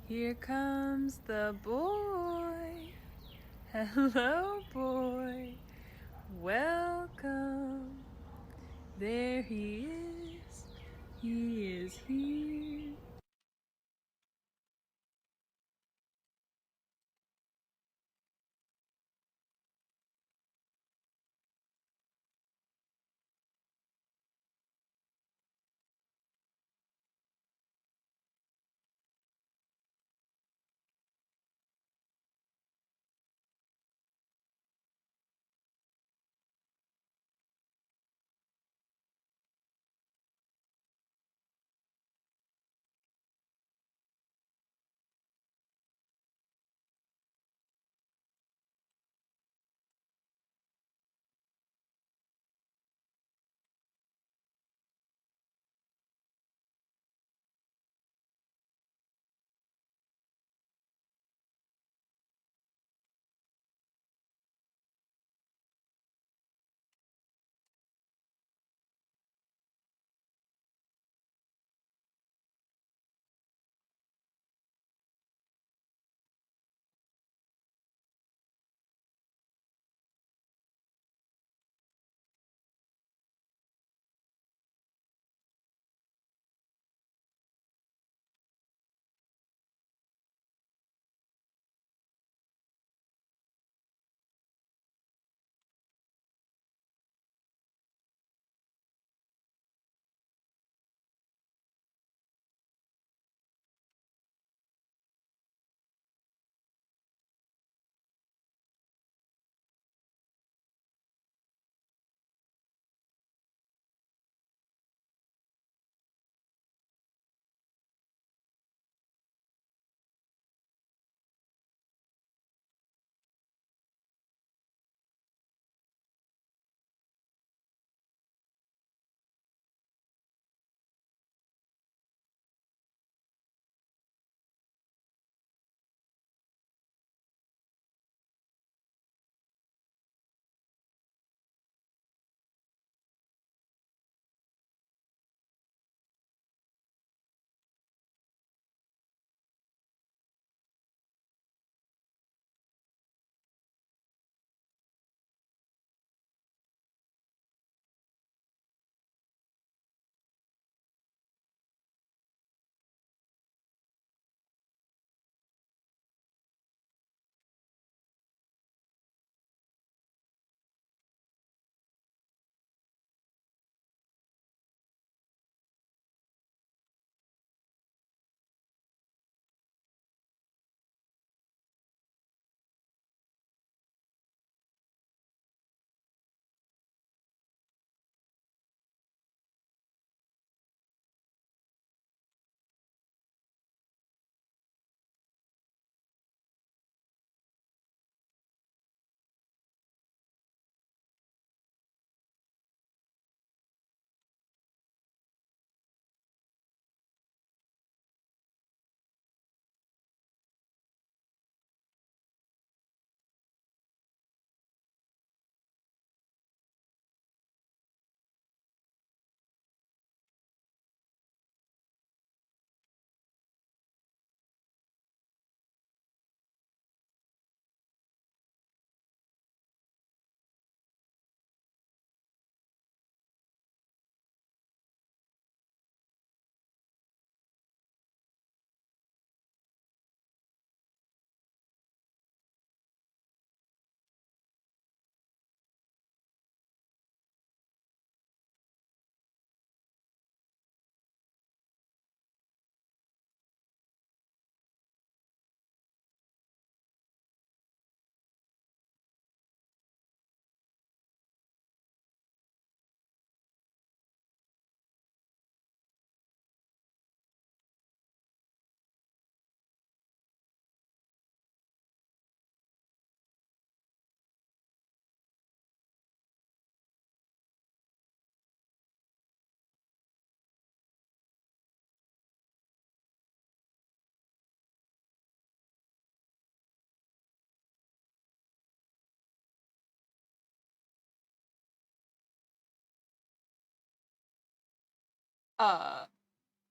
Here comes the boy. Hello, boy. Welcome. There he is. He is here.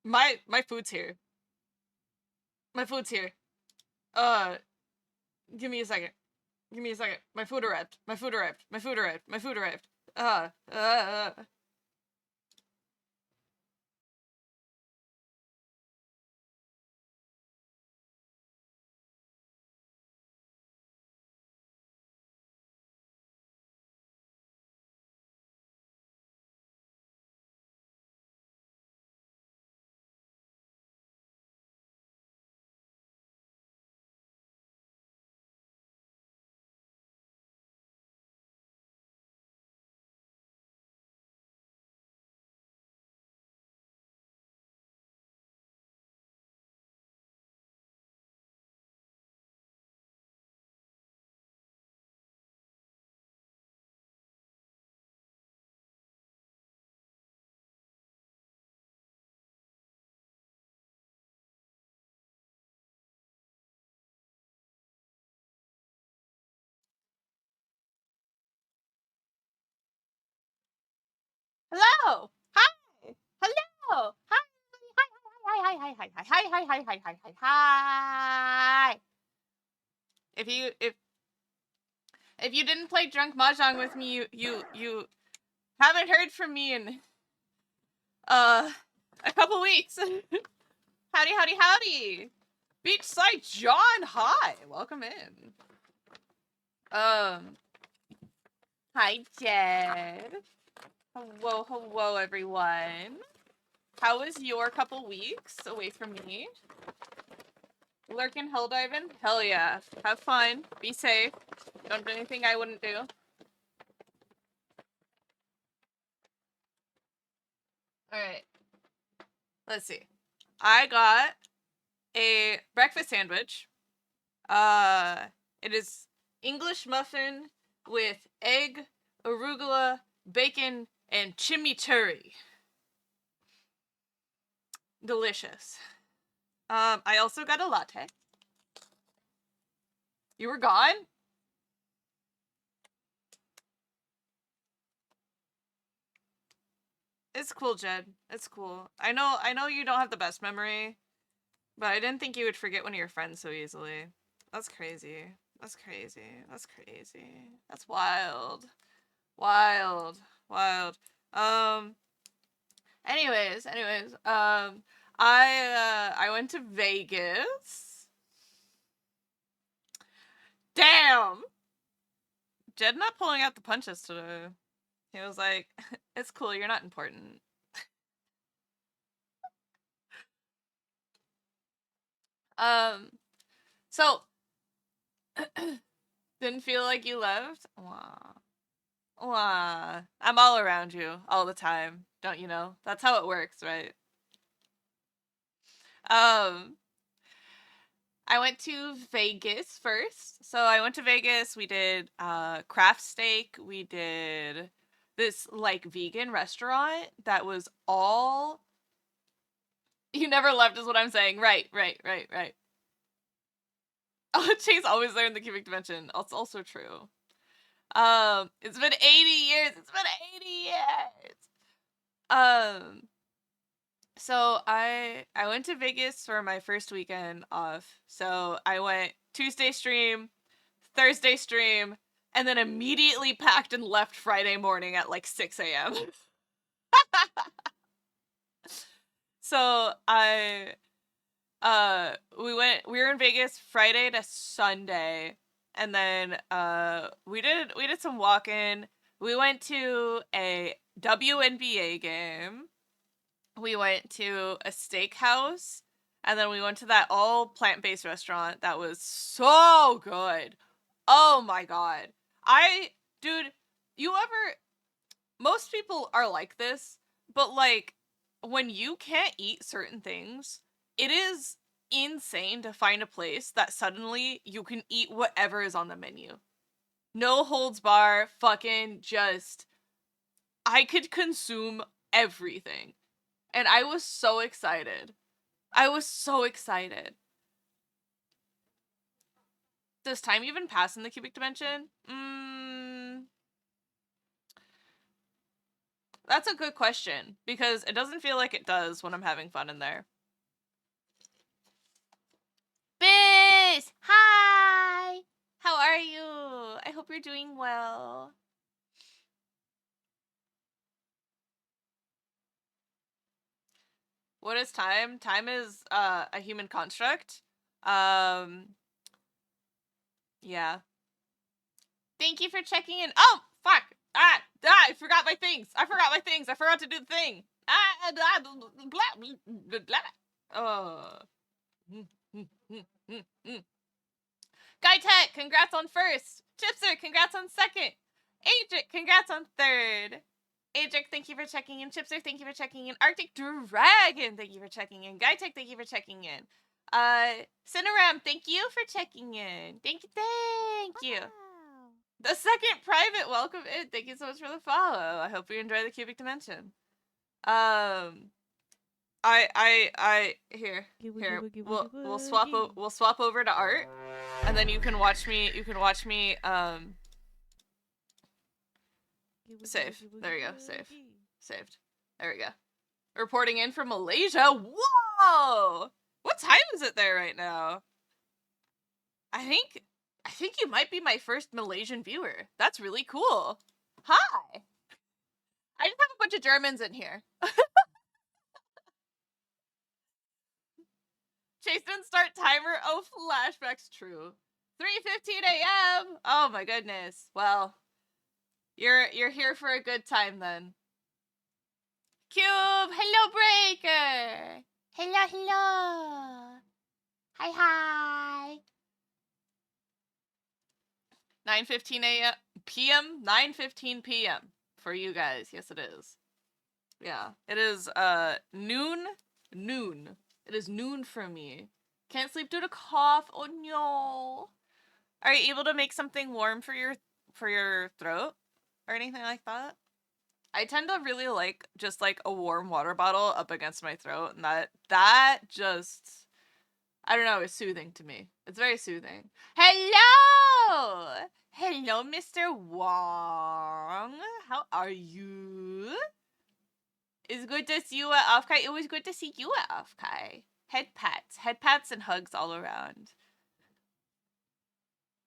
My food's here. My food's here. Uh, give me a second. Give me a second. My food arrived. My food arrived. My food arrived. My food arrived. Uh, uh, uh. Hello. Hi. Hello. Hi. Hi. Hi. Hi. Hi. Hi. Hi. Hi. Hi. Hi. Hi. Hi. Hi. If you didn't play drunk mahjong with me, you haven't heard from me in a couple weeks. Howdy, howdy, howdy. Beachside John, hi. Welcome in. Hi, Jed. Hello, hello, everyone. How was your couple weeks away from me? Lurking, Helldiving? Hell yeah. Have fun. Be safe. Don't do anything I wouldn't do. Alright. Let's see. I got a breakfast sandwich. It is English muffin with egg, arugula, bacon, and chimichurri. Delicious. I also got a latte. You were gone? It's cool, Jed. It's cool. I know you don't have the best memory, but I didn't think you would forget one of your friends so easily. That's crazy. That's crazy. That's crazy. That's wild. Wild. Wild. Anyways, I went to Vegas. Damn. Jed not pulling out the punches today. He was like, "It's cool, you're not important." So didn't feel like you left? Wah. Wah. I'm all around you all the time, don't you know? That's how it works, right? Um, I went to Vegas first. So I went to Vegas. We did craft steak. We did this like vegan restaurant that was all you never left is what I'm saying. Right, right, right, right. Oh, Chase always there in the cubic dimension. That's also true. It's been 80 years. It's been 80 years. Um, so I went to Vegas for my first weekend off. So I went Tuesday stream, Thursday stream, and then immediately packed and left Friday morning at like 6 a.m. So we were in Vegas Friday to Sunday, and then we did some walking. We went to a WNBA game. We went to a steakhouse, and then we went to that all plant-based restaurant that was so good. Oh my god. Dude, you ever most people are like this, but like when you can't eat certain things, it is insane to find a place that suddenly you can eat whatever is on the menu. No holds bar, fucking just I could consume everything. And I was so excited. I was so excited. Does time even pass in the cubic dimension? That's a good question, because it doesn't feel like it does when I'm having fun in there. Biz! Hi! How are you? I hope you're doing well. What is time? Time is a human construct. Yeah. Thank you for checking in. Oh, fuck! I forgot my things. I forgot to do the thing. Blah, blah. Oh. Guy Tech, congrats on first. Chipser, congrats on second. Adric, congrats on third. Adric, thank you for checking in. Chipser, thank you for checking in. Arctic Dragon, thank you for checking in. Guy Tech, thank you for checking in. Cineram, thank you for checking in. Thank you. Wow. The second private, welcome in. Thank you so much for the follow. I hope you enjoy the cubic dimension. Here. We'll swap over to art, and then you can watch me. Save. There you go. Saved. There we go. Reporting in from Malaysia. Whoa! What time is it there right now? I think you might be my first Malaysian viewer. That's really cool. Hi. I just have a bunch of Germans in here. Chase didn't start timer. Oh, flashbacks. True. 3:15 a.m. Oh my goodness. Well, you're here for a good time then. Cube. Hello, Breaker. Hello. Hi. 9:15 a.m. p.m. 9:15 p.m. for you guys. Yes, it is. Yeah, it is noon. It is noon for me. Can't sleep due to cough. Oh no. Are you able to make something warm for your throat or anything like that? I tend to really like just like a warm water bottle up against my throat, and that just, I don't know, is soothing to me. It's very soothing. Hello, Mr. Wong. How are you? It's good to see you at Offkai. It was good to see you at Offkai. Head pats and hugs all around.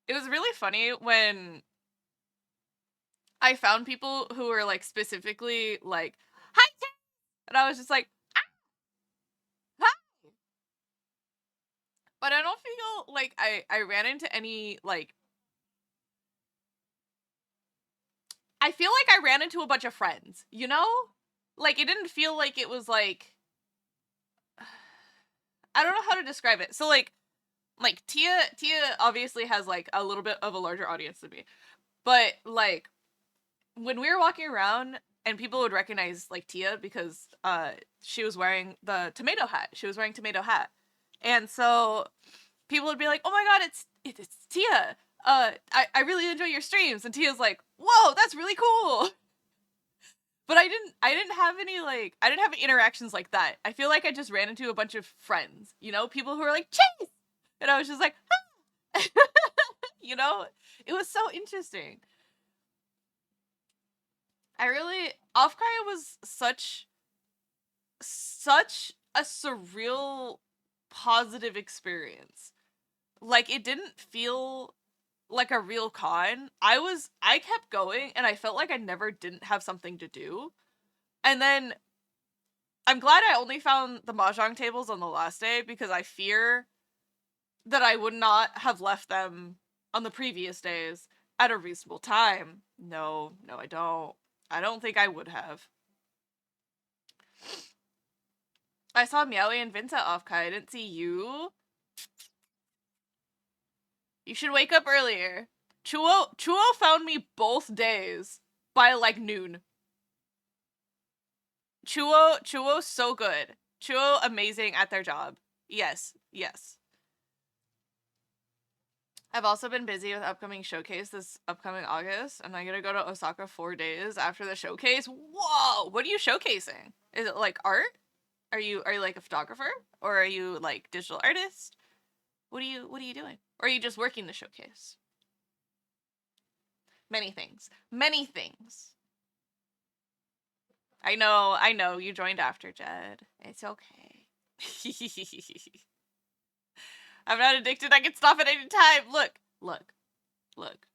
It was really funny when I found people who were like specifically like, hi, and I was just like, hi. But I don't feel like I ran into any like, I feel like I ran into a bunch of friends, you know? Like, it didn't feel like it was like, I don't know how to describe it. So like Tia obviously has like a little bit of a larger audience than me. But like when we were walking around and people would recognize like Tia because she was wearing the tomato hat. And so people would be like, "Oh my god, it's Tia. I really enjoy your streams." And Tia's like, "Whoa, that's really cool." But I didn't have any like, I didn't have interactions like that. I feel like I just ran into a bunch of friends, you know, people who were like, "Chase!" And I was just like, ah! You know, it was so interesting. Offkai was such a surreal, positive experience. Like, it didn't feel like a real con. I kept going, and I felt like I never didn't have something to do. And then, I'm glad I only found the mahjong tables on the last day, because I fear that I would not have left them on the previous days at a reasonable time. No, I don't. I don't think I would have. I saw Meowie and Vinta off-kai. I didn't see you. You should wake up earlier. Chuo found me both days by like noon. Chuo's so good. Chuo amazing at their job. Yes. I've also been busy with upcoming showcase this upcoming August, and I'm gonna go to Osaka 4 days after the showcase. Whoa! What are you showcasing? Is it like art? Are you like a photographer? Or are you like digital artist? What are you doing? Or are you just working the showcase? Many things. I know, you joined after, Jed. It's okay. I'm not addicted, I can stop at any time. Look.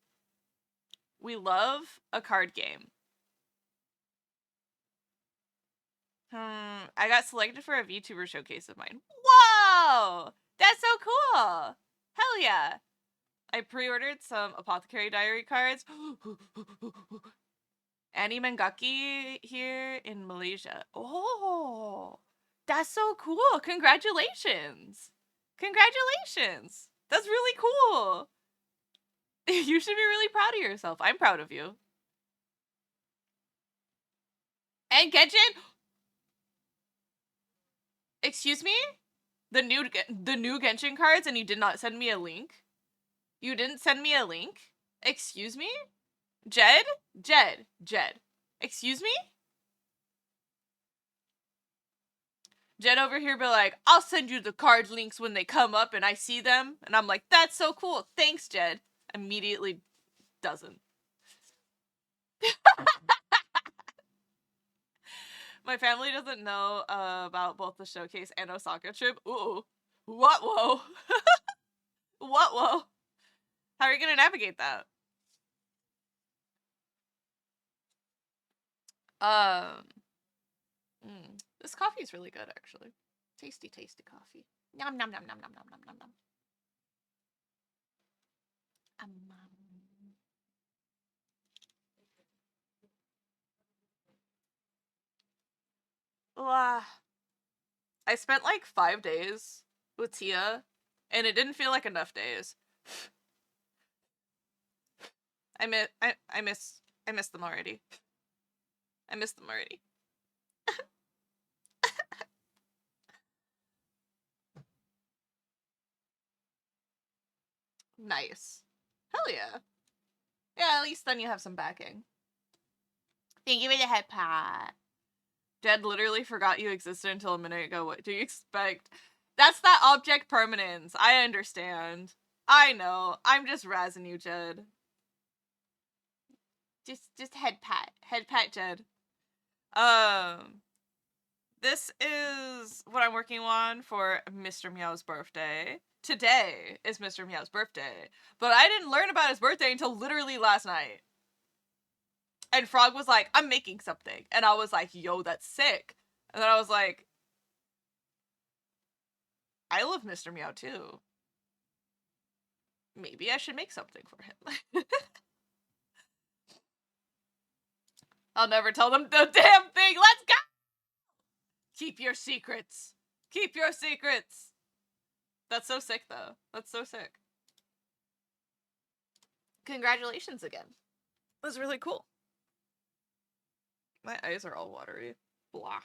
We love a card game. I got selected for a VTuber showcase of mine. Whoa! That's so cool! Hell yeah! I pre-ordered some Apothecary Diary cards. Annie Mangaki here in Malaysia. Oh, that's so cool. Congratulations. Congratulations. That's really cool. You should be really proud of yourself. I'm proud of you. And Genshin? Excuse me? The new Genshin cards and you did not send me a link? You didn't send me a link? Excuse me? Jed? Excuse me? Jed over here be like, I'll send you the card links when they come up and I see them. And I'm like, that's so cool. Thanks, Jed. Immediately doesn't. My family doesn't know about both the showcase and Osaka trip. Ooh. What, whoa? What, whoa? How are you gonna navigate that? Um, this coffee is really good, actually. Tasty coffee. Nom nom nom nom nom nom nom nom nom. Wow. I spent like 5 days with Tia, and it didn't feel like enough days. I miss them already. I miss them already. Nice. Hell yeah. Yeah, at least then you have some backing. Thank you for the head pat. Jed literally forgot you existed until a minute ago. What do you expect? That's that object permanence. I understand. I know. I'm just razzing you, Jed. Just head pat. Head pat, Jed. This is what I'm working on for Mr. Meow's birthday. Today is Mr. Meow's birthday, but I didn't learn about his birthday until literally last night. And Frog was like, I'm making something. And I was like, yo, that's sick. And then I was like, I love Mr. Meow too. Maybe I should make something for him. I'll never tell them the damn thing. Let's go! Keep your secrets. Keep your secrets. That's so sick, though. That's so sick. Congratulations again. That's really cool. My eyes are all watery. Blah.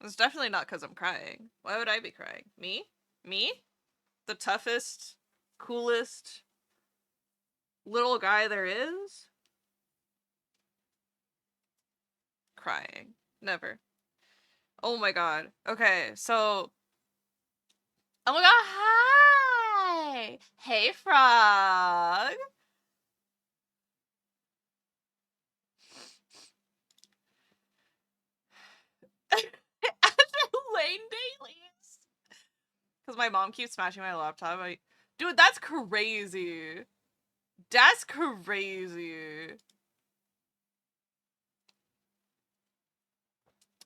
It's definitely not because I'm crying. Why would I be crying? Me? Me? The toughest, coolest little guy there is? Crying. Never. Oh my god. Okay, so... Oh my god, hi! Hey, Frog! Lane dailies? Because my mom keeps smashing my laptop. Dude, that's crazy. That's crazy.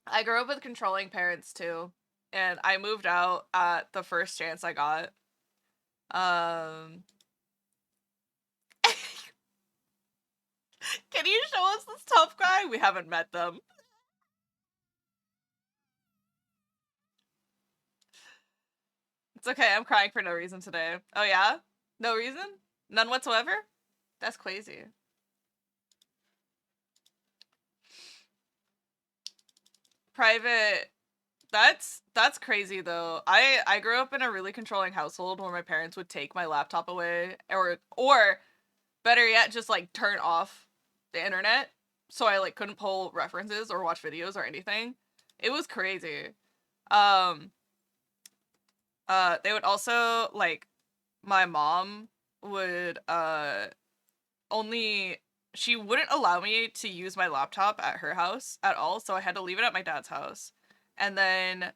I grew up with controlling parents too. And I moved out at the first chance I got. Can you show us this tough guy? We haven't met them. It's okay, I'm crying for no reason today. Oh yeah? No reason? None whatsoever? That's crazy. Private... That's crazy though. I grew up in a really controlling household where my parents would take my laptop away or better yet, just like turn off the internet so I like couldn't pull references or watch videos or anything. It was crazy. They would also like my mom would only she wouldn't allow me to use my laptop at her house at all, so I had to leave it at my dad's house. And then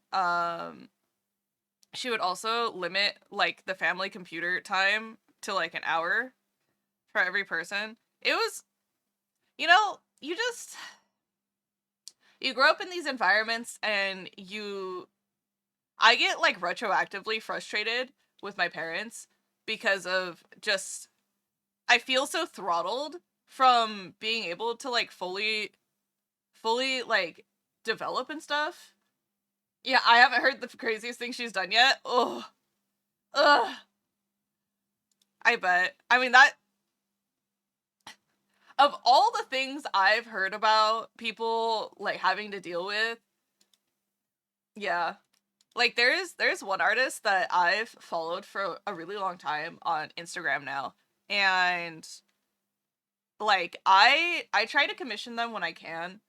she would also limit like the family computer time to like an hour for every person. It was, you just you grow up in these environments and I get like retroactively frustrated with my parents because of just I feel so throttled from being able to like fully like develop and stuff. Yeah, I haven't heard the craziest thing she's done yet. Ugh. Ugh. I bet. I mean, that of all the things I've heard about people like having to deal with, yeah. Like there's one artist that I've followed for a really long time on Instagram now. And like I try to commission them when I can.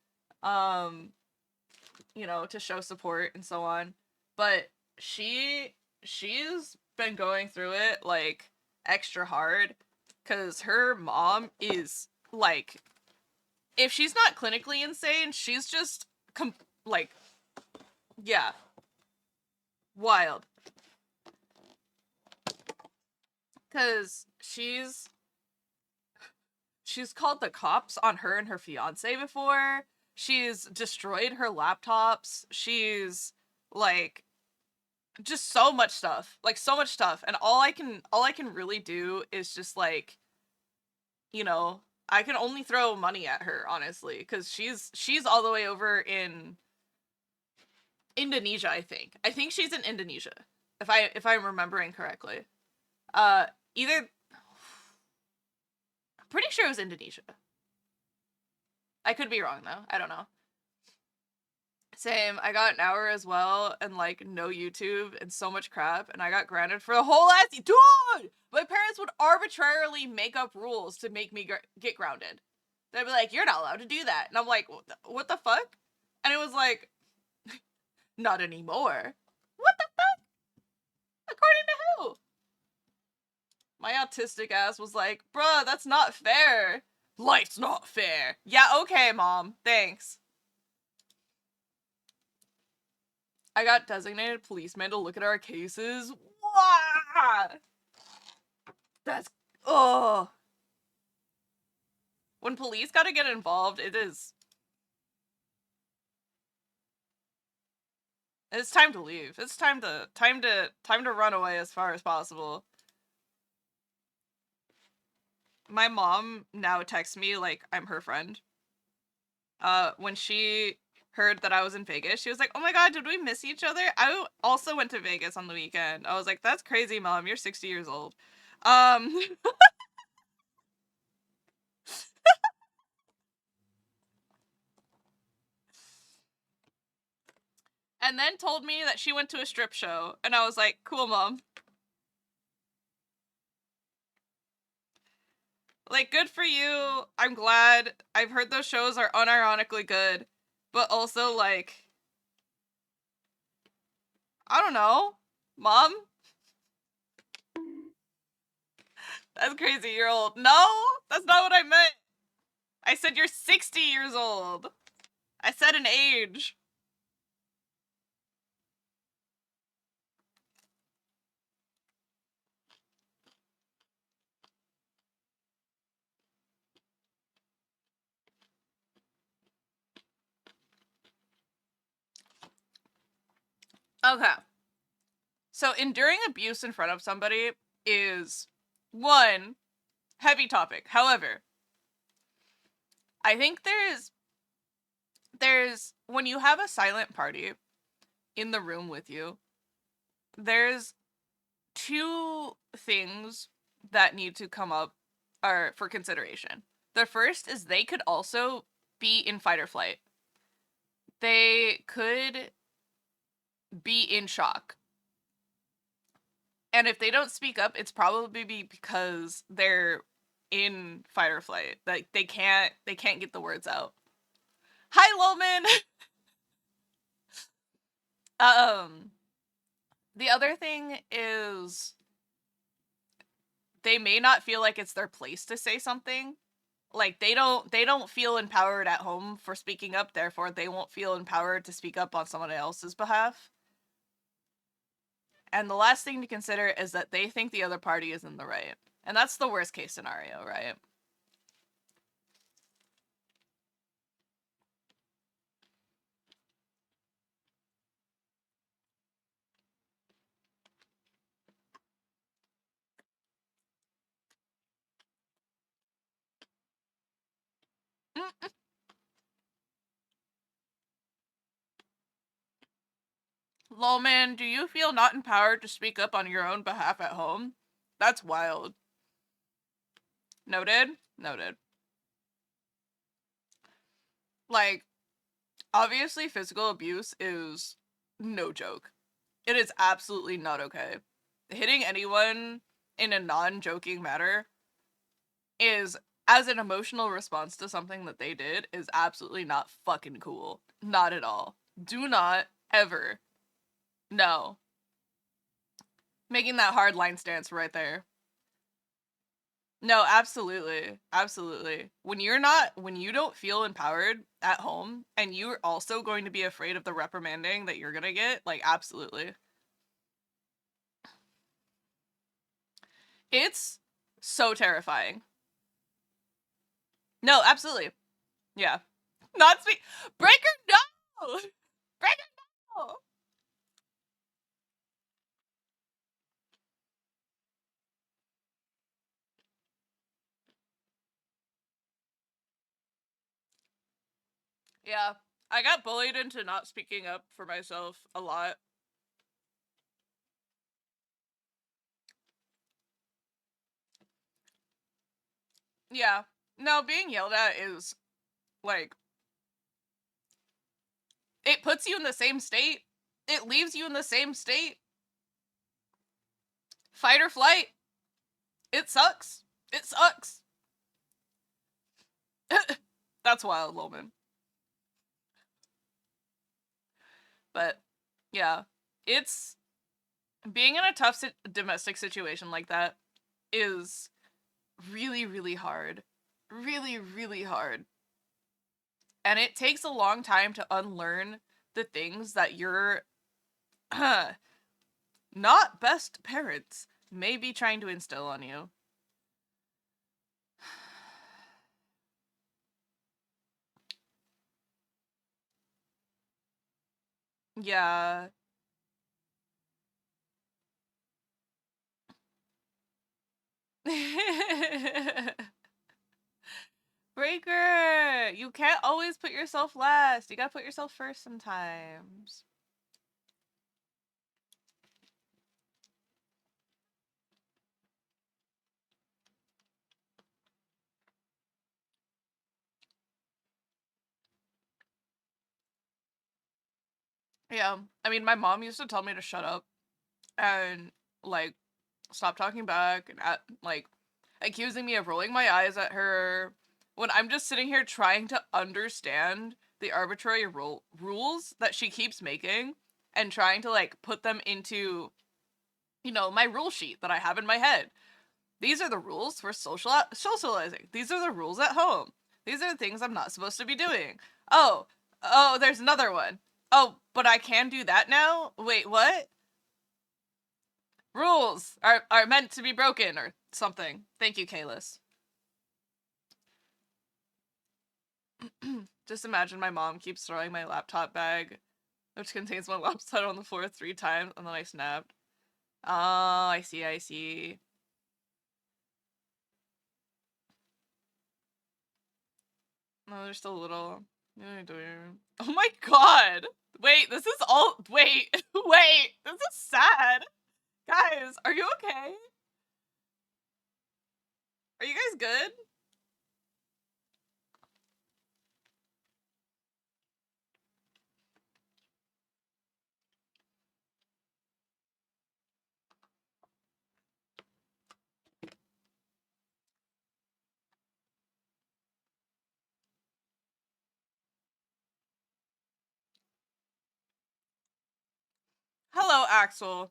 Um to show support and so on. But she's been going through it like extra hard cuz her mom is like if she's not clinically insane, she's just like yeah, wild. Cuz she's called the cops on her and her fiance before. She's destroyed her laptops. She's like just so much stuff. Like so much stuff. And all I can really do is just like, I can only throw money at her, honestly, cuz she's all the way over in Indonesia, I think. I think she's in Indonesia. If I'm remembering correctly. Either I'm pretty sure it was Indonesia. I could be wrong though. I don't know. Same. I got an hour as well, and like no YouTube and so much crap, and I got grounded for the whole ass. Dude, my parents would arbitrarily make up rules to make me get grounded. They'd be like, "You're not allowed to do that," and I'm like, "What the fuck?" And it was like, "Not anymore." What the fuck? According to who? My autistic ass was like, "Bruh, that's not fair. Life's not fair." Yeah, okay, mom. Thanks. I got designated policeman to look at our cases. Wah! That's oh. When police gotta get involved, it's time to leave. It's time to run away as far as possible. My mom now texts me like I'm her friend. When she heard that I was in Vegas, she was like, "Oh my god, did we miss each other? I also went to Vegas on the weekend." I was like, "That's crazy, mom. You're 60 years old." Um and then told me that she went to a strip show, and I was like, "Cool, mom." Like, good for you. I'm glad. I've heard those shows are unironically good, but also like, I don't know, mom. That's crazy. You're old. No, that's not what I meant. I said you're 60 years old. I said an age. Okay. So enduring abuse in front of somebody is one heavy topic. However, I think there's when you have a silent party in the room with you, there's two things that need to come up are for consideration. The first is they could also be in fight or flight. They could be in shock. And if they don't speak up, it's probably because they're in fight or flight. Like they can't get the words out. Hi, Loman. um the other thing is they may not feel like it's their place to say something, like they don't feel empowered at home for speaking up, therefore they won't feel empowered to speak up on someone else's behalf. And the last thing to consider is that they think the other party is in the right. And that's the worst case scenario, right? Lolman, do you feel not empowered to speak up on your own behalf at home? That's wild. Noted? Noted. Like, obviously, physical abuse is no joke. It is absolutely not okay. Hitting anyone in a non-joking manner is, as an emotional response to something that they did, is absolutely not fucking cool. Not at all. Do not ever. No. Making that hard line stance right there. No, absolutely. Absolutely. When you don't feel empowered at home and you're also going to be afraid of the reprimanding that you're gonna get, like, absolutely. It's so terrifying. No, absolutely. Yeah. Not speak. Breaker, no! Breaker, no! Yeah. I got bullied into not speaking up for myself a lot. Yeah. No, being yelled at is, like, it puts you in the same state. It leaves you in the same state. Fight or flight. It sucks. It sucks. That's wild, Loman. But, yeah. It's, being in a tough domestic situation like that is really, really hard. Really, really hard. And it takes a long time to unlearn the things that your not best parents may be trying to instill on you. Yeah. Breaker! You can't always put yourself last. You gotta put yourself first sometimes. Yeah. I mean, my mom used to tell me to shut up and, like, stop talking back and, like, accusing me of rolling my eyes at her when I'm just sitting here trying to understand the arbitrary rules that she keeps making and trying to, like, put them into, my rule sheet that I have in my head. These are the rules for socializing. These are the rules at home. These are the things I'm not supposed to be doing. Oh, there's another one. Oh, but I can do that now? Wait, what? Rules are meant to be broken or something. Thank you, Kalis. Just imagine my mom keeps throwing my laptop bag, which contains my laptop, on the floor 3 times, and then I snapped. Oh, I see, I see. No, there's still a little. Oh my god! Wait, this is all. Wait, wait, this is sad. Guys, are you okay? Are you guys good? Hello, Axel.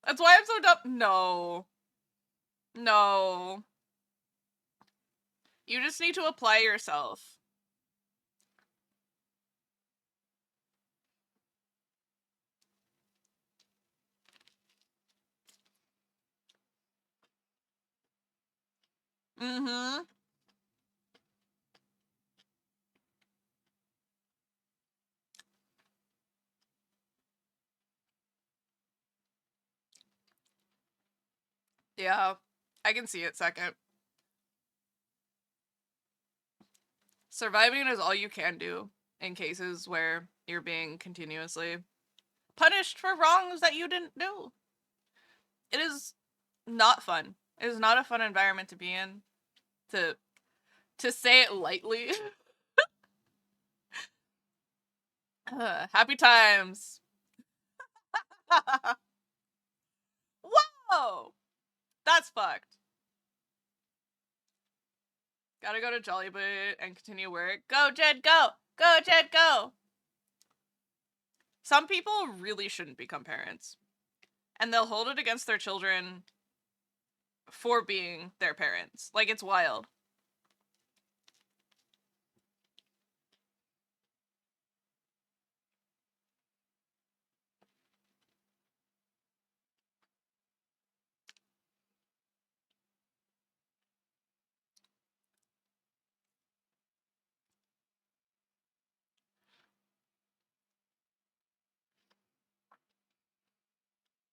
That's why I'm so dumb. No. No. You just need to apply yourself. Mm-hmm. Yeah. I can see it second. Surviving is all you can do in cases where you're being continuously punished for wrongs that you didn't do. It is not fun. It is not a fun environment to be in. To say it lightly. Happy times. Whoa! That's fucked. Gotta go to Jollibee and continue work. Go, Jed, go! Go, Jed, go! Some people really shouldn't become parents. And they'll hold it against their children for being their parents. Like, it's wild.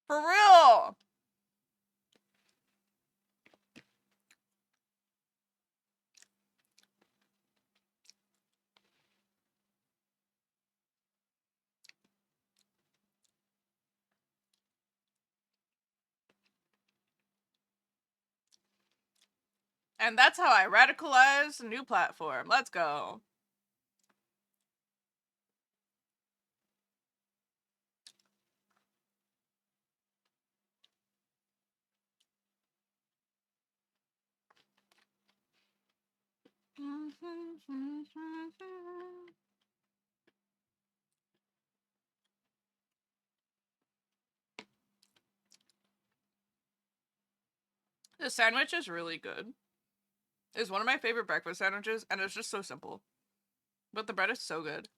For real! And that's how I radicalized a new platform. Let's go. The sandwich is really good. It's one of my favorite breakfast sandwiches, and it's just so simple. But the bread is so good.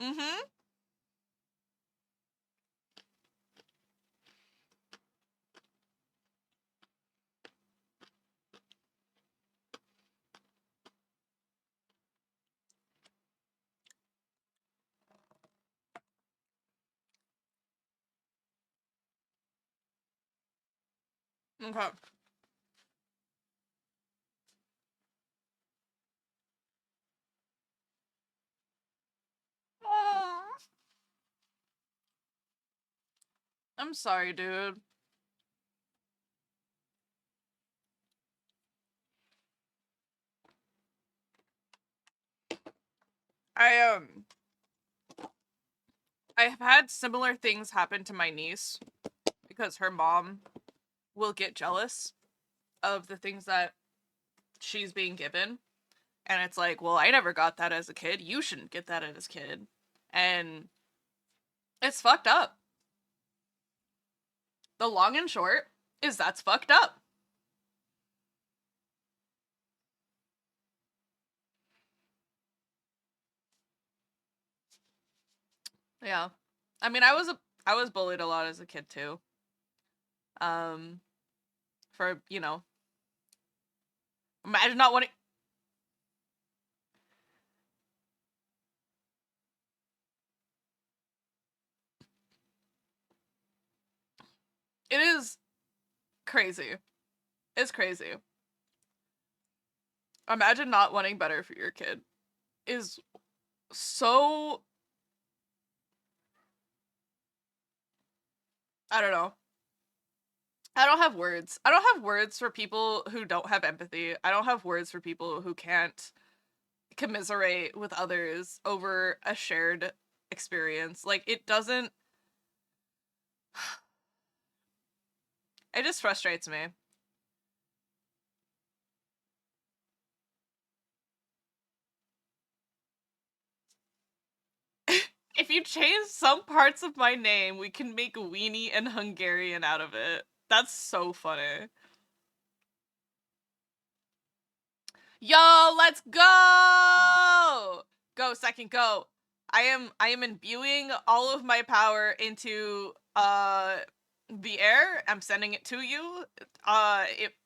Mm-hmm. Okay. I'm sorry, dude. I I have had similar things happen to my niece because her mom will get jealous of the things that she's being given. And it's like, well, I never got that as a kid. You shouldn't get that as a kid. And it's fucked up. The long and short is that's fucked up. Yeah. I mean, I was bullied a lot as a kid too. Um for, imagine not wanting. It is crazy. It's crazy. Imagine not wanting better for your kid is so, I don't know. I don't have words. I don't have words for people who don't have empathy. I don't have words for people who can't commiserate with others over a shared experience. Like, it doesn't. It just frustrates me. If you change some parts of my name, we can make weenie and Hungarian out of it. That's so funny. Yo, let's go! Go, second, go. I am imbuing all of my power into the air. I'm sending it to you.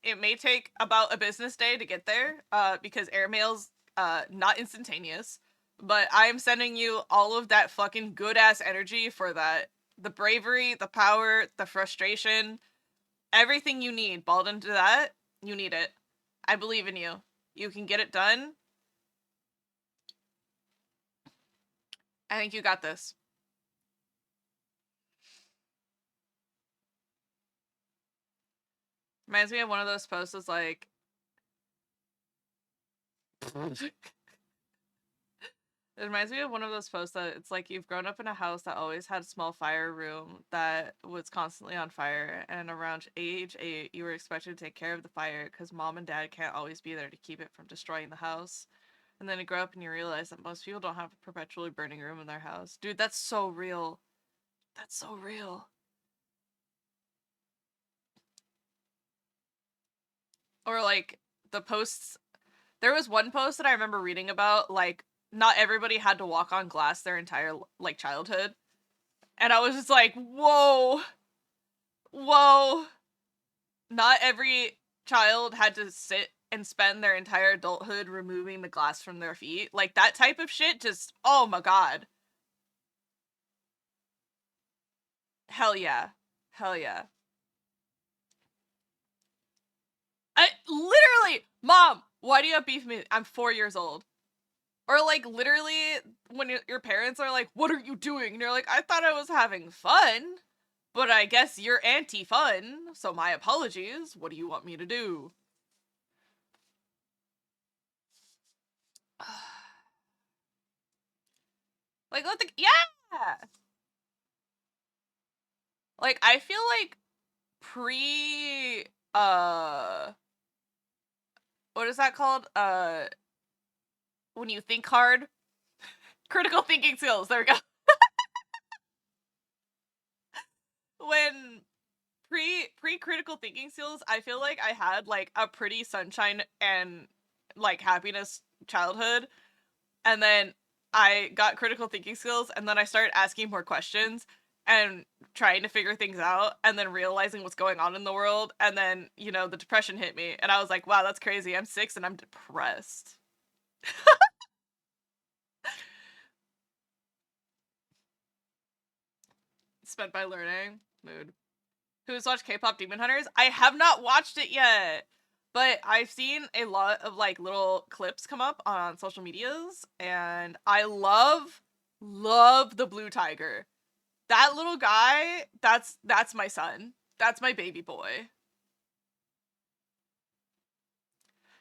It may take about a business day to get there, because airmail's not instantaneous. But I am sending you all of that fucking good ass energy for that. The bravery, the power, the frustration, everything you need, balled into that. You need it. I believe in you. You can get it done. I think you got this. Reminds me of one of those posts that's like it reminds me of one of those posts that it's like you've grown up in a house that always had a small fire room that was constantly on fire, and around age 8 you were expected to take care of the fire because mom and dad can't always be there to keep it from destroying the house. And then you grow up and you realize that most people don't have a perpetually burning room in their house. Dude, that's so real. That's so real. Or like the posts, there was one post that I remember reading about, like, not everybody had to walk on glass their entire, like, childhood. And I was just like, whoa, whoa. Not every child had to sit and spend their entire adulthood removing the glass from their feet. Like, that type of shit just, oh my god. Hell yeah. Hell yeah. I literally, Mom, why do you have beef with me? I'm 4 years old. Or like literally when your parents are like, what are you doing? And you're like, I thought I was having fun, but I guess you're anti-fun, so my apologies. What do you want me to do? Like, let the, yeah! Like, I feel like pre, what is that called? When you think hard? Critical thinking skills, there we go. When pre-critical thinking skills, I feel like I had like a pretty sunshine and like happiness childhood, and then I got critical thinking skills, and then I started asking more questions and trying to figure things out, and then realizing what's going on in the world, and then, you know, the depression hit me, and I was like, wow, that's crazy. I'm 6 and I'm depressed. Spent by learning. Mood. Who's watched K-pop Demon Hunters? I have not watched it yet, but I've seen a lot of like little clips come up on social medias, and I love the blue tiger. That little guy, that's my son. That's my baby boy.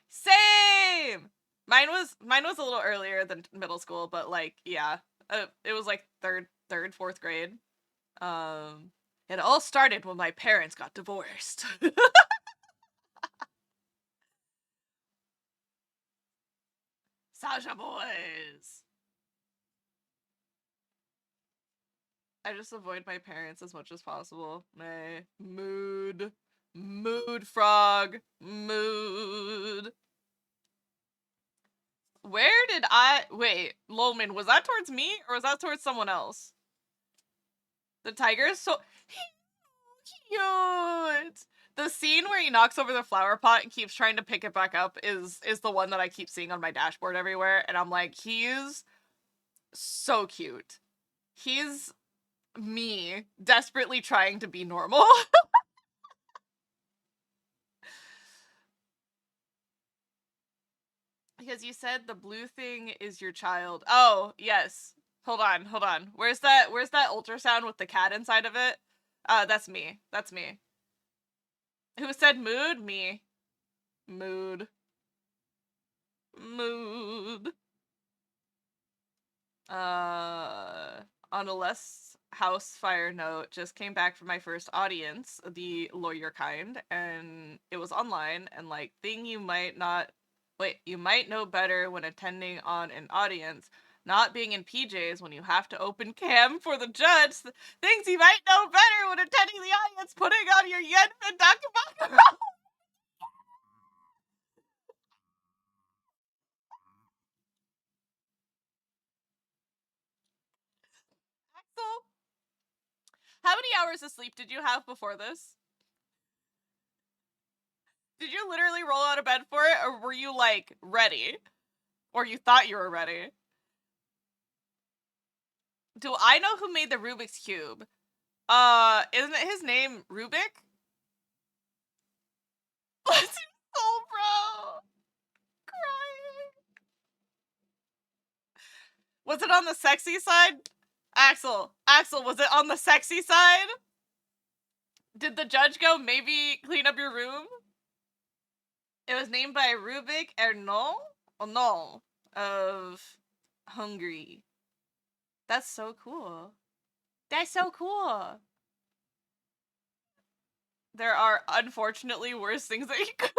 Same. Mine was a little earlier than middle school, but like yeah, it was like third, fourth grade. It all started when my parents got divorced. Sasha boys. I just avoid my parents as much as possible. Nay. Mood. Mood frog. Mood. Where did I wait, Lolman, was that towards me or was that towards someone else? The tiger is so cute. The scene where he knocks over the flower pot and keeps trying to pick it back up is the one that I keep seeing on my dashboard everywhere, and I'm like, he's so cute. He's me desperately trying to be normal. Because you said the blue thing is your child. Oh, yes. Hold on. Where's that ultrasound with the cat inside of it? That's me. That's me. Who said mood? Me. Mood. Mood. On a less house fire note, just came back from my first audience, the lawyer kind, and it was online, and like thing you might not wait, you might know better when attending on an audience. not being in PJs when you have to open cam for the judge, things you might know better when attending the audience, putting on your Yenfin Dakabaka. Axel, how many hours of sleep did you have before this? Did you literally roll out of bed for it, or were you, like, ready? Or you thought you were ready? Do I know who made the Rubik's Cube? Isn't it his name Rubik? Bless his soul, bro! Crying. Was it on the sexy side? Axel, was it on the sexy side? Did the judge go, maybe clean up your room? It was named by Rubik Erno? Oh, no. Of Hungary. That's so cool. That's so cool. There are unfortunately worse things that you could.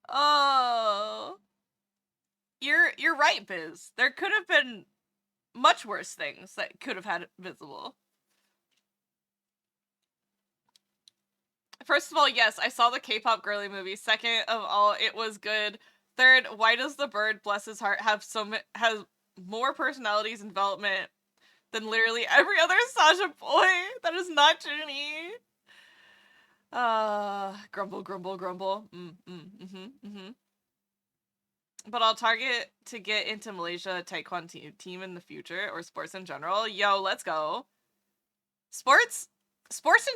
Oh. You're right, Biz. There could have been much worse things that could have had it visible. First of all, yes, I saw the K-pop girly movie. Second of all, it was good. Third, why does the bird, bless his heart, has more personalities and development than literally every other Sasha boy? That is not Junie. Grumble, grumble, grumble. But I'll target to get into Malaysia taekwondo team in the future, or sports in general. Yo, let's go. Sports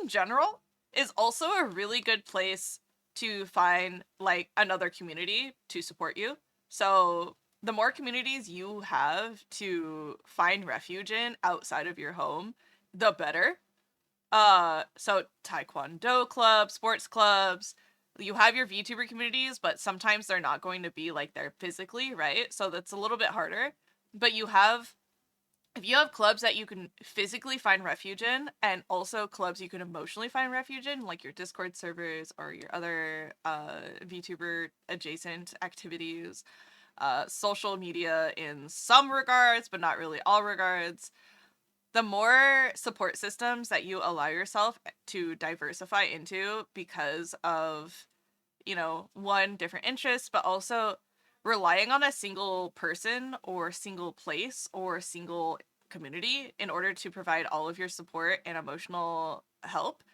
in general is also a really good place to find, like, another community to support you. So the more communities you have to find refuge in outside of your home, the better. So taekwondo clubs, sports clubs, you have your VTuber communities, but sometimes they're not going to be, like, there physically, right? So that's a little bit harder. But if you have clubs that you can physically find refuge in, and also clubs you can emotionally find refuge in, like your Discord servers or your other VTuber adjacent activities, social media in some regards, but not really all regards, the more support systems that you allow yourself to diversify into because of, one, different interests, but also relying on a single person or single place or single community in order to provide all of your support and emotional help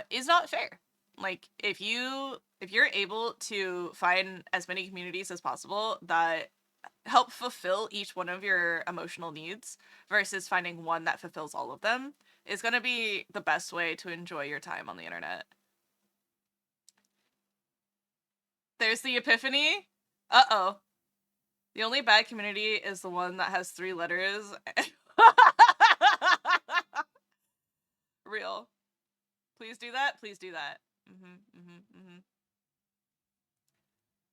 is not fair. Like, if you're able to find as many communities as possible that help fulfill each one of your emotional needs versus finding one that fulfills all of them, is going to be the best way to enjoy your time on the internet. There's the epiphany. Uh-oh. The only bad community is the one that has 3 letters. Real. Please do that. Please do that.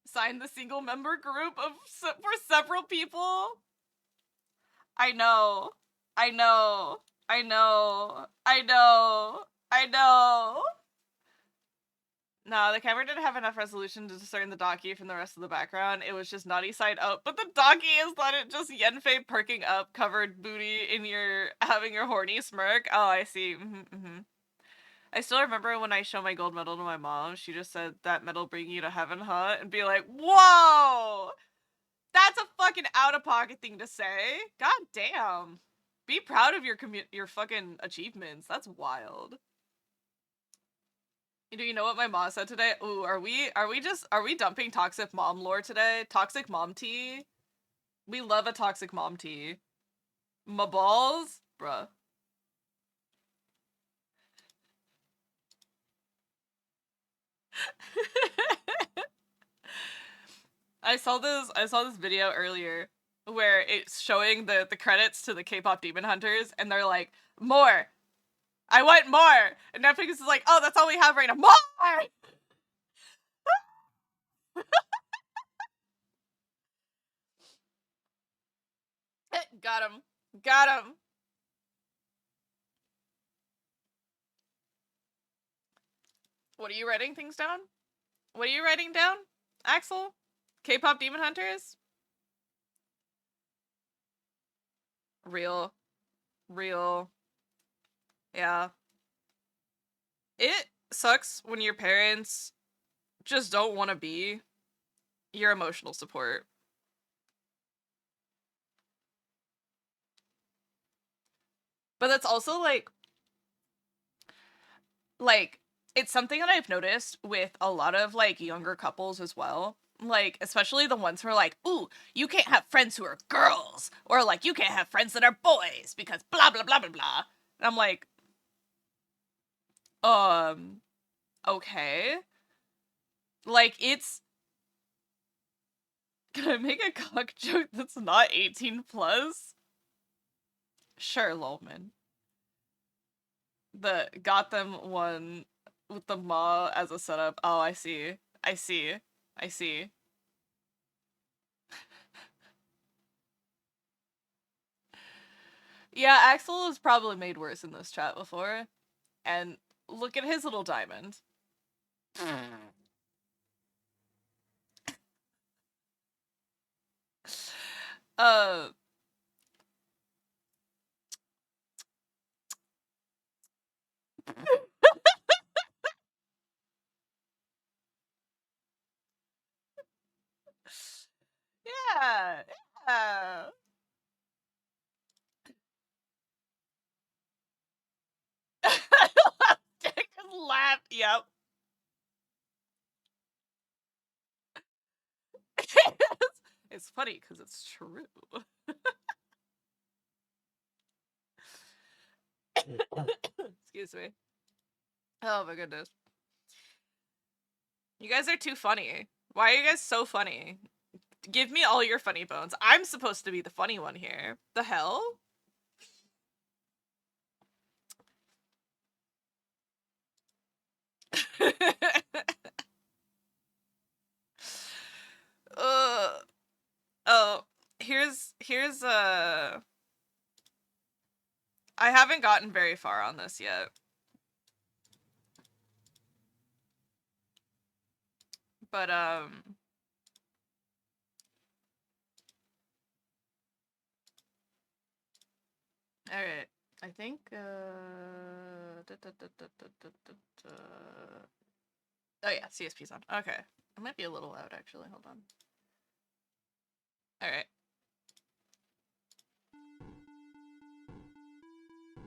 Sign the single member group for several people. I know. I know. I know. I know. I know. No, the camera didn't have enough resolution to discern the donkey from the rest of the background. It was just naughty side up. But the donkey is not it just Yenfei perking up, covered booty in your having your horny smirk. Oh, I see. I still remember when I show my gold medal to my mom, she just said, "That medal bring you to heaven, huh?" And be like, "Whoa! That's a fucking out-of-pocket thing to say. God damn. Be proud of your fucking achievements. That's wild." Do you know what my mom said today? Ooh, are we dumping toxic mom lore today? Toxic mom tea? We love a toxic mom tea. My balls? Bruh. I saw this video earlier where it's showing the credits to the K-pop Demon Hunters, and they're like, "More! I want more!" And Netflix is like, "Oh, that's all we have right now. More!" Got him. Got him. What are you writing things down? What are you writing down, Axel? K-pop Demon Hunters? Real. Real. Yeah. It sucks when your parents just don't want to be your emotional support. But that's also like it's something that I've noticed with a lot of like younger couples as well. Like, especially the ones who are like, ooh, you can't have friends who are girls, or like you can't have friends that are boys because blah blah blah blah blah. And I'm like, okay. Like, it's can I make a cock joke that's not 18 plus? Sure, Lolman. The got them one with the ma as a setup. Oh, I see. I see. I see. Yeah, Axel has probably made worse in this chat before. And look at his little diamond. uh Yeah. Yeah. Dick laughed. Yep. It's funny because it's true. Excuse me. Oh my goodness. You guys are too funny. Why are you guys so funny? Give me all your funny bones. I'm supposed to be the funny one here. The hell? Oh, here's I haven't gotten very far on this yet. But alright. I think oh yeah, CSP's on. Okay. It might be a little loud actually. Hold on. Alright.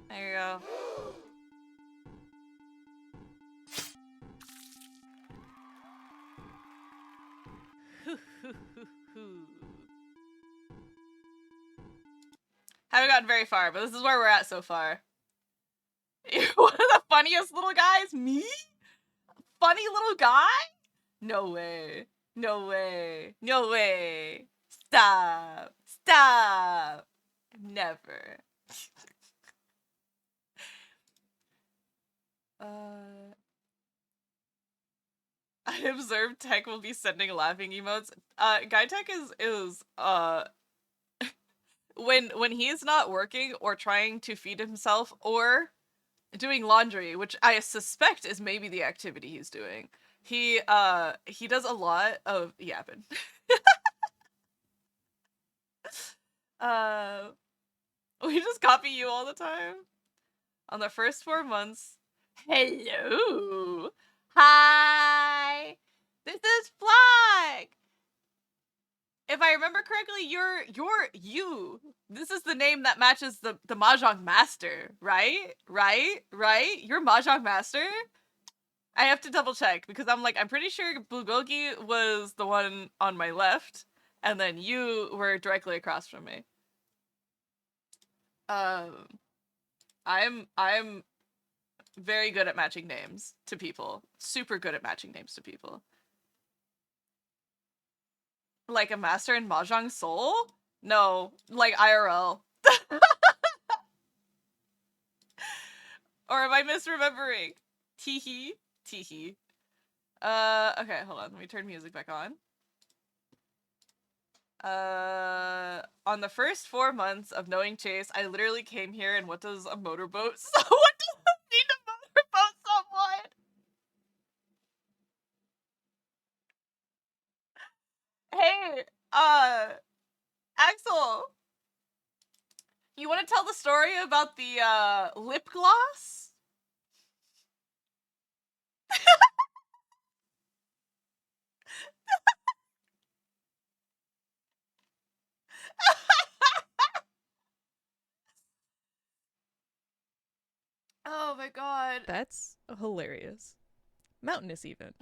There you go. Haven't gotten very far, but this is where we're at so far. You're one of the funniest little guys? Me? Funny little guy? No way. No way. No way. Stop. Stop. Never. I observed Tech will be sending laughing emotes. Guy Tech is when he's not working or trying to feed himself or doing laundry, which I suspect is maybe the activity he's doing. He does a lot of yapping. We just copy you all the time. On the first 4 months. Hello. Hi. This is Flag. If I remember correctly, you're you. This is the name that matches the Mahjong Master, right? Right? You're Mahjong Master? I have to double check because I'm pretty sure Bulgogi was the one on my left, and then you were directly across from me. I'm very good at matching names to people. Super good at matching names to people. Like a master in Mahjong Soul? No, like IRL. Or am I misremembering? Teehee. Teehee. Okay, hold on. Let me turn music back on. On the first 4 months of knowing Chase, I literally came here and what does a motorboat what does it mean to motorboat someone? Hey, Axel, you want to tell the story about the lip gloss? Oh my god. That's hilarious. Mountainous, even.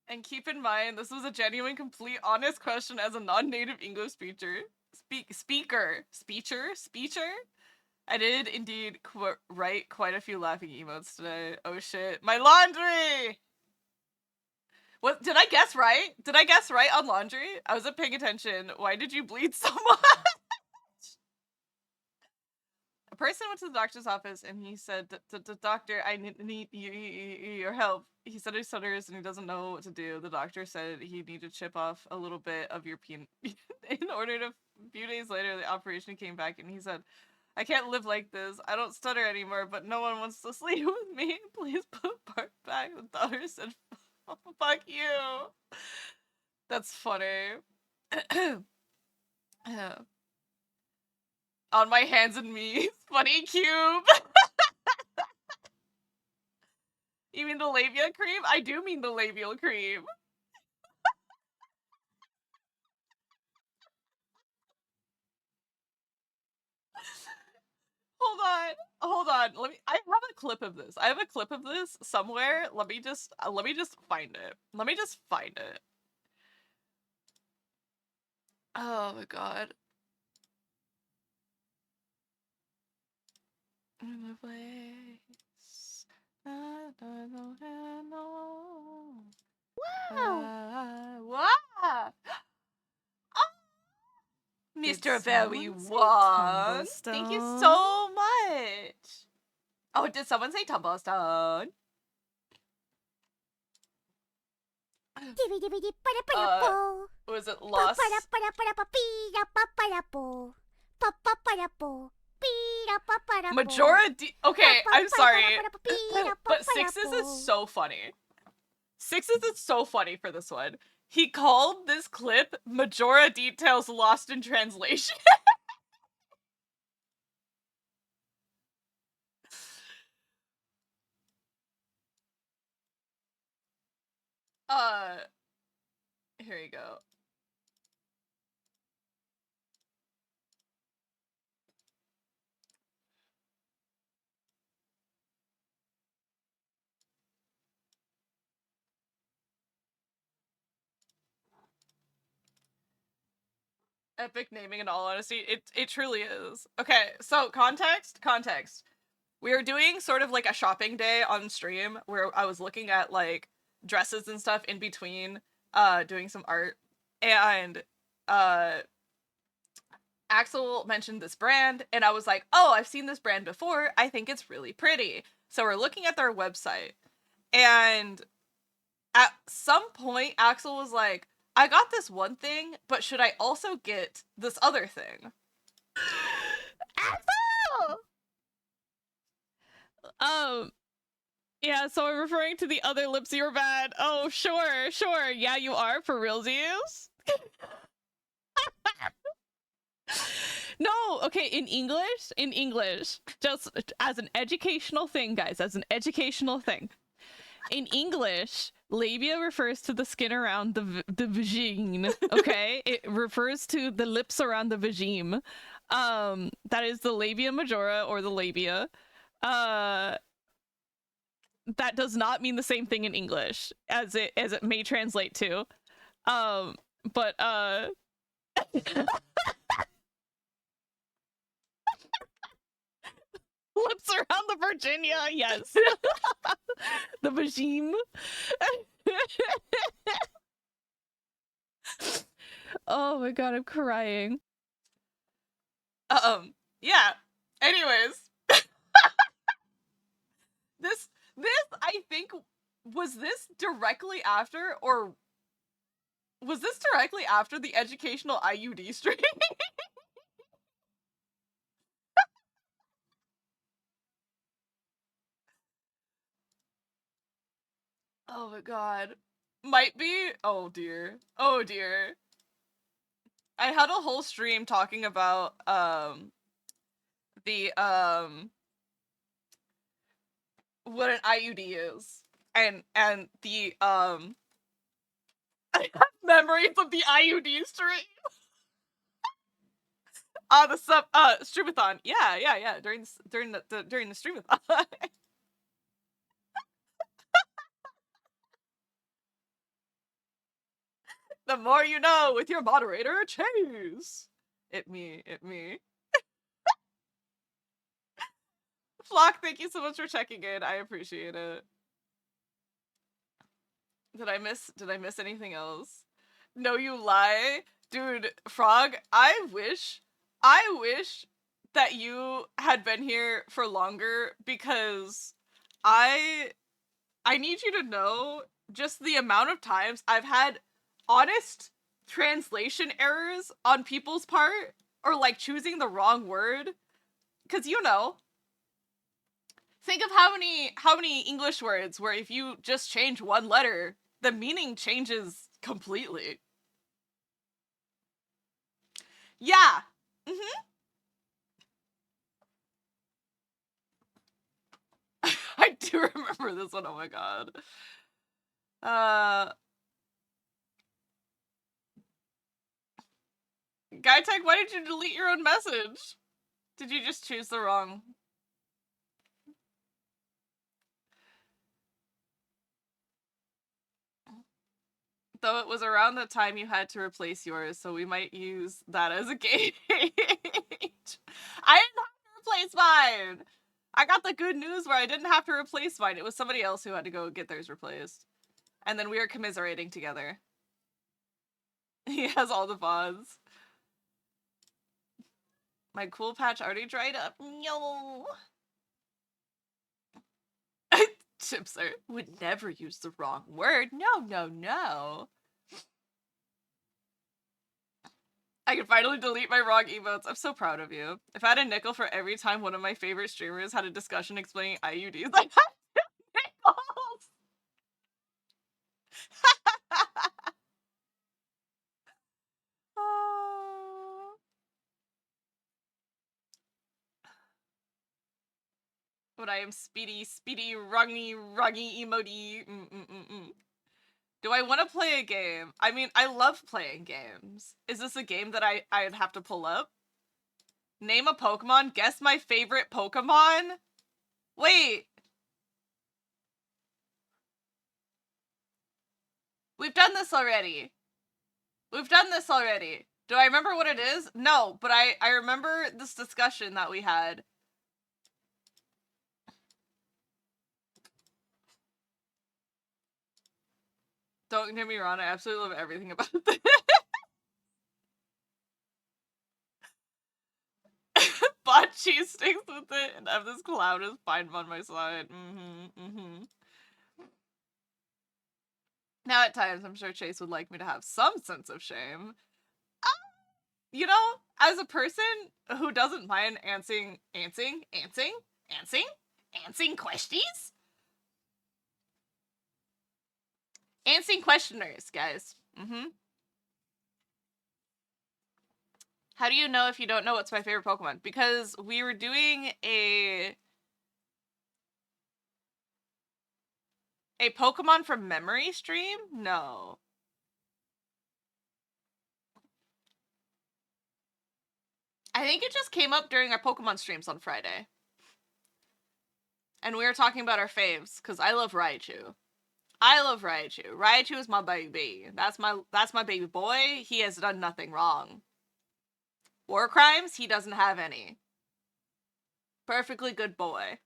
And keep in mind, this was a genuine, complete, honest question as a non-native English speaker. I did indeed write quite a few laughing emotes today. Oh shit, my laundry! What, did I guess right? Did I guess right on laundry? I wasn't paying attention. Why did you bleed so much? A person went to the doctor's office and he said, "Doctor, I need your help." He said he stutters and he doesn't know what to do. The doctor said he needed to chip off a little bit of your penis in order to. A few days later, the operation came back and he said, "I can't live like this. I don't stutter anymore, but no one wants to sleep with me. Please put Bart back." The daughter said, "Oh, fuck you." That's funny. On my hands and knees. Funny cube. You mean the labia cream? I do mean the labial cream. Hold on. I have a clip of this. I have a clip of this somewhere. Let me just find it. Let me just find it. Oh my god. In the place. Wow. Mr. Very One. Thank you so much. Oh, did someone say Tumblestone? Was it Lost? Majority. Okay, I'm sorry, but Sixes is so funny. Sixes is so funny for this one. He called this clip Majora Details Lost in Translation. uh, here you go. Epic naming, in all honesty. It truly is. Okay, so context. We were doing sort of like a shopping day on stream where I was looking at like dresses and stuff in between doing some art, and Axel mentioned this brand and I was like, "Oh, I've seen this brand before. I think it's really pretty." So we're looking at their website, and at some point Axel was like, "I got this one thing, but should I also get this other thing?" Axel! Yeah, so I'm referring to the other lips you're bad. Oh, sure. Yeah, you are, for realsies. No, okay, in English, just as an educational thing, guys, as an educational thing. In English, labia refers to the skin around the vagine, okay? It refers to the lips around the vagine. That is the labia majora or the labia. That does not mean the same thing in English as it may translate to. But lips around the Virginia, yes. The vagine. Oh my god, I'm crying. Yeah. Anyways. This I think, was this directly after, or was this directly after the educational IUD stream? Oh my god. Might be. Oh dear. Oh dear. I had a whole stream talking about the what an IUD is and the memories of the IUD stream. The sub streamathon. Yeah. During the streamathon. The more you know with your moderator, Chase. It me. Flock, thank you so much for checking in. I appreciate it. Did I miss anything else? No, you lie. Dude, Frog, I wish that you had been here for longer because I I need you to know just the amount of times I've had honest translation errors on people's part or like choosing the wrong word. Cause think of how many English words where if you just change one letter, the meaning changes completely. Yeah. Mm-hmm. I do remember this one. Oh my god. Uh Tech, why did you delete your own message? Did you just choose the wrong? Though it was around the time you had to replace yours, so we might use that as a gauge. I didn't have to replace mine. I got the good news where I didn't have to replace mine. It was somebody else who had to go get theirs replaced. And then we were commiserating together. He has all the VODs. My cool patch already dried up. No. Chipser would never use the wrong word. No. I can finally delete my wrong emotes. I'm so proud of you. If I had a nickel for every time one of my favorite streamers had a discussion explaining IUDs, I had nickels. But I am speedy, rungy emoty. Do I want to play a game? I mean, I love playing games. Is this a game that I'd have to pull up? Name a Pokemon. Guess my favorite Pokemon. Wait. We've done this already. Do I remember what it is? No, but I remember this discussion that we had. Don't get me wrong, I absolutely love everything about this. Bought cheese sticks with it and have this cloud is fine on my side. Now at times I'm sure Chase would like me to have some sense of shame. You know, as a person who doesn't mind answering questions, answering questioners, guys. How do you know if you don't know what's my favorite Pokemon? Because we were doing a Pokemon from memory stream? No. I think it just came up during our Pokemon streams on Friday. And we were talking about our faves, because I love Raichu. Raichu is my baby. That's my baby boy. He has done nothing wrong. War crimes, he doesn't have any. Perfectly good boy.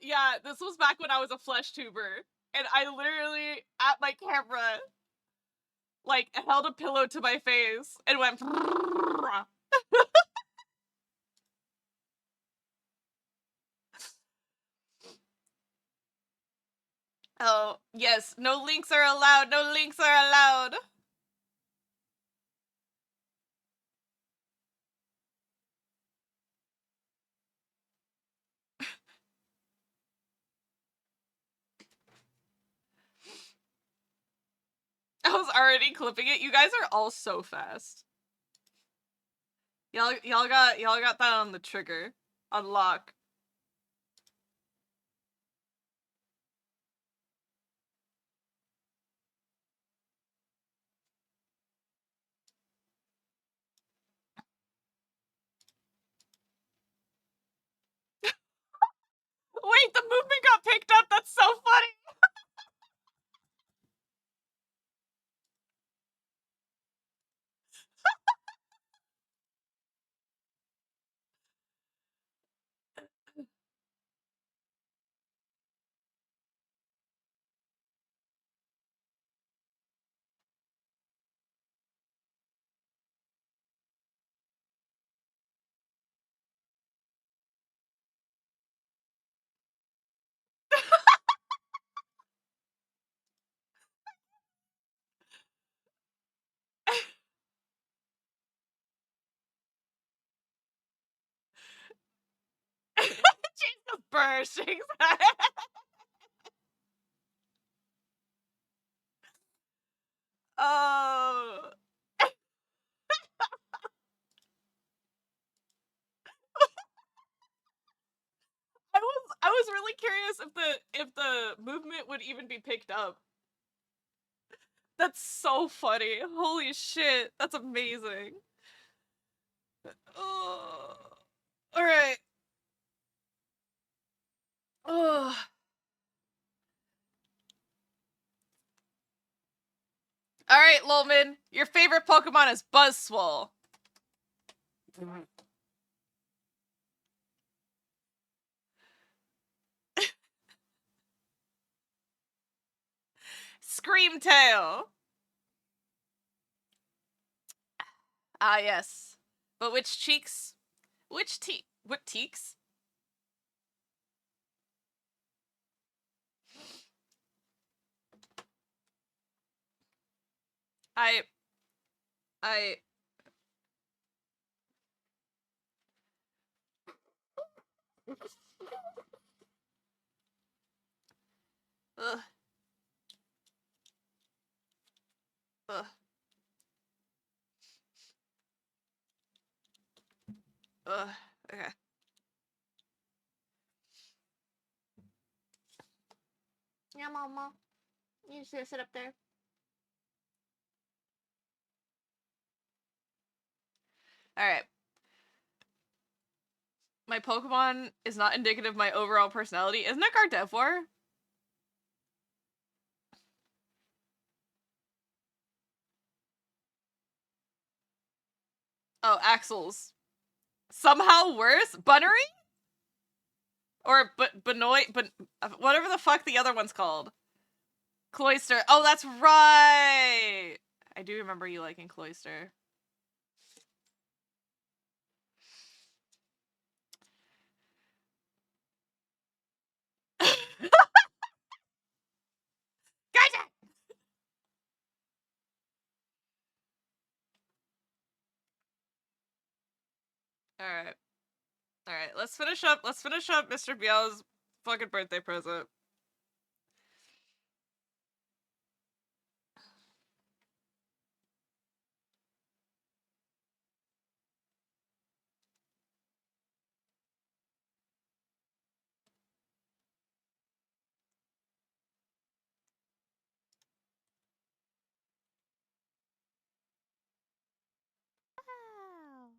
yeah. This was back when I was a flesh tuber, and I literally at my camera like held a pillow to my face and went. Oh yes, no links are allowed. No links are allowed. I was already clipping it. You guys are all so fast. Y'all got that on the trigger. Unlock. Wait, the movement got picked up. That's so funny. She's just bursting. Oh. I was really curious if the movement would even be picked up. That's so funny. Holy shit. That's amazing. Oh. All right. Oh. All right, Lolman. Your favorite Pokemon is Buzzswole. Screamtail. Ah, yes. But which cheeks? What teaks? I. I. Ugh. Ugh. Ugh. Okay. Yeah, Mama. You just sit up there. Alright. My Pokemon is not indicative of my overall personality. Isn't it Gardevoir? Oh, Axel's. Somehow worse? Bunnery? Or Benoit? But whatever the fuck the other one's called. Cloyster. Oh, that's right! I do remember you liking Cloyster. Gotcha! Alright. Alright, let's finish up Mr. Biel's fucking birthday present. Wow.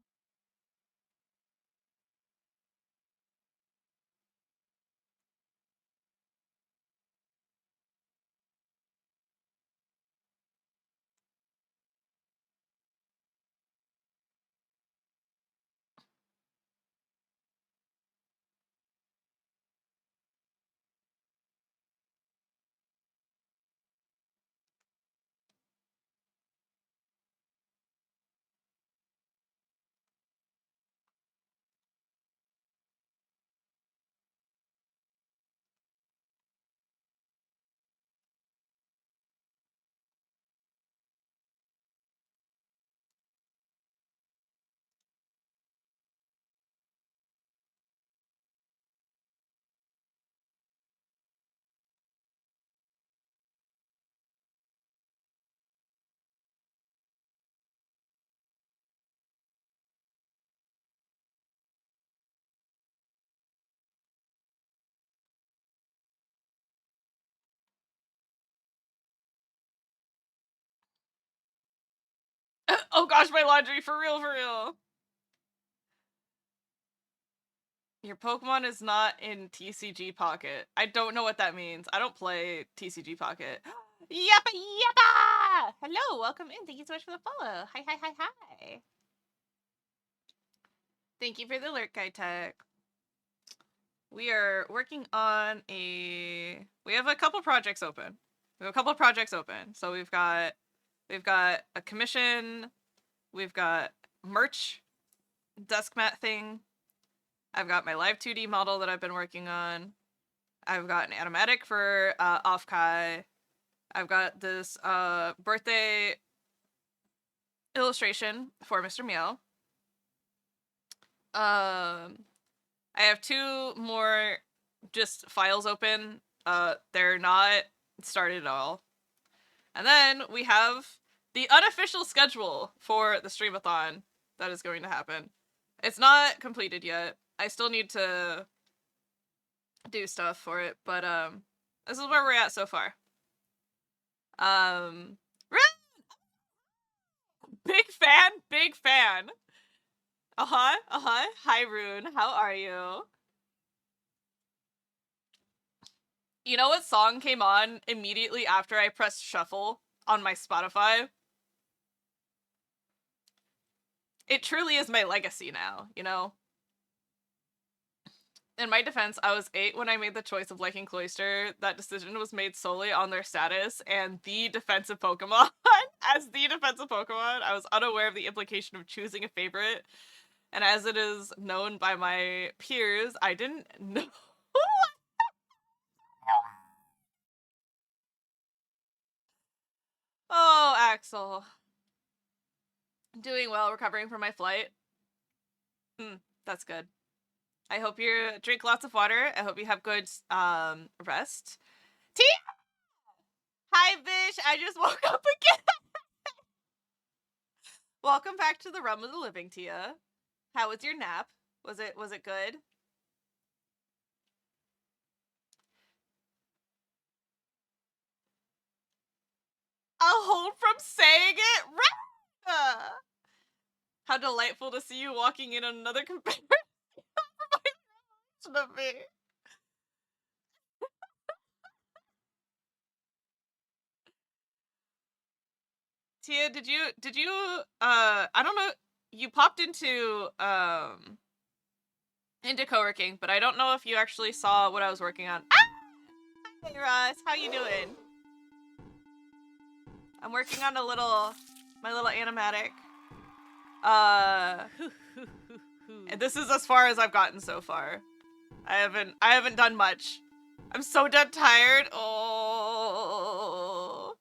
Oh gosh, my laundry, for real, for real. Your Pokemon is not in TCG Pocket. I don't know what that means. I don't play TCG Pocket. Yappa yappa! Hello, welcome in. Thank you so much for the follow. Hi, hi, hi, hi. Thank you for the alert, Guy Tech. We are working on we have a couple projects open. So we've got a commission, we've got merch, desk mat thing. I've got my live 2D model that I've been working on. I've got an animatic for Offkai. I've got this birthday illustration for Mr. Meow. I have 2 more just files open. They're not started at all. And then we have the unofficial schedule for the streamathon that is going to happen. It's not completed yet. I still need to do stuff for it, but this is where we're at so far. Big fan. Hi, Rune. How are you? You know what song came on immediately after I pressed shuffle on my Spotify? It truly is my legacy now, you know? In my defense, I was 8 when I made the choice of liking Cloyster. That decision was made solely on their status and the defensive Pokemon. As the defensive Pokemon, I was unaware of the implication of choosing a favorite. And as it is known by my peers, I didn't know. Oh, Axel. Doing well, recovering from my flight. That's good. I hope you drink lots of water. I hope you have good rest. Tia! Hi, Bish! I just woke up again! Welcome back to the realm of the living, Tia. How was your nap? Was it good? I'll hold from saying it. How delightful to see you walking in on another comparison of me. Tia, did you I don't know, you popped into Coworking, but I don't know if you actually saw what I was working on. Ah! Hey Ross, how you doing? I'm working on my little animatic. And this is as far as I've gotten so far. I haven't done much. I'm so dead tired. Oh.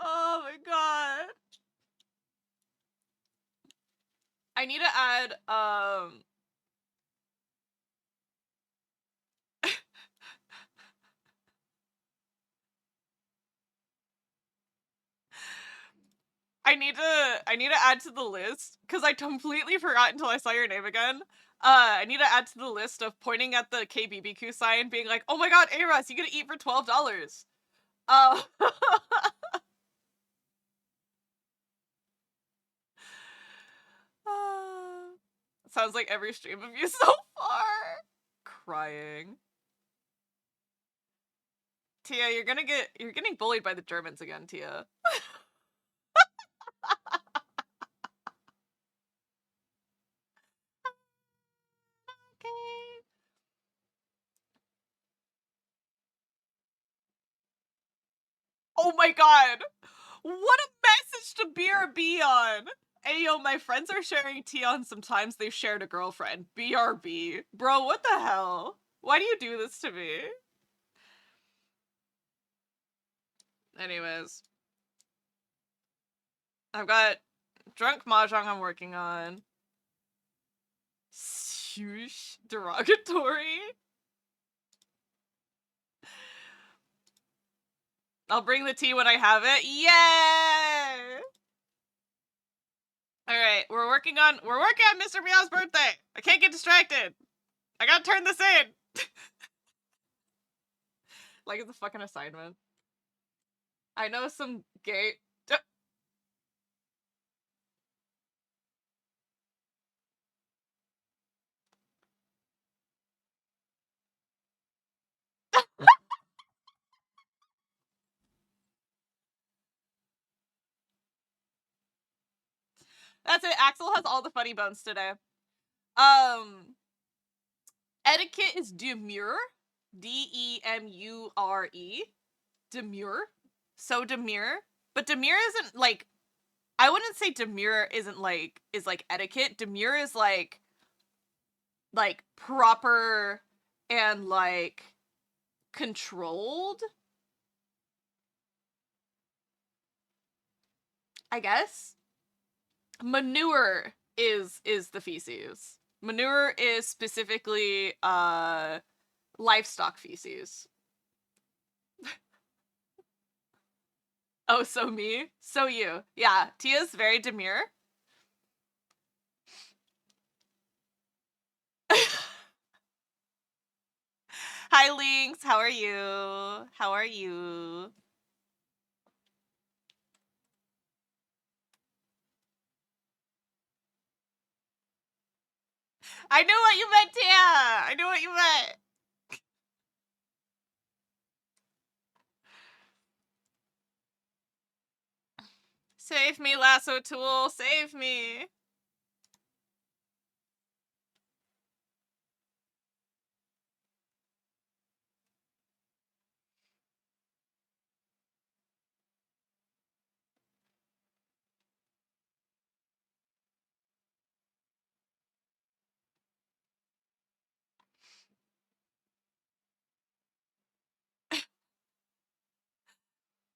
Oh my god. I need to add I need to add to the list because I completely forgot until I saw your name again. I need to add to the list of pointing at the KBBQ sign, being like, "Oh my god, Aras, you gonna eat for $12?" Sounds like every stream of you so far. Crying. Tia, you're getting bullied by the Germans again, Tia. Okay. Oh my god! What a message to BRB on! Hey yo, my friends are sharing tea on sometimes they've shared a girlfriend. BRB. Bro, what the hell? Why do you do this to me? Anyways. I've got drunk mahjong I'm working on. Shush. Derogatory. I'll bring the tea when I have it. Yay! Alright. Wait, we're working on Mr. Meow's birthday. I can't get distracted. I gotta turn this in. Like it's a fucking assignment. I know some gay. That's it. Axel has all the funny bones today. Etiquette is demure. Demure. Demure. So demure. But demure isn't like, I wouldn't say demure isn't like, is like etiquette. Demure is like proper and like controlled, I guess. Manure is the feces. Manure is specifically livestock feces. Oh, so me? So you. Yeah, Tia's very demure. Hi, Lynx. How are you? How are you? I knew what you meant, Tia! I knew what you meant! Save me, lasso tool! Save me!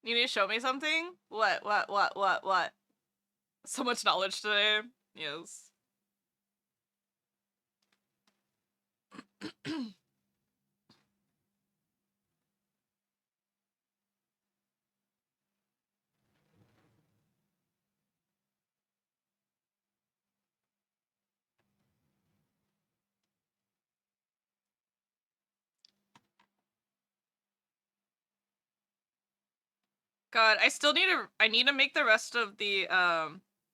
You need to show me something? What? So much knowledge today. Yes. God, I need to make the rest of the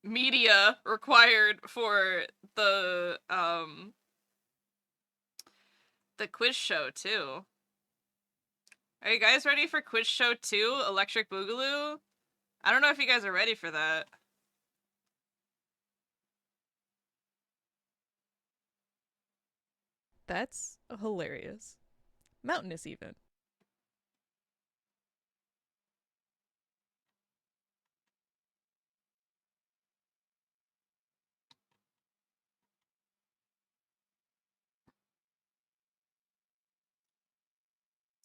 media required for the quiz show too. Are you guys ready for quiz show 2, Electric Boogaloo? I don't know if you guys are ready for that. That's hilarious. Mountainous, even.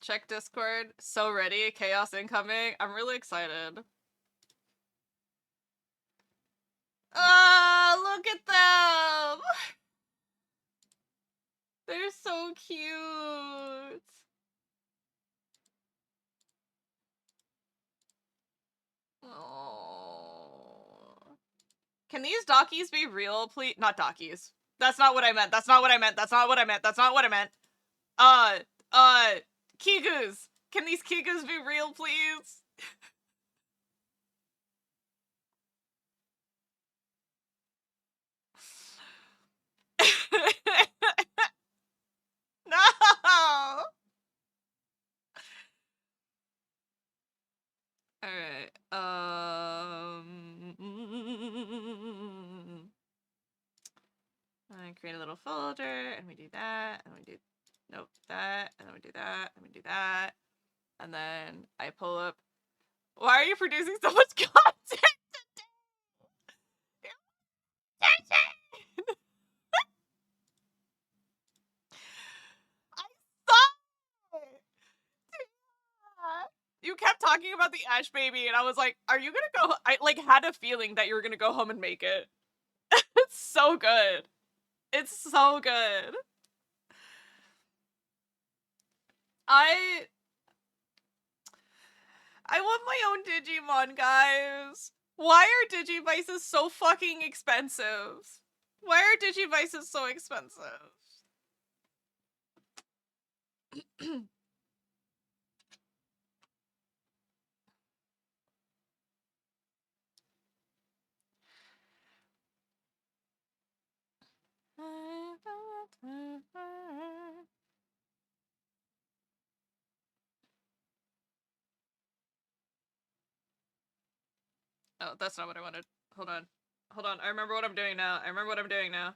Check Discord. So ready. Chaos incoming. I'm really excited. Ah, look at them! They're so cute. Oh. Can these Dockies be real, please? Not Dockies. That's not what I meant. That's not what I meant. That's not what I meant. That's not what I meant. Uh, uh, Kigus. Can these Kigus be real, please? No! Alright, I create a little folder, and we do that, and we do, nope, that, and then we do that, and we do that, and then I pull up. Why are you producing so much content today? I saw it! You kept talking about the Ash baby, and I was like, are you gonna go? I like had a feeling that you were gonna go home and make it. It's so good. It's so good. I want my own Digimon, guys. What Why are Digivices so fucking expensive? Why are Digivices so expensive? Oh, that's not what I wanted. Hold on. Hold on. I remember what I'm doing now. I remember what I'm doing now.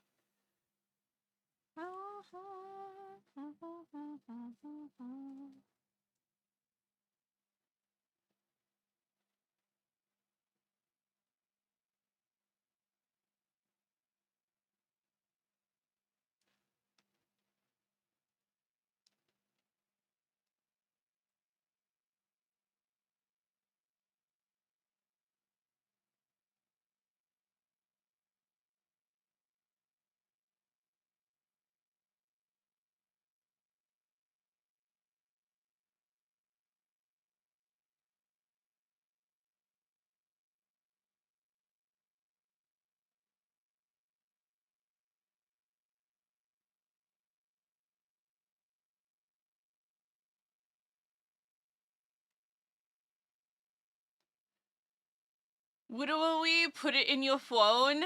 What do we put it in your phone?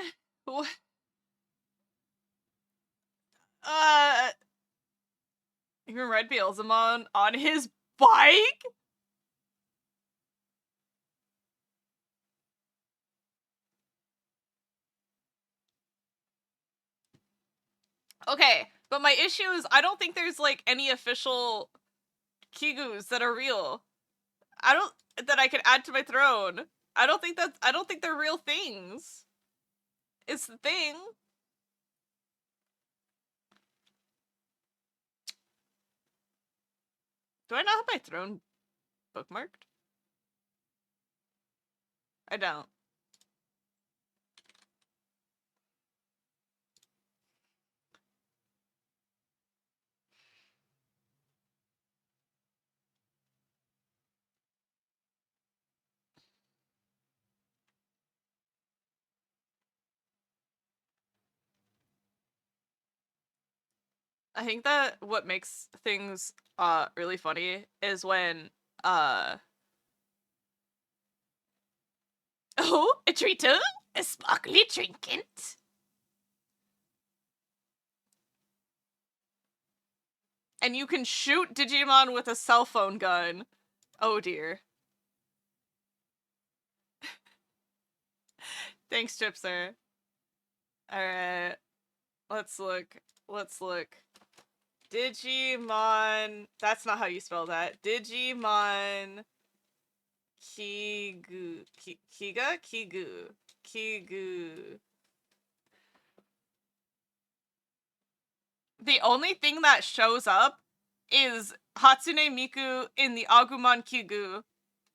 Even Red Beelzemon on his bike? Okay, but my issue is I don't think there's like any official Kigus that are real. I don't that I could add to my throne. I don't think they're real things. It's the thing. Do I not have my throne bookmarked? I don't. I think that what makes things really funny is when oh, a treater? A sparkly trinket? And you can shoot Digimon with a cell phone gun. Oh dear. Thanks, Chipser. Alright. Let's look. Let's look. Digimon. That's not how you spell that. Digimon Kigu. Kiga? Kigu. Kigu. The only thing that shows up is Hatsune Miku in the Agumon Kigu.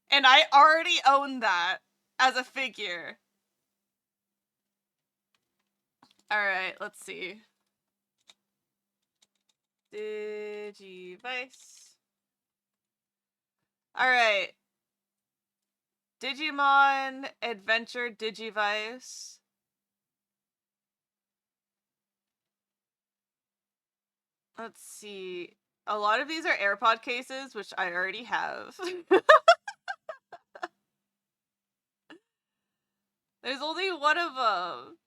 And I already own that as a figure. Alright, let's see. Digivice. Alright. Digimon Adventure Digivice. Let's see. A lot of these are AirPod cases, which I already have. There's only one of them.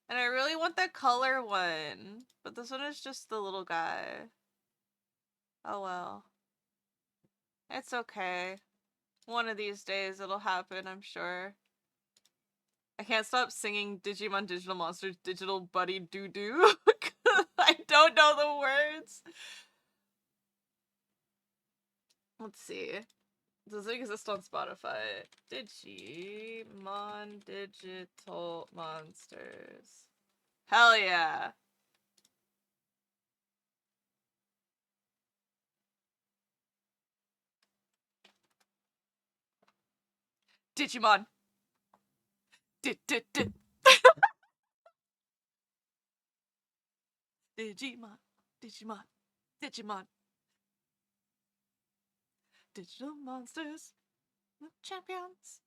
And I really want the color one. But this one is just the little guy. Oh well. It's okay. One of these days it'll happen, I'm sure. I can't stop singing Digimon Digital Monsters Digital Buddy Doo Doo. I don't know the words. Let's see. Does it exist on Spotify? Digimon Digital Monsters. Hell yeah. Digimon. Digimon. Digimon. Digimon. Digimon. Digital monsters, the champions.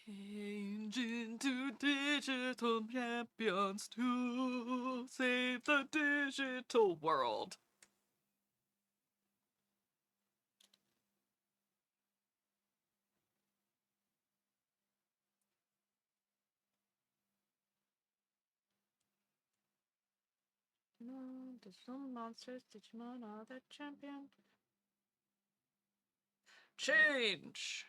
Change into digital champions to save the digital world. No, digital monsters, Digimon are the champion. Change!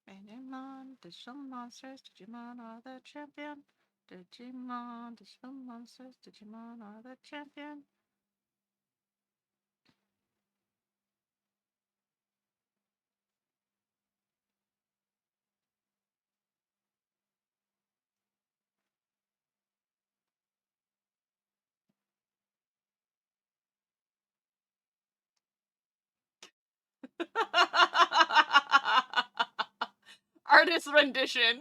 Digimon, digital monsters, Digimon are the champion. Digimon, digital monsters, Digimon are the champion. Artist rendition.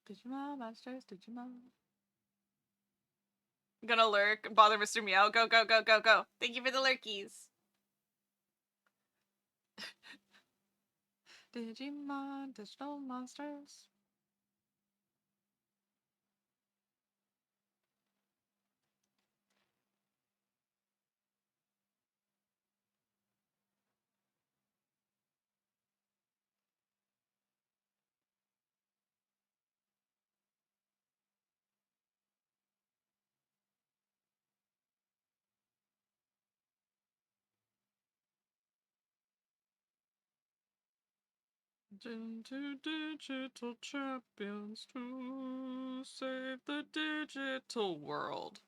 Digimon monsters, Digimon. I'm gonna lurk, bother Mr. Meow. Go, go, go, go, go. Thank you for the lurkies. Digimon, digital monsters. Into digital champions to save the digital world.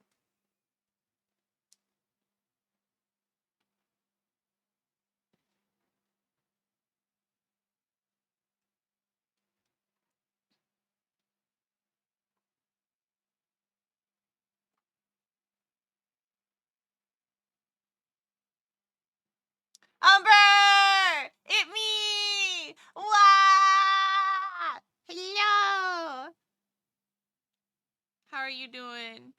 Umber! It me! Wah! Hello! How are you doing?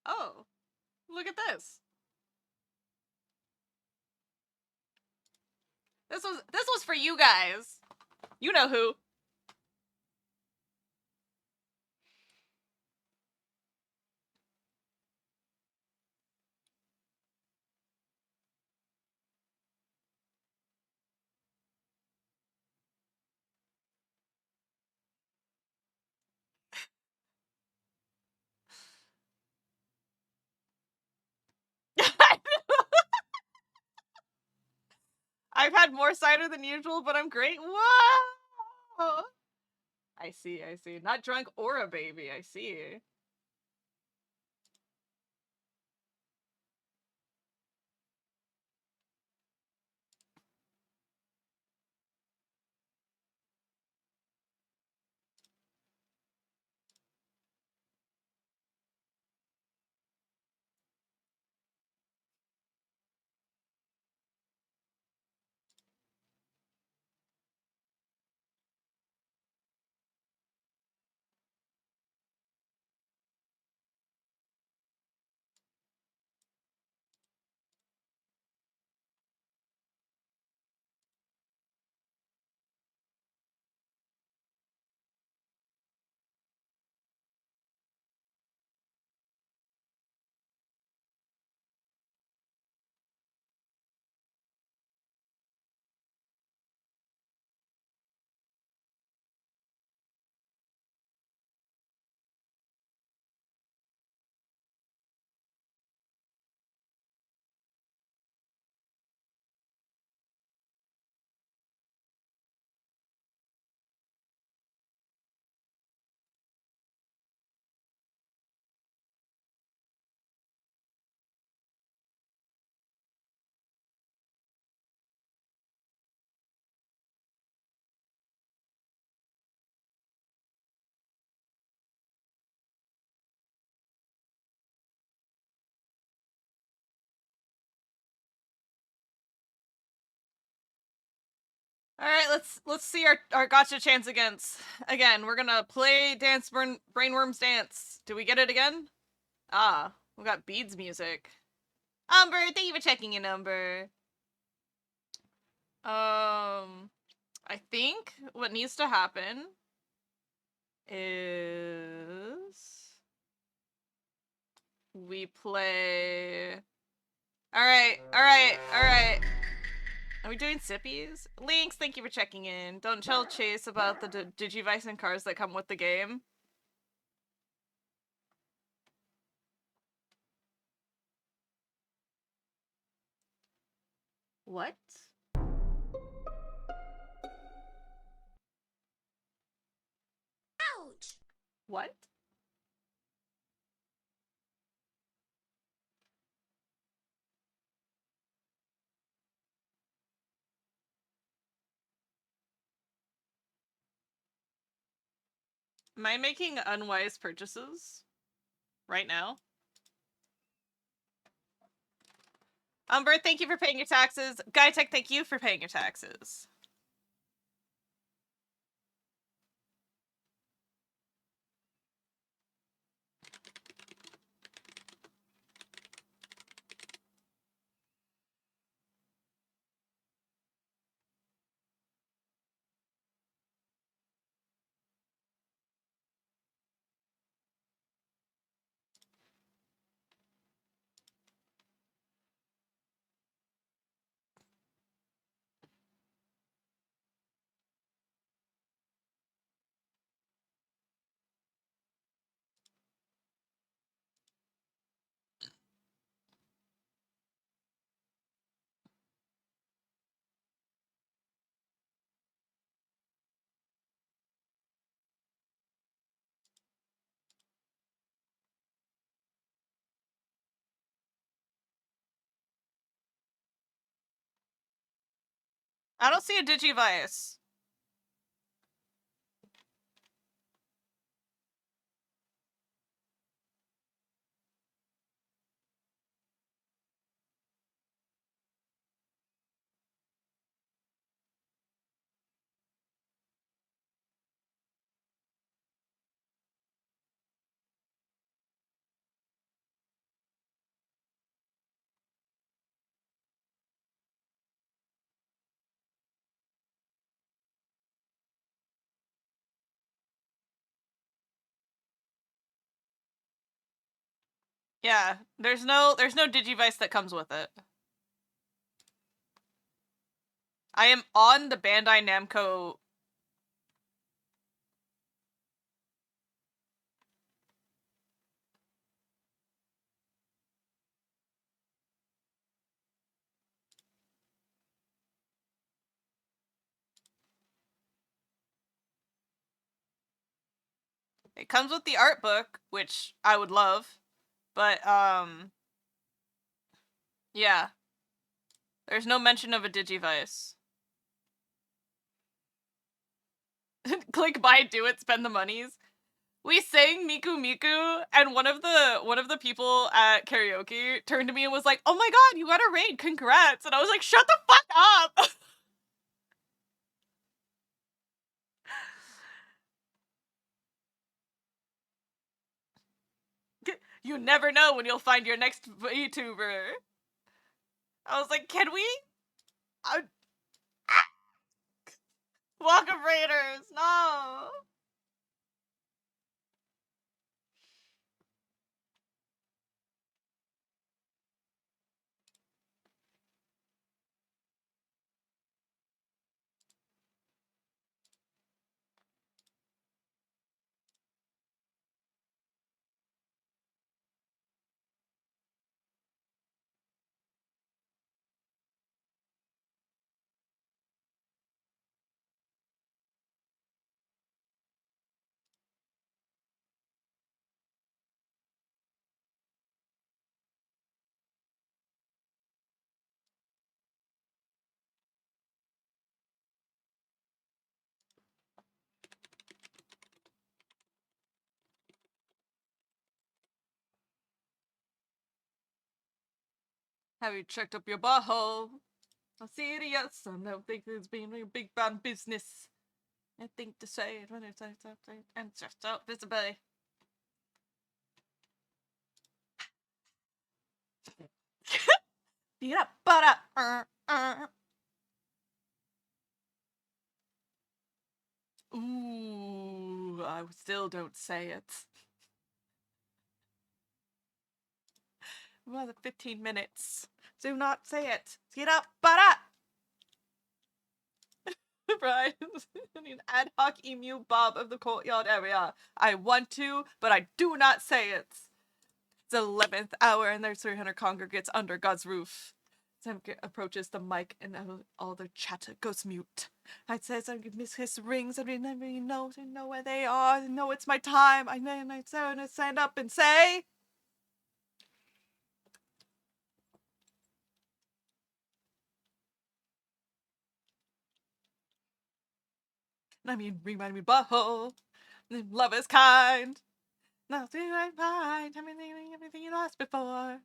Oh, look at this. This was for you guys. You know who. I've had more cider than usual, but I'm great. Whoa! I see, I see. Not drunk or a baby, I see. Alright, let's see our gotcha chance again. We're gonna play Dance Brainworms Dance. Do we get it again? Ah, we got beads music. Umber, thank you for checking in, Umber. I think what needs to happen is we play. Alright. Are we doing sippies? Lynx, thank you for checking in. Don't tell Chase about the Digivice and cars that come with the game. What? Ouch! What? Am I making unwise purchases? Right now? Umber, thank you for paying your taxes. Guytech, thank you for paying your taxes. I don't see a Digivice. Yeah, there's no Digivice that comes with it. I am on the Bandai Namco. It comes with the art book, which I would love, but yeah. There's no mention of a Digivice. Click buy, do it, spend the monies. We sang Miku Miku, and one of the people at karaoke turned to me and was like, "Oh my god, you got a raid, congrats!" And I was like, "Shut the fuck up!" You never know when you'll find your next VTuber. I was like, "Can we?" Welcome, Raiders! No! Have you checked up your butthole? I'm serious. I don't think it's been a big bad business. I think to say it when it's and just so visible. Get up, butt up. Ooh, I still don't say it. Another 15 minutes. Do not say it. Get up, butt up. Right? An ad hoc emu bob of the courtyard area. I want to, but I do not say it. It's the 11th hour and there's 300 congregates under God's roof. Sam approaches the mic and all the chatter goes mute. I says I miss his rings and never know where they are. I know it's my time. I stand up and say, remind me butthole. Love is kind. Nothing I find. Everything you lost before.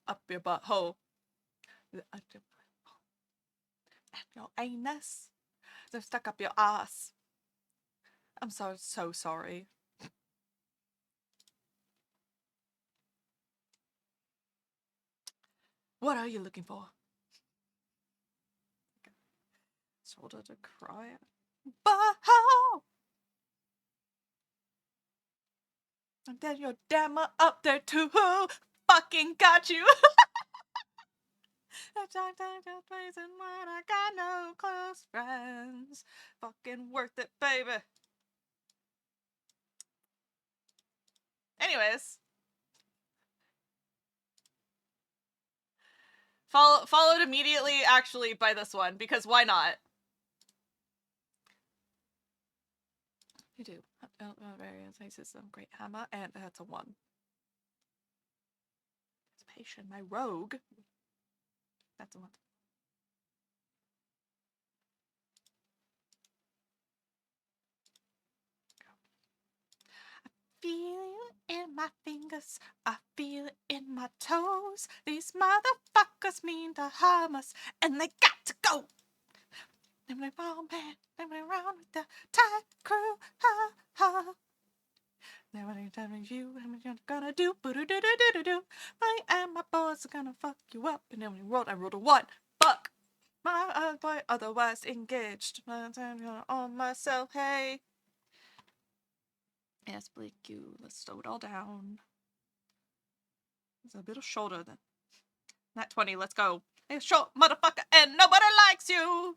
Up your butthole. And your anus. They're stuck up your ass. I'm so sorry. What are you looking for? Shoulder to cry. Butthole! And then your damn up there too. Fucking got you. I got no close friends. Fucking worth it, baby. Anyways. Followed immediately, actually, by this one, because why not? You do. Various faces, some great hammer, and that's a 1. It's patient, my rogue. That's a 1. Feel it in my fingers, I feel it in my toes. These motherfuckers mean to harm us, and they got to go. Them wrong man, them around with the tight crew, ha ha. Now when you tell me you, what you gonna do? Do. I and my boys are gonna fuck you up, and then I rolled a 1. Fuck. My boy otherwise engaged. On myself, hey. Yes, Blake, you. Let's slow it all down. There's a bit of shoulder then. Nat 20, let's go. Hey, short motherfucker, and nobody likes you.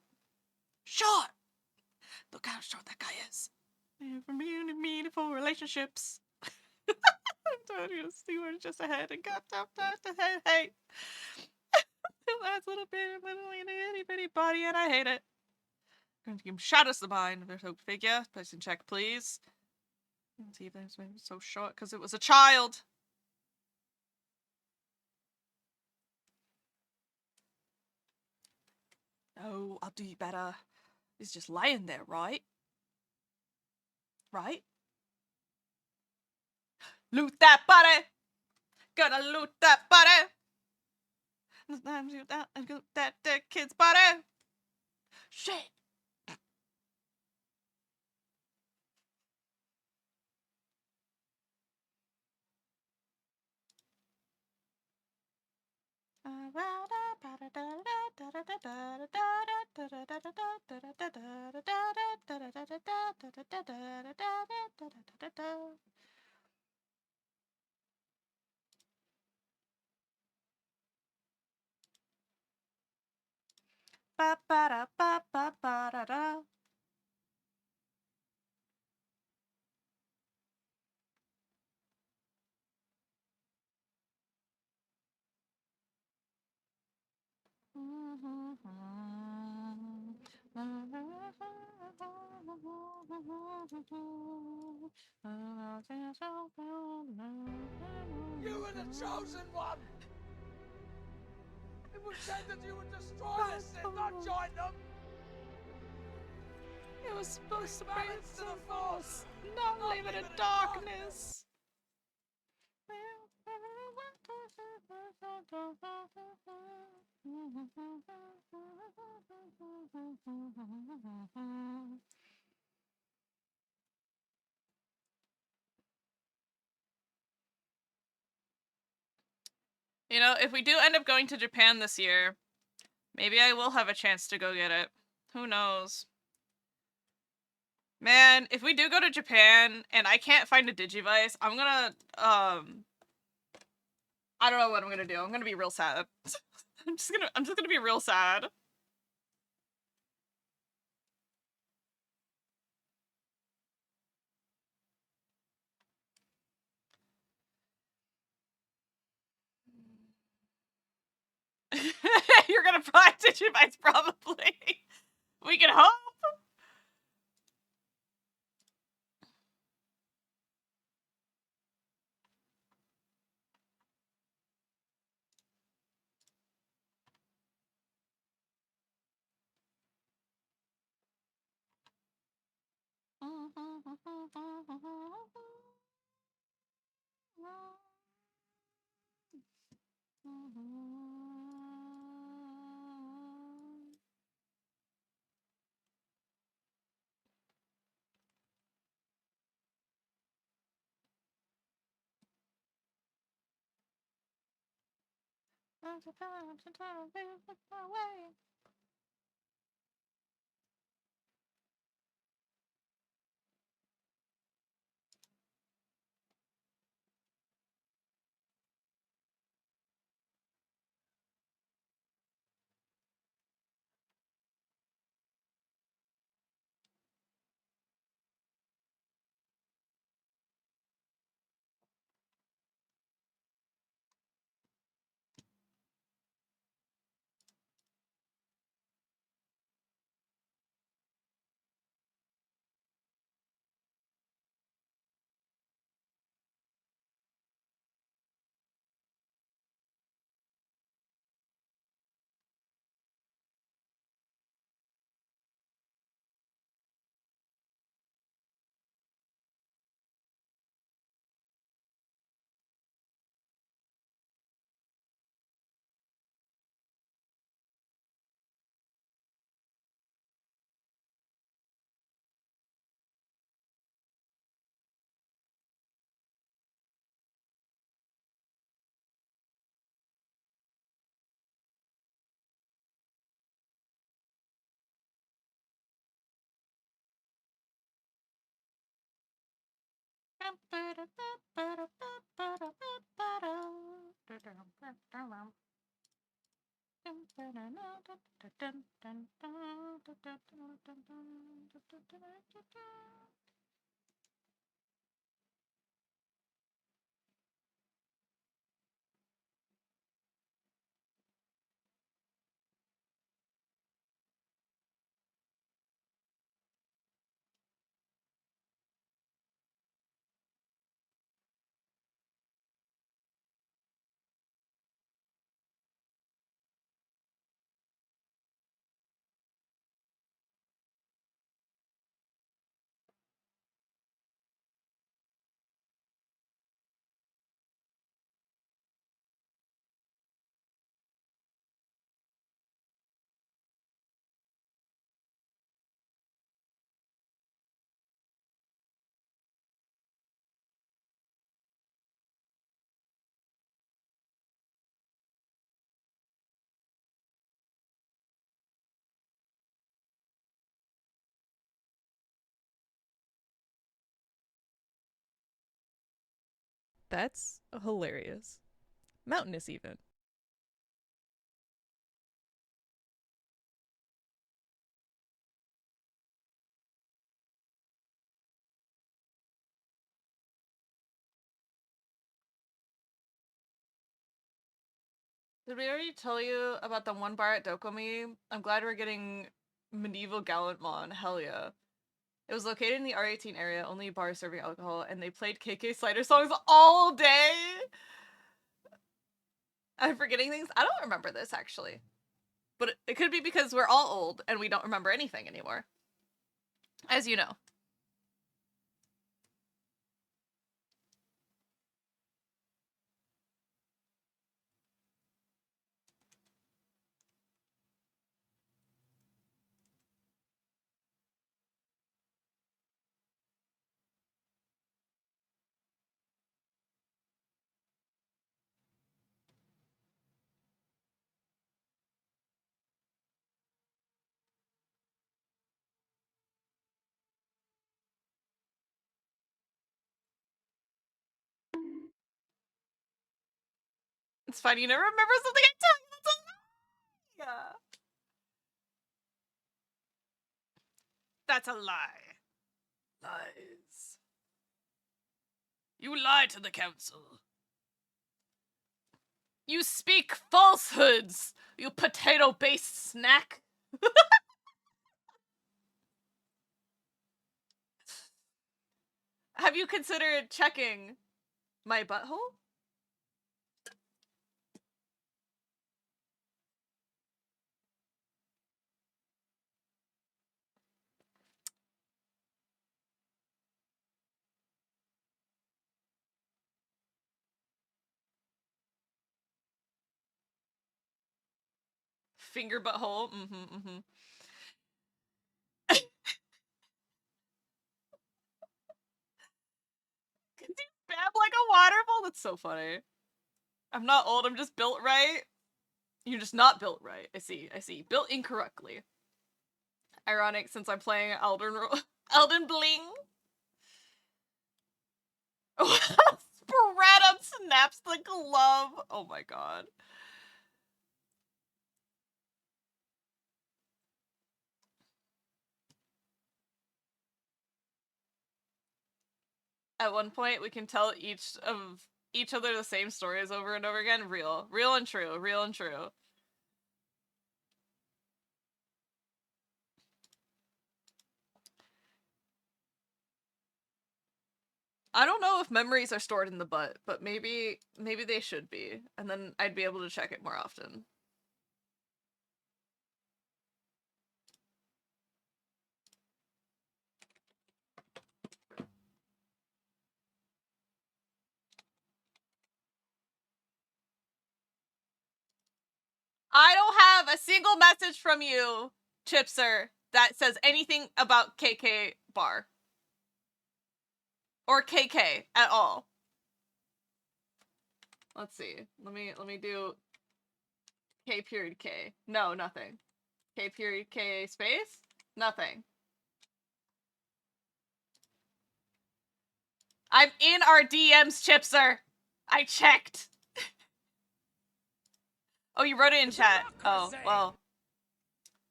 Short. Look how short that guy is. For meaningful relationships. I'm telling you, see where it's just ahead and got top to head. Hey. The last little bit, little itty bitty body, and I hate it. I'm going to give him shadows the mind of their hope figure. Place in check, please. Let's see if this was so short because it was a child. No, I'll do you better. He's just lying there, right? Right? Loot that body! Gonna loot that body! Loot that dead kid's body! Shit! Ba ba da ba ba ba da da. You were the chosen one! It was said that you would destroy the Sith, not join them! It was supposed to bring Balance to the Force! not leave it in darkness. You know, if we do end up going to Japan this year, maybe I will have a chance to go get it. Who knows? Man, if we do go to Japan and I can't find a Digivice, I'm gonna, I don't know what I'm gonna do. I'm gonna be real sad. I'm just gonna be real sad. You're gonna buy Digivice probably. We can hope. That's hilarious. Mountainous, even. Did we already tell you about the one bar at Dokomi? I'm glad we're getting medieval Gallantmon. Hell yeah. It was located in the R18 area, only a bar serving alcohol, and they played KK Slider songs all day. I'm forgetting things. I don't remember this actually. But it could be because we're all old and we don't remember anything anymore. As you know. It's fine, you never remember something I tell you. That's a lie. That's a lie. Lies. You lie to the council. You speak falsehoods, you potato-based snack. Have you considered checking my butthole? Finger butthole. Can you bab like a waterfall? That's so funny. I'm not old, I'm just built right. You're just not built right. I see. Built incorrectly. Ironic since I'm playing Elden Bling. Spread up snaps the glove. Oh my god. At one point, we can tell each other the same stories over and over again. Real and true. Real and true. I don't know if memories are stored in the butt, but maybe they should be, and then I'd be able to check it more often. I don't have a single message from you, Chipser, that says anything about KK bar. Or KK at all. Let's see. Let me do K period K. No, nothing. K period K space? Nothing. I'm in our DMs, Chipser. I checked. Oh, you wrote it in chat. Oh, well.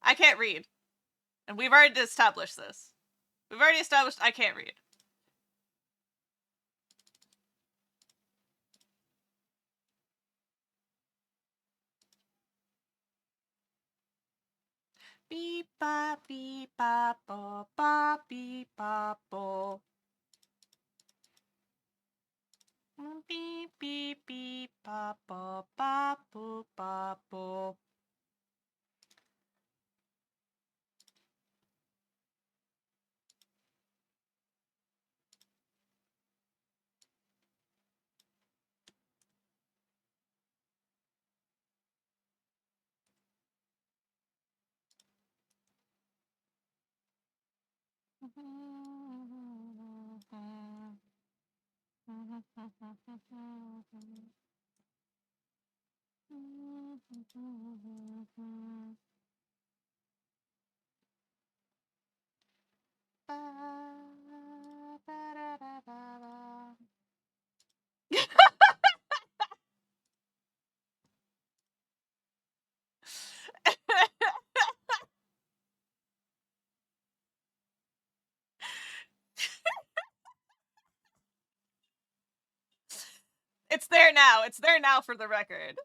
I can't read. And we've already established this. We've already established I can't read. Beep bop bo bop beep bop bo. Beep beep bop bo bop boop bop bo. It's there now. It's there now for the record.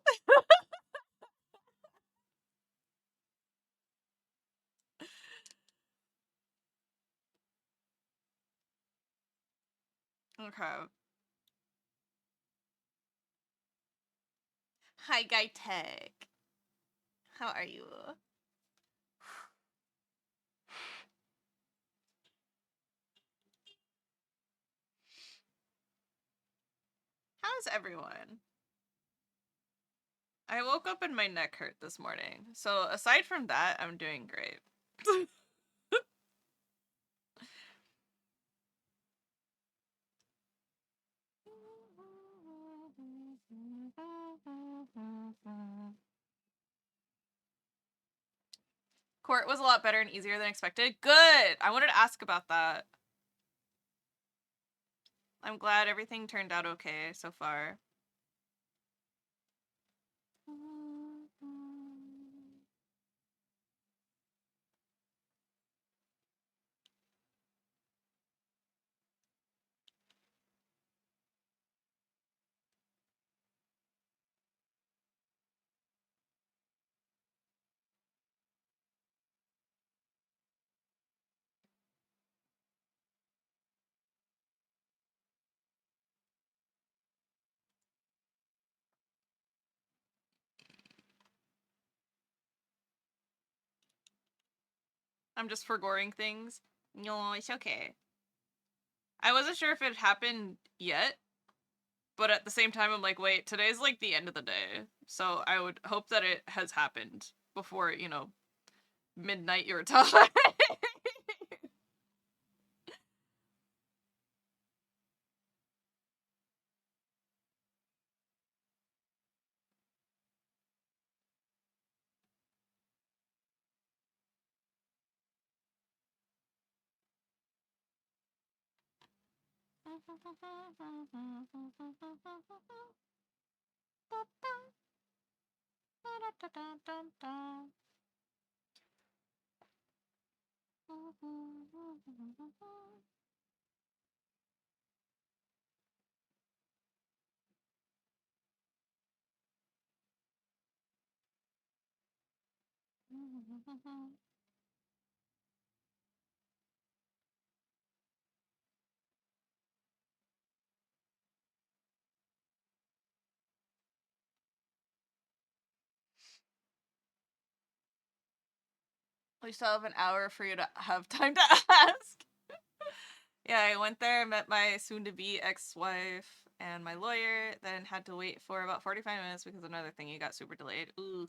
Okay. Hi, Guy Tech. How are you? How's everyone? I woke up and my neck hurt this morning. So aside from that, I'm doing great. Court was a lot better and easier than expected. Good! I wanted to ask about that. I'm glad everything turned out okay so far. I'm just forgoing things. No, it's okay. I wasn't sure if it happened yet, but at the same time, I'm like, wait, today's like the end of the day. So I would hope that it has happened before, midnight your time. We still have an hour for you to have time to ask. Yeah, I went there, met my soon-to-be ex-wife and my lawyer, then had to wait for about 45 minutes because another thingy got super delayed. Ooh.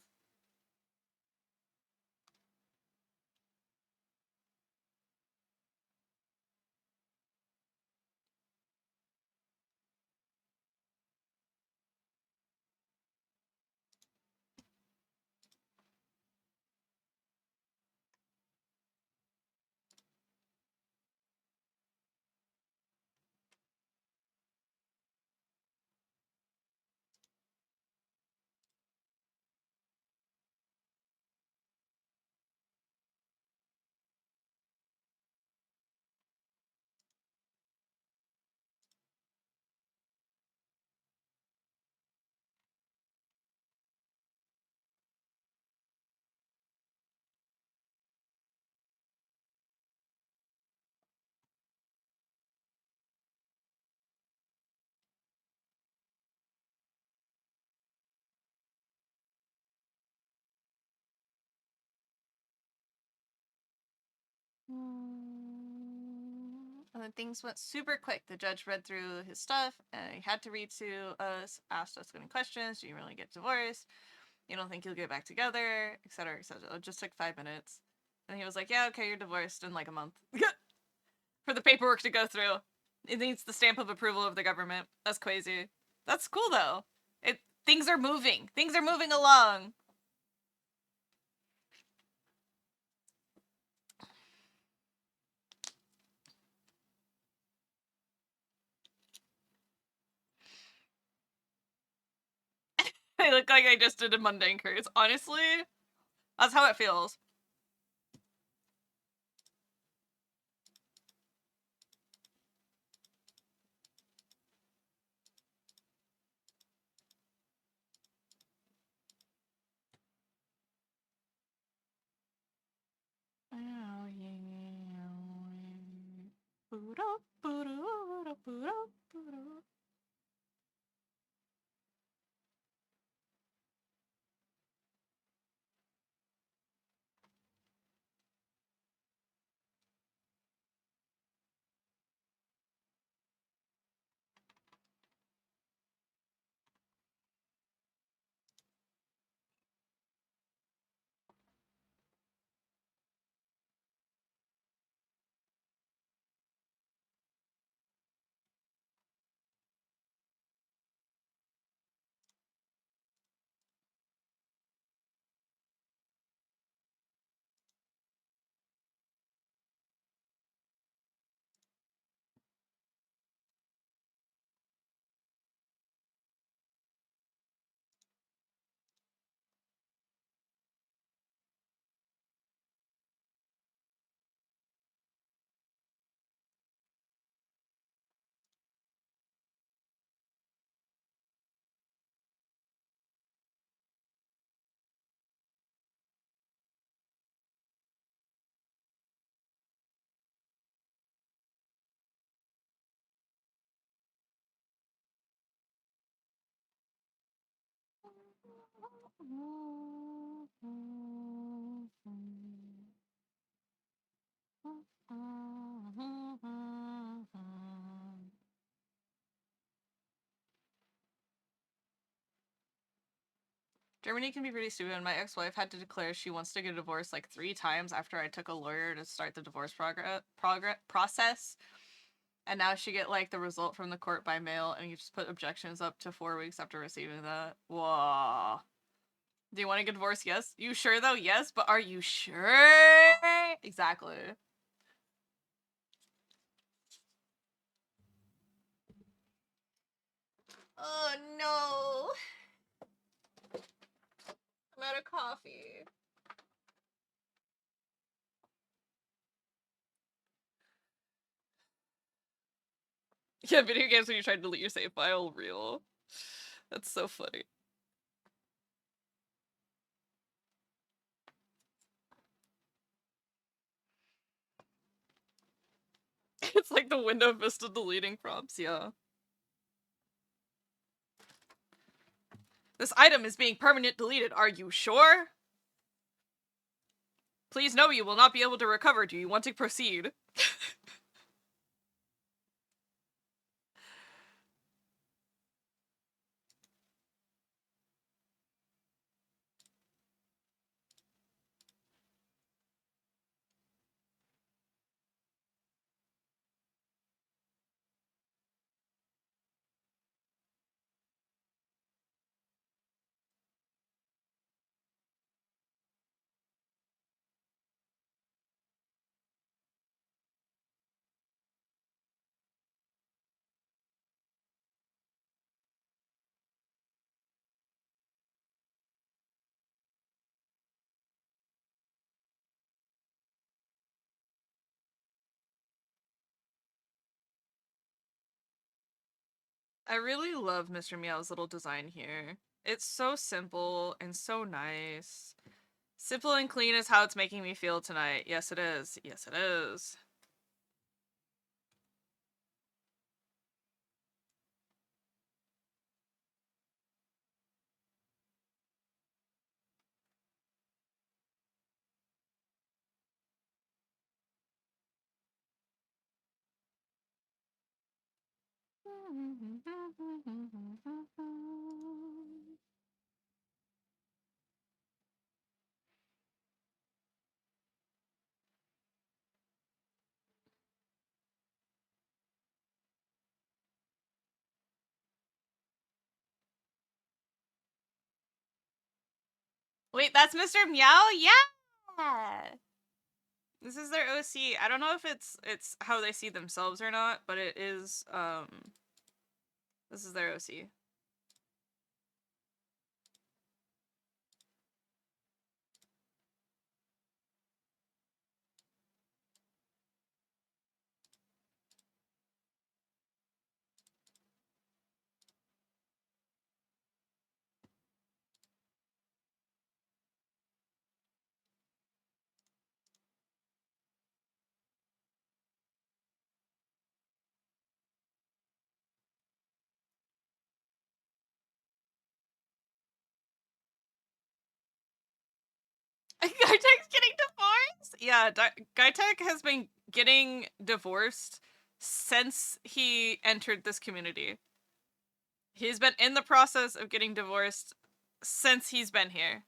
And then things went super quick. The judge read through his stuff, and he had to read to us, asked us any questions. Do you really get divorced? You don't think you'll get back together, etc., etc. It just took 5 minutes. And he was like, yeah, okay, you're divorced in like a month. For the paperwork to go through. It needs the stamp of approval of the government. That's crazy. That's cool though. Things are moving. Things are moving along. They look like I just did a mundane cruise. Honestly, that's how it feels. Germany can be pretty stupid, and my ex-wife had to declare she wants to get a divorce like 3 times after I took a lawyer to start the divorce process. And now she get like the result from the court by mail, and you just put objections up to 4 weeks after receiving that. Whoa. Do you want to get divorced? Yes. You sure though? Yes, but are you sure? Exactly. Oh no. I'm out of coffee. Yeah, video games when you try to delete your save file, real. That's so funny. It's like the window Vista deleting prompts, yeah. This item is being permanent deleted, are you sure? Please know you will not be able to recover. Do you want to proceed? I really love Mr. Meow's little design here. It's so simple and so nice. Simple and clean is how it's making me feel tonight. Yes, it is. Yes, it is. Wait, that's Mr. Meow? Yeah! This is their OC. I don't know if it's how they see themselves or not, but it is, this is their OC. Gaitek's getting divorced? Yeah, Gaitek has been getting divorced since he entered this community. He's been in the process of getting divorced since he's been here.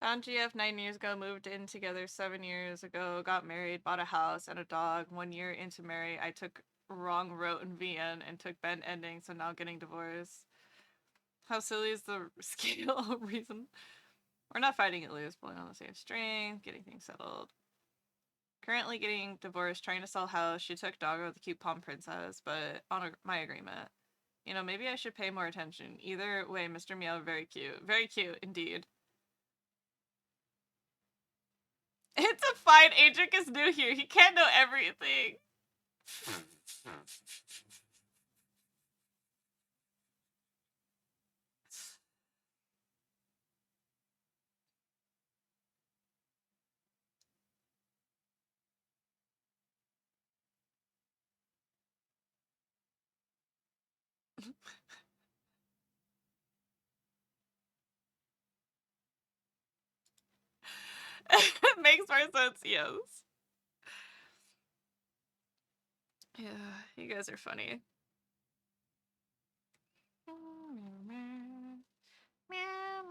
Found GF 9 years ago, moved in together 7 years ago, got married, bought a house and a dog. 1 year into marry, I took wrong route in VN and took bend ending, so now getting divorced. How silly is the scale reason? We're not fighting it loose, pulling on the same string, getting things settled. Currently getting divorced, trying to sell house. She took doggo the cute palm princess, but on my agreement. You know, maybe I should pay more attention. Either way, Mr. Meow, very cute. Very cute, indeed. It's a fine. Adric is new here. He can't know everything. It makes more sense, yes. Yeah, you guys are funny. Meow, meow,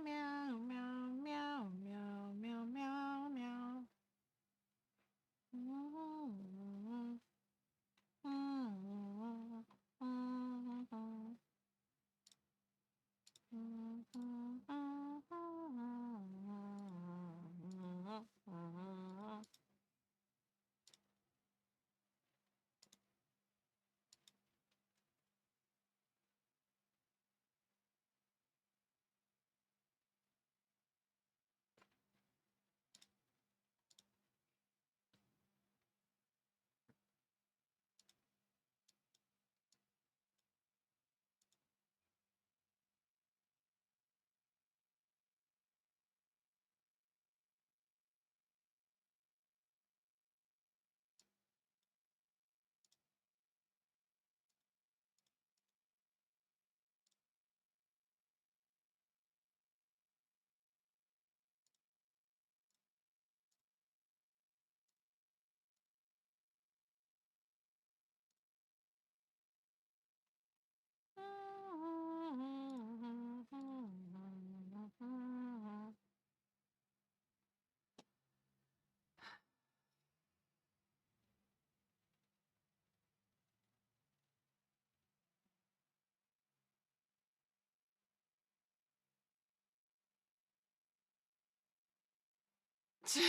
meow, meow, meow, meow, meow, meow, meow.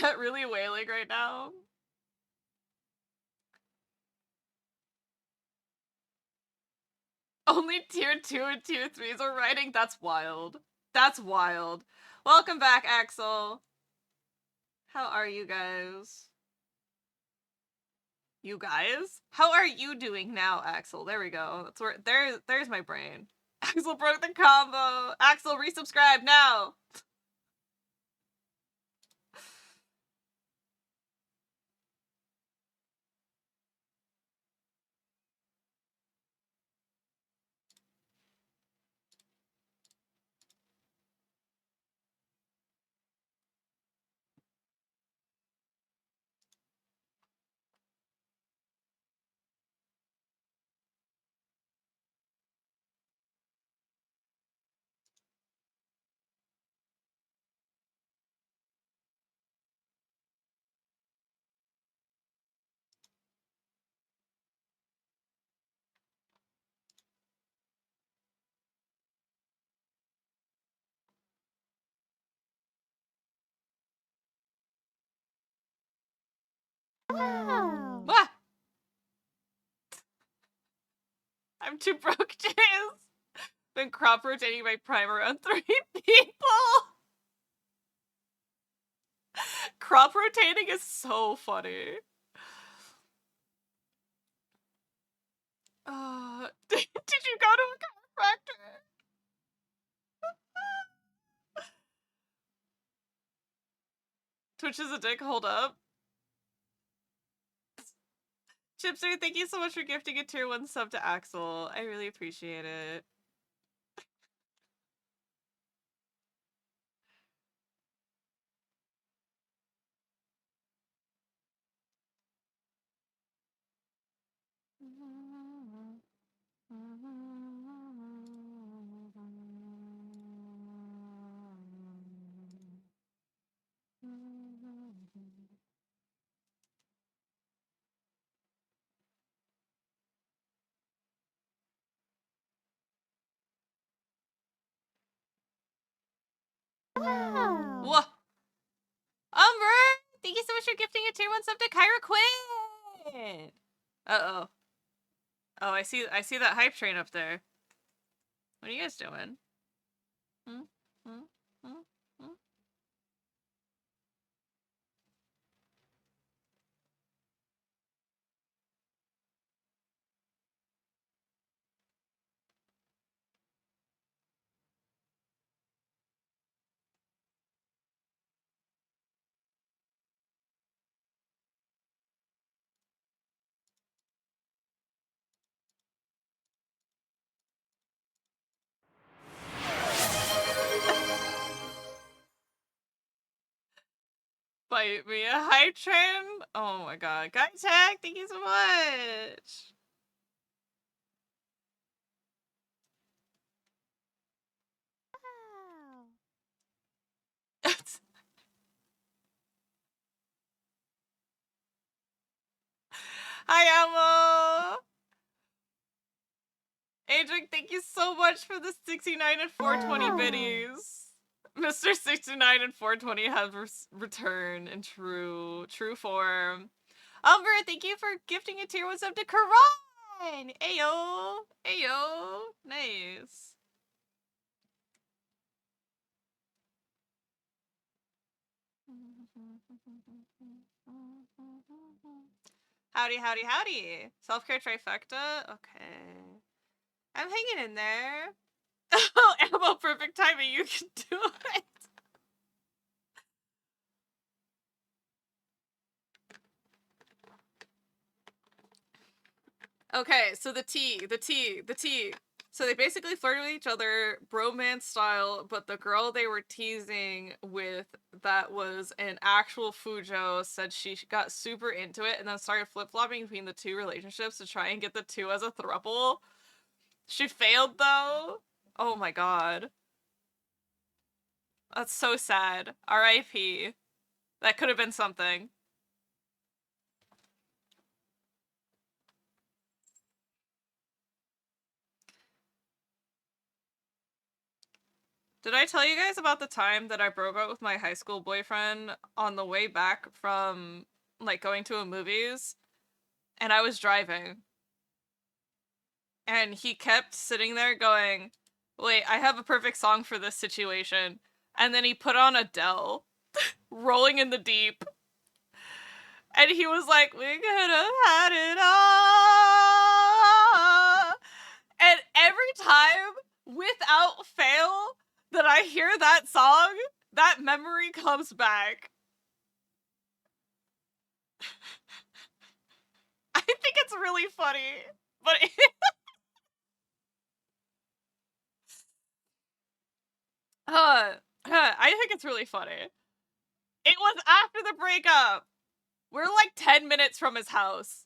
Chat really wailing right now. Only tier 2 and tier 3s are writing? That's wild. That's wild. Welcome back, Axel. How are you guys? You guys? How are you doing now, Axel? There we go. That's where there's my brain. Axel broke the combo. Axel, resubscribe now. Wow. Wah! I'm too broke, James. Been crop rotating my primer on 3 people. Crop rotating is so funny. Did you go to a chiropractor? Twitch is a dick, hold up. Chipster, thank you so much for gifting a tier 1 sub to Axel. I really appreciate it. much for gifting a tier 1 sub to Kyra Quinn! Uh-oh. Oh, I see that hype train up there. What are you guys doing? Hmm? Hmm? Hmm? Hmm? Bite me a hype train? Oh my god. Guy Tag, thank you so much! Wow. Hi, Elmo! Adric, thank you so much for the 69 and 420 Wow. biddies. Mr. 69 and 420 have returned in true form. Umber, thank you for gifting a tier 1 sub to Karan! Ayo! Ayo! Nice. Howdy, howdy, howdy. Self-care trifecta? Okay. I'm hanging in there. Oh, ammo, perfect timing. You can do it. Okay, so the tea. So they basically flirted with each other, bromance style, but the girl they were teasing with that was an actual Fujo said she got super into it and then started flip-flopping between the two relationships to try and get the two as a throuple. She failed though. Oh my god. That's so sad. R.I.P. That could have been something. Did I tell you guys about the time that I broke up with my high school boyfriend on the way back from, like, going to a movies? And I was driving. And he kept sitting there going, wait, I have a perfect song for this situation. And then he put on Adele, Rolling in the Deep. And he was like, we could have had it all. And every time, without fail, that I hear that song, that memory comes back. I think it's really funny, but I think it's really funny. It was after the breakup. We're like 10 minutes from his house.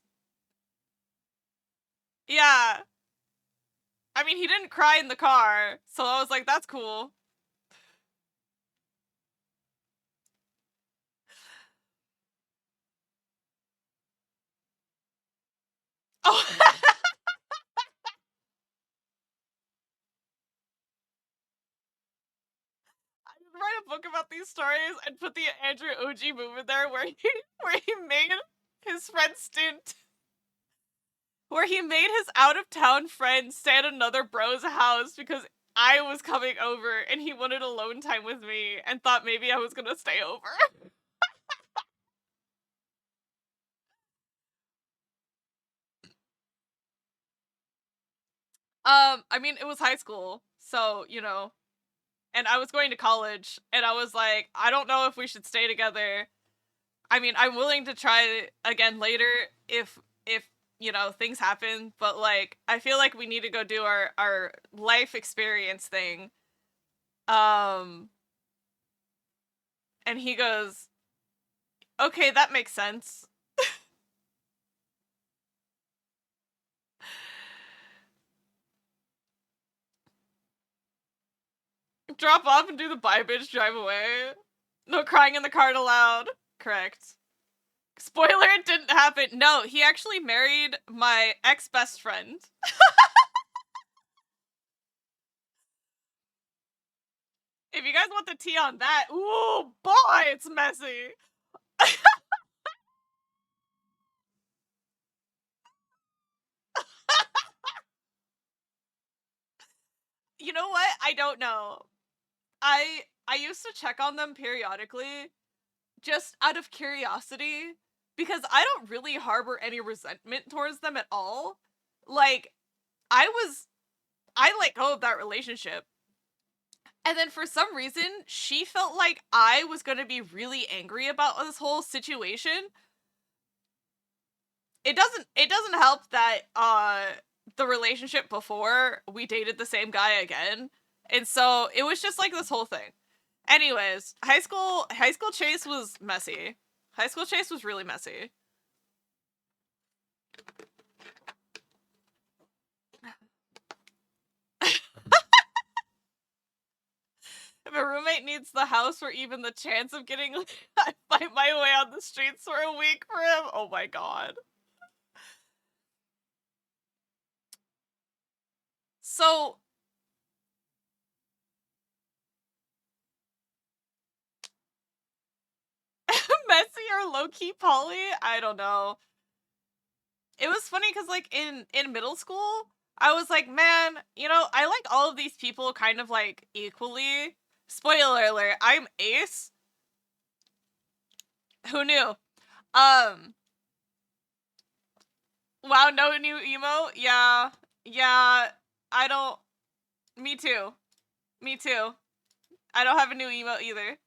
Yeah. I mean, he didn't cry in the car, so I was like, that's cool. Oh. Write a book about these stories and put the Andrew OG movement there where he made his friend stint. Where he made his out-of-town friend stay at another bro's house because I was coming over and he wanted alone time with me and thought maybe I was gonna stay over. I mean, it was high school, so, you know, and I was going to college, and I was like, I don't know if we should stay together. I mean, I'm willing to try again later if, you know, things happen, but, like, I feel like we need to go do our life experience thing. And he goes, okay, that makes sense. Drop off and do the bye bitch, drive away. No crying in the car allowed. Correct. Spoiler, it didn't happen. No, he actually married my ex-best friend. If you guys want the tea on that, ooh, boy, it's messy. You know what? I don't know. I used to check on them periodically, just out of curiosity, because I don't really harbor any resentment towards them at all. Like, I let go of that relationship. And then for some reason, she felt like I was gonna be really angry about this whole situation. It doesn't help that the relationship before, we dated the same guy again. And so it was just like this whole thing. Anyways, high school chase was messy. High school chase was really messy. If a roommate needs the house or even the chance of getting, I fight my way on the streets for a week for him. Oh my god. So, messy or low-key poly? I don't know. It was funny because, like, in middle school, I was like, man, you know, I like all of these people kind of, like, equally. Spoiler alert, I'm ace. Who knew? Wow, no new emo? Yeah, I don't... Me too. Me too. I don't have a new emo either.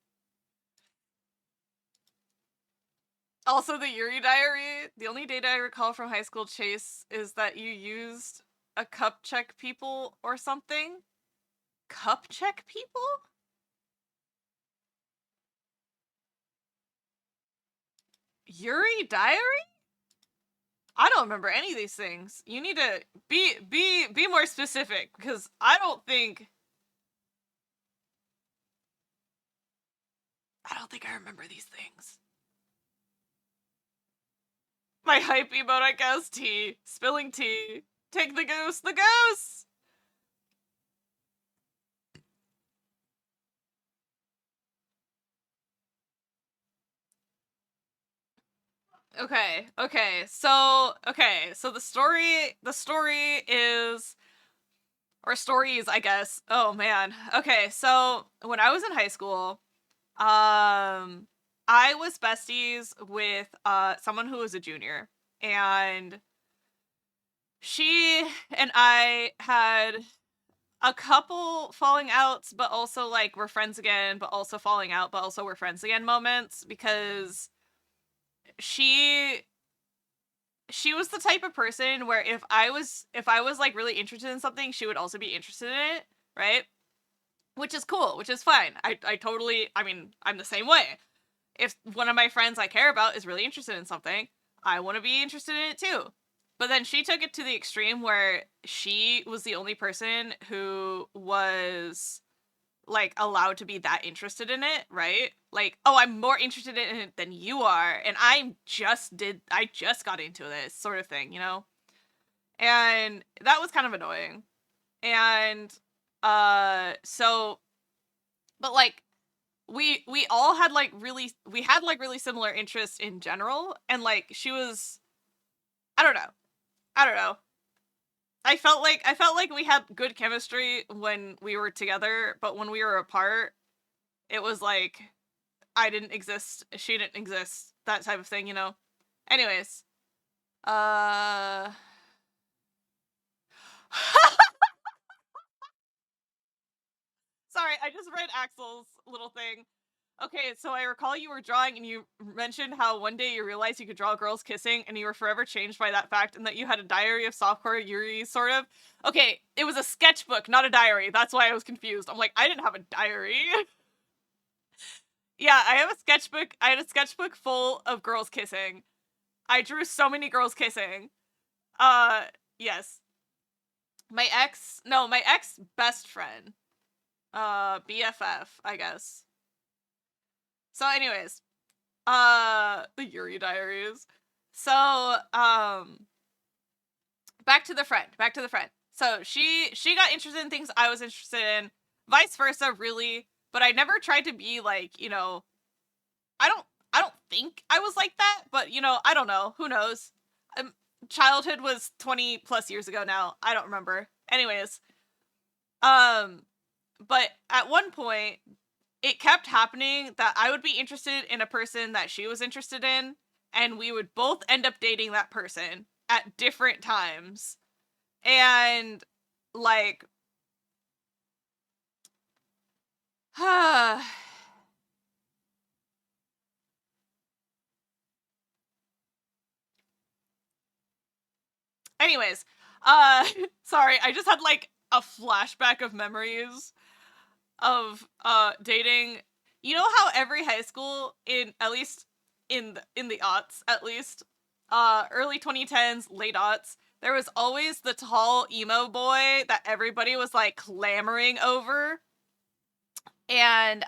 Also, the Yuri diary. The only data I recall from high school chase is that you used a cup check people or something. Cup check people? Yuri diary? I don't remember any of these things. You need to be more specific, because I don't think I remember these things. My hype emote, I guess. Tea. Spilling tea. Take the goose. The goose! Okay, so the story is, or stories, I guess. Oh man. Okay, so when I was in high school, I was besties with someone who was a junior, and she and I had a couple falling outs, but also like we're friends again, but also falling out, but also we're friends again moments, because she was the type of person where if I was like really interested in something, she would also be interested in it, right? Which is cool, which is fine. I totally, I mean, I'm the same way. If one of my friends I care about is really interested in something, I want to be interested in it too. But then she took it to the extreme where she was the only person who was like allowed to be that interested in it, right? Like, oh, I'm more interested in it than you are, and I just got into this sort of thing, you know? And that was kind of annoying. And so, but like we all had like really similar interests in general, and like she was, I don't know. I felt like we had good chemistry when we were together, but when we were apart, it was like I didn't exist, she didn't exist, that type of thing, you know? Anyways. Sorry, I just read Axel's little thing. Okay, so I recall you were drawing and you mentioned how one day you realized you could draw girls kissing and you were forever changed by that fact, and that you had a diary of softcore Yuri, sort of. Okay, it was a sketchbook, not a diary. That's why I was confused. I'm like, I didn't have a diary. Yeah, I have a sketchbook. I had a sketchbook full of girls kissing. I drew so many girls kissing. Yes. My ex best friend. BFF, I guess. So anyways, the Yuri diaries. So, back to the friend. So she got interested in things I was interested in, vice versa, really, but I never tried to be like, you know, I don't think I was like that, but you know, I don't know. Who knows? Childhood was 20 plus years ago now. I don't remember. Anyways, But at one point, it kept happening that I would be interested in a person that she was interested in, and we would both end up dating that person at different times. And, like, anyways, sorry, I just had, like, a flashback of memories of dating. You know how every high school, in at least in the aughts, at least early 2010s, late aughts, there was always the tall emo boy that everybody was like clamoring over. And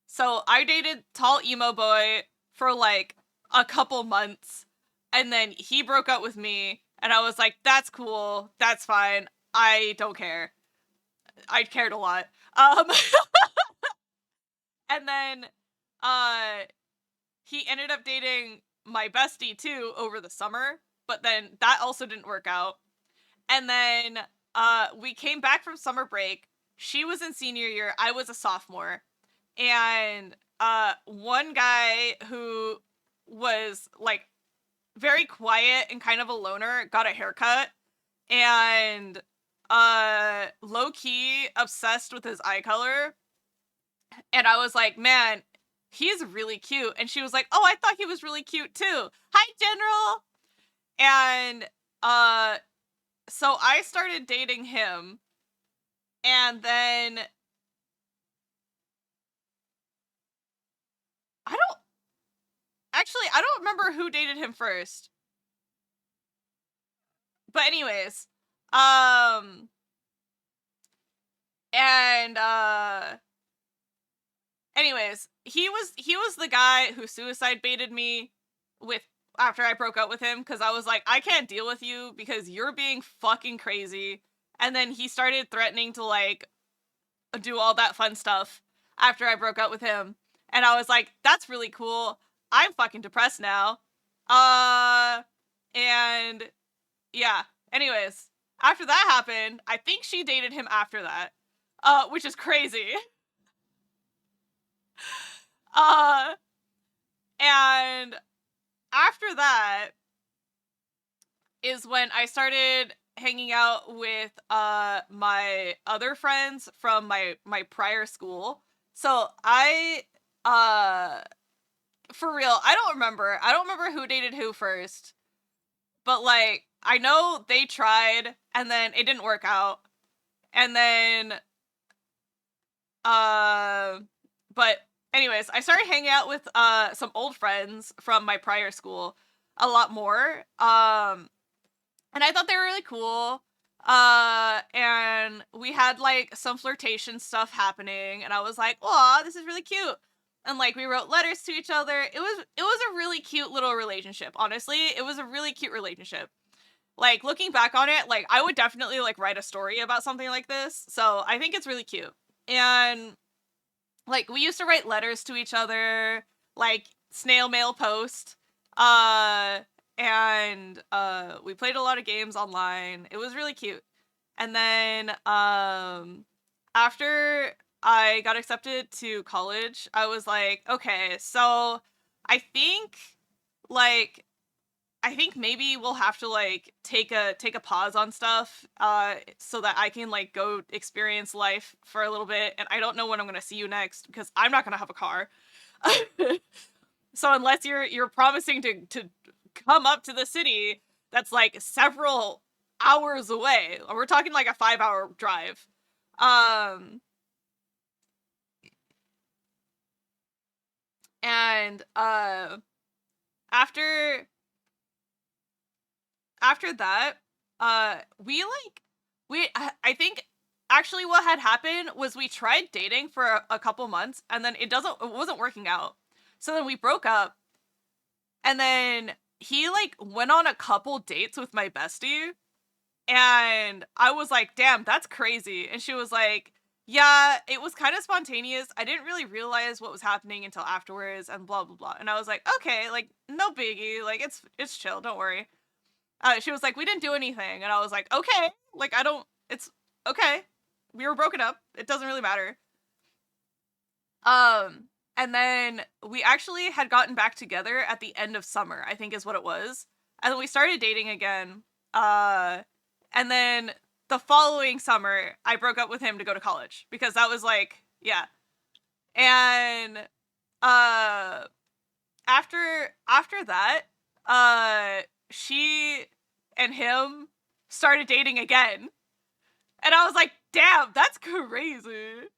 so I dated tall emo boy for like a couple months, and then he broke up with me, and I was like, that's cool, that's fine, I don't care. I cared a lot. And then he ended up dating my bestie too over the summer, but then that also didn't work out. And then we came back from summer break. She was in senior year, I was a sophomore. And one guy who was like very quiet and kind of a loner got a haircut, and low key obsessed with his eye color. And I was like, man, he's really cute. And she was like, oh, I thought he was really cute too. Hi, General. And so I started dating him, and then I don't remember who dated him first. But anyways, and anyways, he was the guy who suicide baited me with after I broke up with him, because I was like, I can't deal with you because you're being fucking crazy. And then he started threatening to like do all that fun stuff after I broke up with him. And I was like, that's really cool. I'm fucking depressed now. And yeah. Anyways, after that happened, I think she dated him after that. Which is crazy. And after that is when I started hanging out with my other friends from my prior school. So I for real, I don't remember who dated who first. But like I know they tried and then it didn't work out. And then but anyways, I started hanging out with some old friends from my prior school a lot more. And I thought they were really cool. And we had like some flirtation stuff happening, and I was like, "Aw, this is really cute." And like we wrote letters to each other. It was a really cute little relationship. Honestly, it was a really cute relationship. Like looking back on it, like I would definitely like write a story about something like this. So I think it's really cute. And like we used to write letters to each other, like snail mail post. And we played a lot of games online. It was really cute. And then after I got accepted to college, I was like, okay, so I think like maybe we'll have to like take a pause on stuff so that I can like go experience life for a little bit, and I don't know when I'm going to see you next because I'm not going to have a car. So unless you're promising to come up to the city that's like several hours away, we're talking like a 5-hour drive. And after that, I think actually what had happened was we tried dating for a couple months, and then it wasn't working out. So then we broke up, and then he like went on a couple dates with my bestie, and I was like, damn, that's crazy. And she was like, yeah, it was kind of spontaneous. I didn't really realize what was happening until afterwards, and blah blah blah. And I was like, okay, like no biggie, like it's chill, don't worry. She was like, we didn't do anything, and I was like, okay, like I don't, it's okay, we were broken up. It doesn't really matter. And then we actually had gotten back together at the end of summer, I think is what it was. And then we started dating again. And then the following summer, I broke up with him to go to college because that was like, yeah. And after that, she and him started dating again. And I was like, damn, that's crazy.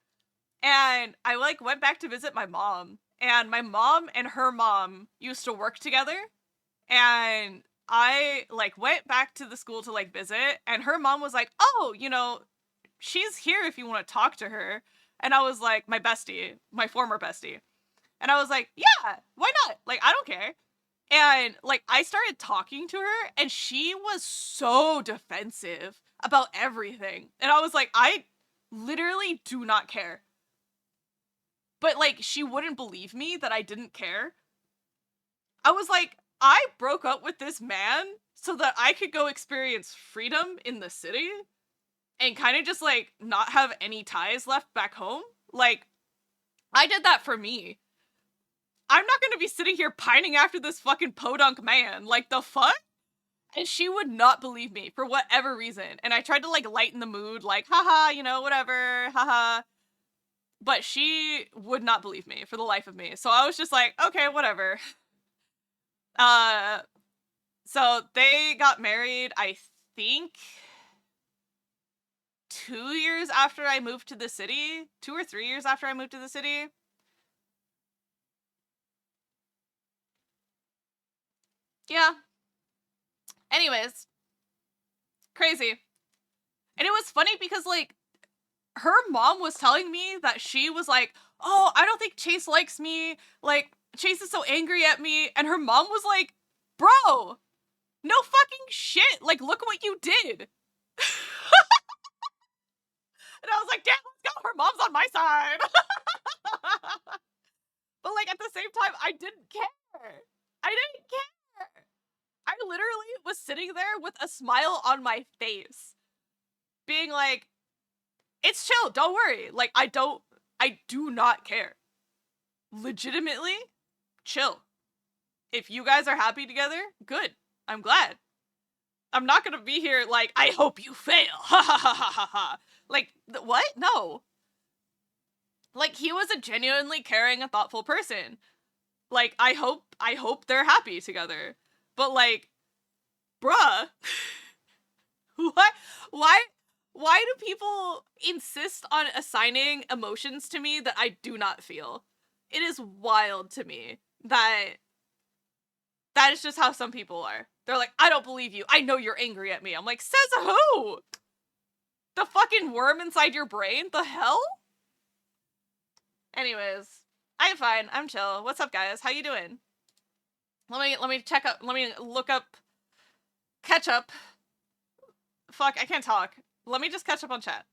And I like went back to visit my mom, and my mom and her mom used to work together, and I like went back to the school to like visit, and her mom was like, "Oh, you know, she's here if you want to talk to her." And I was like, my bestie, my former bestie. And I was like, "Yeah, why not? Like I don't care." And like I started talking to her, and she was so defensive about everything. And I was like, "I literally do not care." But, like, she wouldn't believe me that I didn't care. I was like, I broke up with this man so that I could go experience freedom in the city and kind of just, like, not have any ties left back home. Like, I did that for me. I'm not gonna be sitting here pining after this fucking podunk man. Like, the fuck? And she would not believe me for whatever reason. And I tried to, like, lighten the mood, like, haha, you know, whatever, haha. But she would not believe me for the life of me. So I was just like, okay, whatever. So they got married, I think 2 years after I moved to the city. 2 or 3 years after I moved to the city. Yeah. Anyways. Crazy. And it was funny because, like, her mom was telling me that she was like, oh, I don't think Chase likes me. Like, Chase is so angry at me. And her mom was like, bro, no fucking shit. Like, look what you did. And I was like, damn, let's go. Her mom's on my side. But, like, at the same time, I didn't care. I didn't care. I literally was sitting there with a smile on my face, being like, it's chill, don't worry. Like, I do not care. Legitimately, chill. If you guys are happy together, good. I'm glad. I'm not gonna be here like, I hope you fail. Ha ha ha ha ha ha. Like, what? No. Like, he was a genuinely caring and thoughtful person. Like, I hope they're happy together. But, like, bruh. What? Why do people insist on assigning emotions to me that I do not feel? It is wild to me that is just how some people are. They're like, I don't believe you. I know you're angry at me. I'm like, says who? The fucking worm inside your brain? The hell? Anyways, I'm fine. I'm chill. What's up, guys? How you doing? Let me check up. Let me look up. Catch up. Fuck, I can't talk. Let me just catch up on chat.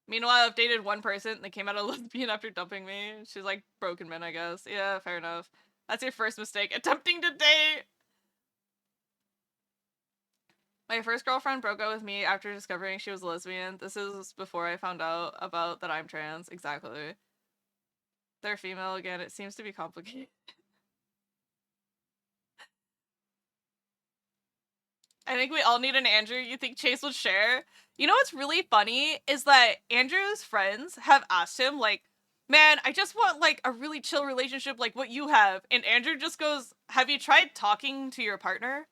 Meanwhile, I've dated one person that came out a lesbian after dumping me. She's like broken men, I guess. Yeah, fair enough. That's your first mistake. Attempting to date. My first girlfriend broke up with me after discovering she was a lesbian. This is before I found out about that I'm trans. Exactly. They're female again. It seems to be complicated. I think we all need an Andrew. You think Chase would share? You know what's really funny is that Andrew's friends have asked him, like, man, I just want, like, a really chill relationship like what you have. And Andrew just goes, have you tried talking to your partner?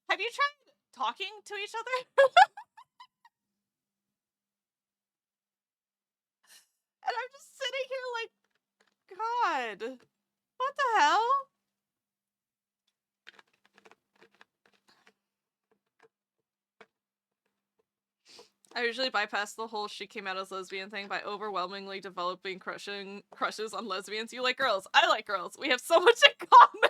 Have you tried talking to each other? And I'm just sitting here like, God, what the hell? I usually bypass the whole she came out as lesbian thing by overwhelmingly developing crushes on lesbians. You like girls. I like girls. We have so much in common.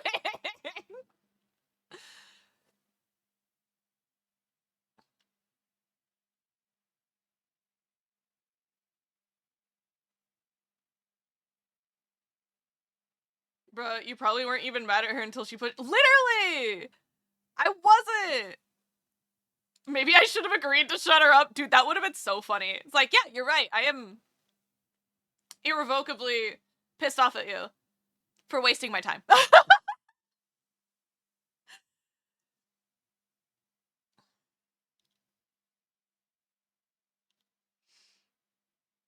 Bruh, you probably weren't even mad at her until she put- Literally! I wasn't! Maybe I should have agreed to shut her up. Dude, that would have been so funny. It's like, yeah, you're right. I am irrevocably pissed off at you for wasting my time.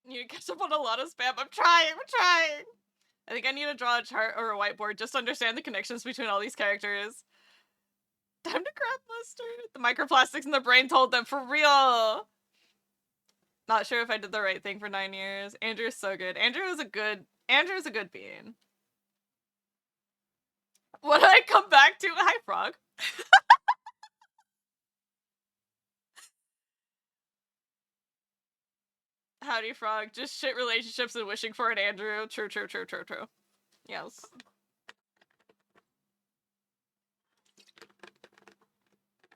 You catch up on a lot of spam. I'm trying. I think I need to draw a chart or a whiteboard just to understand the connections between all these characters. Time to grab mustard. The microplastics in the brain told them, for real. Not sure if I did the right thing for 9 years. Andrew's so good. Andrew's a good being. What did I come back to? Hi, Frog. Howdy, Frog. Just shit relationships and wishing for an Andrew. True. Yes.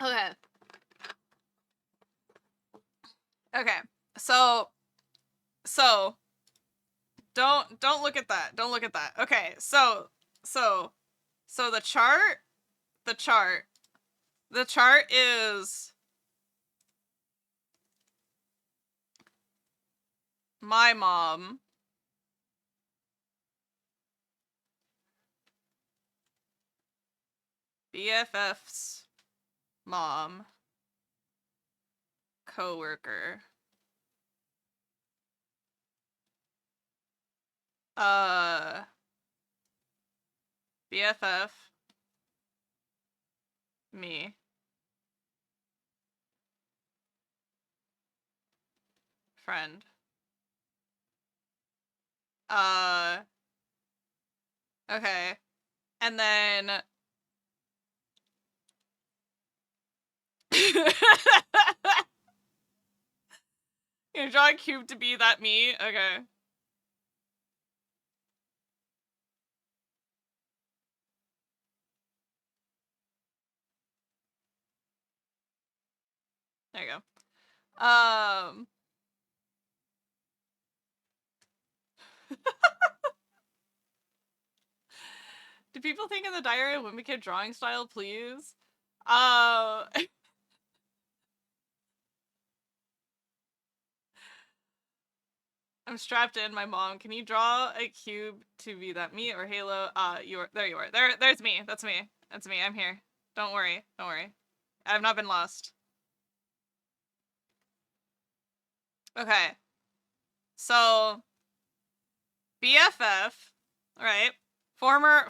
Okay. So don't look at that. Don't look at that. Okay. So the chart is my mom, BFF's mom, coworker, BFF, me, friend, okay, and then you draw a cube to be that me? Okay. There you go. Do people think in the diary of Wimpy Kid drawing style, please? I'm strapped in, my mom. Can you draw a cube to be that me or Halo? There you are. There's me. That's me. That's me. I'm here. Don't worry. I've not been lost. Okay. So, BFF, right? Former.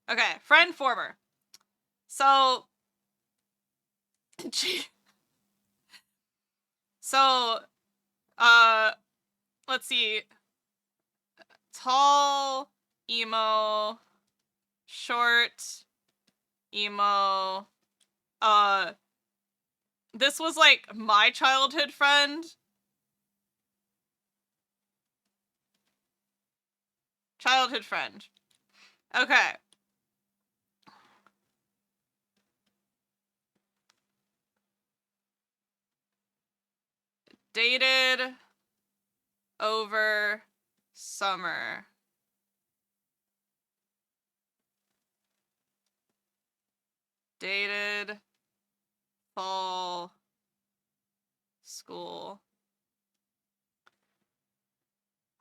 Okay, friend former. So, so, let's see. Tall, emo, short, emo. This was like my childhood friend. Okay. Dated over summer. Dated fall school.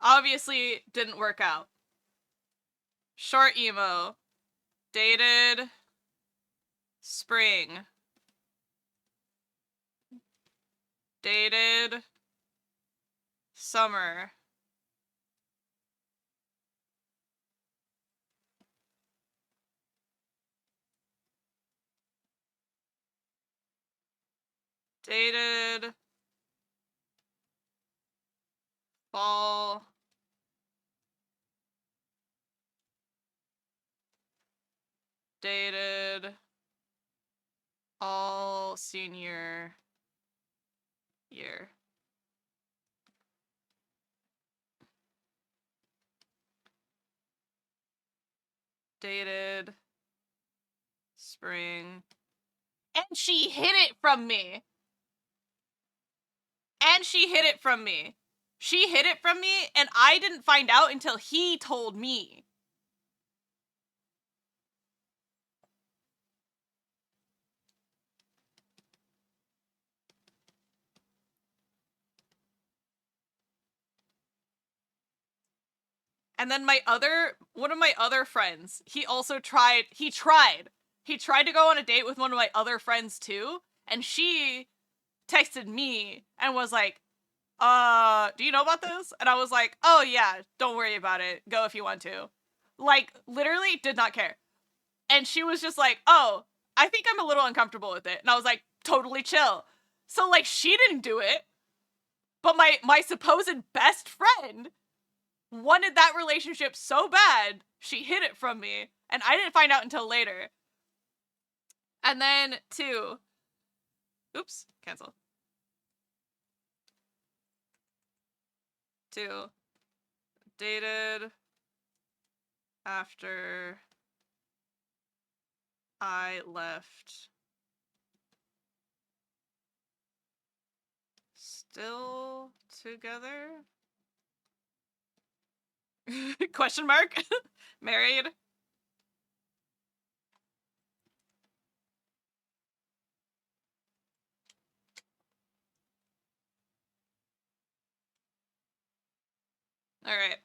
Obviously didn't work out. Short emo. Dated spring. Dated summer. Dated fall. Dated all senior year. Dated spring. And she hid it from me. She hid it from me, and I didn't find out until he told me. And then one of my other friends, he tried to go on a date with one of my other friends too, and she texted me and was like, do you know about this? And I was like, oh yeah, don't worry about it. Go if you want to. Like, literally did not care. And she was just like, oh, I think I'm a little uncomfortable with it. And I was like, totally chill. So, like, she didn't do it, but my supposed best friend wanted that relationship so bad, she hid it from me, and I didn't find out until later. And then, oops, cancel. 2, dated after I left. Still together? Question mark? Married? Alright.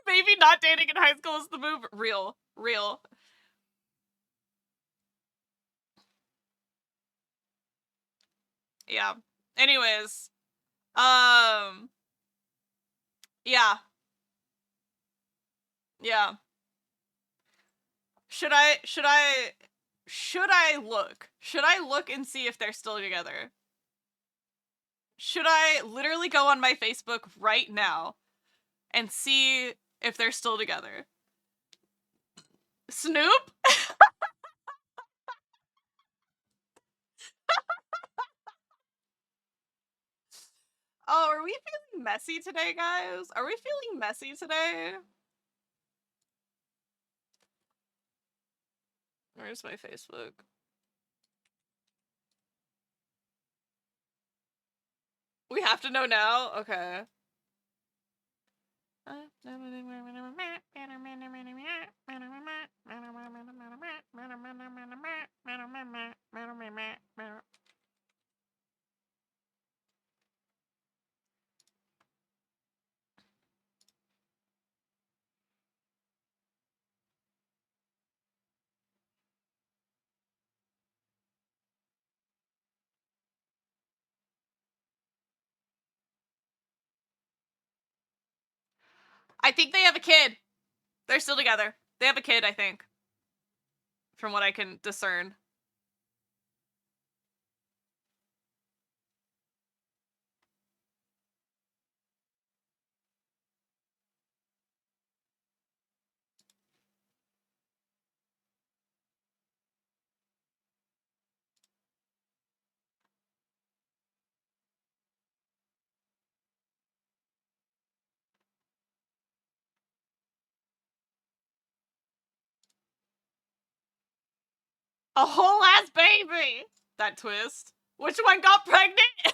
Maybe not dating in high school is the move. Real. Yeah. Anyways. Yeah. Yeah. Should I look? Should I look and see if they're still together? Should I literally go on my Facebook right now and see if they're still together? Snoop? Oh, are we feeling messy today, guys? Are we feeling messy today? Where's my Facebook? We have to know now? Okay. I think they have a kid. They're still together. They have a kid, I think. From what I can discern. A whole ass baby! That twist. Which one got pregnant?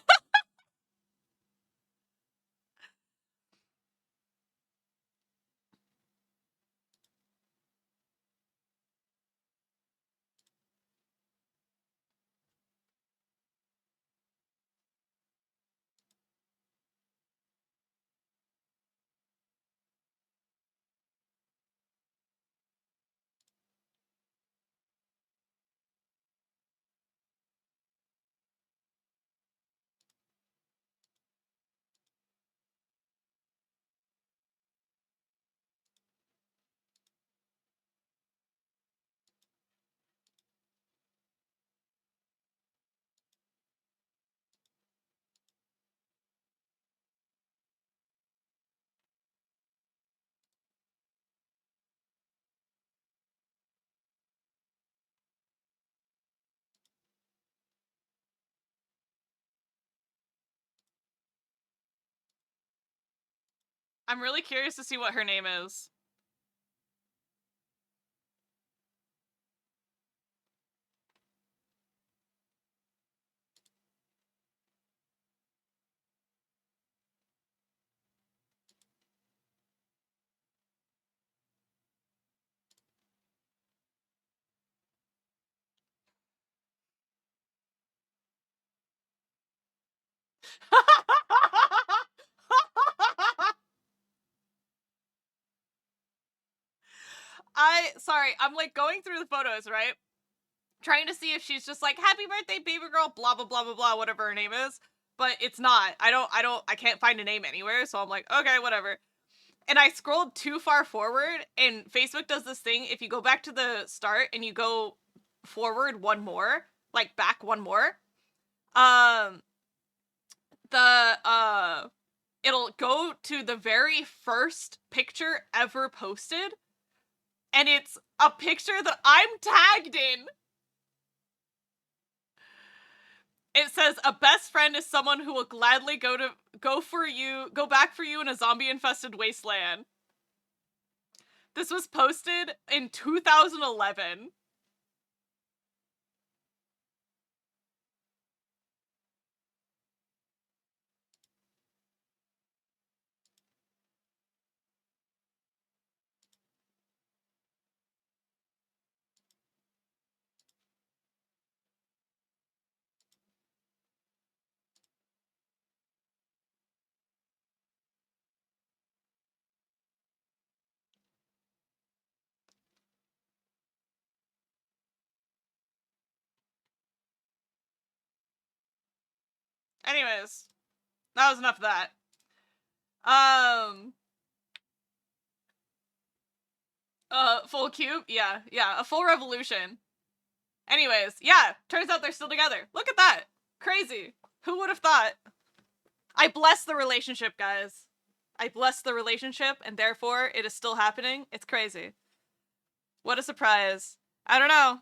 I'm really curious to see what her name is. I'm like going through the photos, right? Trying to see if she's just like, happy birthday, baby girl, blah, blah, blah, blah, blah, whatever her name is. But it's not. I can't find a name anywhere. So I'm like, okay, whatever. And I scrolled too far forward, and Facebook does this thing. If you go back to the start and you go forward one more, like back one more, um, it'll go to the very first picture ever posted, and it's a picture that I'm tagged in. It says, a best friend is someone who will gladly go back for you in a zombie-infested wasteland. This was posted in 2011. Anyways, that was enough of that. Full cube? Yeah, a full revolution. Anyways, yeah, turns out they're still together. Look at that. Crazy. Who would have thought? I bless the relationship, guys. I bless the relationship, and therefore it is still happening. It's crazy. What a surprise. I don't know.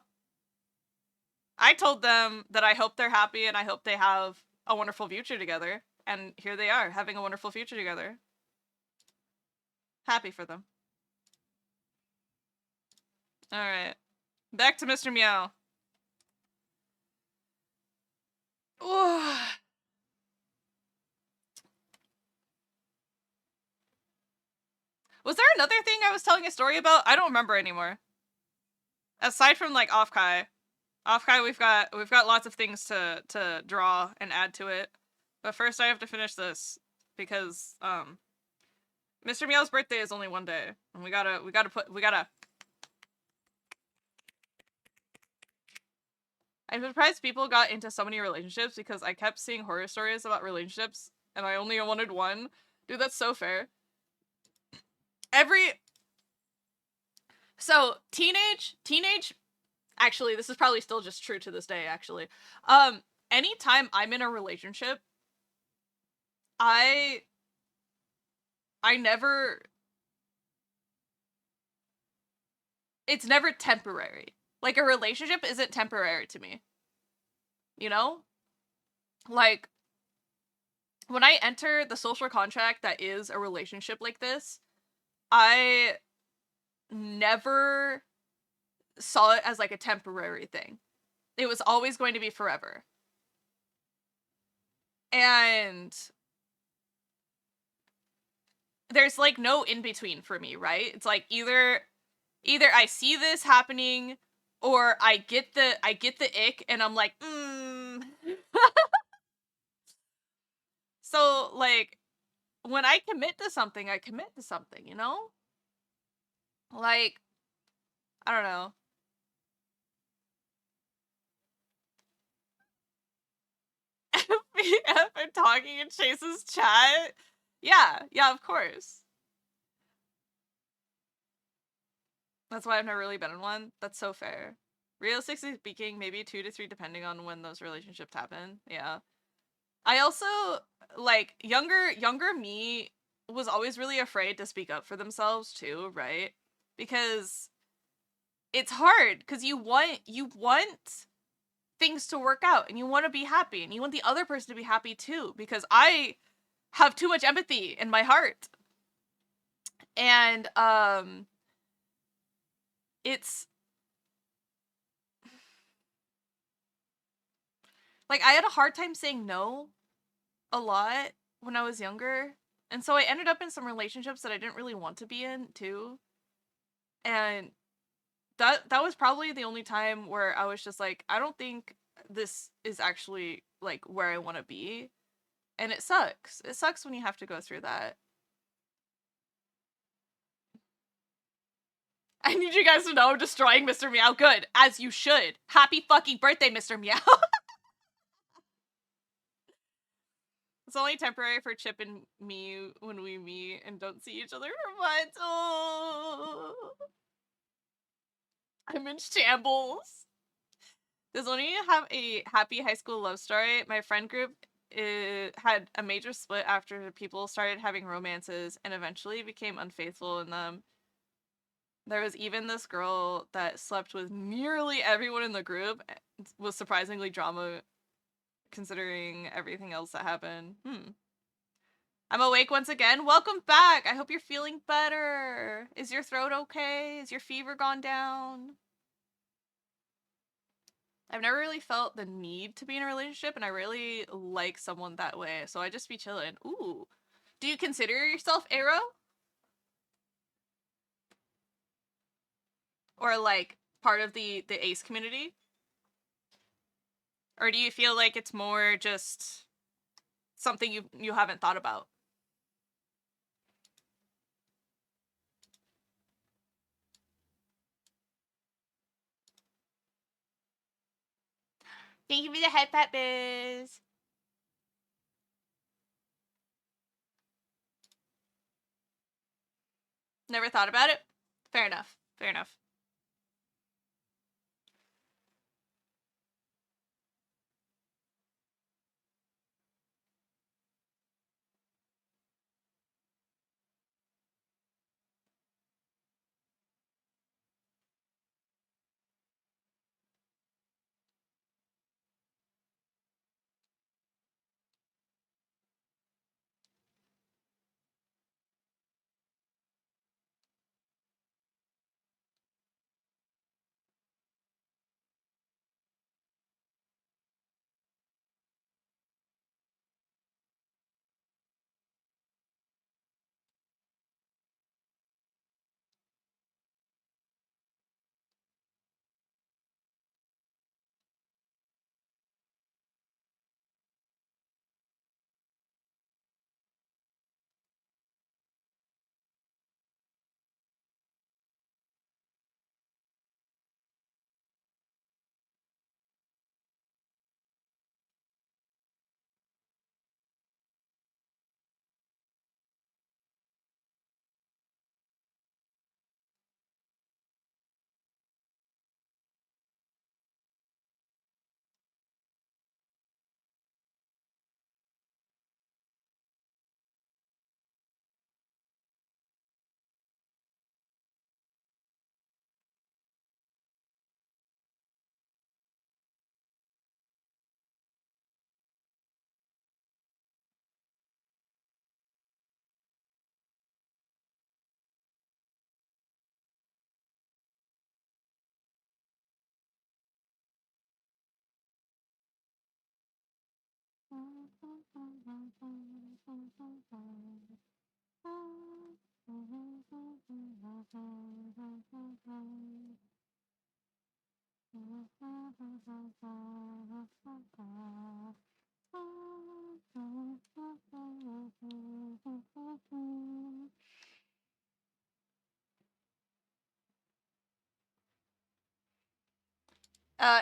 I told them that I hope they're happy and I hope they have a wonderful future together. And here they are, having a wonderful future together. Happy for them. Alright. Back to Mr. Meow. Ooh. Was there another thing I was telling a story about? I don't remember anymore. Aside from like Offkai, we've got lots of things to draw and add to it. But first I have to finish this because Mr. Meow's birthday is only one day, and we gotta I'm surprised people got into so many relationships because I kept seeing horror stories about relationships and I only wanted one. Dude, that's so fair. So, teenage, actually, this is probably still just true to this day, actually. Anytime I'm in a relationship, I never, it's never temporary. Like, a relationship isn't temporary to me. You know? Like, when I enter the social contract that is a relationship like this, I never saw it as like a temporary thing. It was always going to be forever. And there's like no in between for me, right? It's like either I see this happening or I get the ick and I'm like, So like when I commit to something, I commit to something, you know? Like, I don't know. FBF and talking in Chase's chat? Yeah, of course. That's why I've never really been in one. That's so fair. Realistically speaking, maybe 2 to 3 depending on when those relationships happen. Yeah. I also, like, younger me was always really afraid to speak up for themselves too, right? Because it's hard, because you want things to work out, and you want to be happy, and you want the other person to be happy too, because I have too much empathy in my heart. And it's like I had a hard time saying no a lot when I was younger. And so I ended up in some relationships that I didn't really want to be in too. And that was probably the only time where I was just like, I don't think this is actually like where I want to be. And it sucks. It sucks when you have to go through that. I need you guys to know I'm destroying Mr. Meow. Good. As you should. Happy fucking birthday, Mr. Meow. It's only temporary for Chip and me when we meet and don't see each other for months. Oh. I'm in shambles. Does only have a happy high school love story. My friend group had a major split after people started having romances and eventually became unfaithful in them. There was even this girl that slept with nearly everyone in the group. It was surprisingly drama considering everything else that happened. I'm awake once again. Welcome back. I hope you're feeling better. Is your throat okay? Is your fever gone down? I've never really felt the need to be in a relationship, and I really like someone that way, so I just be chilling. Ooh. Do you consider yourself Arrow? Or, like, part of the ace community? Or do you feel like it's more just something you haven't thought about? Thank you for the head pat, Biz. Never thought about it? Fair enough. Fair enough.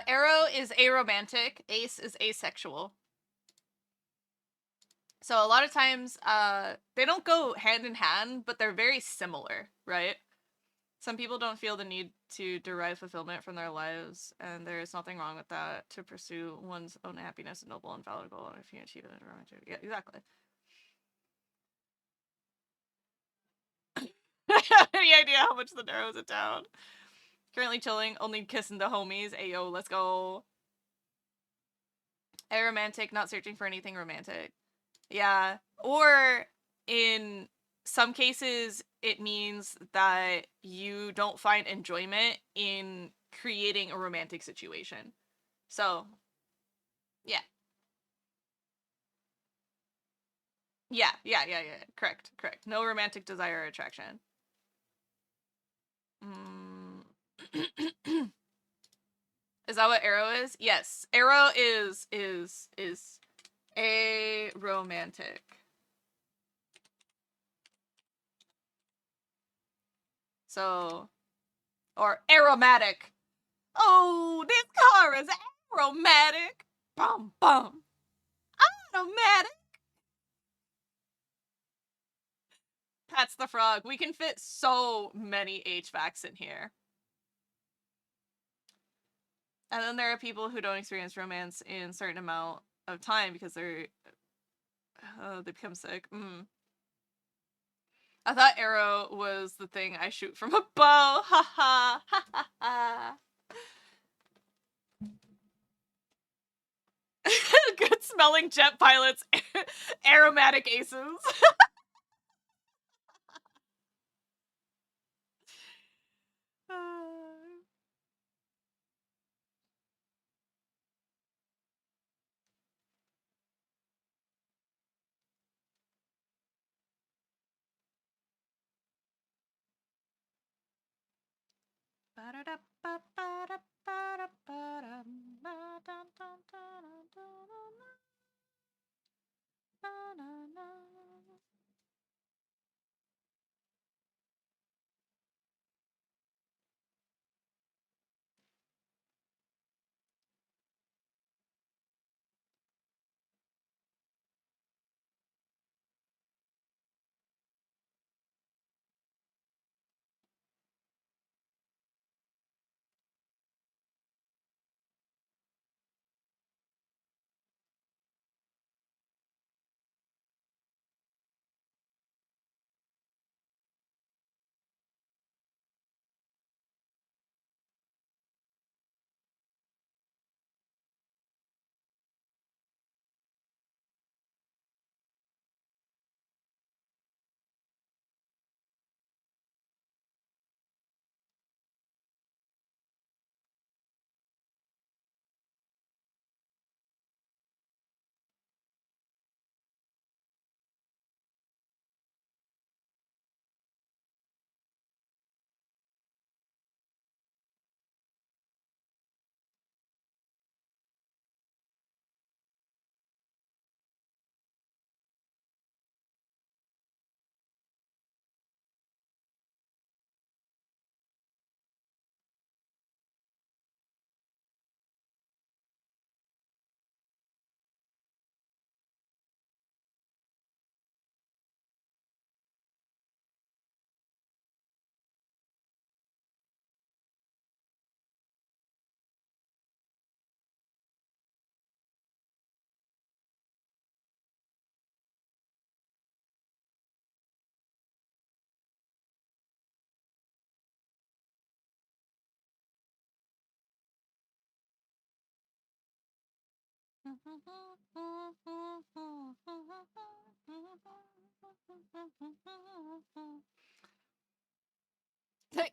Arrow is aromantic, Ace is asexual. So a lot of times, they don't go hand in hand, but they're very similar, right? Some people don't feel the need to derive fulfillment from their lives, and there's nothing wrong with that. To pursue one's own happiness is a noble and valid goal, and if you achieve it in romantic, yeah, exactly. Any idea how much the narrows it down? Currently chilling, only kissing the homies. Ayo, let's go. Aromantic, not searching for anything romantic. Yeah. Or in some cases it means that you don't find enjoyment in creating a romantic situation. So, yeah. Yeah. Correct. No romantic desire or attraction. Is that what arrow is? Yes. Arrow is a romantic. So, or aromatic. Oh, this car is aromatic. Bum bum. Aromatic. That's the frog. We can fit so many HVACs in here. And then there are people who don't experience romance in a certain amount of time because they become sick. I thought arrow was the thing I shoot from a bow. Ha ha ha ha. Good smelling jet pilots, aromatic aces.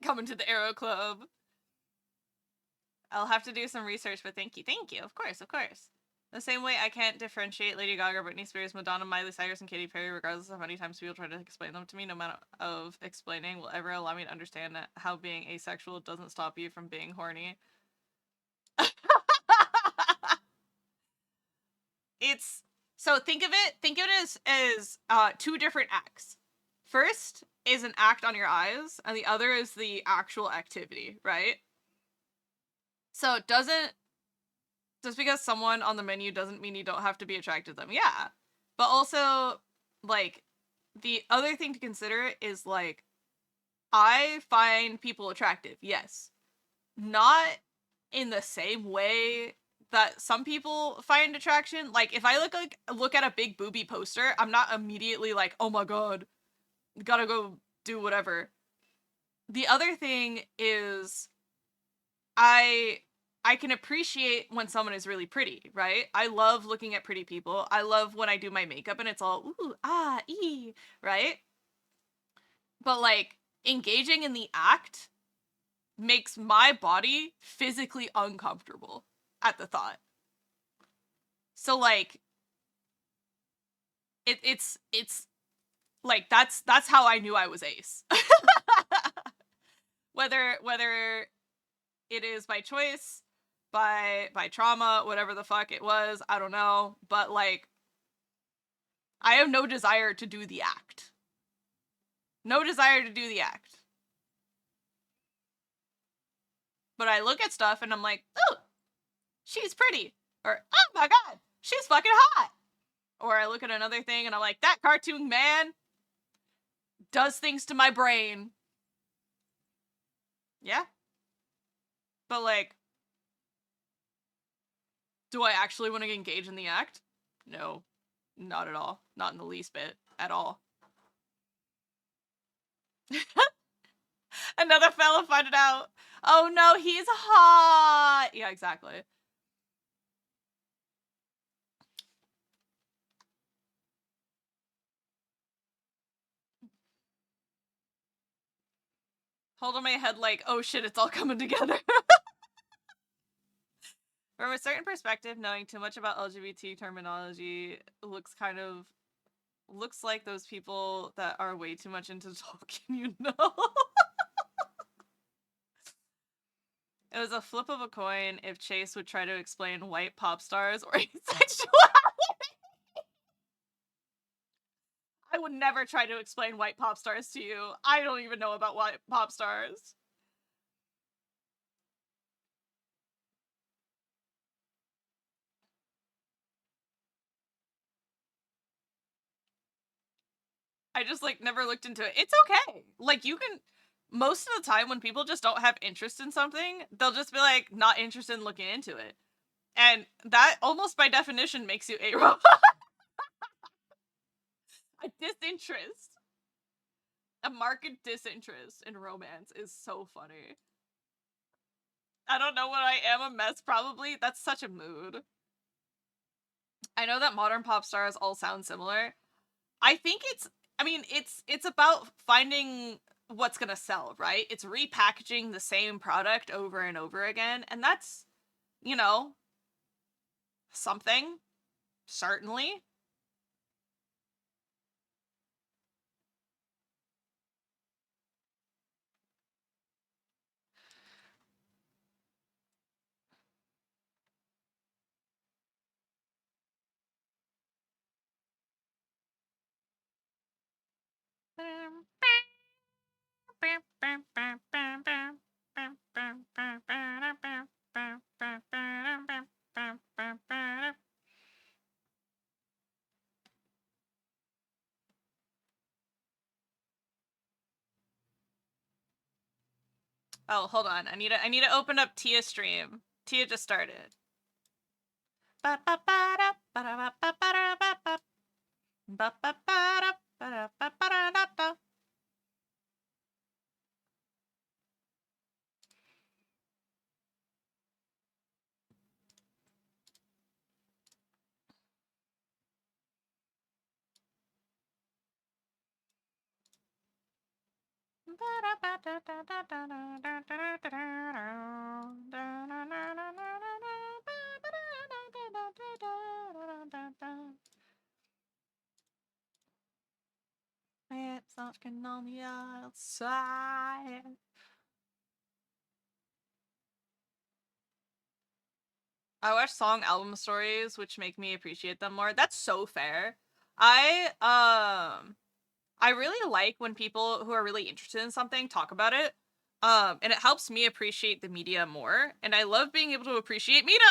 Coming to the Arrow Club. I'll have to do some research, but thank you. Of course. The same way I can't differentiate Lady Gaga, Britney Spears, Madonna, Miley Cyrus, and Katy Perry, regardless of how many times people try to explain them to me. No amount of explaining will ever allow me to understand how being asexual doesn't stop you from being horny. It's so think of it as two different acts. First is an act on your eyes, and the other is the actual activity, right? So it doesn't just because someone on the menu doesn't mean you don't have to be attracted to them. Yeah. But also, like, the other thing to consider is, like, I find people attractive, yes. Not in the same way that some people find attraction. Like, if I look at a big booby poster, I'm not immediately like, oh my god, gotta go do whatever. The other thing is I can appreciate when someone is really pretty, right? I love looking at pretty people. I love when I do my makeup and it's all ooh, ah, ee, right? But like engaging in the act makes my body physically uncomfortable at the thought. So like it's like that's how I knew I was ace. whether it is by choice, by trauma, whatever the fuck it was, I don't know, but like I have no desire to do the act. No desire to do the act. But I look at stuff and I'm like, "Oh, she's pretty." Or, "Oh my god, she's fucking hot." Or I look at another thing and I'm like, "That cartoon man does things to my brain." Yeah. But like, do I actually want to engage in the act? No. Not at all. Not in the least bit. At all. Another fella found it out. Oh no, he's hot. Yeah, exactly. Holding my head like, oh shit, it's all coming together. From a certain perspective, knowing too much about LGBT terminology looks like those people that are way too much into talking, you know? It was a flip of a coin if Chase would try to explain white pop stars or asexuality. I would never try to explain white pop stars to you. I don't even know about white pop stars. I just like never looked into it. It's okay. Like you can most of the time when people just don't have interest in something, they'll just be like not interested in looking into it. And that almost by definition makes you a robot. A disinterest. A marked disinterest in romance is so funny. I don't know what I am, a mess probably. That's such a mood. I know that modern pop stars all sound similar. I think it's about finding what's going to sell, right? It's repackaging the same product over and over again, and that's, you know, something certainly. Oh, hold on. I need to open up Tia stream. Tia just started. It's knocking on the outside. I watch song album stories, which make me appreciate them more. That's so fair. I really like when people who are really interested in something talk about it. And it helps me appreciate the media more. And I love being able to appreciate media.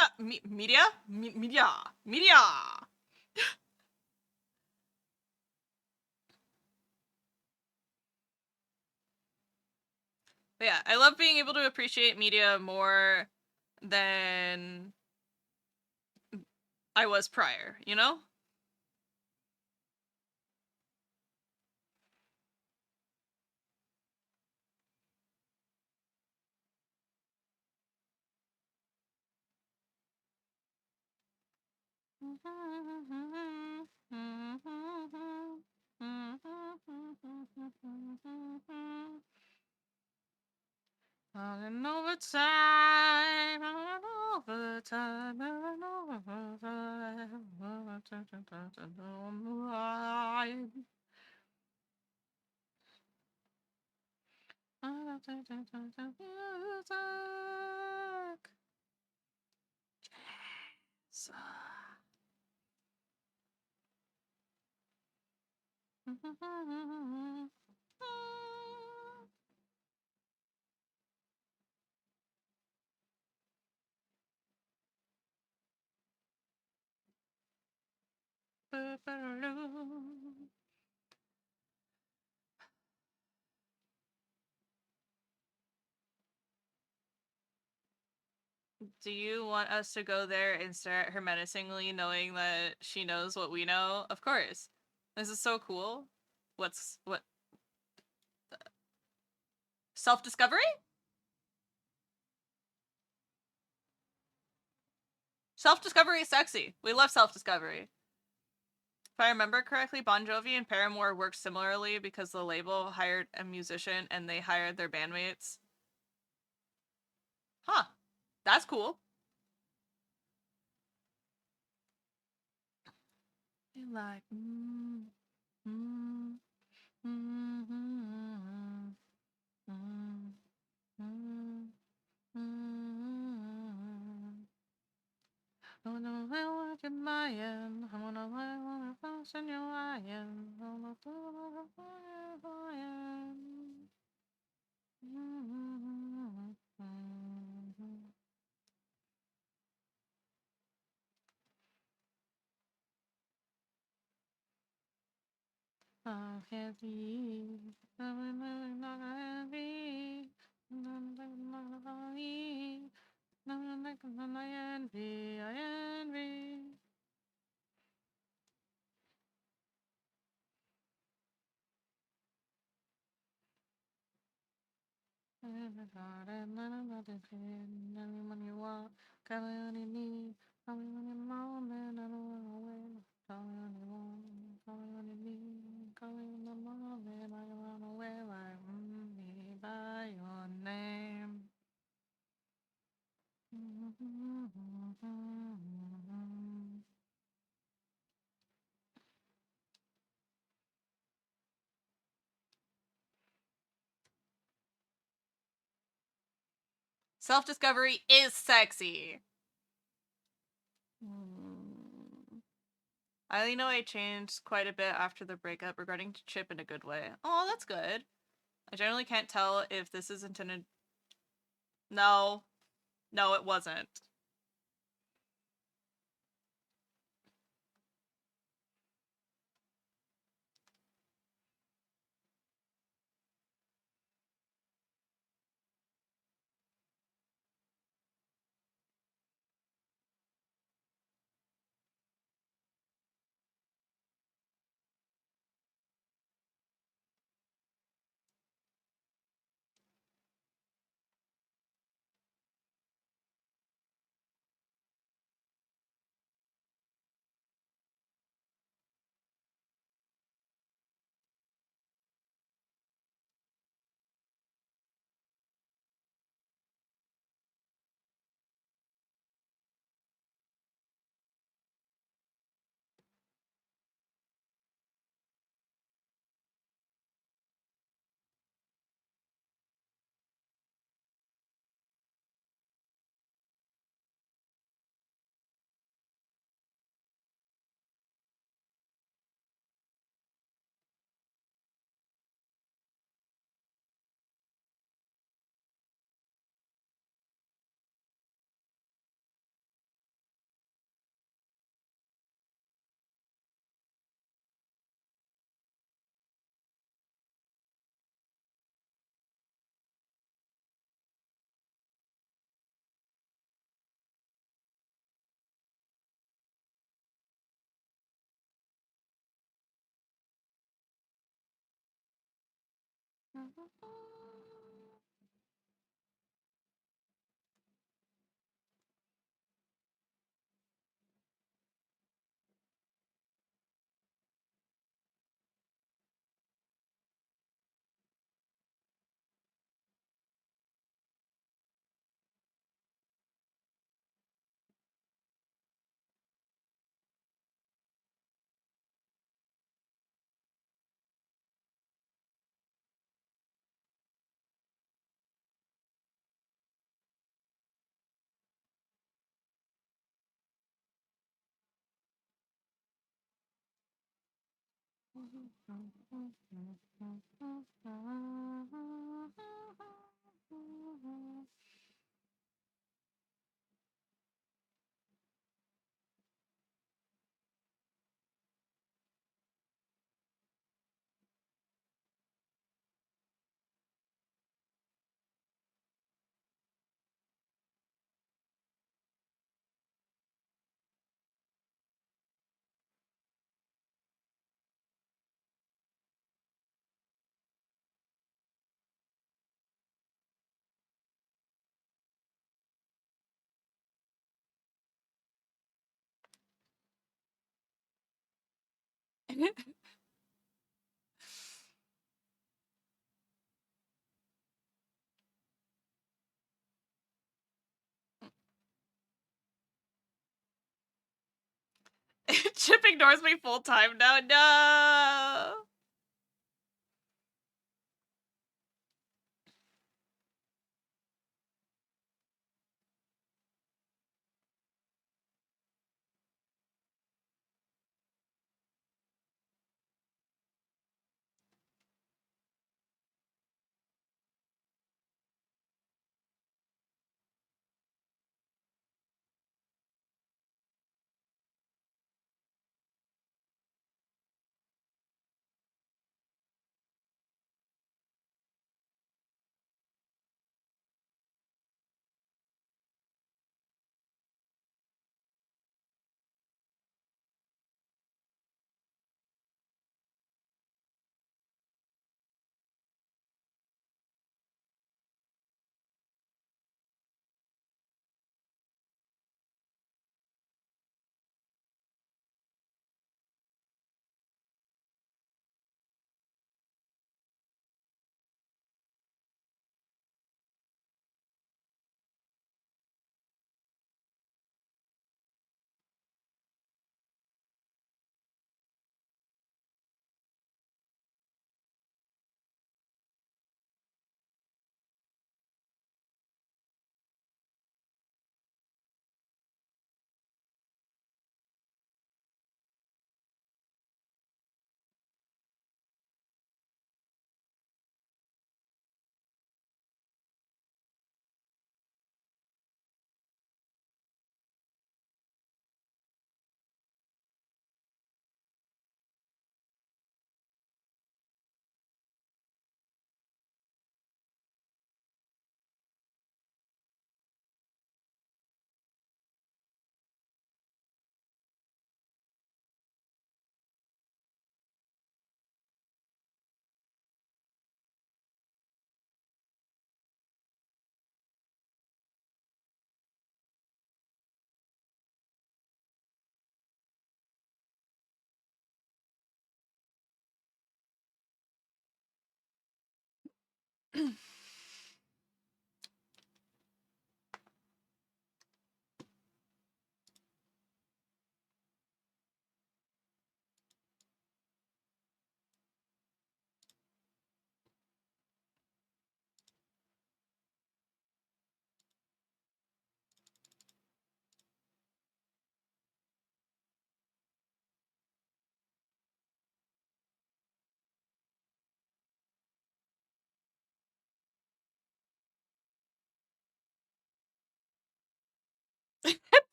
But yeah, I love being able to appreciate media more than I was prior, you know? And over time, and over time, and over time. Music. Jazz. Do you want us to go there and stare at her menacingly, knowing that she knows what we know? Of course. This is so cool. What? Self-discovery? Self-discovery is sexy. We love self-discovery. If I remember correctly, Bon Jovi and Paramore worked similarly because the label hired a musician and they hired their bandmates. Huh. That's cool. Like, I wanna look at my end. I wanna function your iron. I wanna I'm happy. I'm not happy. I'm not happy. I envy. I envy. When you walk, call me when you need, call me when you're moment, I don't wanna wait. Call me when you want, call me when you need, call me in the moment, I don't wanna wait. Like me by your name. Self-discovery is sexy. I know I changed quite a bit after the breakup regarding Chip in a good way. Oh, that's good. I generally can't tell if this is intended. No. No, it wasn't. Chip ignores me full time now. No.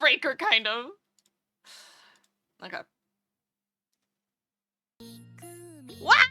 Breaker, kind of. Okay. What?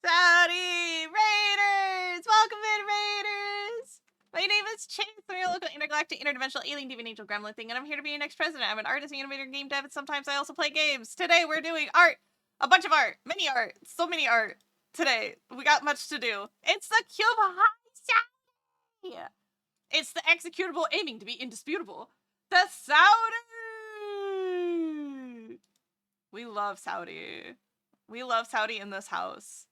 Saudi Raiders! Welcome in, Raiders! My name is Chase. I'm your local intergalactic interdimensional alien demon angel gremlin thing, and I'm here to be your next president. I'm an artist, animator, game dev, and sometimes I also play games. Today we're doing art. A bunch of art. Many art. So many art. Today. We got much to do. It's the Cube High Saudi! It's the executable aiming to be indisputable. The Saudi! We love Saudi. We love Saudi in this house.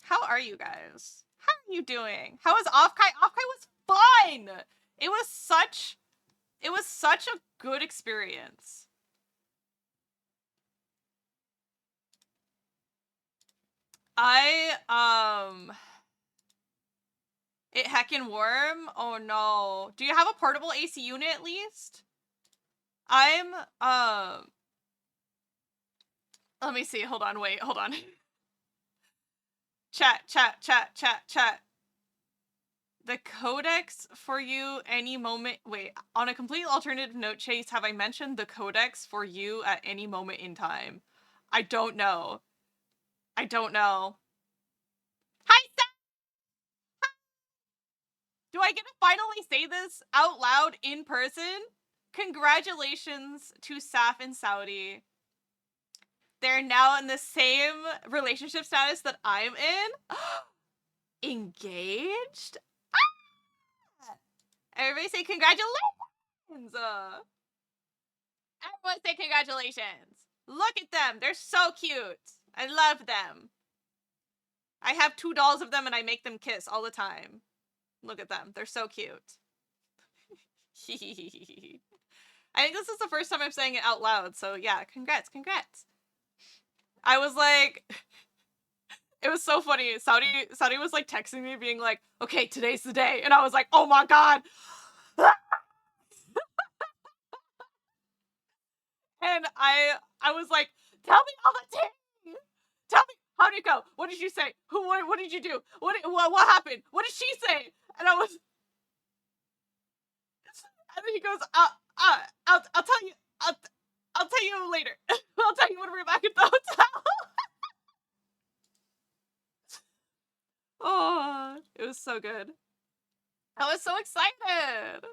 How are you guys? How are you doing? How was Offkai? Offkai was fun! It was such a good experience. It heckin' warm? Oh no. Do you have a portable AC unit at least? Let me see. Hold on, wait, hold on. Chat. The codex for you any moment. Wait, on a complete alternative note, Chase, have I mentioned the codex for you at any moment in time? I don't know. Hi, Seth! Do I get to finally say this out loud in person? Congratulations to Saf and Saudi. They're now in the same relationship status that I'm in. Engaged? Ah! Everybody say congratulations! Everyone say congratulations! Look at them! They're so cute! I love them. I have 2 dolls of them and I make them kiss all the time. Look at them. They're so cute. I think this is the first time I'm saying it out loud, so yeah, congrats. I was like... It was so funny. Saudi was like texting me being like, okay, today's the day. And I was like, oh my god. And I was like, tell me all the tea. Tell me, how did it go? What did you say? What did you do? What happened? What did she say? And I was, and then he goes, I'll tell you, I'll tell you later. I'll tell you when we're back at the hotel. Oh, it was so good. I was so excited.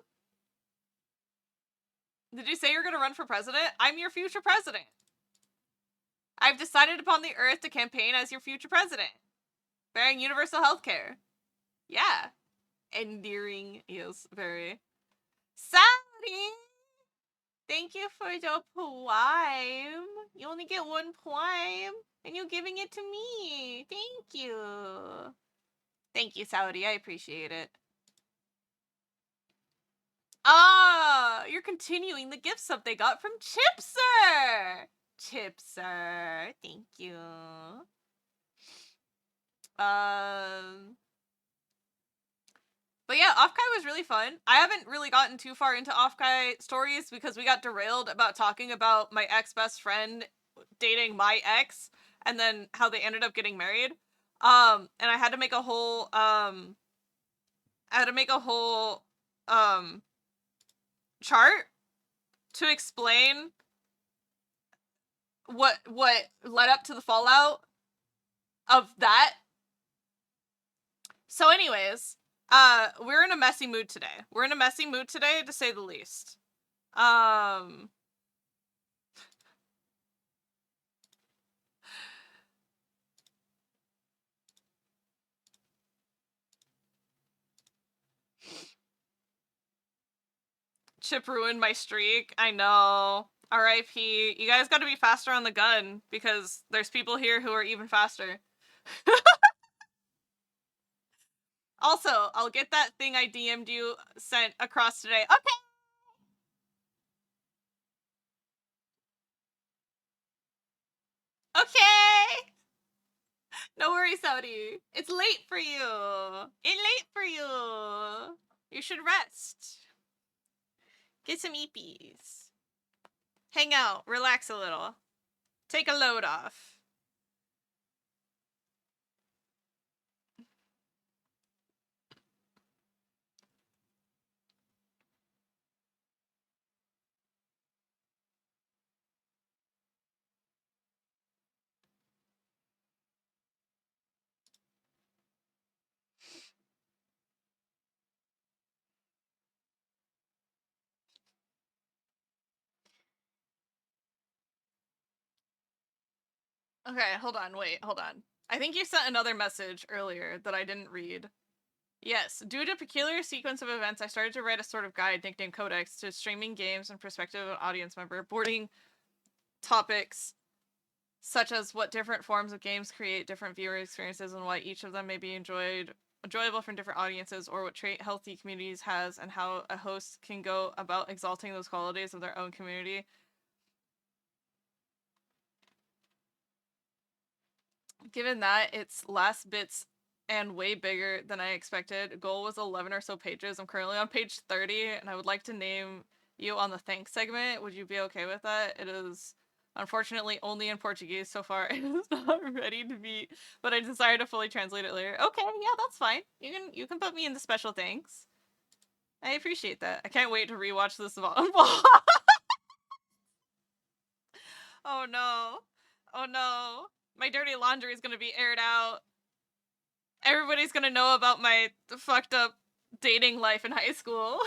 Did you say you're gonna run for president? I'm your future president. I've decided upon the earth to campaign as your future president. Bearing universal health care. Yeah. Endearing is very... Saudi! Thank you for the prime. You only get 1 prime, and you're giving it to me. Thank you. Thank you, Saudi. I appreciate it. Ah, you're continuing the gift sub they got from Chipser. Chipser, thank you. But yeah, Offkai was really fun. I haven't really gotten too far into Offkai stories because we got derailed about talking about my ex-best friend dating my ex and then how they ended up getting married. And I had to make a whole chart to explain what led up to the fallout of that. So anyways, we're in a messy mood today. We're in a messy mood today, to say the least. Chip ruined my streak. I know. R.I.P. You guys gotta be faster on the gun, because there's people here who are even faster. Also, I'll get that thing I DM'd you sent across today. Okay! Okay! No worries, Saudi. It's late for you. It's late for you. You should rest. Get some eepies. Hang out. Relax a little. Take a load off. Okay, hold on, wait, hold on. I think you sent another message earlier that I didn't read. Yes, due to a peculiar sequence of events, I started to write a sort of guide nicknamed Codex to streaming games and prospective audience member boarding topics such as what different forms of games create different viewer experiences and why each of them may be enjoyable from different audiences, or what trait healthy communities has and how a host can go about exalting those qualities of their own community. Given that its last bits and way bigger than I expected, goal was 11 or so pages. I'm currently on page 30, and I would like to name you on the thanks segment. Would you be okay with that? It is unfortunately only in Portuguese so far. It is not ready to be, but I desire to fully translate it later. Okay, yeah, that's fine. You can put me in the special thanks. I appreciate that. I can't wait to rewatch this vlog. Oh no. Oh no. My dirty laundry is gonna be aired out. Everybody's gonna know about my fucked up dating life in high school.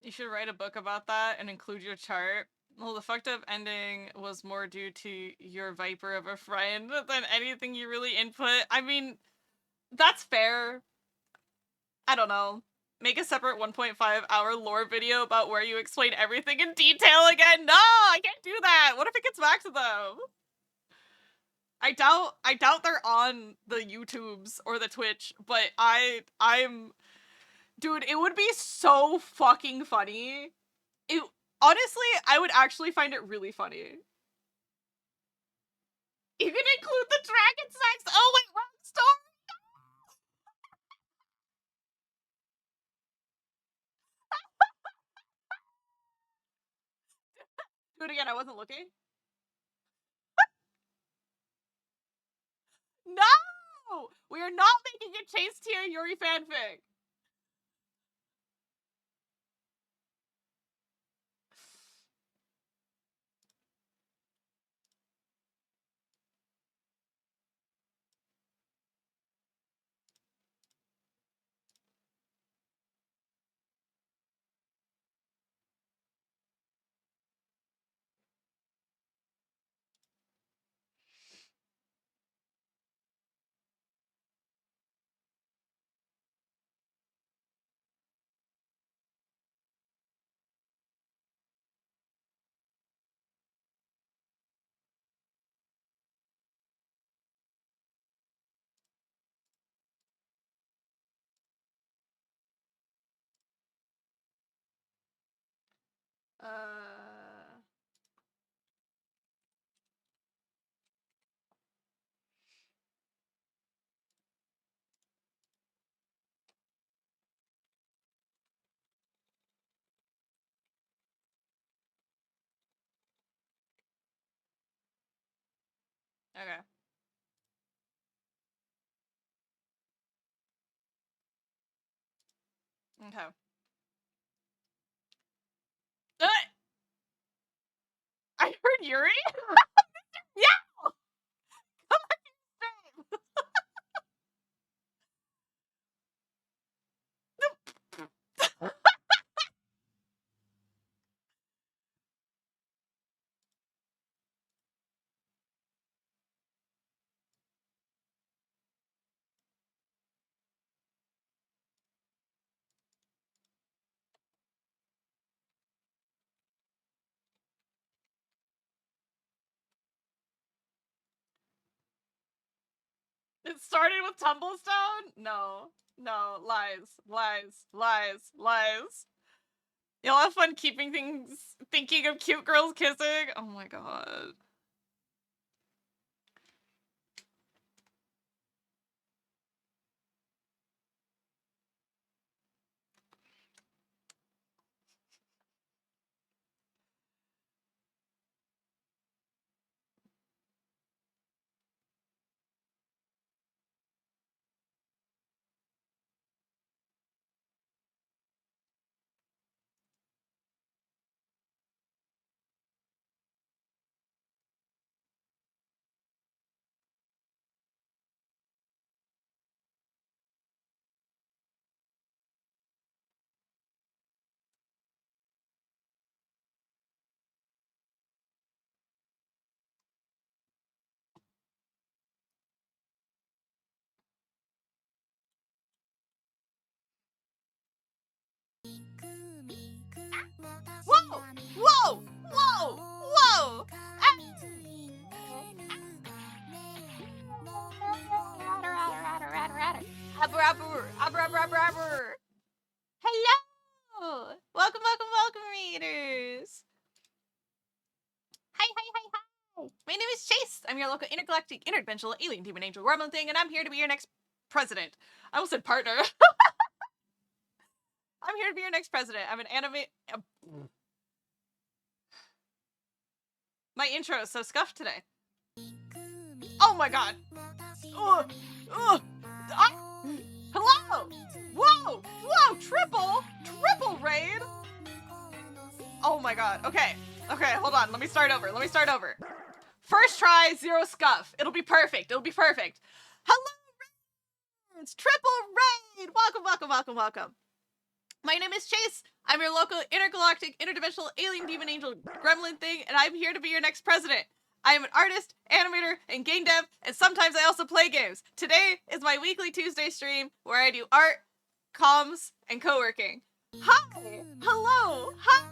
You should write a book about that and include your chart. Well, the fucked up ending was more due to your viper of a friend than anything you really input. I mean, that's fair. I don't know. Make a separate 1.5-hour lore video about where you explain everything in detail again. No, I can't do that. What if it gets back to them? I doubt they're on the YouTubes or the Twitch, but I'm dude, it would be so fucking funny. It honestly, I would actually find it really funny. You can include the dragon sex. Oh wait, wrong story. Do it again. I wasn't looking. No, we are not making a Chase tier Yuri fanfic. Uh. Okay. Okay. I heard Yuri? Yeah! Come on, stream! It started with Tumblestone? No. No. Lies. Lies. Lies. Lies. You'll have fun thinking of cute girls kissing. Oh my god. Whoa! Whoa! Whoa! Whoa! Hello! Welcome, welcome, welcome, readers! Hi, hi, hi, hi! My name is Chase. I'm your local intergalactic, interdimensional alien demon angel gremlin thing, and I'm here to be your next president. I almost said partner. I'm here to be your next president. I'm an anime. My intro is so scuffed today. Oh my god. Ugh. Ugh. Ah. Hello. Whoa. Whoa. Triple raid. Oh my god. Okay. Okay, hold on. Let me start over. First try, zero scuff. It'll be perfect. Hello, it's triple raid. Welcome, welcome, welcome, welcome. My name is Chase. I'm your local intergalactic, interdimensional alien demon angel gremlin thing, and I'm here to be your next president. I am an artist, animator, and game dev, and sometimes I also play games. Today is my weekly Tuesday stream where I do art, comms, and co-working. Hi! Hello! Hi!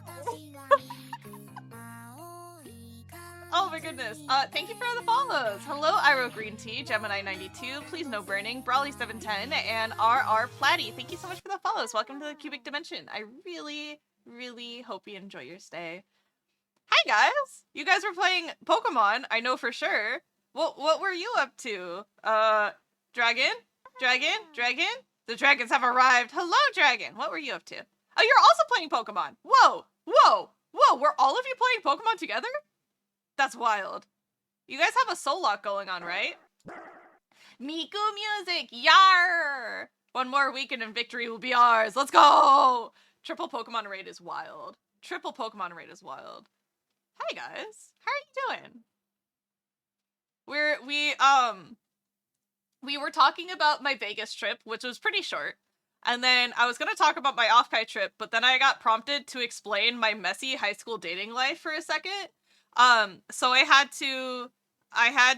Oh my goodness. Thank you for the follows. Hello, Iro Green Tea, Gemini92, Please No Burning, Brawly710, and RR Platty. Thank you so much for the follows. Welcome to the Cubic Dimension. I really, really hope you enjoy your stay. Hi guys! You guys were playing Pokemon, I know for sure. What were you up to? Dragon? The dragons have arrived. Hello, Dragon! What were you up to? Oh, you're also playing Pokemon! Whoa! Were all of you playing Pokemon together? That's wild. You guys have a soul lock going on, right? Miku music! Yar! One more weekend and victory will be ours. Let's go! Triple Pokemon raid is wild. Hi guys. How are you doing? We were talking about my Vegas trip, which was pretty short. And then I was gonna talk about my Offkai trip, but then I got prompted to explain my messy high school dating life for a second. So I had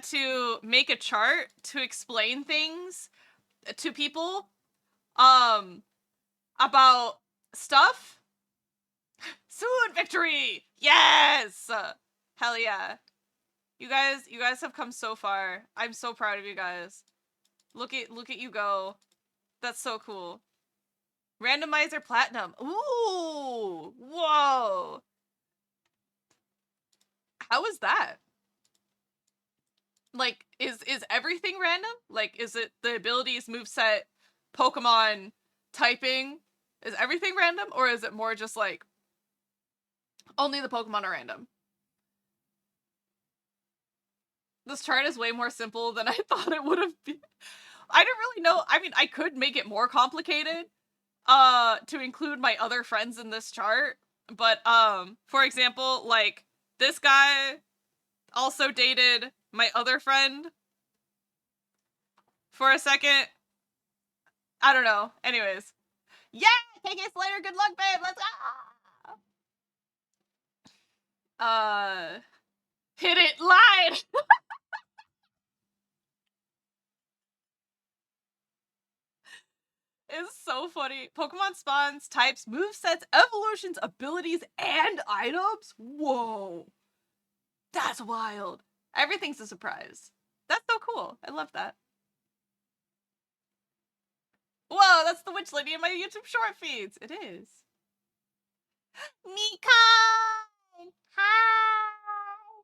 to make a chart to explain things to people, about stuff. Soon victory! Yes! Hell yeah. You guys have come so far. I'm so proud of you guys. Look at you go. That's so cool. Randomizer platinum. Ooh! Whoa! How is that? Like, is everything random? Like, is it the abilities, moveset, Pokemon, typing? Is everything random? Or is it more just like, only the Pokemon are random? This chart is way more simple than I thought it would have been. I didn't really know. I mean, I could make it more complicated to include my other friends in this chart, but for example, like this guy also dated my other friend for a second. I don't know. Anyways. Yeah! Take it later. Good luck, babe. Let's go! Hit it. Lied! It's so funny. Pokemon spawns, types, movesets, evolutions, abilities, and items? Whoa. That's wild. Everything's a surprise. That's so cool. I love that. Whoa, that's the witch lady in my YouTube short feeds. It is. Mika! Hi!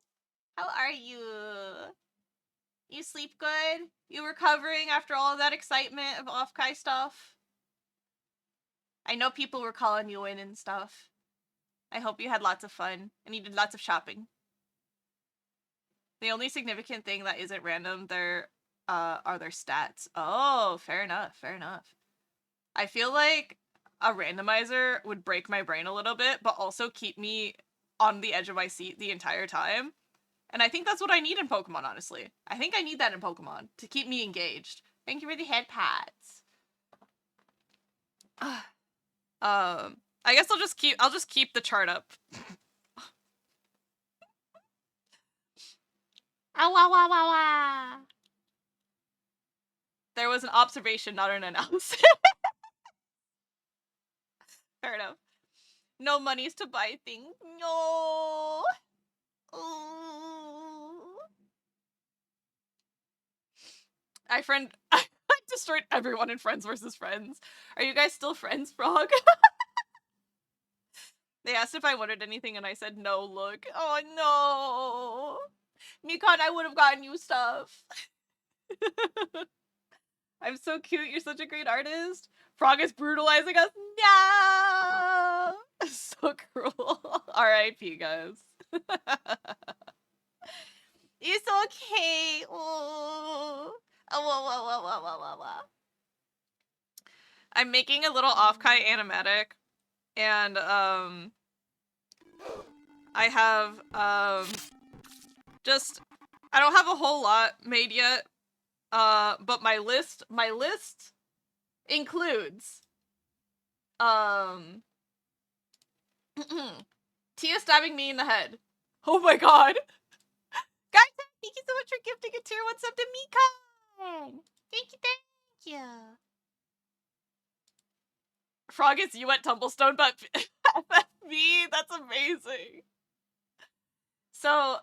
How are you? You sleep good? You recovering after all of that excitement of off-Kai stuff? I know people were calling you in and stuff. I hope you had lots of fun and you did lots of shopping. The only significant thing that isn't random there are their stats. Oh, fair enough, fair enough. I feel like a randomizer would break my brain a little bit, but also keep me on the edge of my seat the entire time. And I think that's what I need in Pokemon, honestly. I think I need that in Pokemon to keep me engaged. Thank you for the head pats. I guess I'll just keep the chart up. Ah, wah, wah, wah, wah. There was an observation, not an analysis. Fair enough. No monies to buy things. No. Ooh. I destroyed everyone in Friends vs. Friends. Are you guys still friends, Frog? They asked if I wanted anything and I said no, look. Oh no. Mikan, I would have gotten you stuff. I'm so cute, you're such a great artist. Frog is brutalizing us. No! So cruel. R.I.P. guys. It's okay. Oh. Oh. I'm making a little off-Kai animatic, and I have just I don't have a whole lot made yet. But my list includes Tia stabbing me in the head. Oh my god. Guys, thank you so much for gifting a tier 1 sub to Mika. Thank you. Frog is you at Tumblestone, but me? That's amazing. So,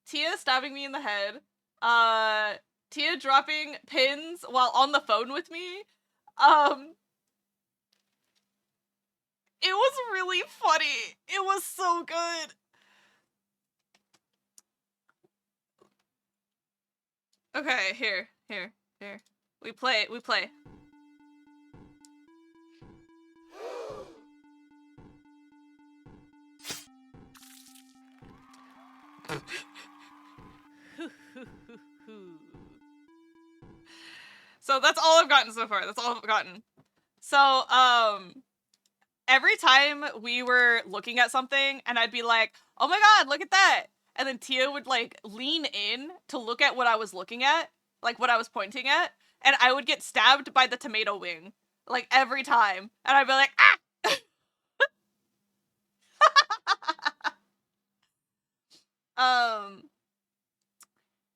Tia stabbing me in the head. Tia dropping pins while on the phone with me. It was really funny. It was so good. Okay, here. We play. So that's all I've gotten so far. So, every time we were looking at something and I'd be like, oh my god, look at that. And then Tia would like lean in to look at what I was looking at, like what I was pointing at, and I would get stabbed by the tomato wing. Like every time. And I'd be like, ah!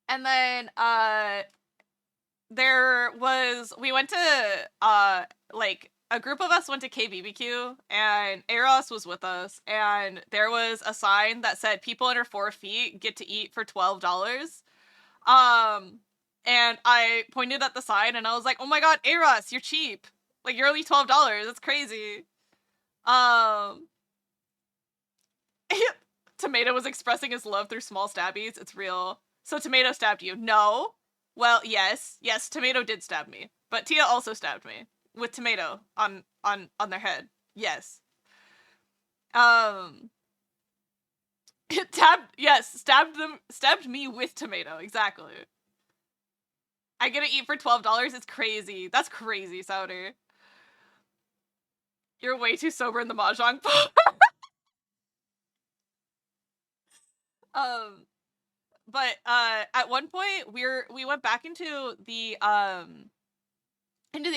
And then, we went to, like, a group of us went to KBBQ, and Eros was with us, and there was a sign that said, people under 4 feet get to eat for $12. And I pointed at the sign, and I was like, oh my god, Eros, you're cheap. Like, you're only $12, that's crazy. Tomato was expressing his love through small stabbies, it's real. So Tomato stabbed you. No. Well, yes, Tomato did stab me. But Tia also stabbed me. With Tomato on their head. Yes. Stabbed me with tomato, exactly. I get to eat for $12, it's crazy. That's crazy, Sauter. You're way too sober in the mahjong part. But at one point we went back into the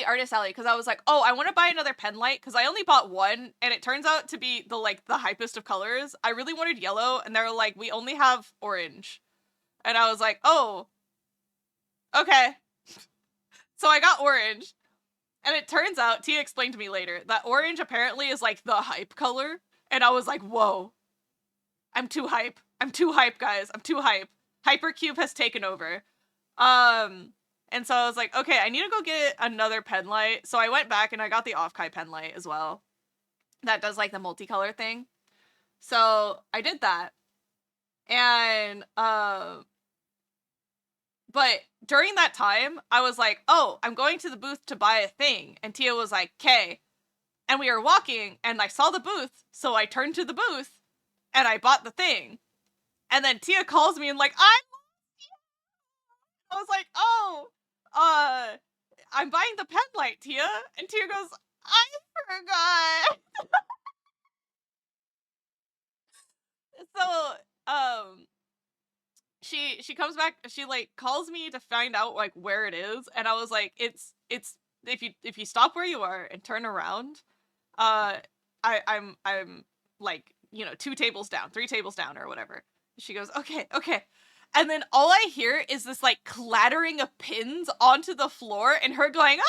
artist alley because I was like, oh, I want to buy another pen light because I only bought one and it turns out to be the hypest of colors. I really wanted yellow and they were like, we only have orange. And I was like, oh, okay. So I got orange. And it turns out, Tia explained to me later, that orange apparently is like the hype color. And I was like, whoa. I'm too hype. I'm too hype, guys. I'm too hype. Hypercube has taken over. And so I was like, okay, I need to go get another pen light. So I went back and I got the Off-Kai pen light as well. That does like the multicolor thing. So I did that. And, but during that time, I was like, oh, I'm going to the booth to buy a thing. And Tia was like, okay. And we were walking and I saw the booth. So I turned to the booth and I bought the thing. And then Tia calls me and like, I was like, oh, I'm buying the pen light, Tia. And Tia goes, I forgot. So, she comes back, she like calls me to find out like where it is, and I was like, it's if you stop where you are and turn around, I'm like, 2 tables down, 3 tables down or whatever. She goes, okay. And then all I hear is this like clattering of pins onto the floor and her going, ah!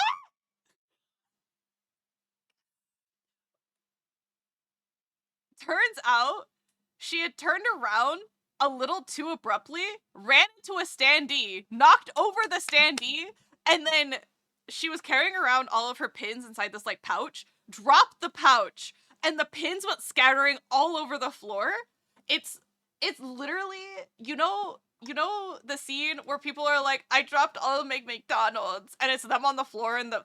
Turns out she had turned around a little too abruptly, ran into a standee, knocked over the standee, and then she was carrying around all of her pins inside this like pouch, dropped the pouch, and the pins went scattering all over the floor. It's literally, you know the scene where people are like, I dropped all of McDonald's, and it's them on the floor and the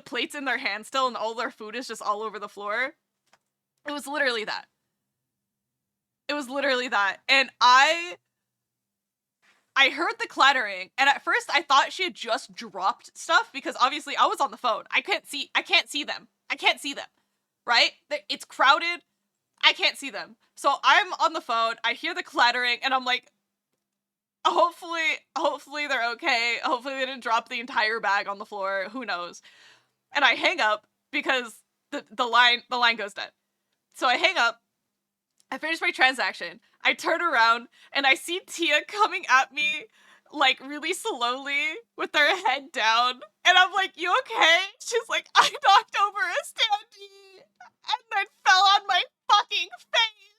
plates in their hand still and all their food is just all over the floor. It was literally that. And I heard the clattering, and at first I thought she had just dropped stuff because obviously I was on the phone. I can't see them. Right? It's crowded. I can't see them. So I'm on the phone, I hear the clattering, and I'm like, hopefully they're okay. Hopefully they didn't drop the entire bag on the floor. Who knows? And I hang up because the line goes dead. So I hang up. I finish my transaction. I turn around and I see Tia coming at me like really slowly with her head down. And I'm like, you okay? She's like, I knocked over a standee and then fell on my fucking face.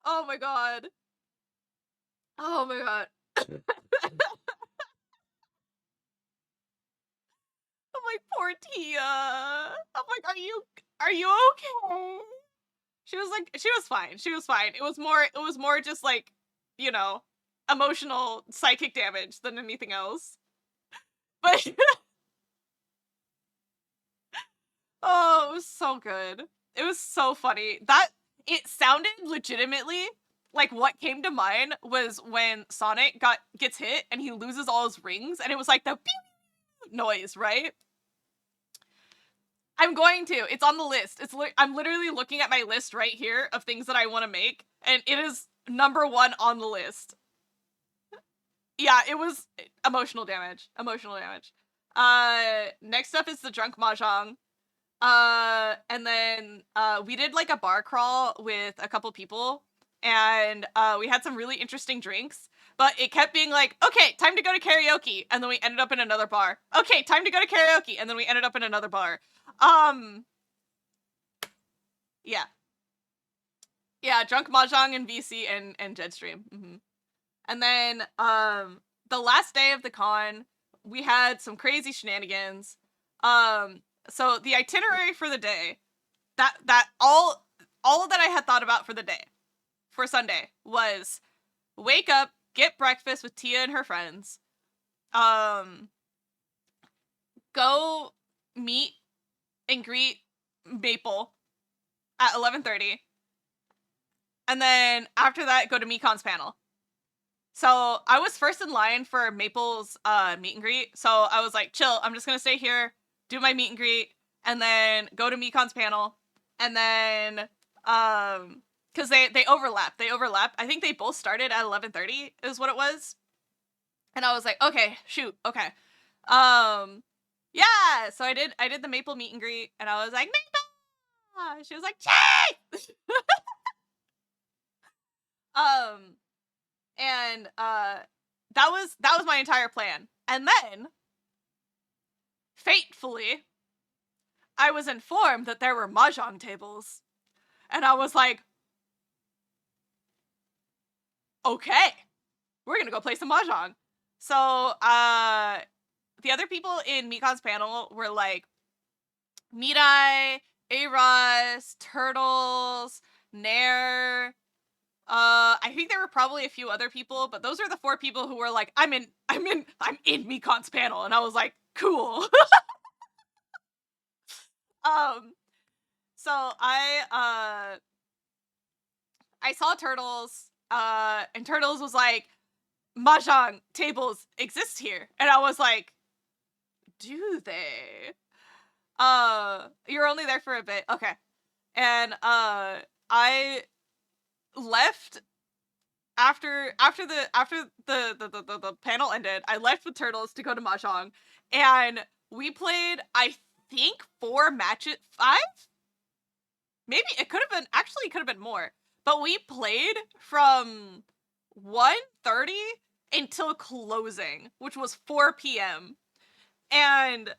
Oh my god. Oh my god. I'm like, poor Tia. I'm like, are you okay? She was like, she was fine. It was more just like, emotional psychic damage than anything else. But oh, it was so good. It was so funny. It sounded legitimately like what came to mind was when Sonic gets hit and he loses all his rings, and it was like the beep noise, right? I'm going to. It's on the list. I'm literally looking at my list right here of things that I want to make, and it is number 1 on the list. Yeah, it was emotional damage. Next up is the drunk mahjong. And then we did like a bar crawl with a couple people, and we had some really interesting drinks, but it kept being like, okay, time to go to karaoke, and then we ended up in another bar. Okay, time to go to karaoke, and then we ended up in another bar. Yeah, drunk mahjong and VC and Jetstream. Mm-hmm. And then the last day of the con, we had some crazy shenanigans. So the itinerary for the day, that all that I had thought about for the day, for Sunday, was wake up, get breakfast with Tia and her friends, go meet and greet Maple at 11:30. And then after that, go to Mekon's panel. So I was first in line for Maple's meet and greet. So I was like, chill, I'm just gonna stay here, do my meet and greet, and then go to Mekon's panel. And then because they overlap. I think they both started at 11:30 is what it was. And I was like, okay, shoot, okay. Yeah, so I did the Maple meet and greet, and I was like, Maple! She was like, Chase! And that was my entire plan. And then, fatefully, I was informed that there were mahjong tables. And I was like, okay, we're gonna go play some mahjong. So, the other people in Mekon's panel were like, Mirai, Aros, Turtles, Nair. I think there were probably a few other people, but those are the 4 people who were like, I'm in Mekon's panel, and I was like, cool. So I saw Turtles, and Turtles was like, mahjong tables exist here, and I was like, do they? You're only there for a bit, okay. And I left after the panel ended. I left with Turtles to go to mahjong, and we played, I think, 4 matches, 5? Maybe it could have been more. But we played from 1:30 until closing, which was 4 p.m. And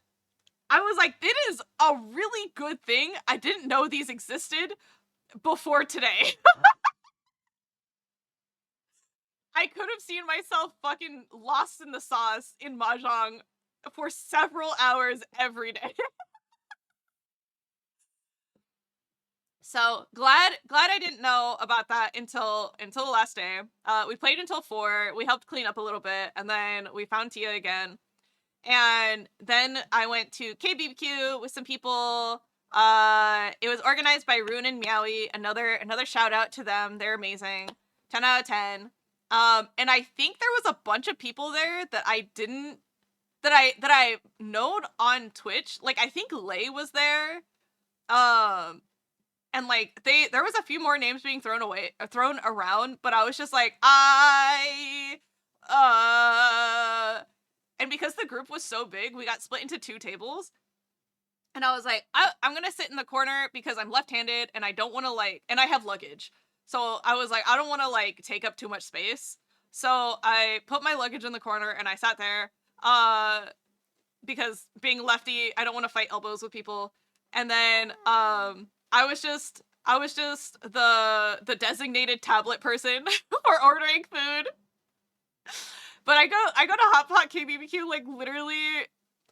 I was like, it is a really good thing I didn't know these existed before today. I could have seen myself fucking lost in the sauce in mahjong for several hours every day. So glad I didn't know about that until the last day. We played until 4. We helped clean up a little bit, and then we found Tia again. And then I went to KBBQ with some people. It was organized by Rune and Meowie. Another shout out to them. They're amazing. 10 out of 10. And I think there was a bunch of people there that I knowed on Twitch. Like, I think Lay was there. And like there was a few more names being thrown around, but I was just like, and because the group was so big, we got split into 2 tables. And I was like, I'm gonna sit in the corner because I'm left-handed and I don't want to and I have luggage. So I was like, I don't want to take up too much space. So I put my luggage in the corner and I sat there. Because being lefty, I don't want to fight elbows with people. And then I was just the designated tablet person for ordering food. But I go to Hot Pot KBBQ literally,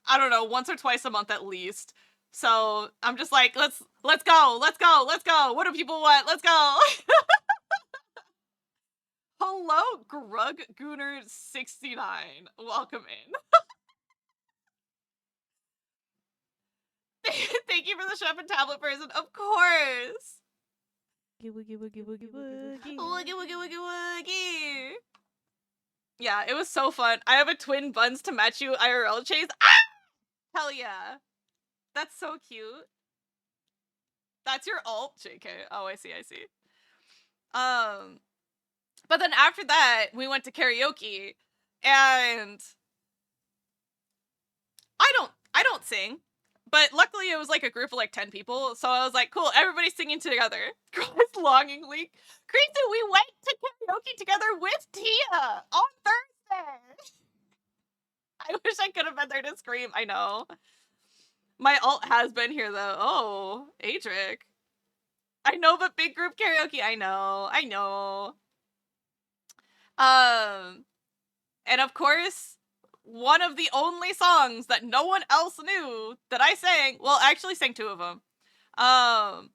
I don't know, once or twice a month at least. So I'm just like, let's go. What do people want? Let's go. Hello, Grug Gooner 69. Welcome in. Thank you for the chef and tablet person, of course. Woogie woogie woogie woogie. Woogie woogie woogie woogie. Yeah, it was so fun. I have a twin buns to match you IRL chase. Ah! Hell yeah. That's so cute. That's your alt, JK. Oh, I see. But then after that, we went to karaoke, and I don't sing. But luckily, it was a group of 10 people, so I was like, cool, everybody's singing together. Cries longingly. Creason, we went to karaoke together with Tia on Thursday. I wish I could have been there to scream, I know. My alt has been here, though. Oh, Adric. I know, but big group karaoke, I know. And of course, one of the only songs that no one else knew that I sang, well, I actually sang 2 of them. I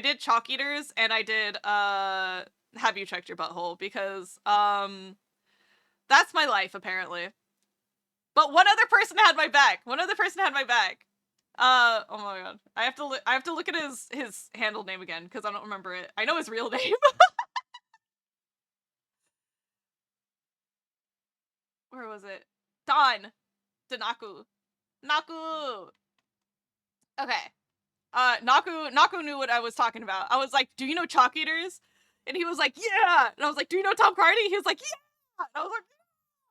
did Chalk Eaters, and I did, Have You Checked Your Butthole, because, that's my life, apparently. But one other person had my back. One other person had my back. Oh my god. I have to look at his handle name again because I don't remember it. I know his real name. Where was it? Don. Danaku. Naku. Okay. Naku knew what I was talking about. I was like, do you know Chalk Eaters? And he was like, yeah. And I was like, do you know Tom Cardi? He was like, yeah. And I was like,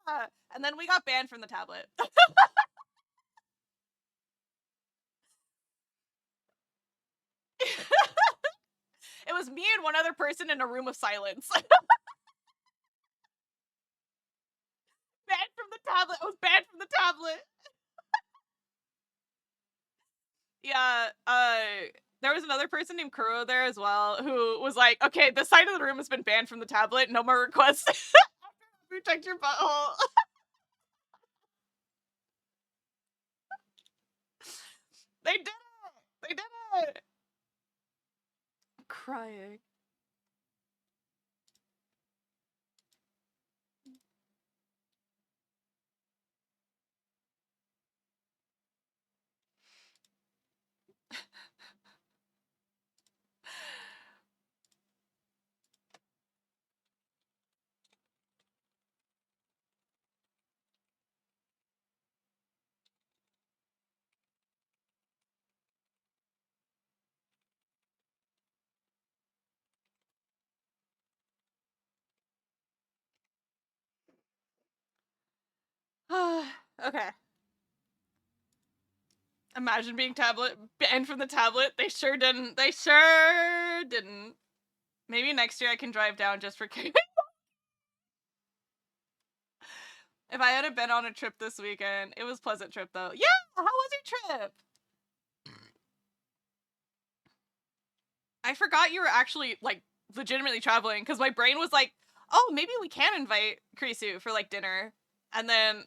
yeah. And then we got banned from the tablet. It was me and one other person in a room of silence. Banned from the tablet. I was banned from the tablet. Yeah, there was another person named Kuro there as well who was like, okay, this side of the room has been banned from the tablet. No more requests. Protect your butthole. They did it! They did it! I'm crying. Okay. Imagine being banned from the tablet. They sure didn't. They sure didn't. Maybe next year I can drive down just for karaoke. If I hadn't been on a trip this weekend, it was a pleasant trip though. Yeah, how was your trip? I forgot you were actually like legitimately traveling because my brain was like, oh, maybe we can invite Krisu for like dinner. And then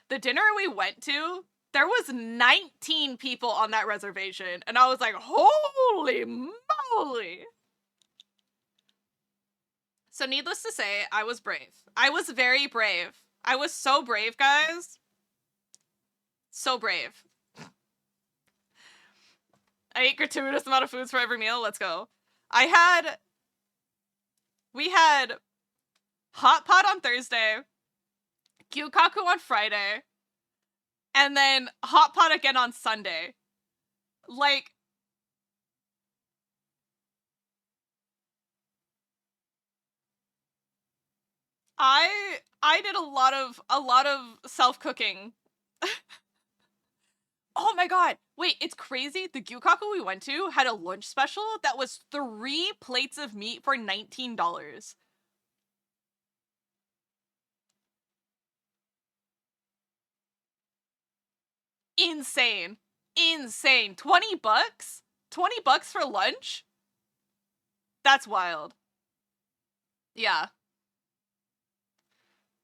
the dinner we went to, there was 19 people on that reservation, and I was like, holy moly. So needless to say, I was brave. I was very brave. I was so brave, guys. So brave. I ate gratuitous amount of foods for every meal. Let's go. We had hot pot on Thursday, gyukaku on Friday, and then hot pot again on Sunday. Like, I did a lot of self-cooking. Oh my god. Wait, it's crazy. The gyukaku we went to had a lunch special that was 3 plates of meat for $19. Insane. Insane. 20 bucks? 20 bucks for lunch? That's wild. Yeah.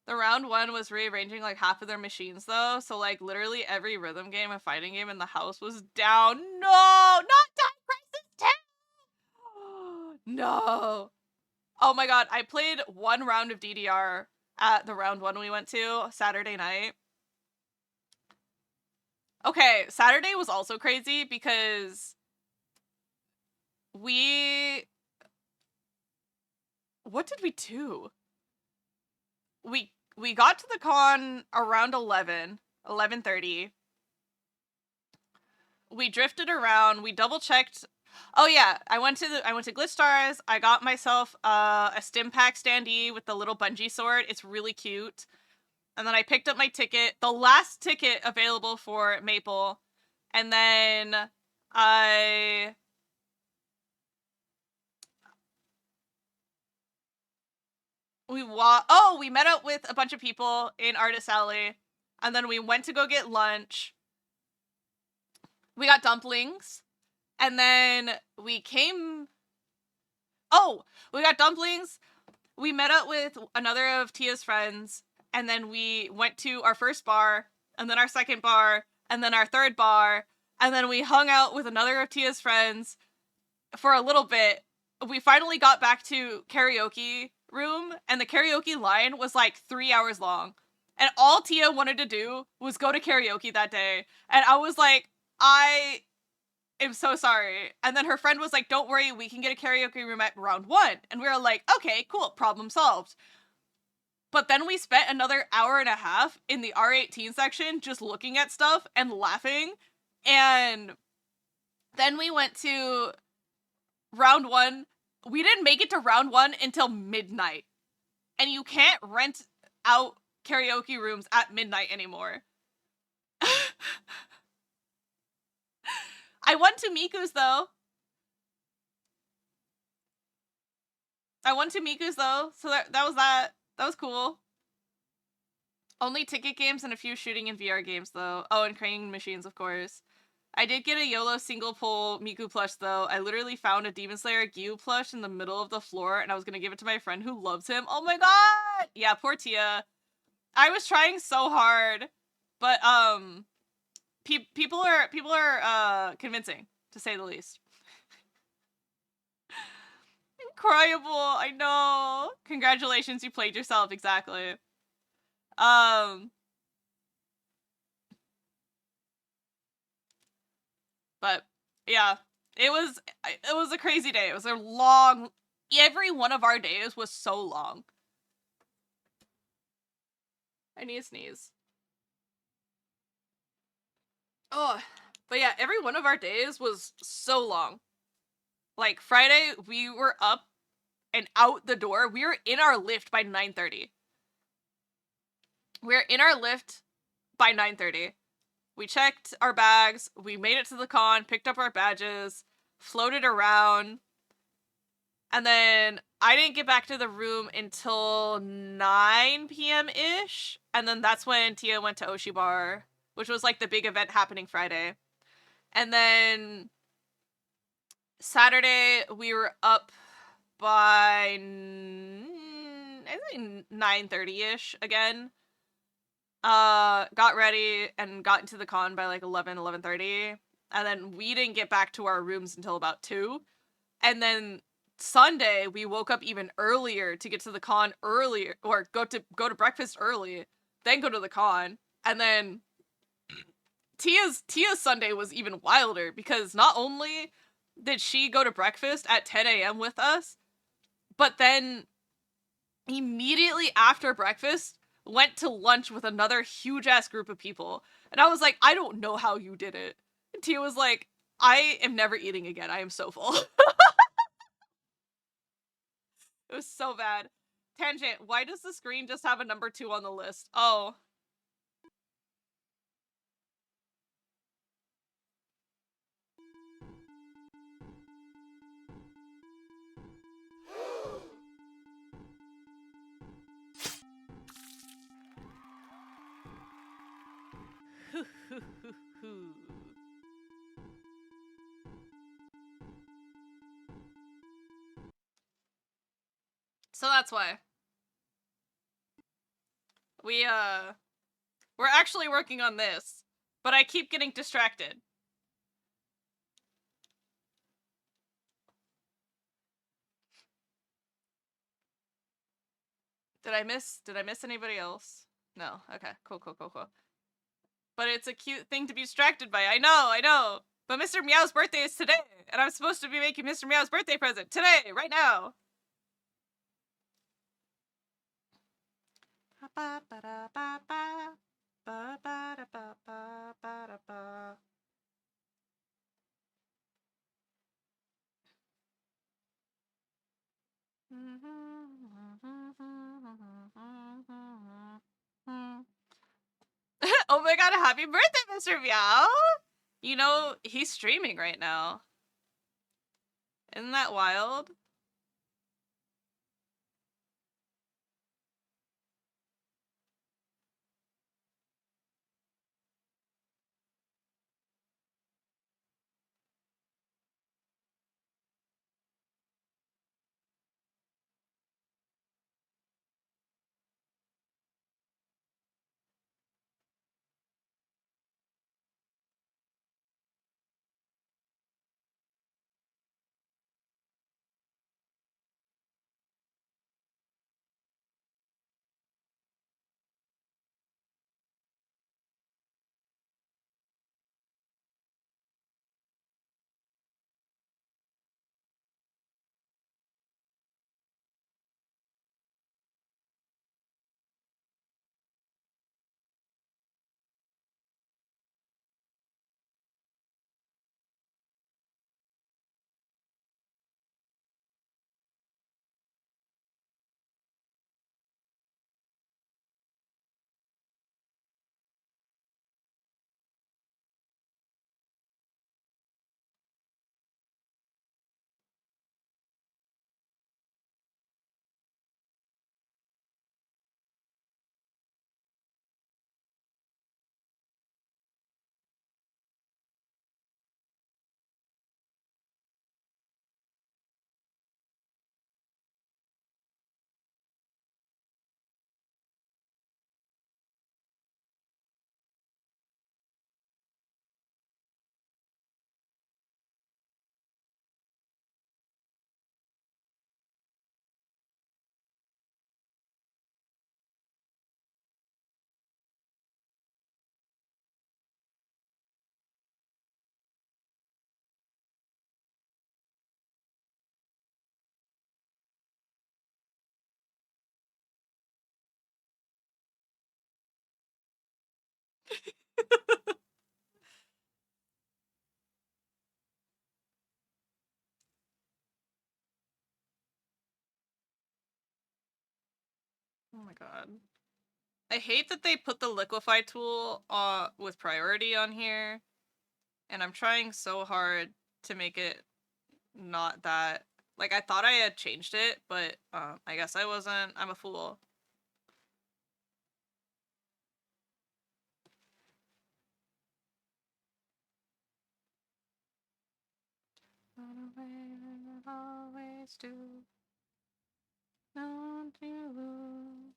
The round one was rearranging like half of their machines though, so like literally every rhythm game and fighting game in the house was down. No! Not Time Crisis 2! No! Oh my god, I played one round of DDR at the round one we went to Saturday night. Okay, Saturday was also crazy because what did we do? We got to the con around 11:30. We drifted around, we double checked. Oh yeah, I went to Glitch Stars. I got myself a Stim Pack standee with the little bungee sword. It's really cute. And then I picked up my ticket, the last ticket available for Maple. And then we met up with a bunch of people in Artist Alley, and then we went to go get lunch. We got dumplings, and then we got dumplings. We met up with another of Tia's friends, and then we went to our first bar, and then our second bar, and then our third bar, and then we hung out with another of Tia's friends for a little bit. We finally got back to karaoke room, and the karaoke line was like 3 hours long. And all Tia wanted to do was go to karaoke that day. And I was like, I am so sorry. And then her friend was like, don't worry, we can get a karaoke room at round 1. And we were like, okay, cool, problem solved. But then we spent another hour and a half in the R18 section just looking at stuff and laughing. And then we went to round 1. We didn't make it to round 1 until midnight. And you can't rent out karaoke rooms at midnight anymore. I went to Miku's though. So that was that. That was cool. Only ticket games and a few shooting and VR games though. Oh, and crane machines, of course. I did get a YOLO single pull Miku plush though. I literally found a Demon Slayer Gyu plush in the middle of the floor and I was gonna give it to my friend who loves him. Oh my god! Yeah, poor Tia. I was trying so hard. But people are convincing, to say the least. Cryable, I know. Congratulations, you played yourself, exactly. But yeah, it was a crazy day. It was a long, every one of our days was so long. I need to sneeze. Oh, but yeah, every one of our days was so long. Like Friday, we were up and out the door. We were in our lift by 9:30. We were in our lift by 9:30. We checked our bags, we made it to the con, picked up our badges, floated around, and then I didn't get back to the room until 9 p.m.-ish, and then that's when Tia went to Oshi Bar, which was like the big event happening Friday. And then Saturday, we were up by, I think 9:30-ish again. Got ready and got into the con by like 11:30, and then we didn't get back to our rooms until about 2. And then Sunday we woke up even earlier to get to the con earlier, or go to breakfast early, then go to the con. And then Tia's Sunday was even wilder because not only did she go to breakfast at 10 a.m. with us, but then immediately after breakfast went to lunch with another huge ass group of people. And I was like, I don't know how you did it. And Tia was like, I am never eating again. I am so full. It was so bad. Tangent, why does the screen just have a number 2 on the list? Oh. So that's why. We're actually working on this, but I keep getting distracted. Did I miss anybody else? No. Okay. Cool. But it's a cute thing to be distracted by. I know. But Mr. Meow's birthday is today, and I'm supposed to be making Mr. Meow's birthday present today, right now. Oh my god, happy birthday, Mr. Meow! You know, he's streaming right now. Isn't that wild? Oh my god. I hate that they put the liquefy tool with priority on here, and I'm trying so hard to make it not that. Like, I thought I had changed it, but I guess I wasn't. I'm a fool. Run away, always do. Don't you?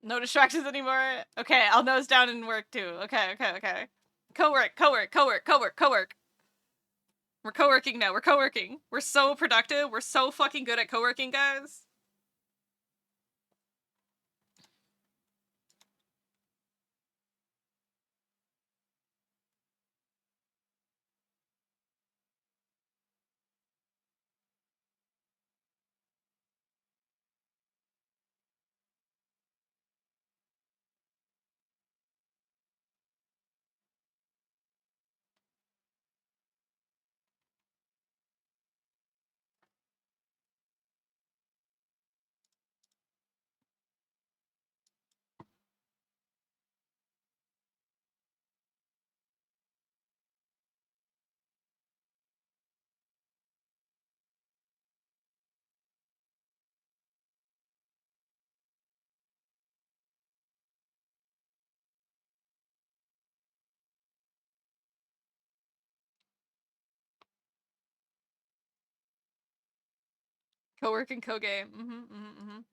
No distractions anymore. Okay, I'll nose down and work too. Okay. Co-work. We're co-working now. We're co-working. We're so productive. We're so fucking good at co-working, guys. Co-work and co-game.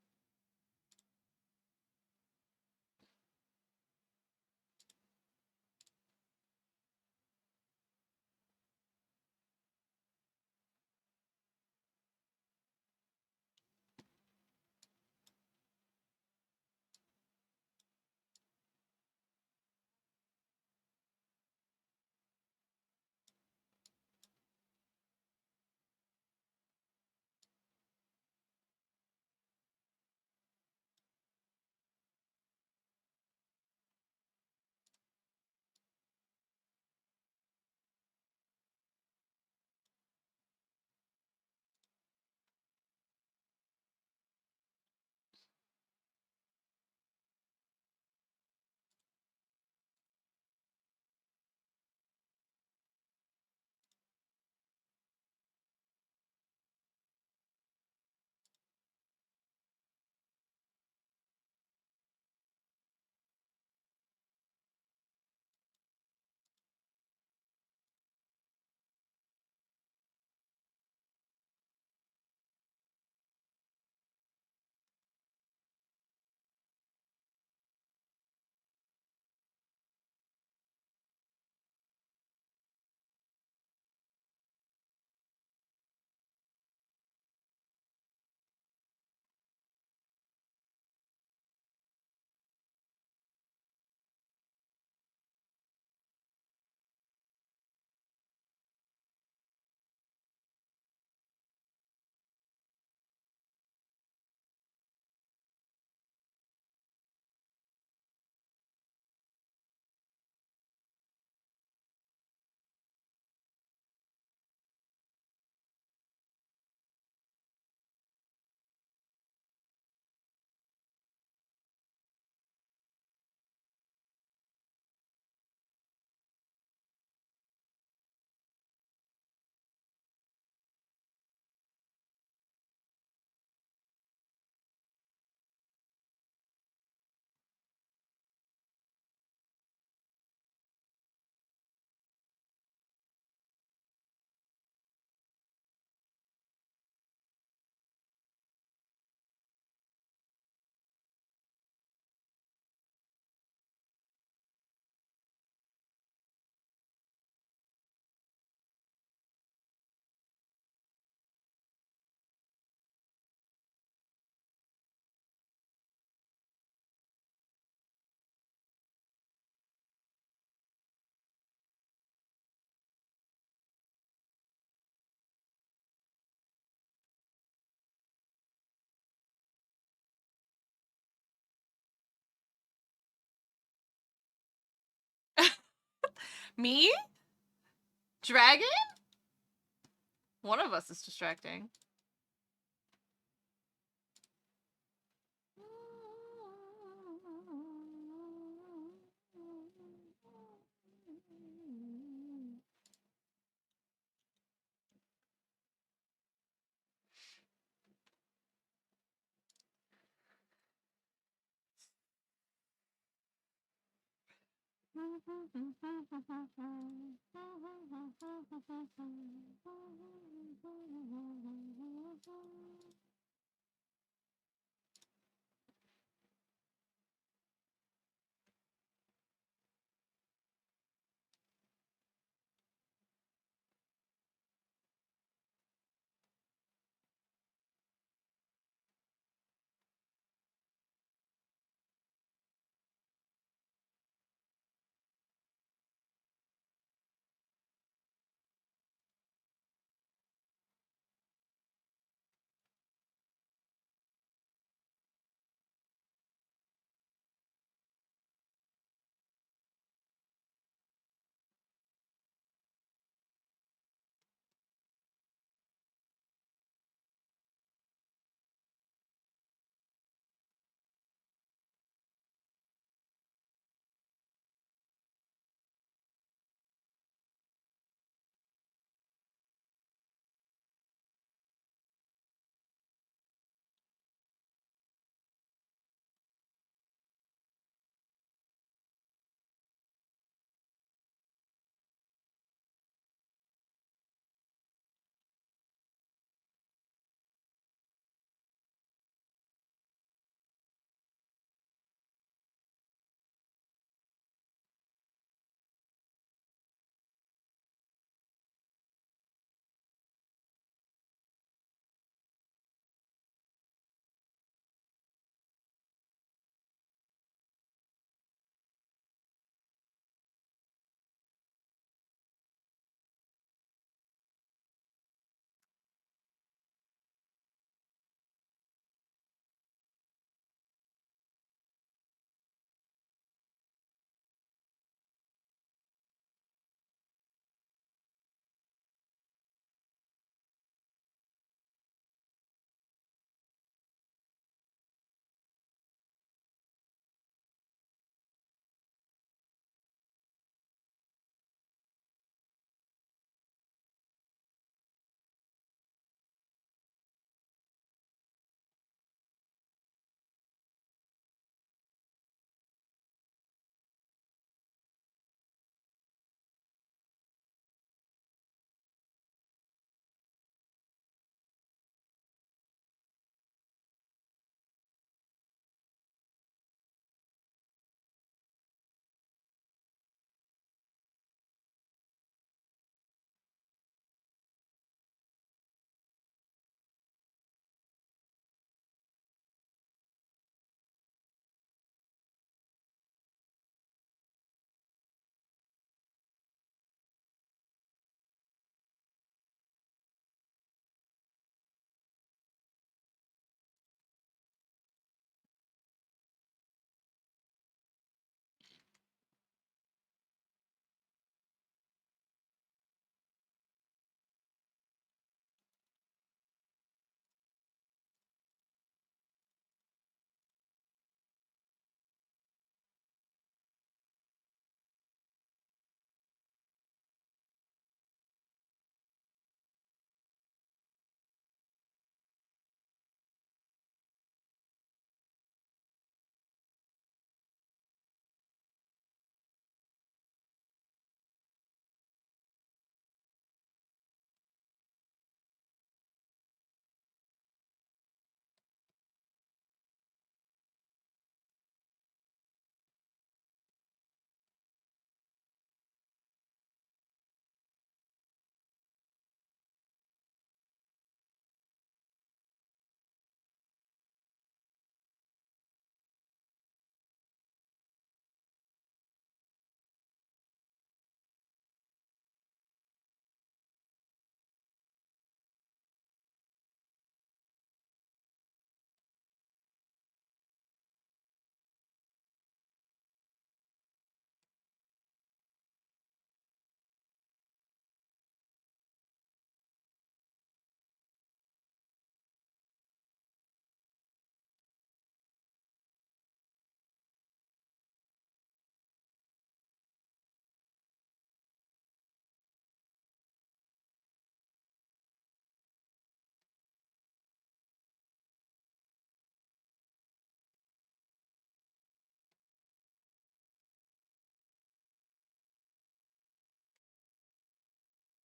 Me? Dragon? One of us is distracting.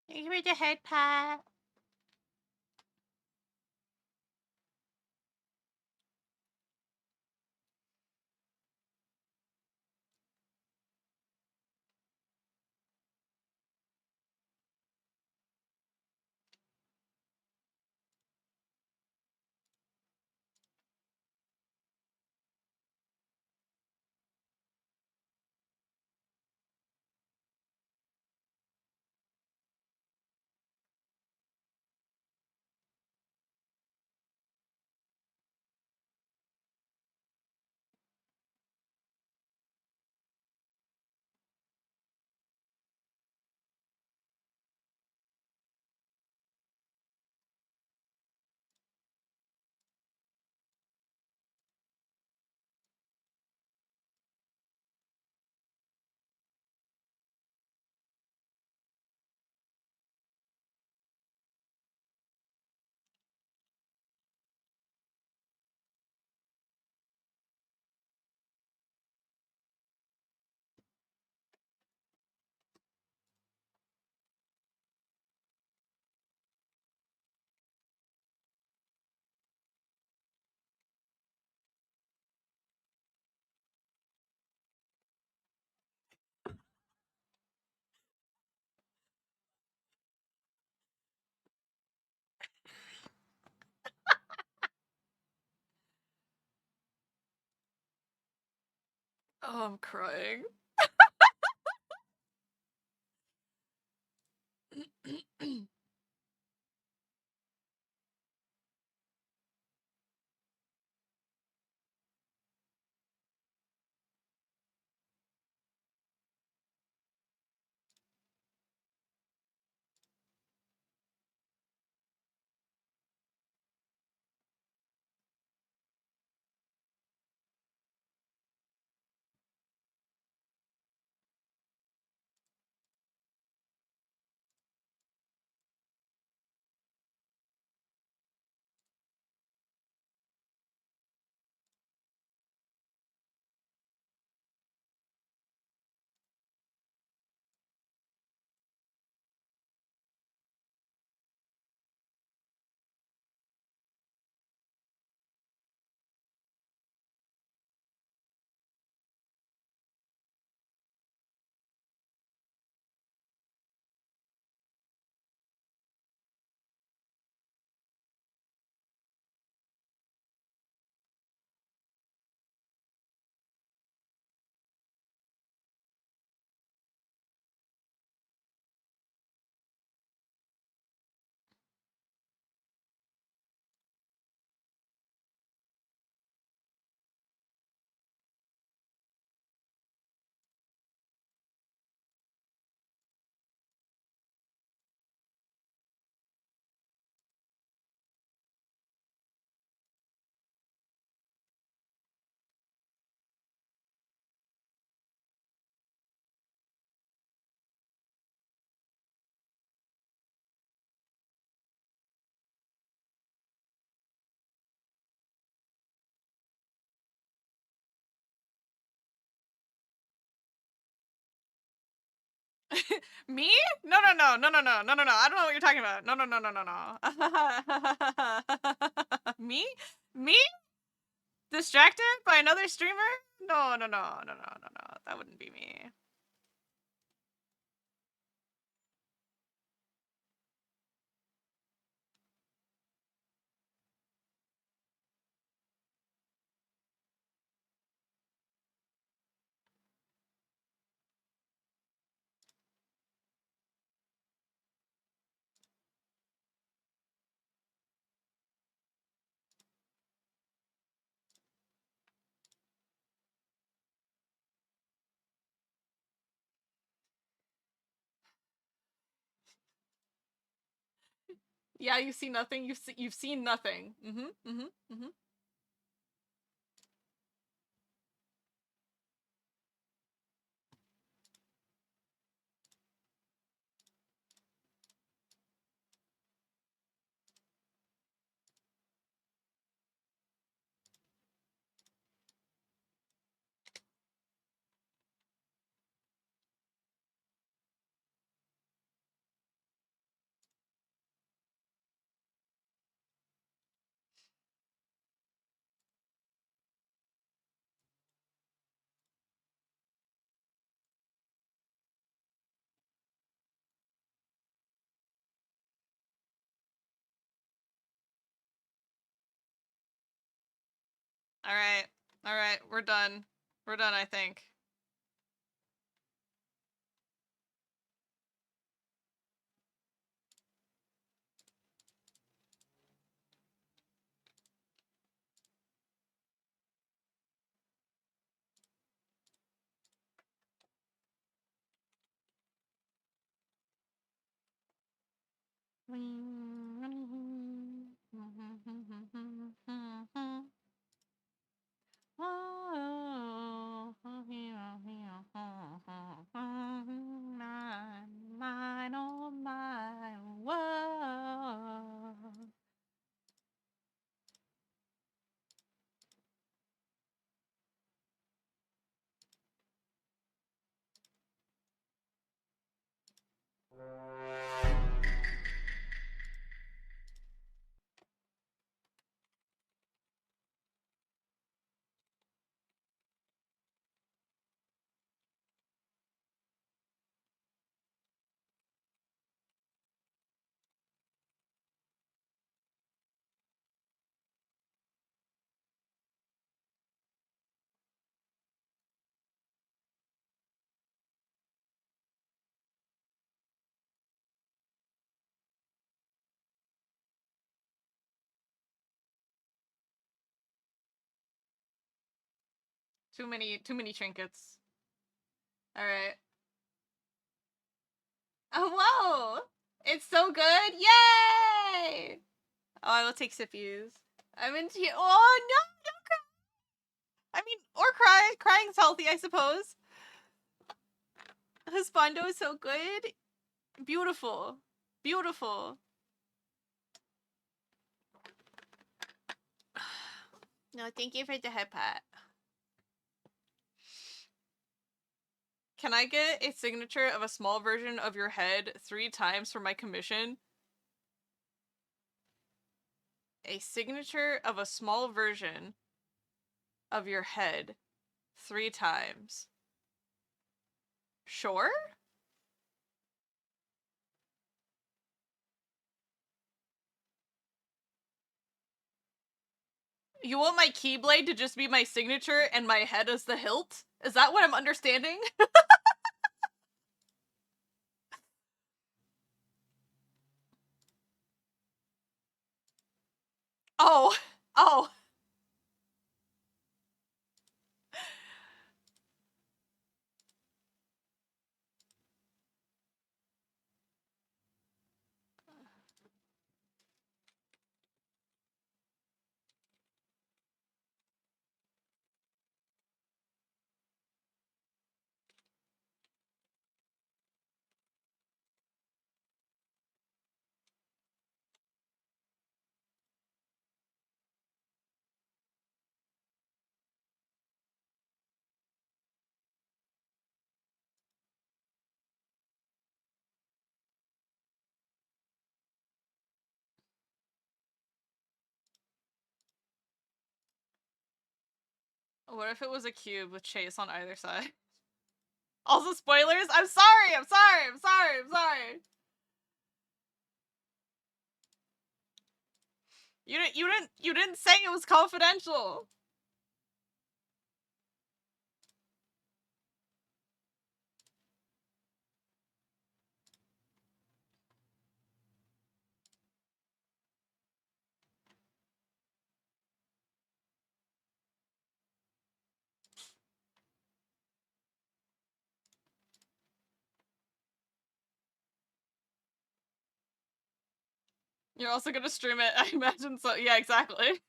Give me the head pat. Oh, I'm crying. Me? No, no, no, no, no, no, no, no, no. I don't know what you're talking about. No, no, no, no, no, no. Me? Me? Distracted by another streamer? No, no, no, no, no, no, no. That wouldn't be me. Yeah, you see nothing. You've seen nothing. Mm-hmm. Mm-hmm. Mm-hmm. Alright. Alright, we're done. We're done, I think. Mine, oh mine, whoa. Too many trinkets. Alright. Oh, whoa! It's so good! Yay! Oh, I will take sippies. I'm into you. Oh, no! Don't cry! I mean, or cry. Crying's healthy, I suppose. Husbando is so good. Beautiful. Beautiful. No, thank you for the head pat. Can I get a signature of a small version of your head 3 times for my commission? A signature of a small version of your head 3 times. Sure? You want my keyblade to just be my signature and my head as the hilt? Is that what I'm understanding? Oh. Oh. What if it was a cube with Chase on either side? Also spoilers? I'm sorry! I'm sorry! I'm sorry! I'm sorry! You didn't say it was confidential! You're also gonna stream it, I imagine so. Yeah, exactly.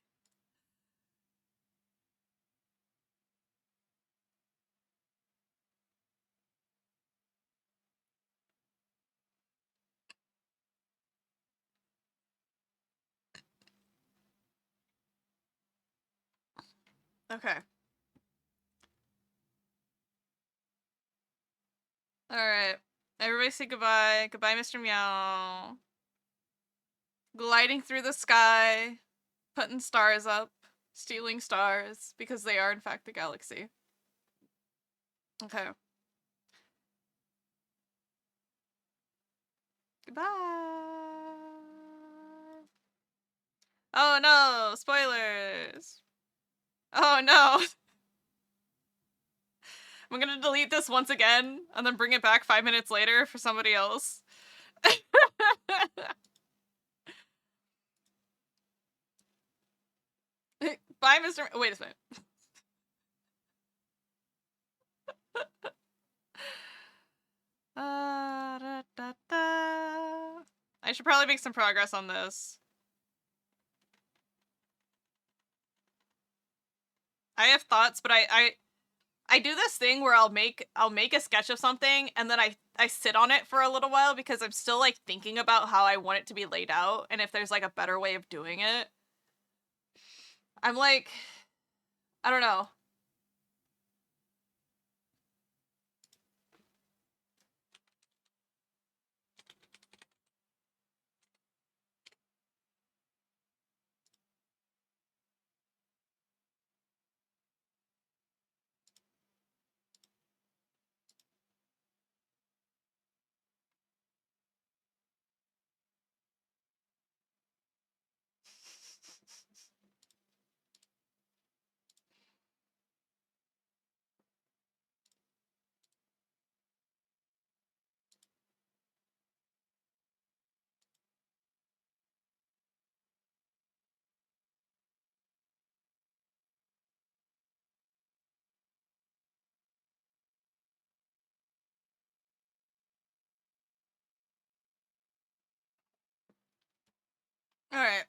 Okay. Alright. Everybody say goodbye. Goodbye, Mr. Meow. Gliding through the sky, putting stars up, stealing stars, because they are in fact the galaxy. Okay. Goodbye. Oh no, spoilers. Oh no. I'm gonna delete this once again and then bring it back 5 minutes later for somebody else. Bye, Mr. Wait a minute. Da, da, da. I should probably make some progress on this. I have thoughts, but I do this thing where I'll make a sketch of something and then I sit on it for a little while because I'm still like thinking about how I want it to be laid out and if there's like a better way of doing it. I'm like, I don't know. All right.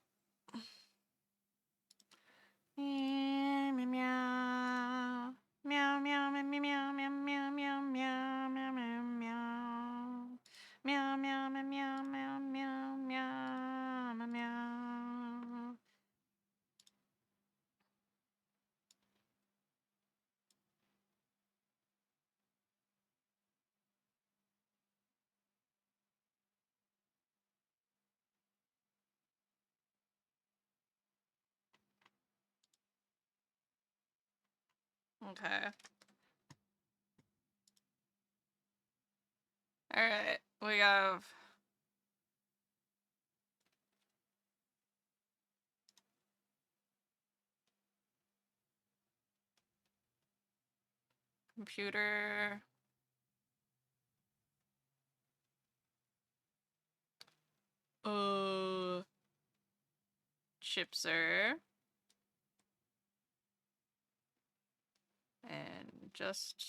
Meow meow meow meow meow meow meow meow meow meow meow meow meow meow meow meow meow meow meow meow. Okay. All right. We have computer. Chipser. And just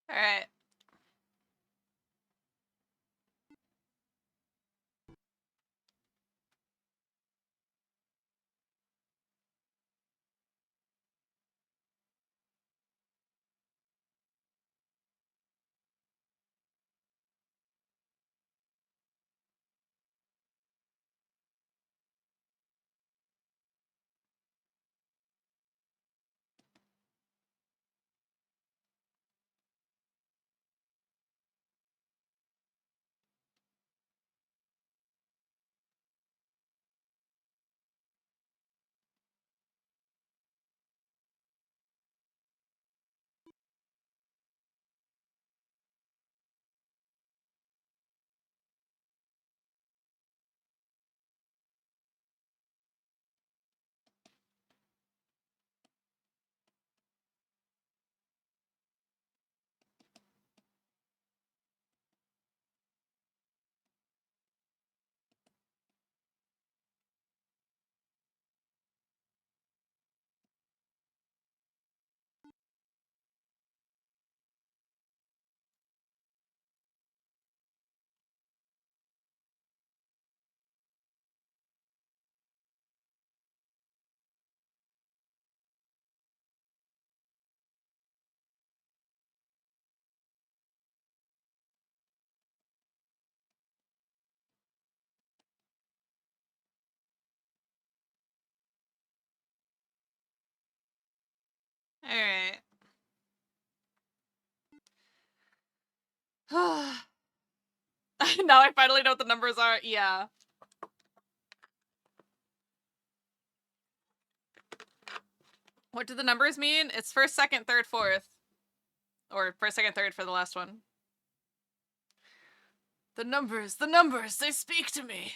all right. Alright. Now I finally know what the numbers are. Yeah. What do the numbers mean? It's first, second, third, fourth. Or first, second, third for the last one. The numbers, they speak to me.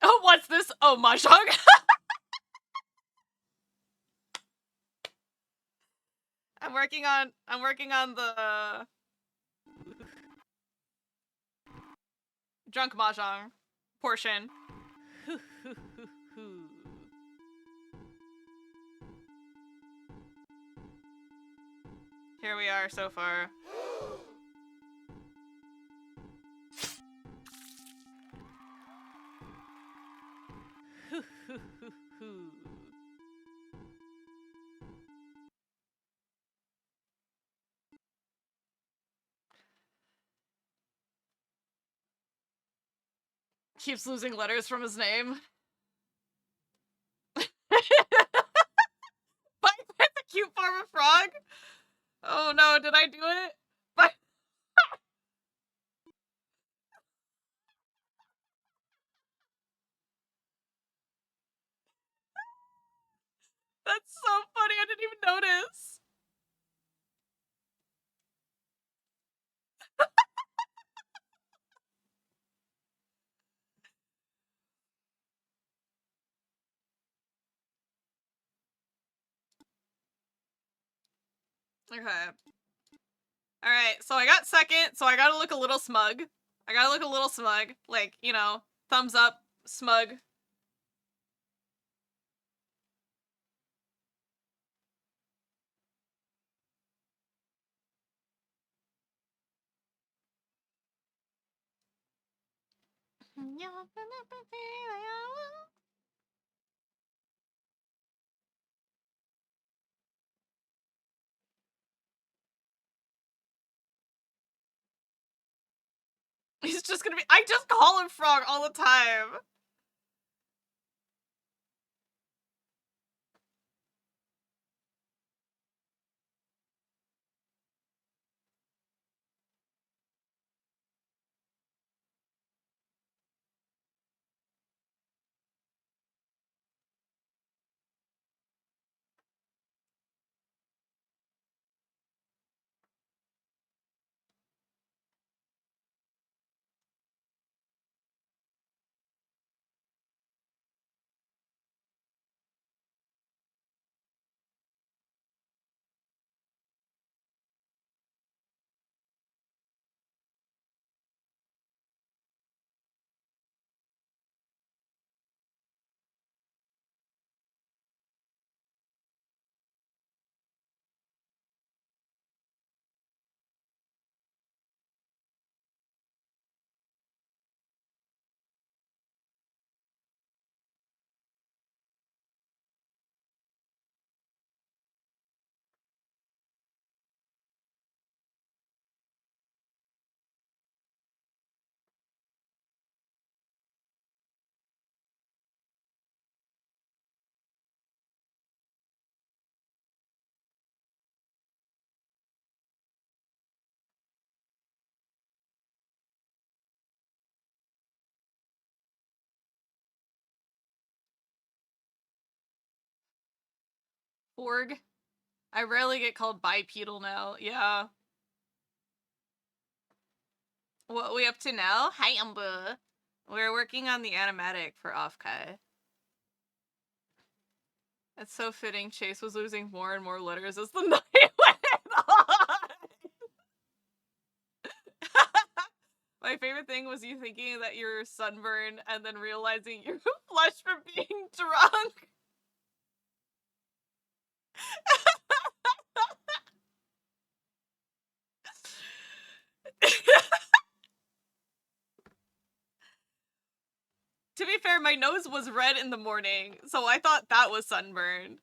Oh, what's this? Oh, mahjong. I'm working on the drunk mahjong portion. Here we are so far. Keeps losing letters from his name. But it's a cute form of frog. Oh no, did I do it? But that's so funny, I didn't even notice. Okay. Alright, so I got second, so I gotta look a little smug. Like, you know, thumbs up, smug. He's just gonna be- I just call him Frog all the time. Porg. I rarely get called bipedal now. Yeah. What are we up to now? Hi, Umba. We're working on the animatic for Offkai. It's so fitting Chase was losing more and more letters as the night went on. My favorite thing was you thinking that you were sunburned and then realizing you were flushed from being drunk. To be fair, my nose was red in the morning, so I thought that was sunburned.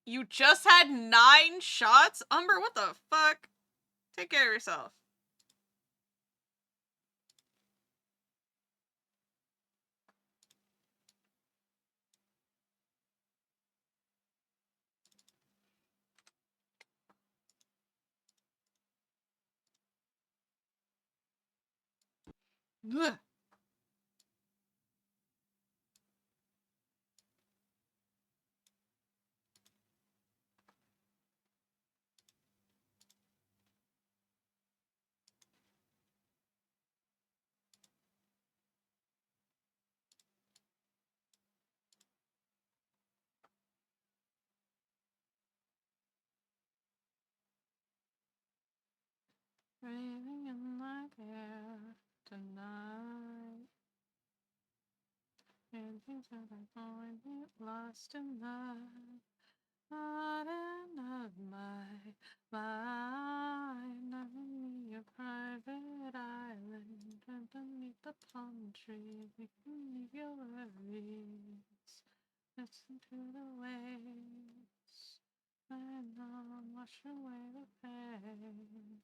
You just had 9 shots? Umber, what the fuck? Take care of yourself. Ugh. Raving in my hair tonight. And things are going to get lost in the garden of my mind. I'm in your private island underneath the palm tree. You can leave your worries. Listen to the waves. And I'll wash away the pain.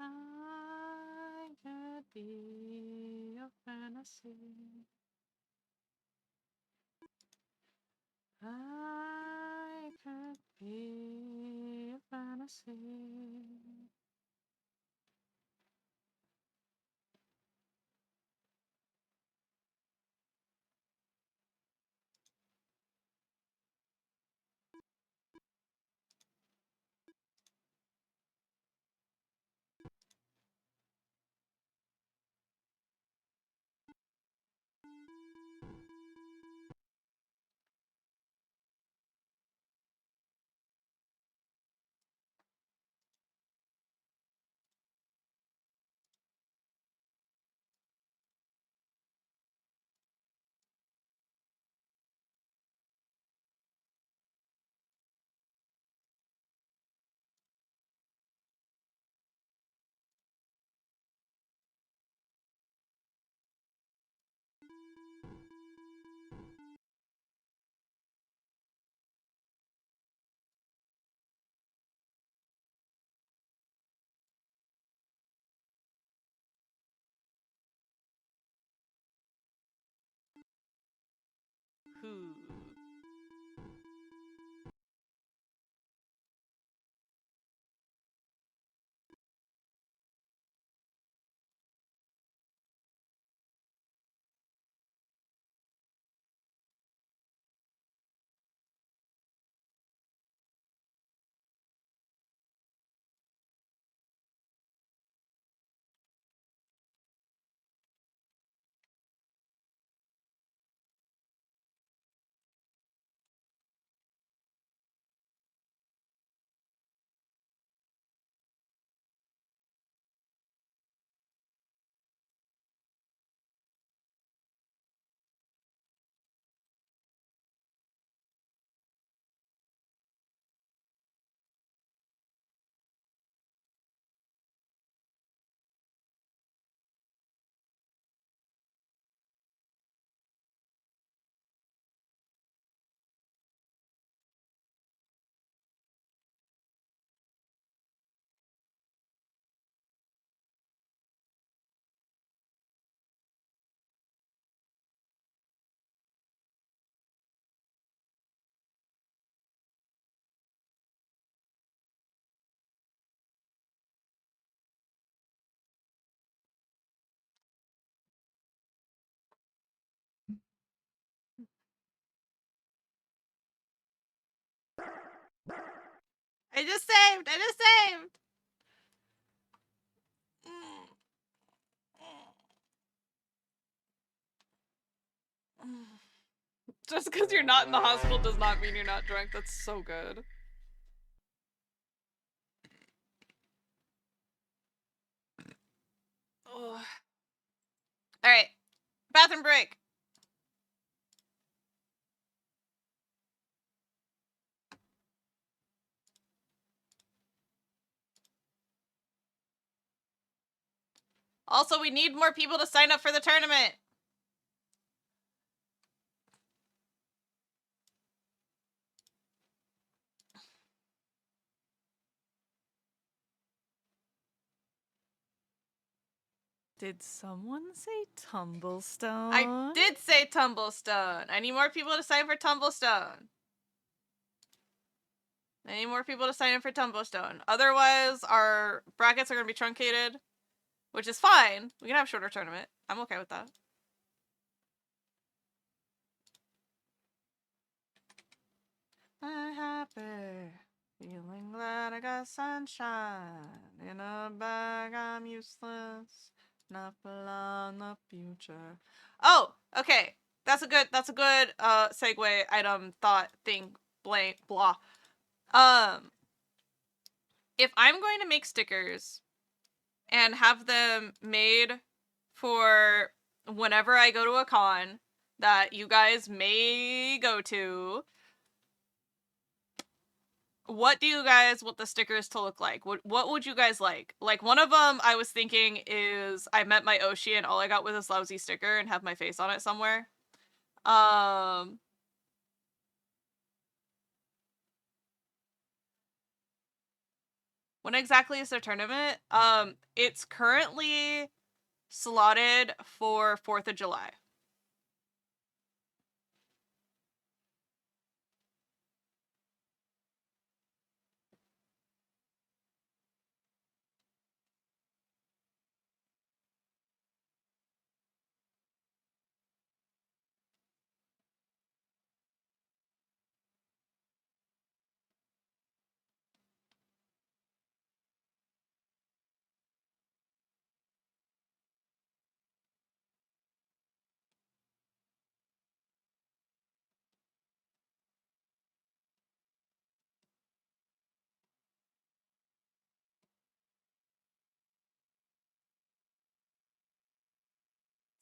I could be your fantasy. I could be your fantasy. Who? I just saved. Just because you're not in the hospital does not mean you're not drunk. That's so good. Oh. All right, bathroom break. Also, we need more people to sign up for the tournament. Did someone say Tumblestone? I did say Tumblestone. I need more people to sign for Tumblestone. I need more people to sign in for Tumblestone. Otherwise, our brackets are going to be truncated, which is fine. We can have a shorter tournament. I'm okay with that. I'm happy, feeling glad I got sunshine. In a bag, I'm useless. Not belong the future. Oh, okay. That's a good segue item thought thing blank blah. If I'm going to make stickers and have them made for whenever I go to a con that you guys may go to, what do you guys want the stickers to look like? What would you guys like? Like, one of them I was thinking is I met my Oshi and all I got was this lousy sticker and have my face on it somewhere. When exactly is their tournament? It's currently slotted for 4th of July.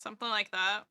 Something like that.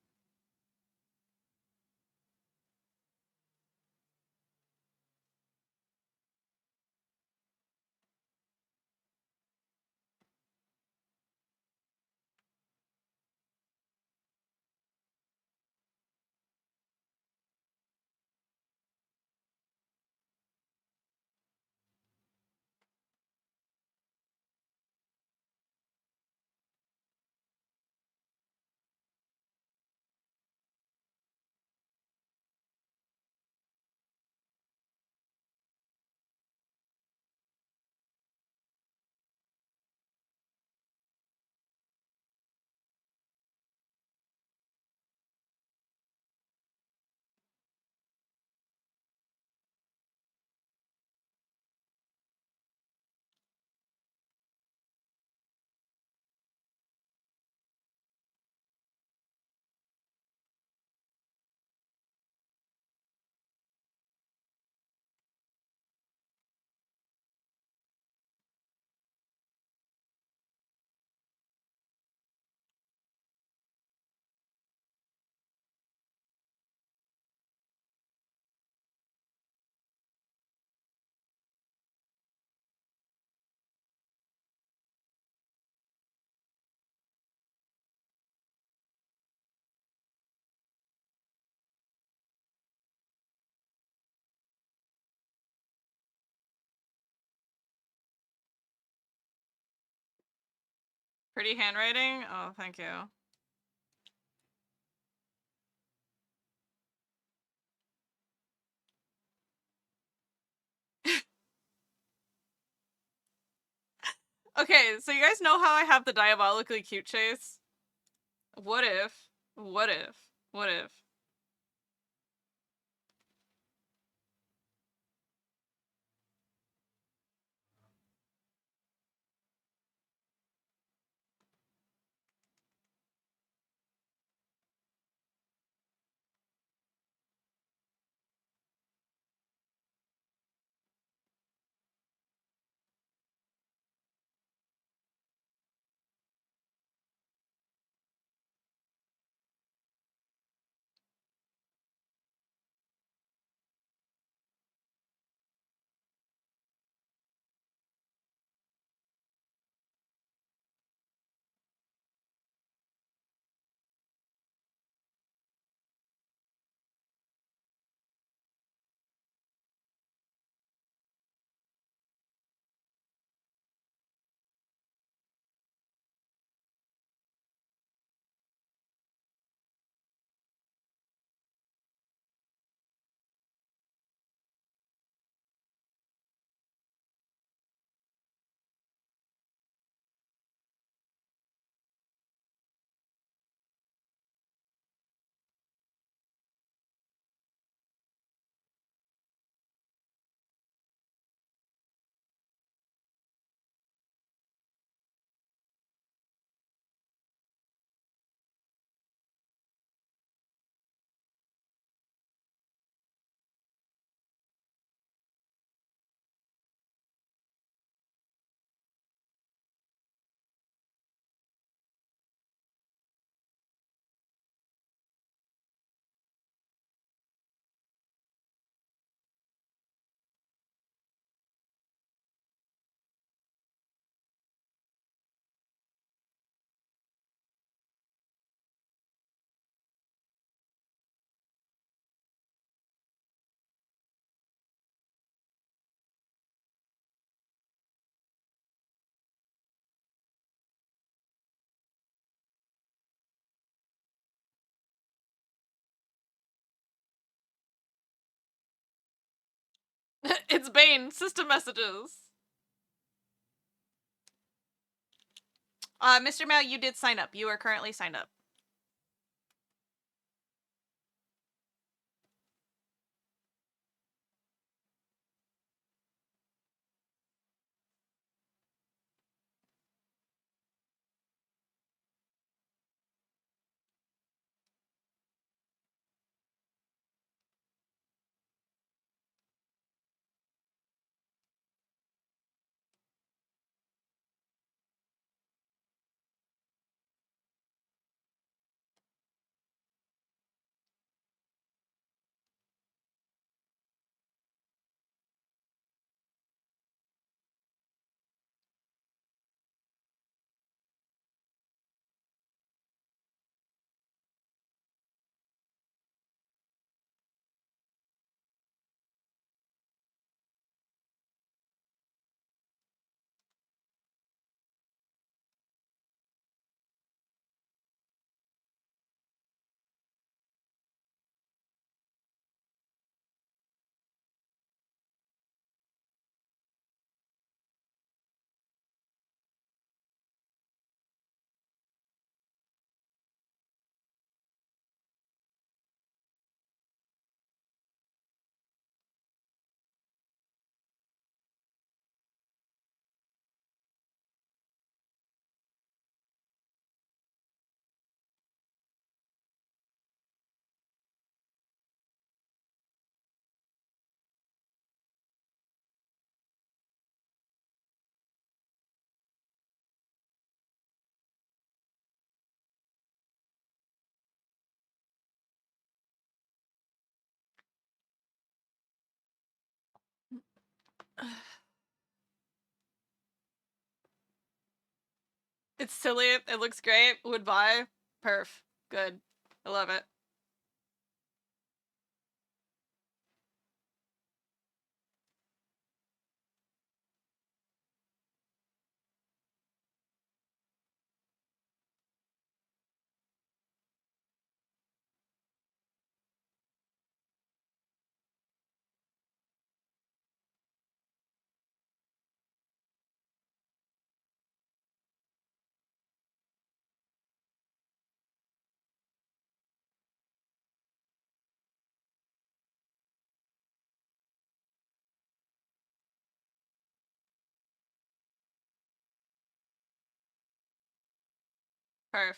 Pretty handwriting? Oh, thank you. Okay, so you guys know how I have the diabolically cute chase? What if? It's Bane. System messages. Mr. Mao, you did sign up. You are currently signed up. It's silly. It looks great. Would buy. Perf. Good. I love it. Perf.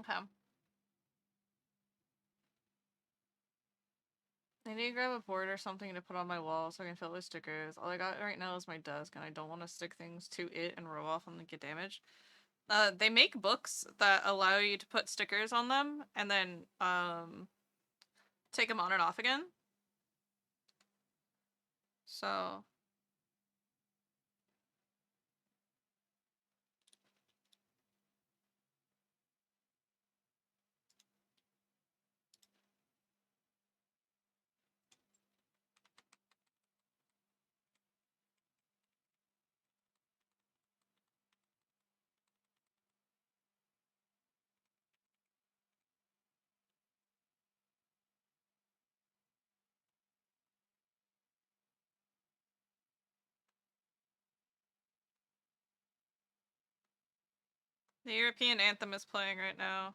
Okay. I need to grab a board or something to put on my wall so I can fill it with stickers. All I got right now is my desk, and I don't want to stick things to it and rub off and get damaged. They make books that allow you to put stickers on them and then take them on and off again. So the European anthem is playing right now.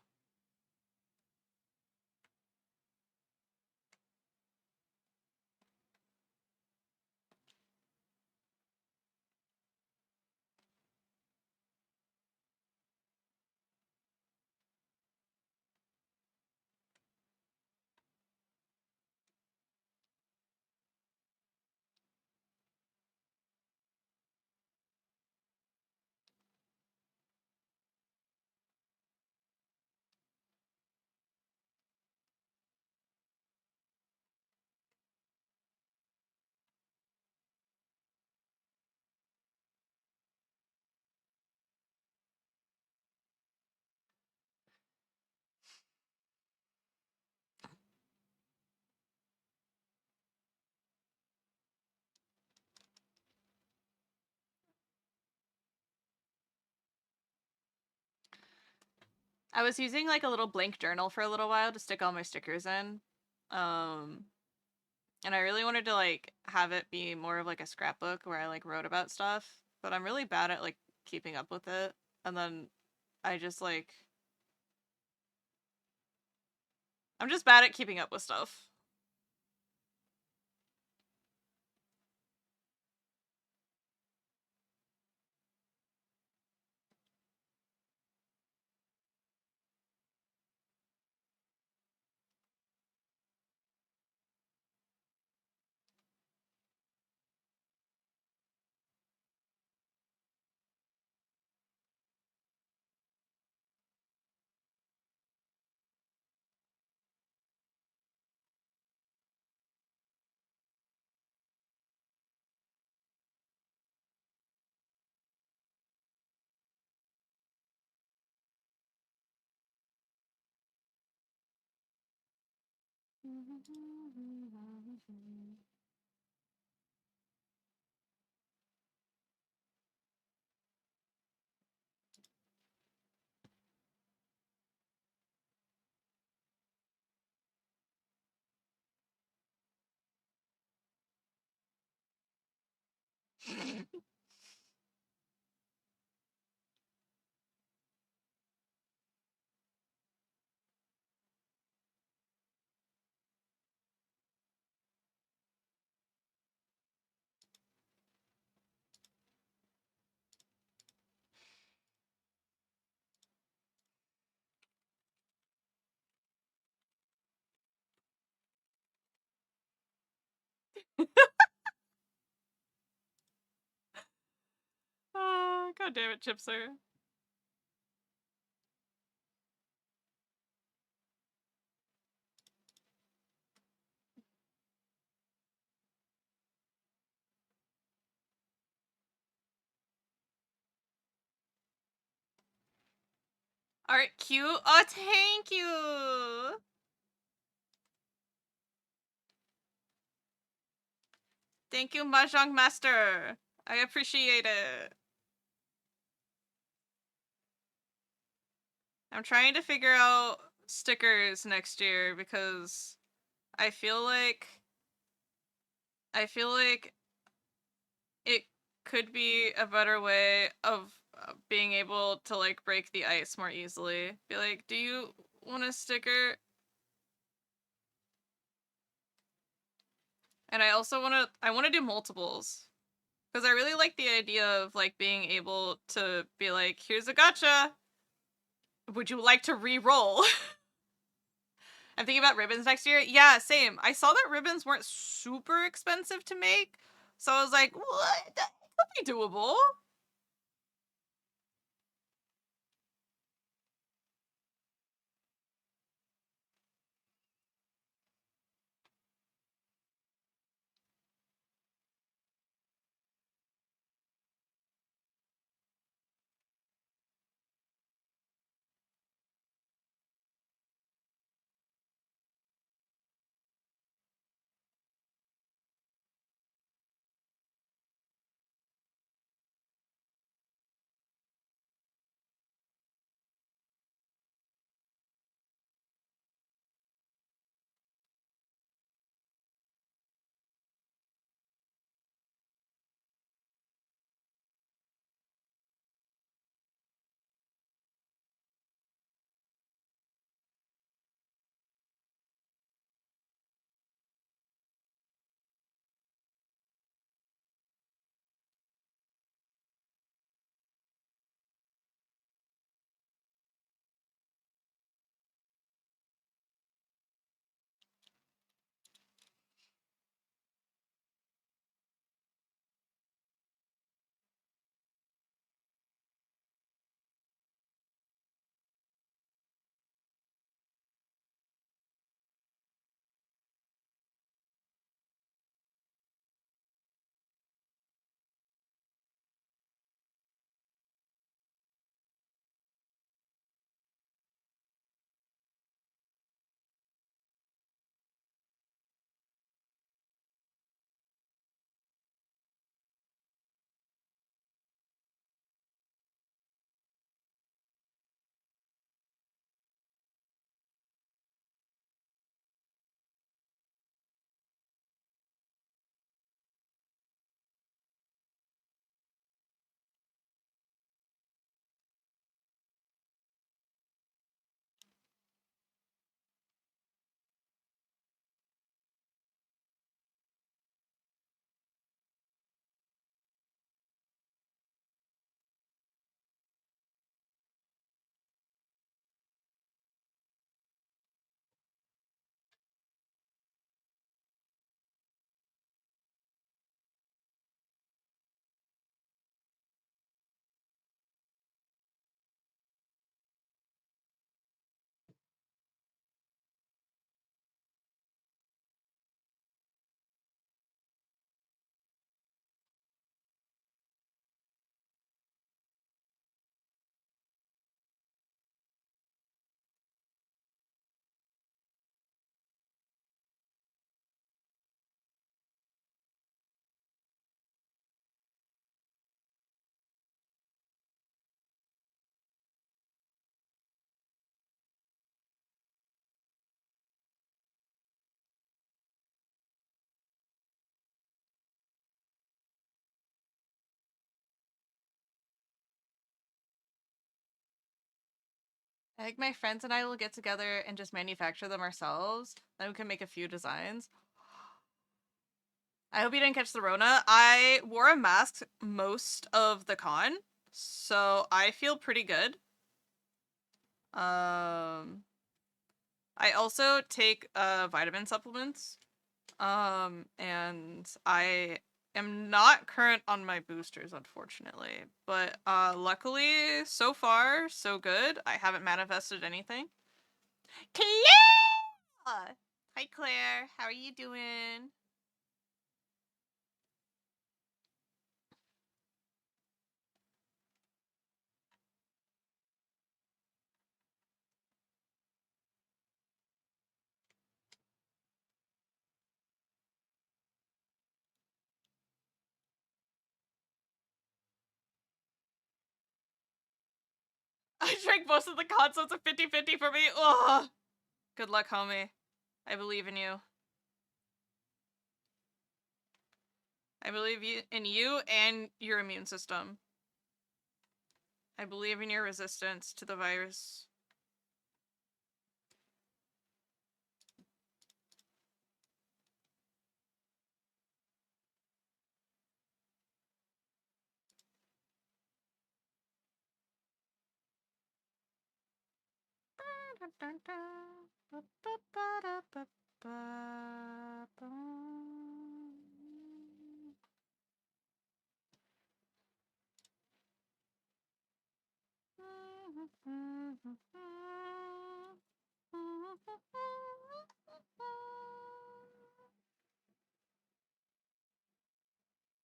I was using like a little blank journal for a little while to stick all my stickers in. And I really wanted to like have it be more of like a scrapbook where I like wrote about stuff, but I'm really bad at like keeping up with it. And then I just like I'm just bad at keeping up with stuff. God damn it, Chipser. Alright, cute. Oh, thank you! Thank you, Mahjong Master. I appreciate it. I'm trying to figure out stickers next year because I feel like it could be a better way of being able to like break the ice more easily. Be like, do you want a sticker? And I also I want to do multiples. Because I really like the idea of like being able to be like, here's a gotcha. Would you like to re-roll? I'm thinking about ribbons next year. Yeah, same. I saw that ribbons weren't super expensive to make. So I was like, what? That could be doable. I think my friends and I will get together and just manufacture them ourselves. Then we can make a few designs. I hope you didn't catch the Rona. I wore a mask most of the con, so I feel pretty good. I also take vitamin supplements. And I am not current on my boosters, unfortunately. But luckily, so far, so good. I haven't manifested anything. Claire! Hi, Claire. How are you doing? I drank most of the consoles of 50-50 for me. Ugh. Good luck, homie. I believe in you. I believe in you and your immune system. I believe in your resistance to the virus.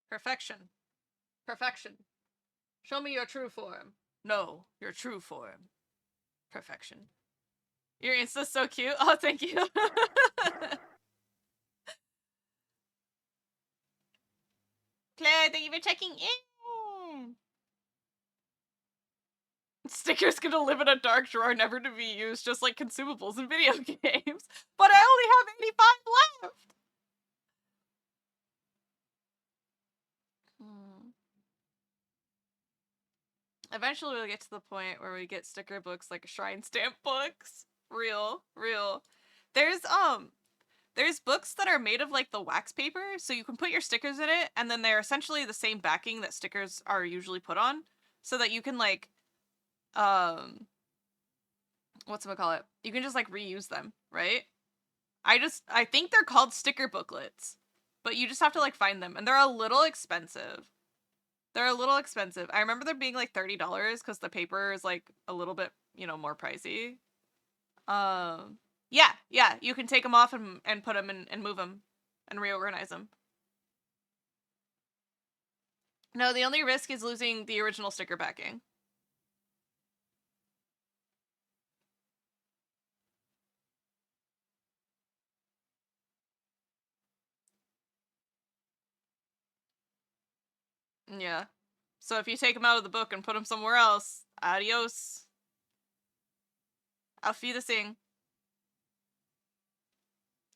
Perfection. Perfection. Show me your true form. No, your true form. Perfection. Your Insta's so cute. Oh, thank you. Claire, thank you for checking in. Stickers gonna live in a dark drawer, never to be used, just like consumables in video games. But I only have 85 left. Eventually we'll get to the point where we get sticker books like shrine stamp books. Real. There's books that are made of like the wax paper, so you can put your stickers in it, and then they're essentially the same backing that stickers are usually put on, so that you can like, whatchamacallit? You can just like reuse them, right? I think they're called sticker booklets, but you just have to like find them, and they're a little expensive. I remember them being like $30 because the paper is like a little bit, more pricey. Yeah, you can take them off and put them and move them and reorganize them. No, the only risk is losing the original sticker backing. Yeah. So if you take them out of the book and put them somewhere else, adios. Auf Wiedersehen.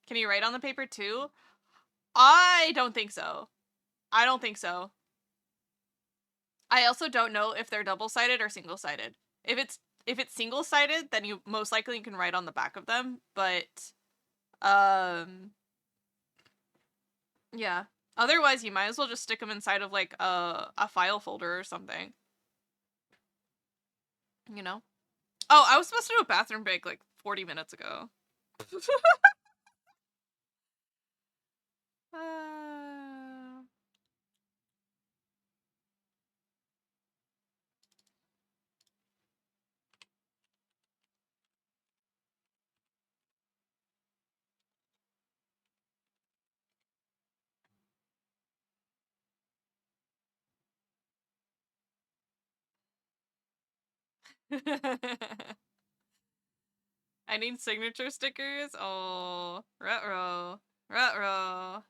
Can you write on the paper too? I don't think so. I also don't know if they're double-sided or single-sided. If it's single-sided, then you most likely can write on the back of them, but yeah. Otherwise, you might as well just stick them inside of like a file folder or something. Oh, I was supposed to do a bathroom break like 40 minutes ago. I need signature stickers. Oh, ruh-roh. Ruh-roh.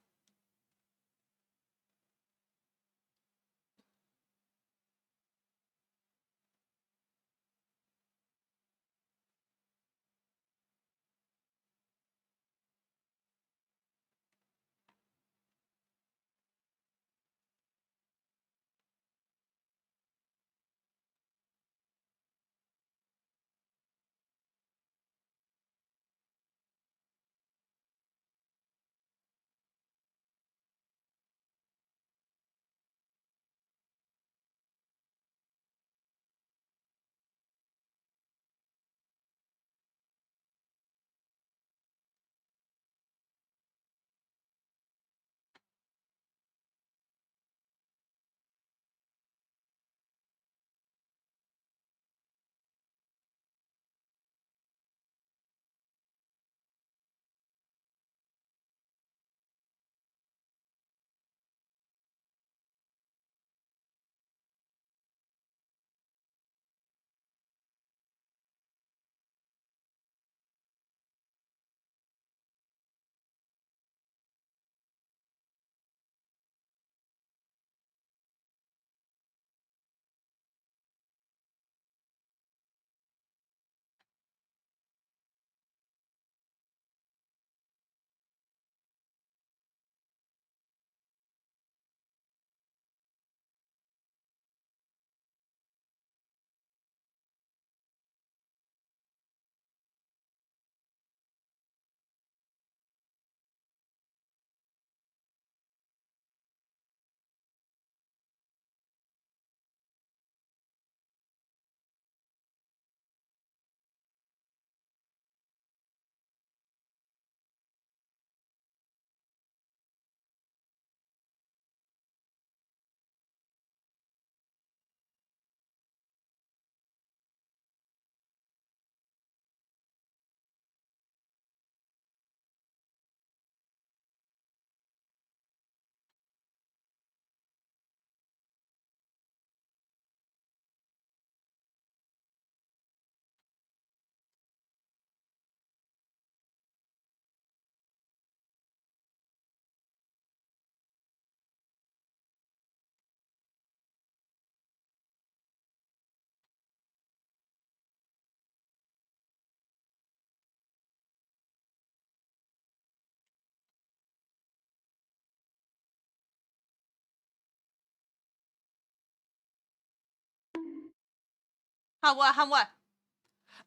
what?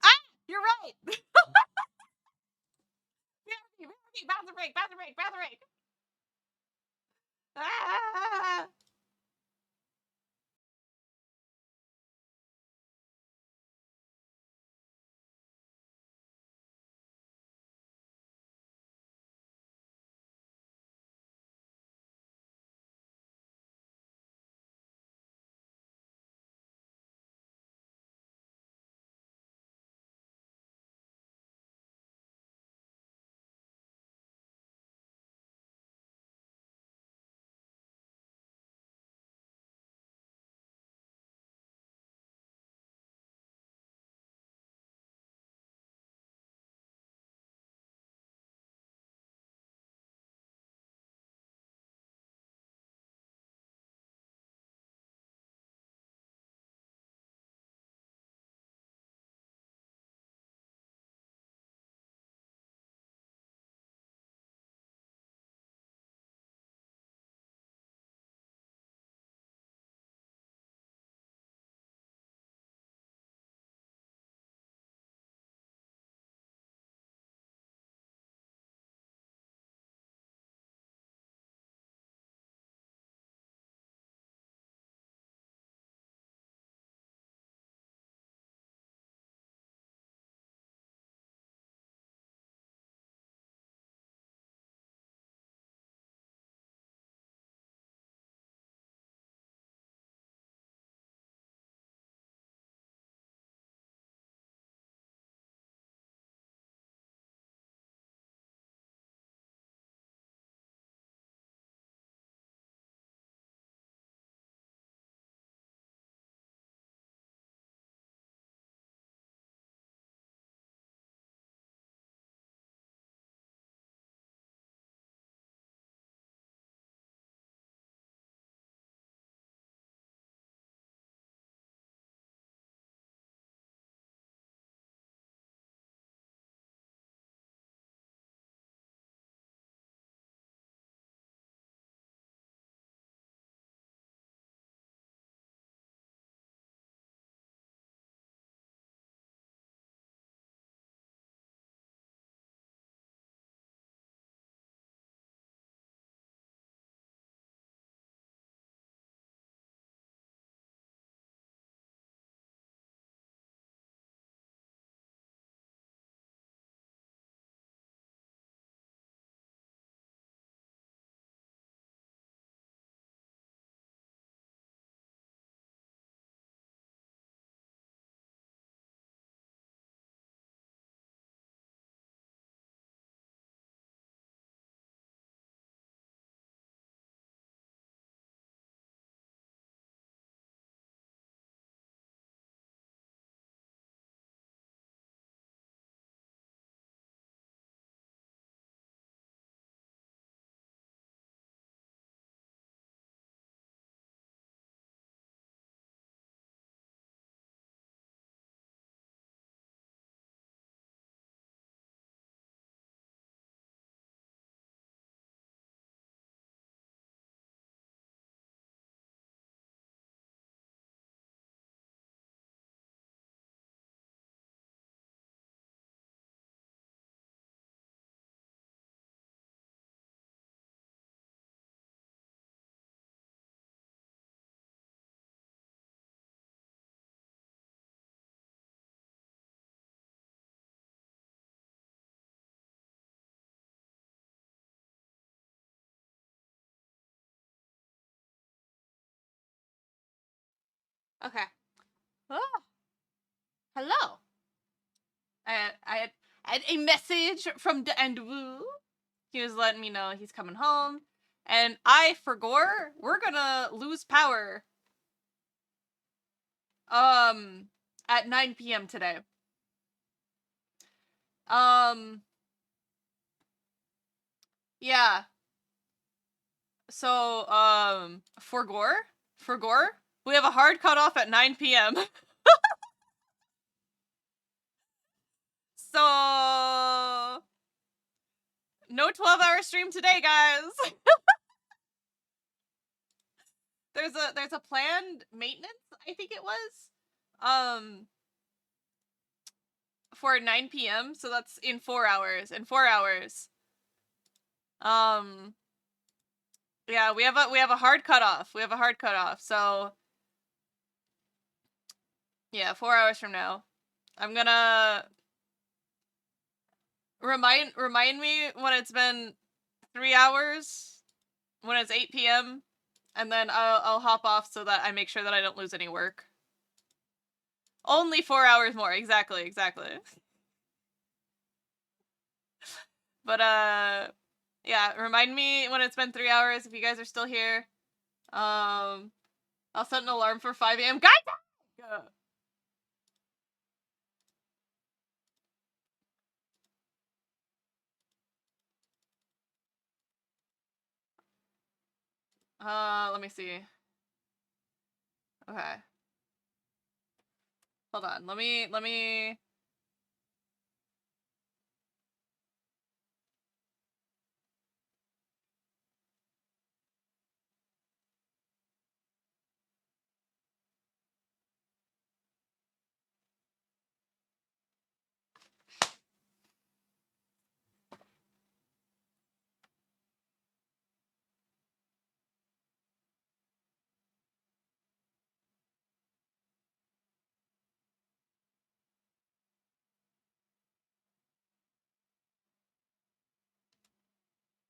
Ah! You're right! Bathroom break! Ah! Okay. Oh, hello. I had a message from the Andrew. He was letting me know he's coming home. And I forgot we're gonna lose power. At 9 p.m. today. Yeah. So, for Gore, we have a hard cutoff at 9 p.m. So, no 12-hour stream today, guys. There's a planned maintenance, I think it was. for 9 p.m., so that's in 4 hours. In 4 hours. Yeah, we have a hard cutoff. We have a hard cutoff. So yeah, 4 hours from now. I'm gonna remind me when it's been 3 hours, when it's 8 p.m., and then I'll hop off so that I make sure that I don't lose any work. Only 4 hours more, exactly. But yeah, remind me when it's been 3 hours if you guys are still here. I'll set an alarm for 5 a.m. Guys! Let me see. Okay. Hold on. Let me.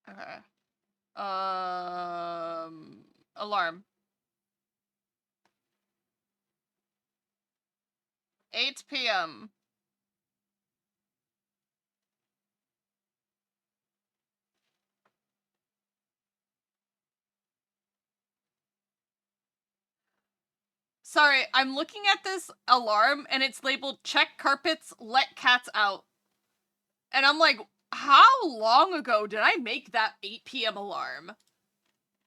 Okay. Alarm. 8 p.m. Sorry, I'm looking at this alarm and it's labeled check carpets, let cats out. And I'm like, how long ago did I make that 8 p.m. alarm?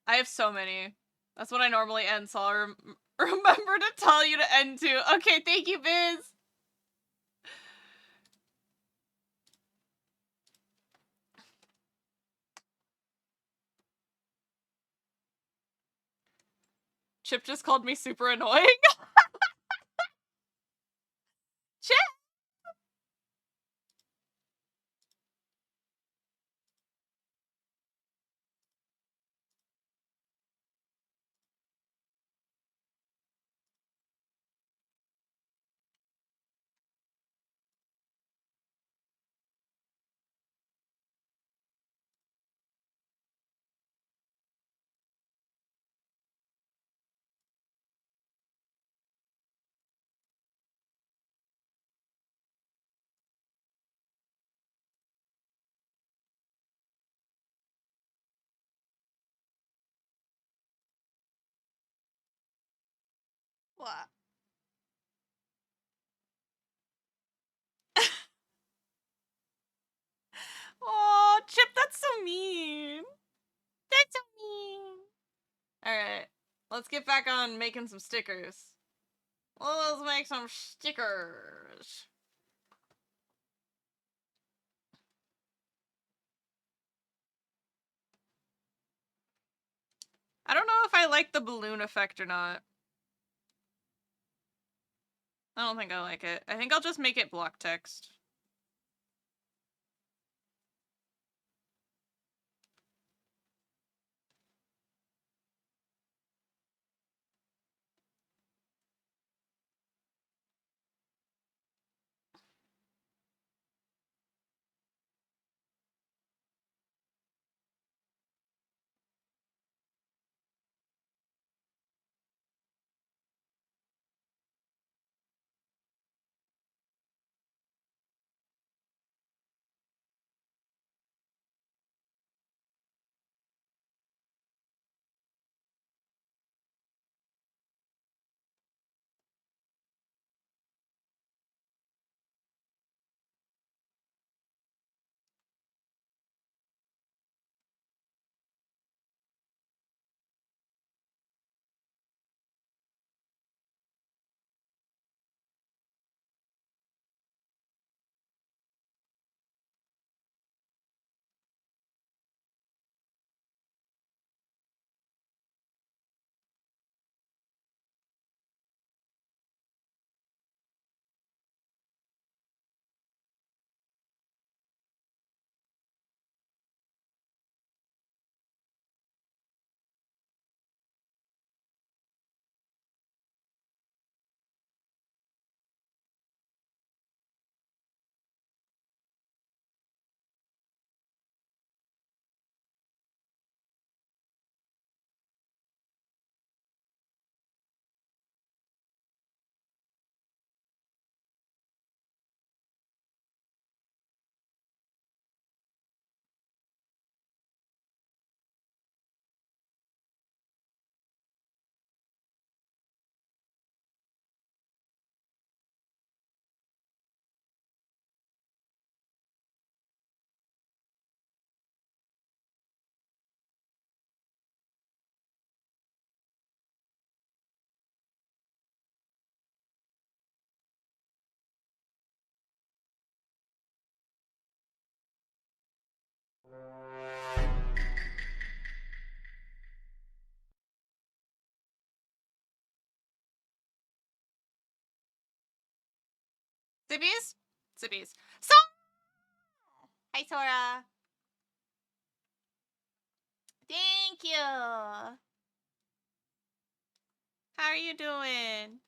I have so many. That's what I normally end, so I'll remember to tell you to end too. Okay, thank you, Biz. Chip just called me super annoying. Chip! What? Oh, Chip, that's so mean. That's so mean. Alright, let's get back on making some stickers. Let's make some stickers. I don't know if I like the balloon effect or not. I don't think I like it. I think I'll just make it block text. Zippies? Zippies. So hi Sora. Thank you. How are you doing?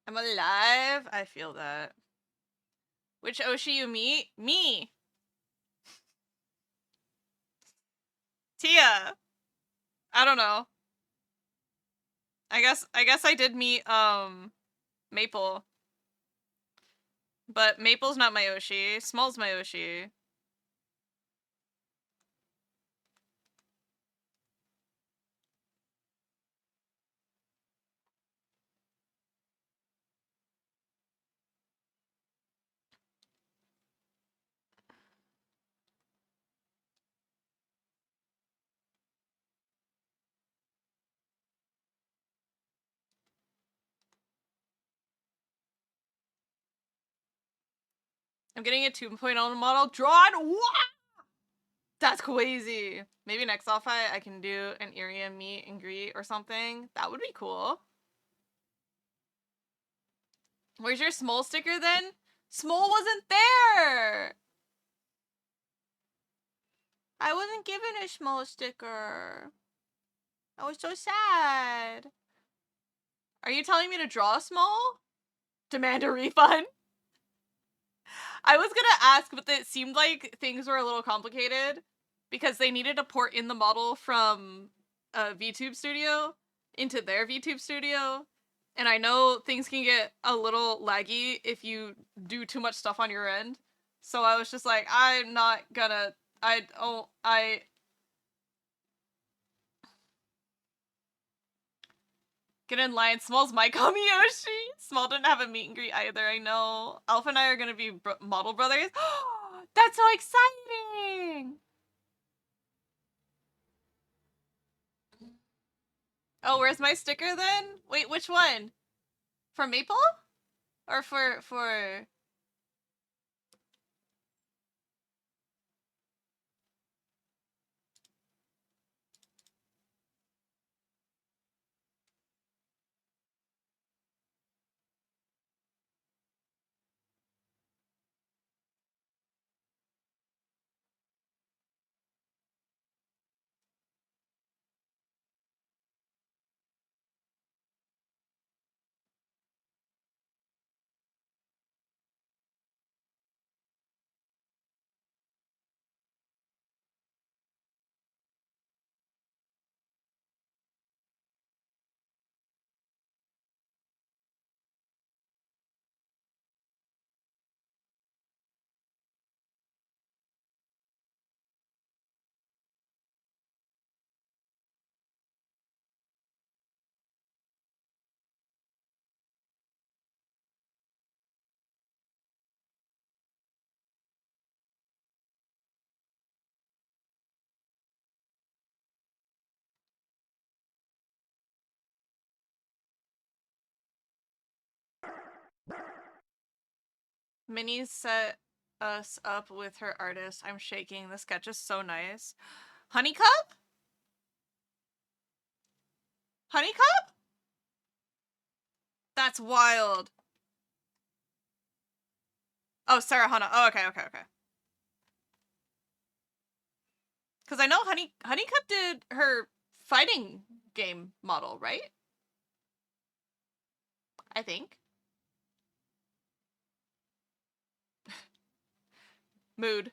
I'm alive. I feel that. Which Oshi you meet? Me. Tia. I don't know. I guess I did meet Maple. But Maple's not my Oshi. Small's my Oshi. I'm getting a 2.0 model drawn. What? That's crazy. Maybe next off fight I can do an Iria meet and greet or something. That would be cool. Where's your Small sticker then? Small wasn't there. I wasn't given a Small sticker. I was so sad. Are you telling me to draw Small? Demand a refund? I was gonna ask, but it seemed like things were a little complicated because they needed to port in the model from a VTube studio into their VTube studio. And I know things can get a little laggy if you do too much stuff on your end. So I was just like, I'm not gonna, get in line. Small's my Kamiyoshi. Small didn't have a meet and greet either, I know. Alpha and I are gonna be model brothers. That's so exciting! Oh, where's my sticker then? Wait, which one? For Maple? Or for... Minnie set us up with her artist. I'm shaking. The sketch is so nice. Honeycup? Honeycup? That's wild. Oh, Sarah Hana. Oh, okay. Because I know Honeycup did her fighting game model, right? I think. Mood.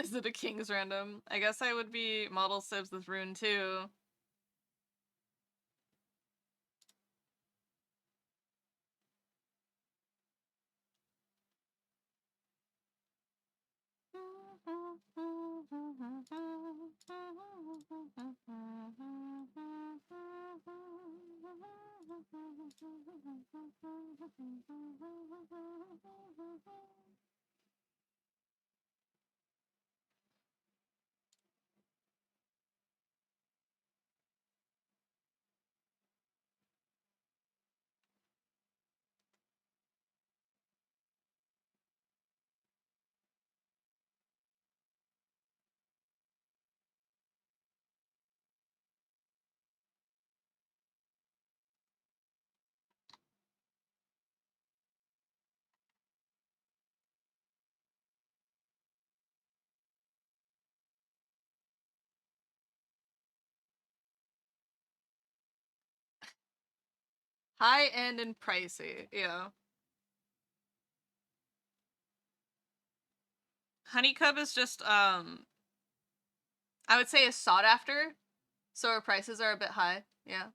Is it a King's random? I guess I would be model sibs with Rune too. High end and pricey, yeah. Honeycomb is just I would say is sought after, so our prices are a bit high, yeah.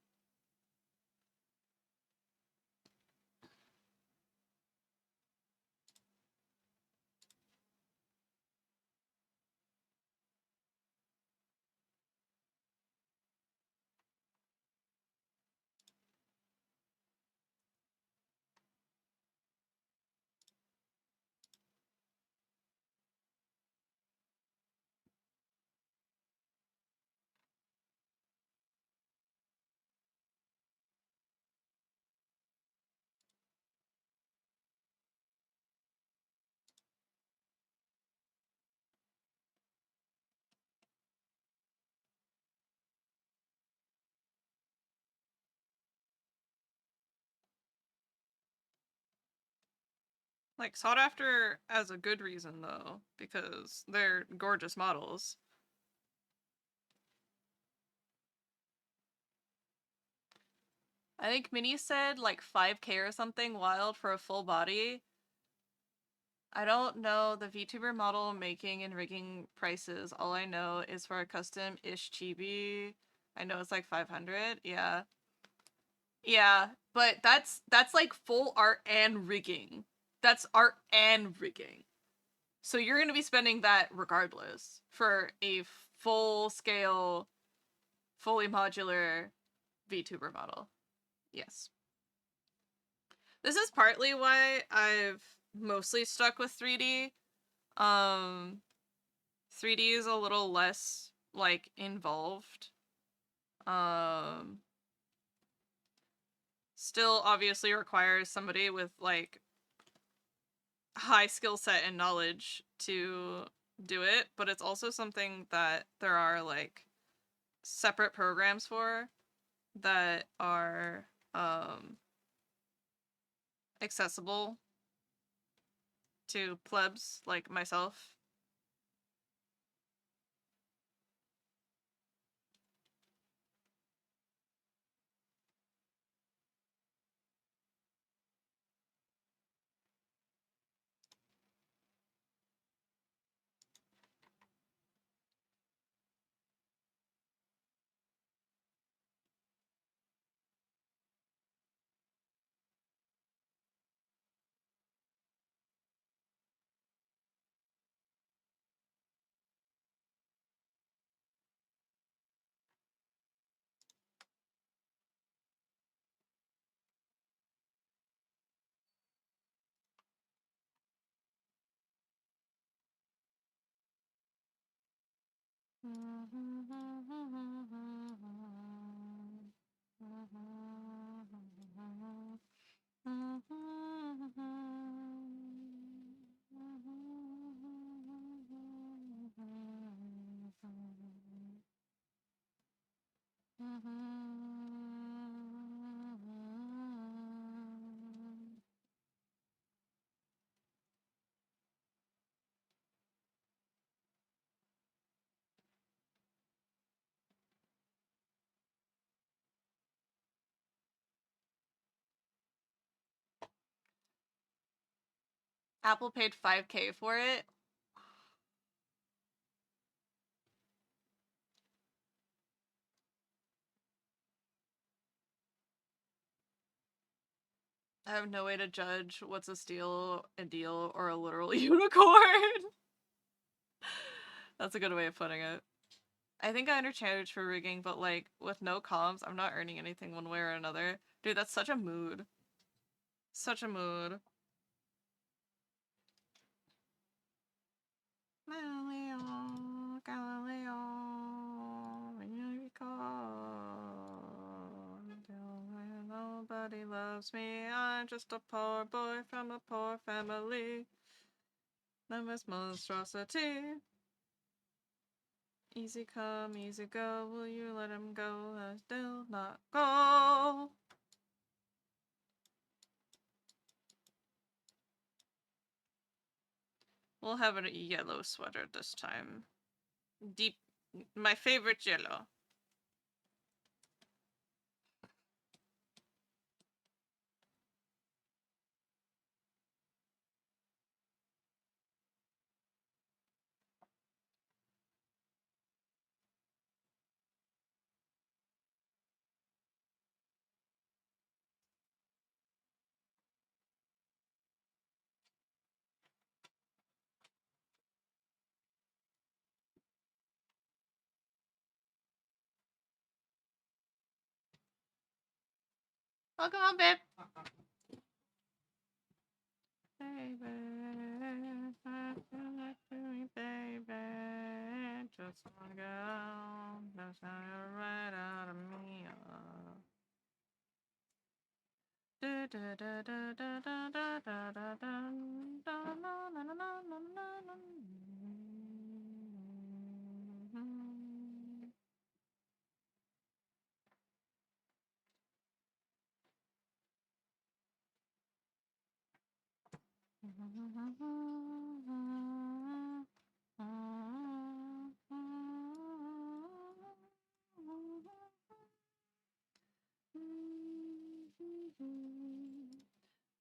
Like, sought after as a good reason, though, because they're gorgeous models. I think Minnie said, like, 5K or something wild for a full body. I don't know the VTuber model making and rigging prices. All I know is for a custom-ish chibi, I know it's like 500, yeah. Yeah, but that's like full art and rigging. That's art and rigging. So you're going to be spending that regardless for a full-scale, fully modular VTuber model. Yes. This is partly why I've mostly stuck with 3D. 3D is a little less, like, involved. Still obviously requires somebody with, like, high skill set and knowledge to do it, but it's also something that there are, like, separate programs for that are, accessible to plebs like myself. Apple paid 5K for it. I have no way to judge what's a steal, a deal, or a literal unicorn. That's a good way of putting it. I think I undercharge for rigging, but like with no comms, I'm not earning anything one way or another. Dude, that's such a mood. Such a mood. Galileo, Galileo, nobody loves me. I'm just a poor boy from a poor family. Numbers monstrosity. Easy come, easy go. Will you let him go? I still not go. We'll have a yellow sweater this time. Deep, my favorite yellow. Welcome on, babe. Baby, baby, just wanna go, that's how you're right out of me.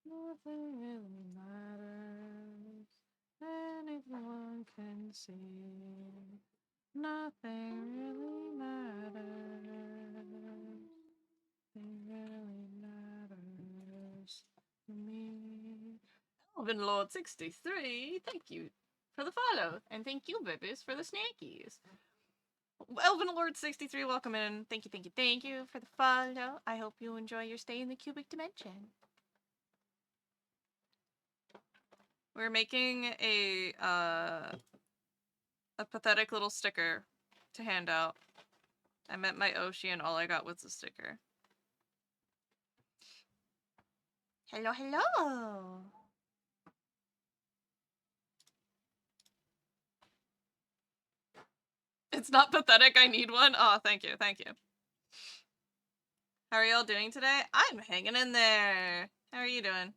Nothing really matters. Anyone can see. Nothing really matters. Nothing really matters to me. Elvin Lord 63, thank you for the follow, and thank you, babies, for the snackies. Elvin Lord 63, welcome in. Thank you for the follow. I hope you enjoy your stay in the cubic dimension. We're making a pathetic little sticker to hand out. I met my Oshi and all I got was a sticker. Hello, hello! It's not pathetic, I need one. Oh, thank you, thank you. How are y'all doing today? I'm hanging in there. How are you doing?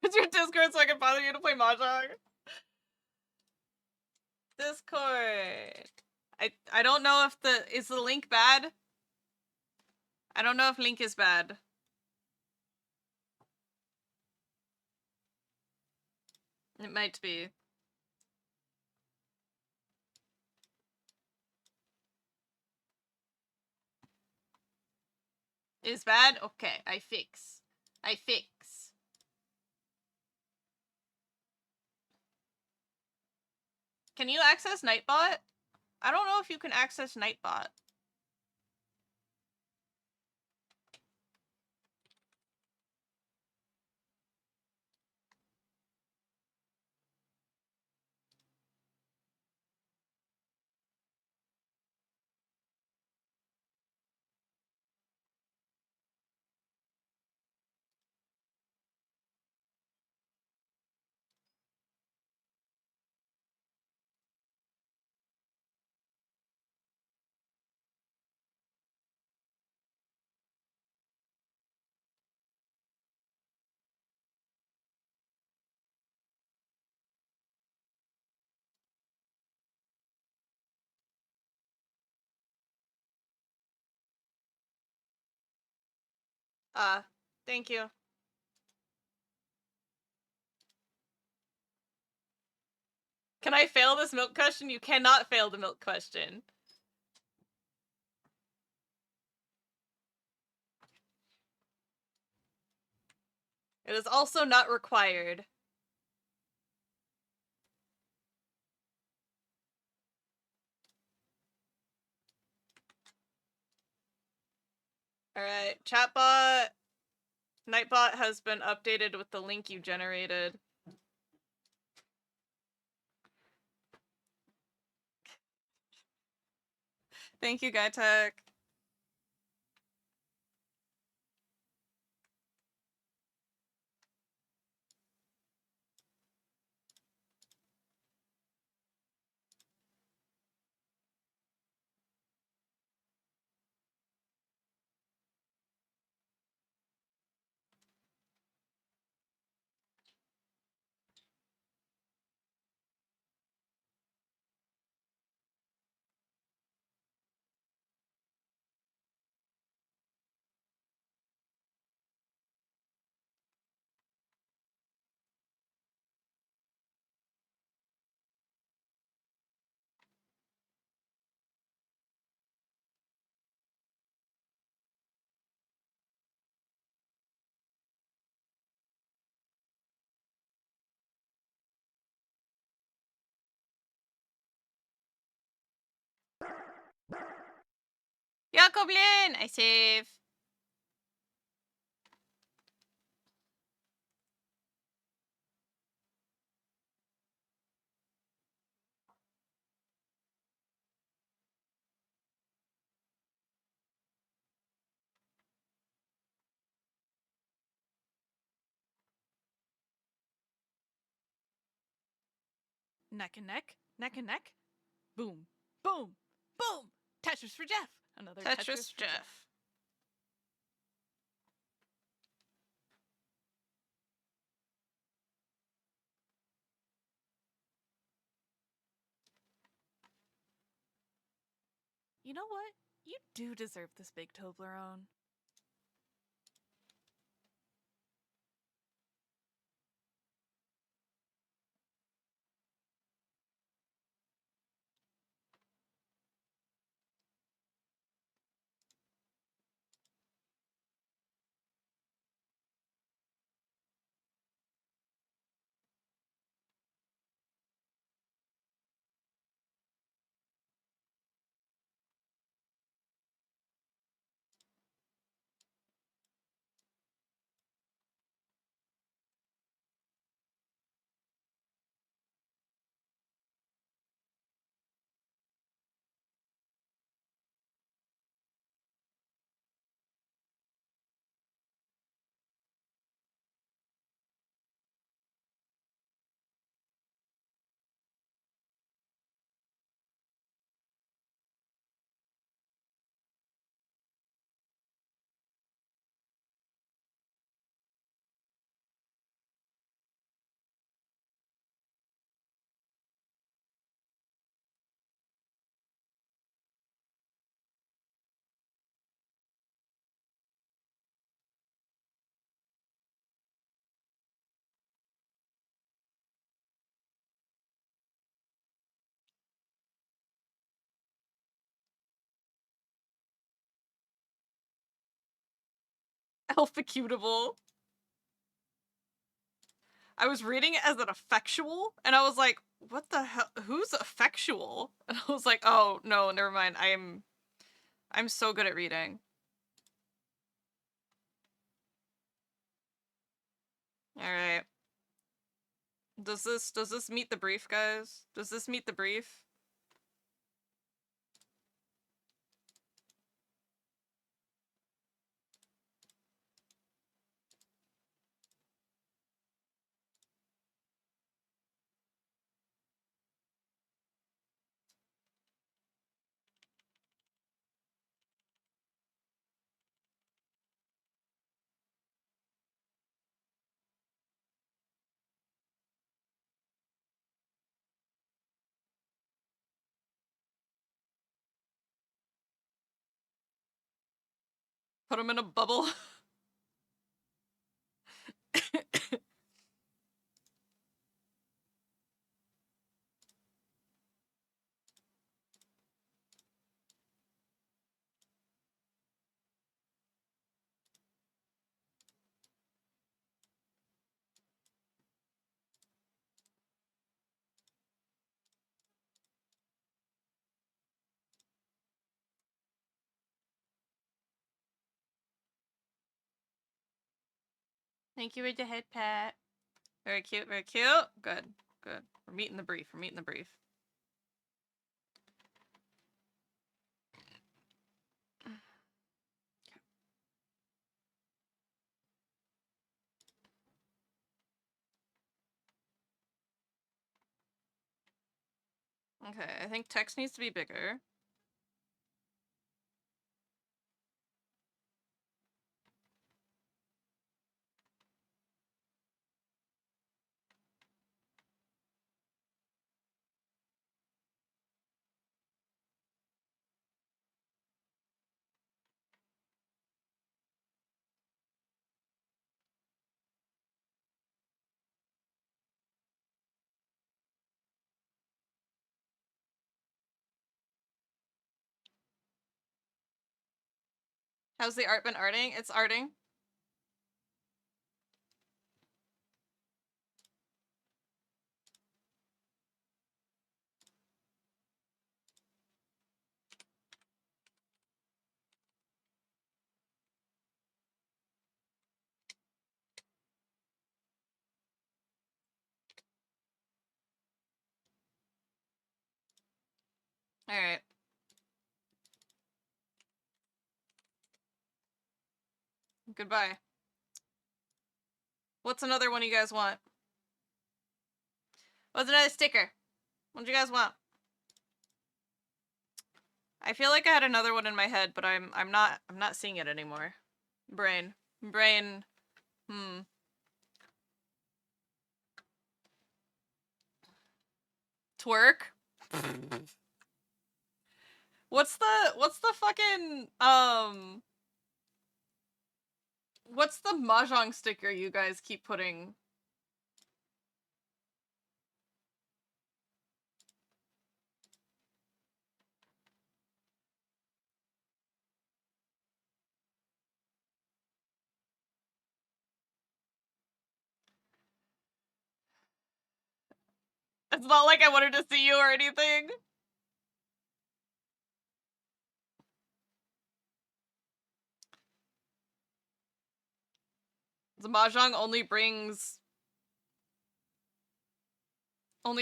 It's your Discord so I can bother you to play Mahjong? Discord. I don't know if is the link bad? I don't know if link is bad. It might be. Is bad? Okay, I fix. Can you access Nightbot? I don't know if you can access Nightbot. Thank you. Can I fail this milk question? You cannot fail the milk question. It is also not required. Alright, chatbot. Nightbot has been updated with the link you generated. Thank you, Guytech. Jakoblin! I save. Neck and neck, neck and neck. Boom, boom, boom. Tetris for Jeff. Another Tetris for Jeff. Jeff. You know what? You do deserve this big Toblerone. Alphacutable. I was reading it as an effectual, and I was like, what the hell? Who's effectual? And I was like, oh, no, never mind. I'm so good at reading. Alright. Does this meet the brief, guys? Does this meet the brief? Put him in a bubble. Thank you with the head pat. Very cute, very cute. Good, good. We're meeting the brief, we're meeting the brief. Okay, I think text needs to be bigger. How's the art been arting? It's arting. Alright. Goodbye. What's another one you guys want? What's another sticker? What do you guys want? I feel like I had another one in my head, but I'm not seeing it anymore. Brain. Twerk? What's the fucking what's the mahjong sticker you guys keep putting? It's not like I wanted to see you or anything. The mahjong only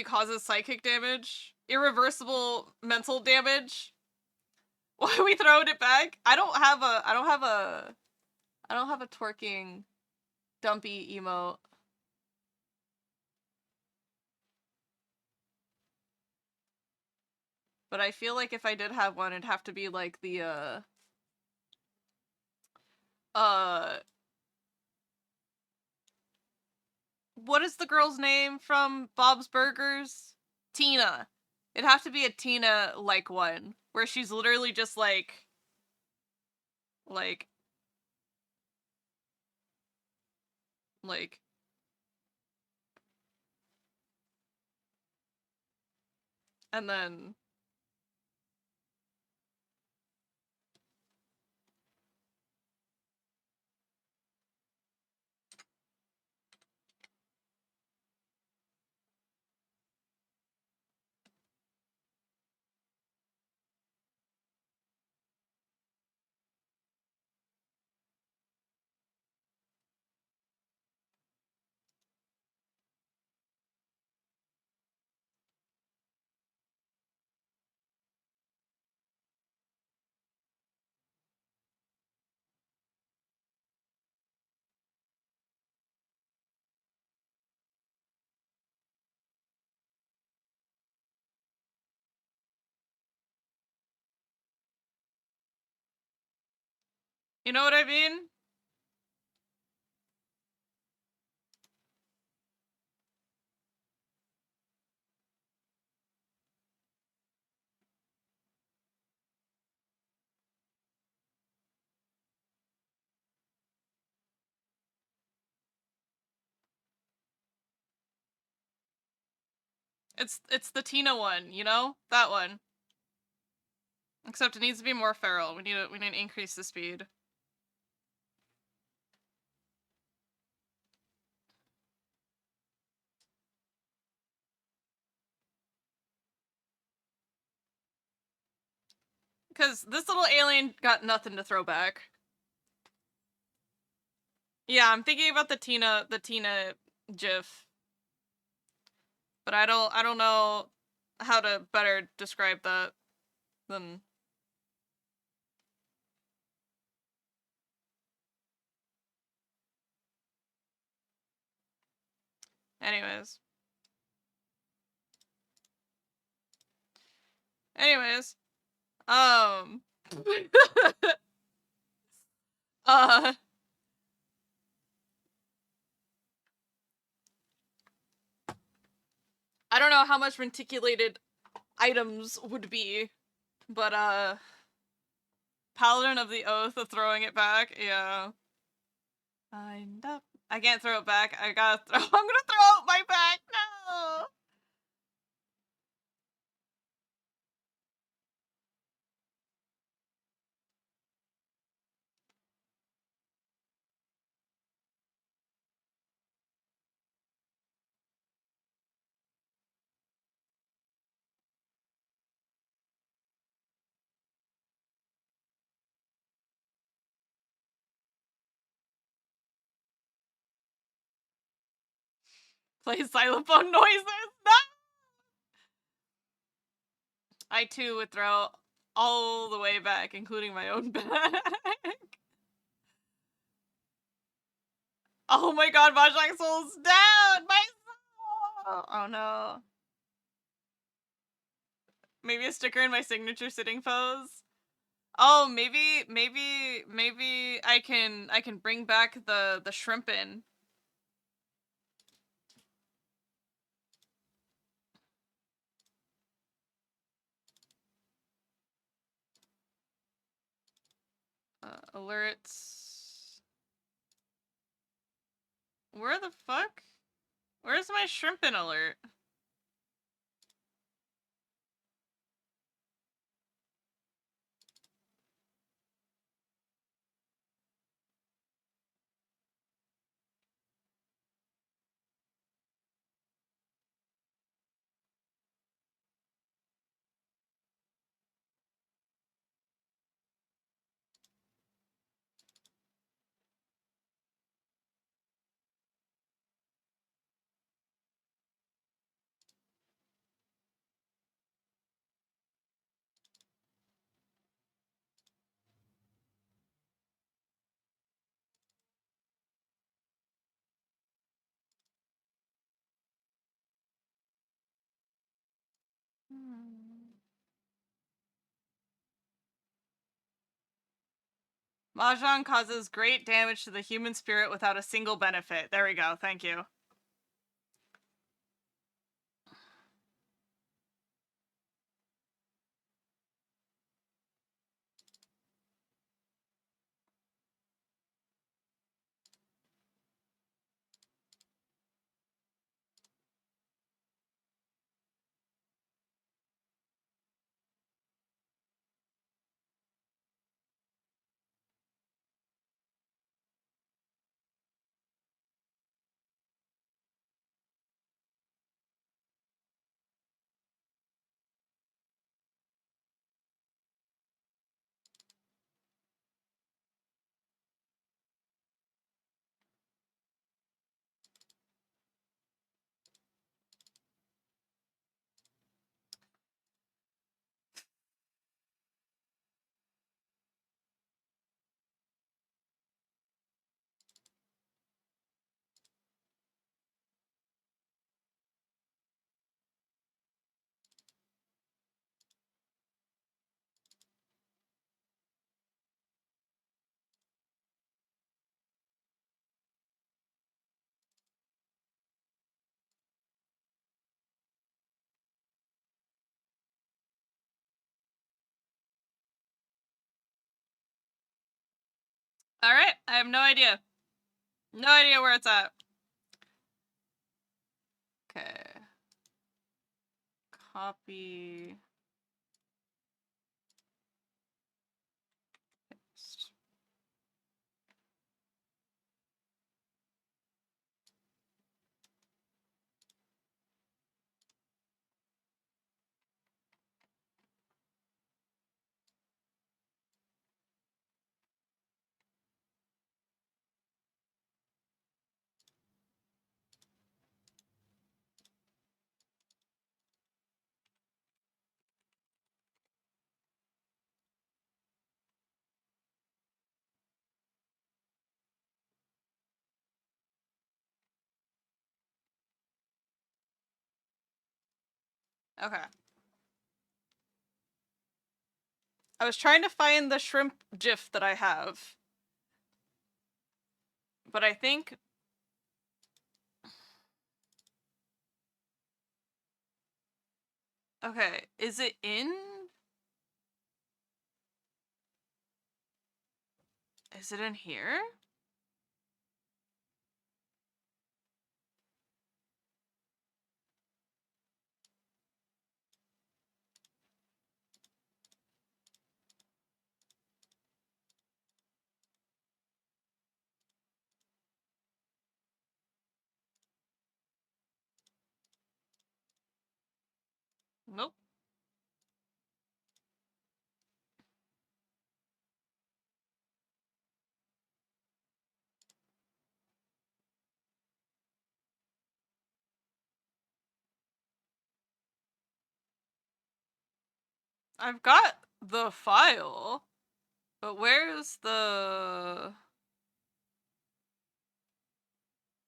causes psychic damage, irreversible mental damage. Why are we throwing it back? I don't have a twerking dumpy emote. But I feel like if I did have one, it'd have to be like the what is the girl's name from Bob's Burgers? Tina. It'd have to be a Tina-like one, where she's literally just like... And then... You know what I mean? It's the Tina one, you know? That one. Except it needs to be more feral. We need to increase the speed. Because this little alien got nothing to throw back. Yeah, I'm thinking about the Tina GIF. But I don't know how to better describe that than anyways. Anyways. Uh I don't know how much reticulated items would be, but Paladin of the Oath of throwing it back, yeah. Lined up. I can't throw it back. I gotta throw. I'm gonna throw out my back. No. Play xylophone noises. No. I too would throw all the way back, including my own back. Oh my god, Mahjong Soul's down! My soul! Oh no. Maybe a sticker in my signature sitting pose. Oh, maybe I can bring back the shrimpin. Alerts. Where the fuck? Where's my shrimpin alert? Mahjong causes great damage to the human spirit without a single benefit. There we go. Thank you. Alright, I have no idea. No idea where it's at. Okay. Copy. Paste. Okay. I was trying to find the shrimp gif that I have. But I think... Okay, is it in? Is it in here? Nope. I've got the file, but where's the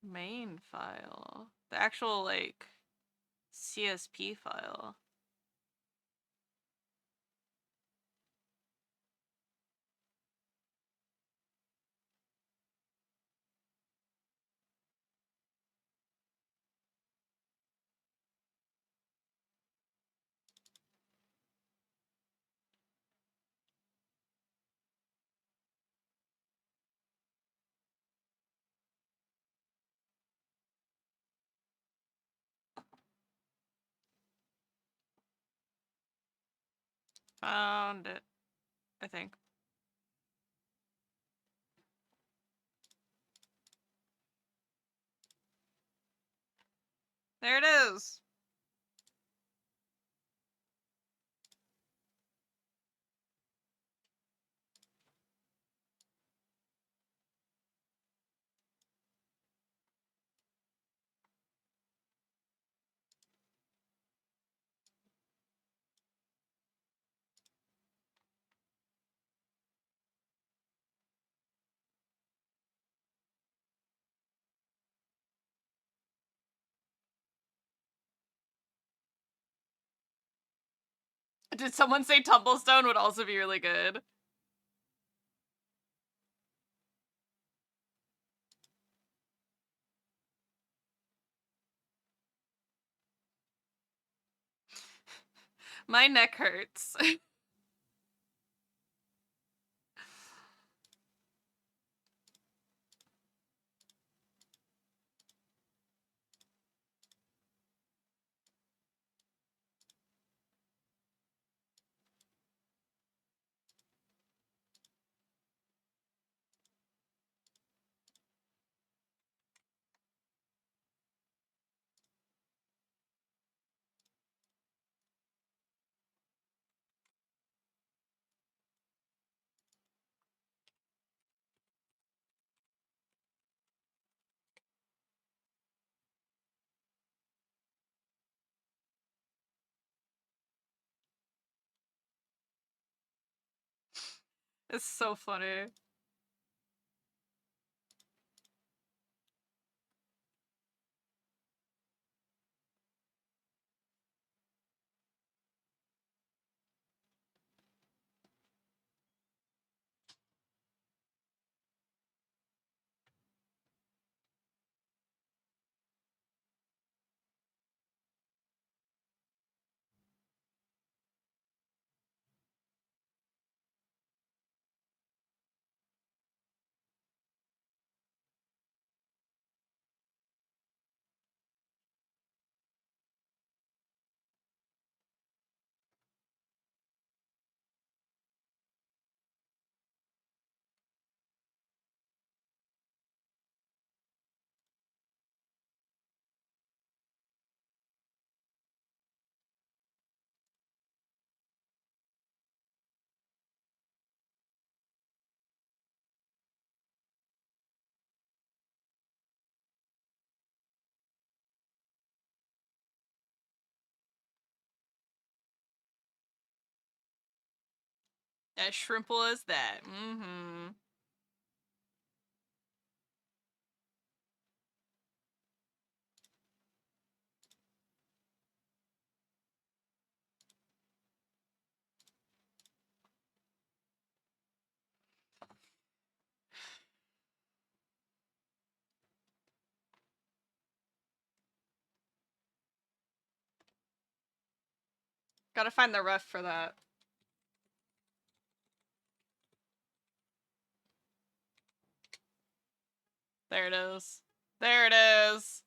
main file? The actual, like, CSP file. Found it, I think. There it is! Did someone say Tumblestone would also be really good? My neck hurts. It's so funny. As shrimple as that. Mm-hmm. Gotta find the ref for that. There it is. There it is.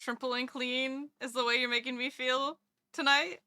Shrimpling clean is the way you're making me feel tonight.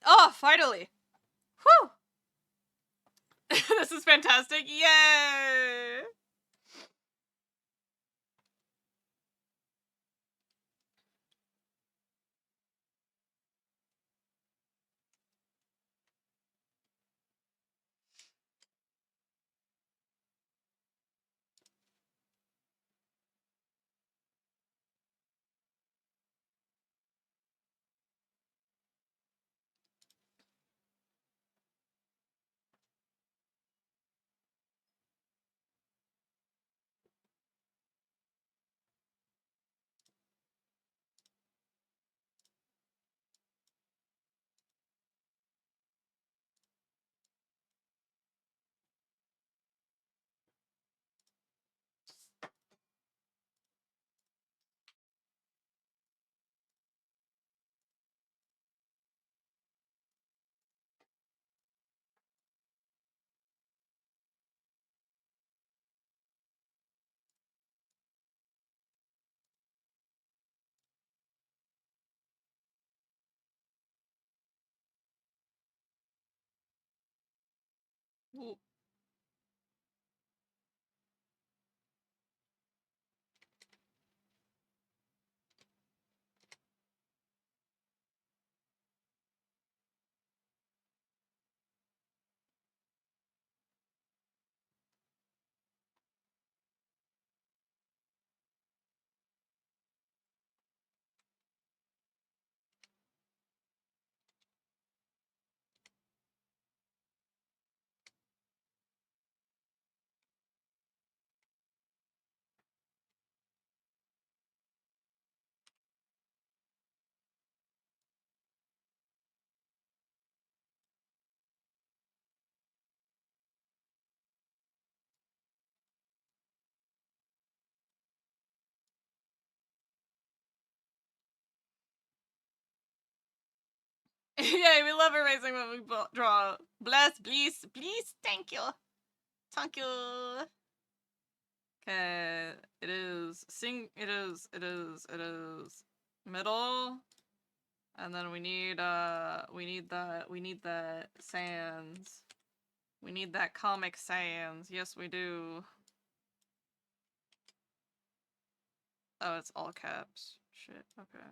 Oh, finally! Whew! This is fantastic! Yay! Ooh. Yay, we love erasing when we draw. Bless, please, please, thank you. Thank you. Okay, it is middle. And then we need that sans. We need that Comic Sans. Yes, we do. Oh, it's all caps. Shit, okay.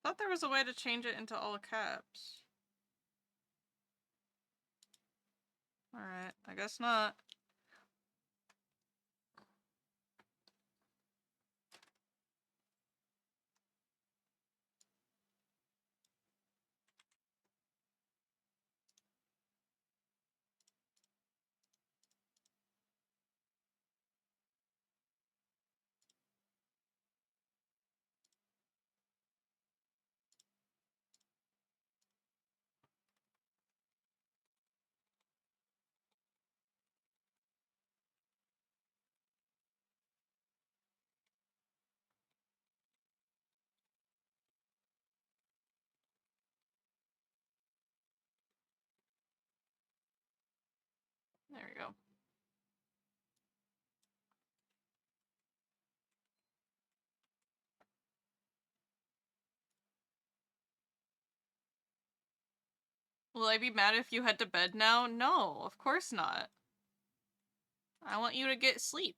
Thought there was a way to change it into all caps. Alright, I guess not. go. Will I be mad if you head to bed now? No, of course not. I want you to get sleep.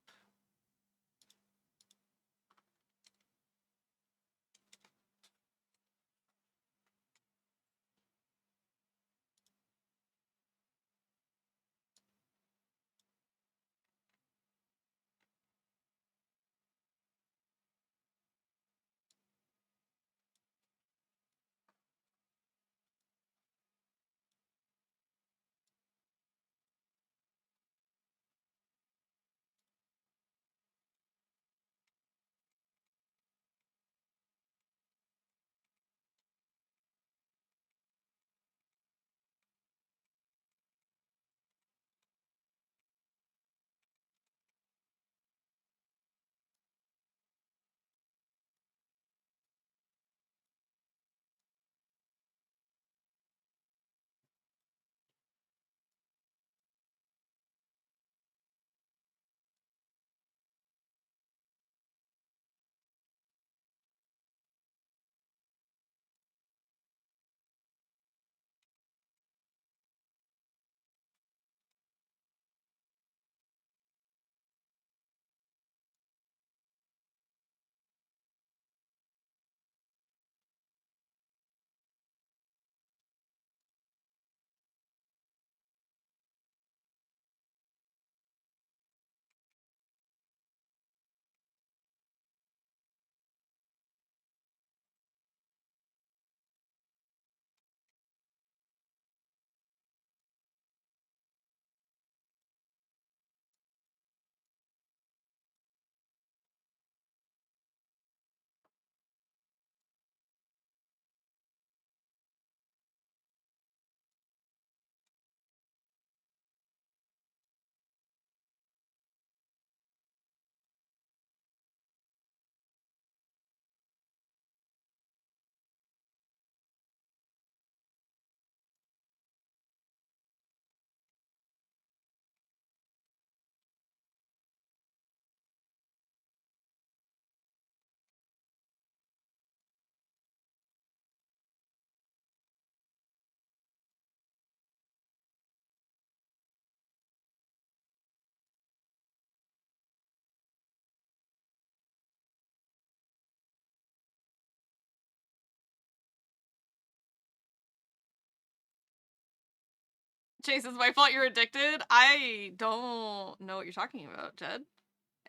Chase, it's my fault you're addicted? I don't know what you're talking about, Jed.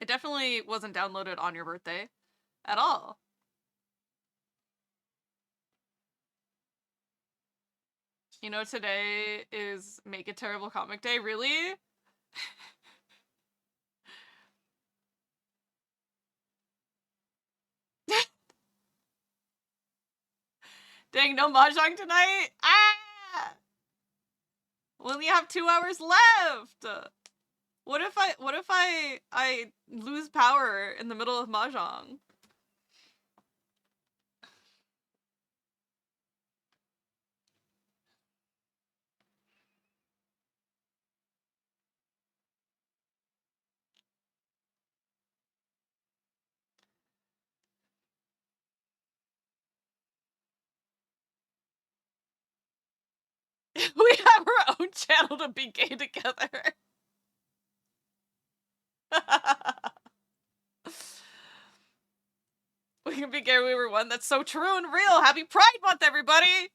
It definitely wasn't downloaded on your birthday. At all. You know, today is Make a Terrible Comic Day. Really? Dang, no mahjong tonight? Ah! We only have 2 hours left! What if I lose power in the middle of mahjong? We have our own channel to be gay together. We can be gay, we were one. That's so true and real. Happy Pride Month, everybody!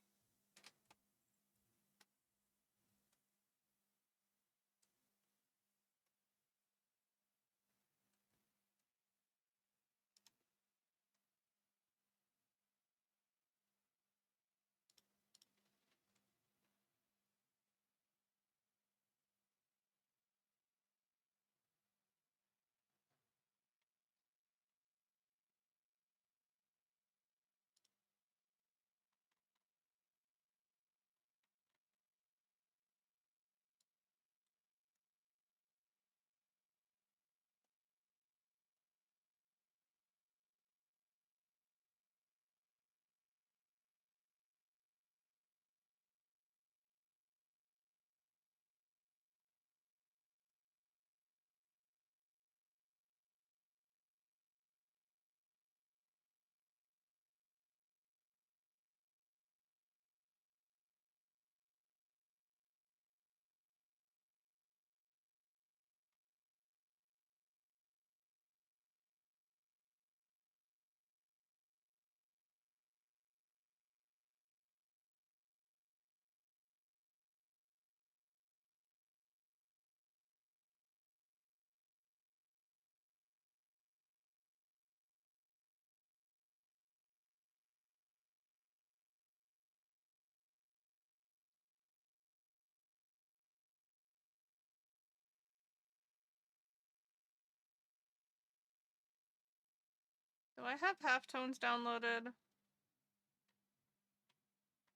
Do I have halftones downloaded?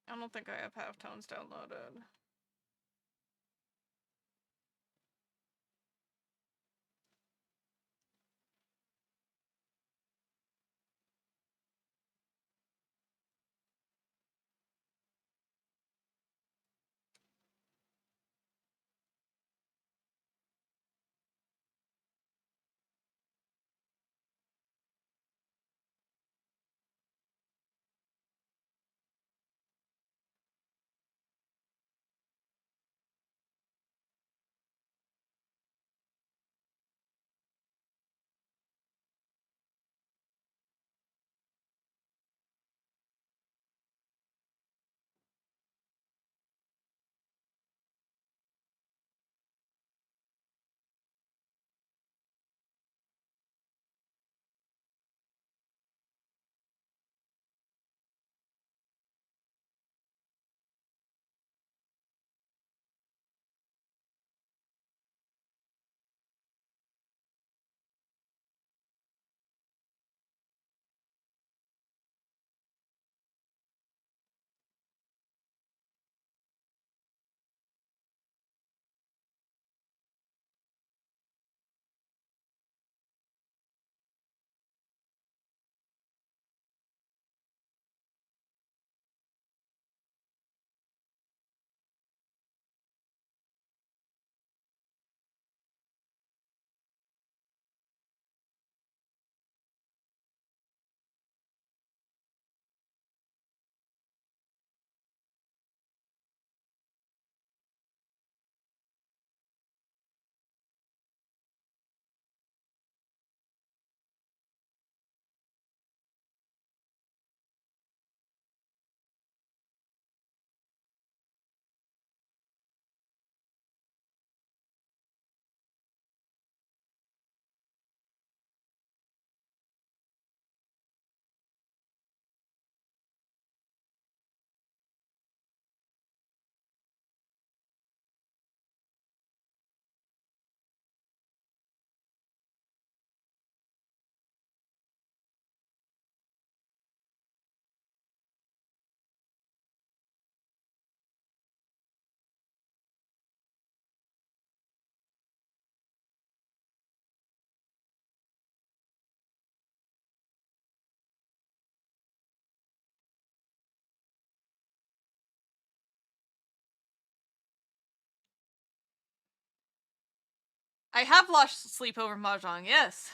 I don't think I have halftones downloaded. I have lost sleep over Mahjong, yes.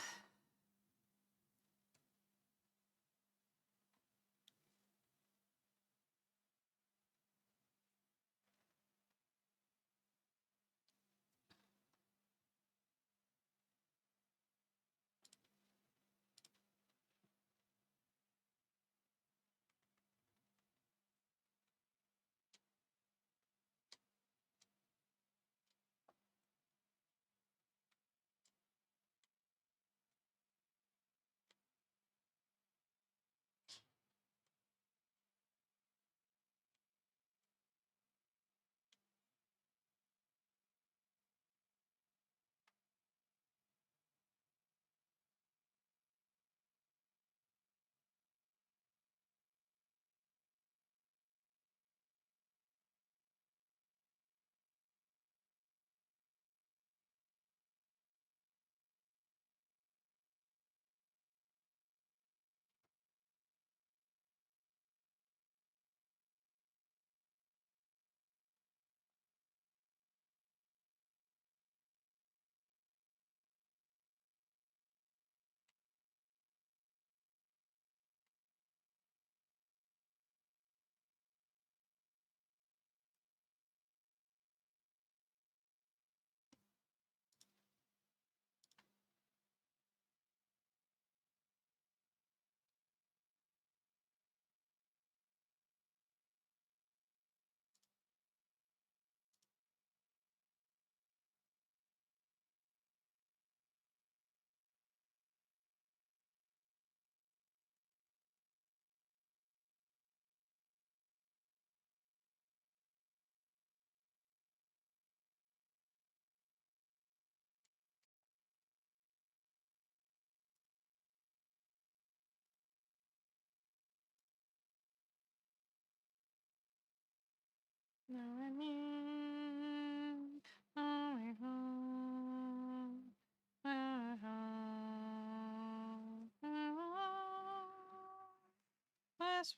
West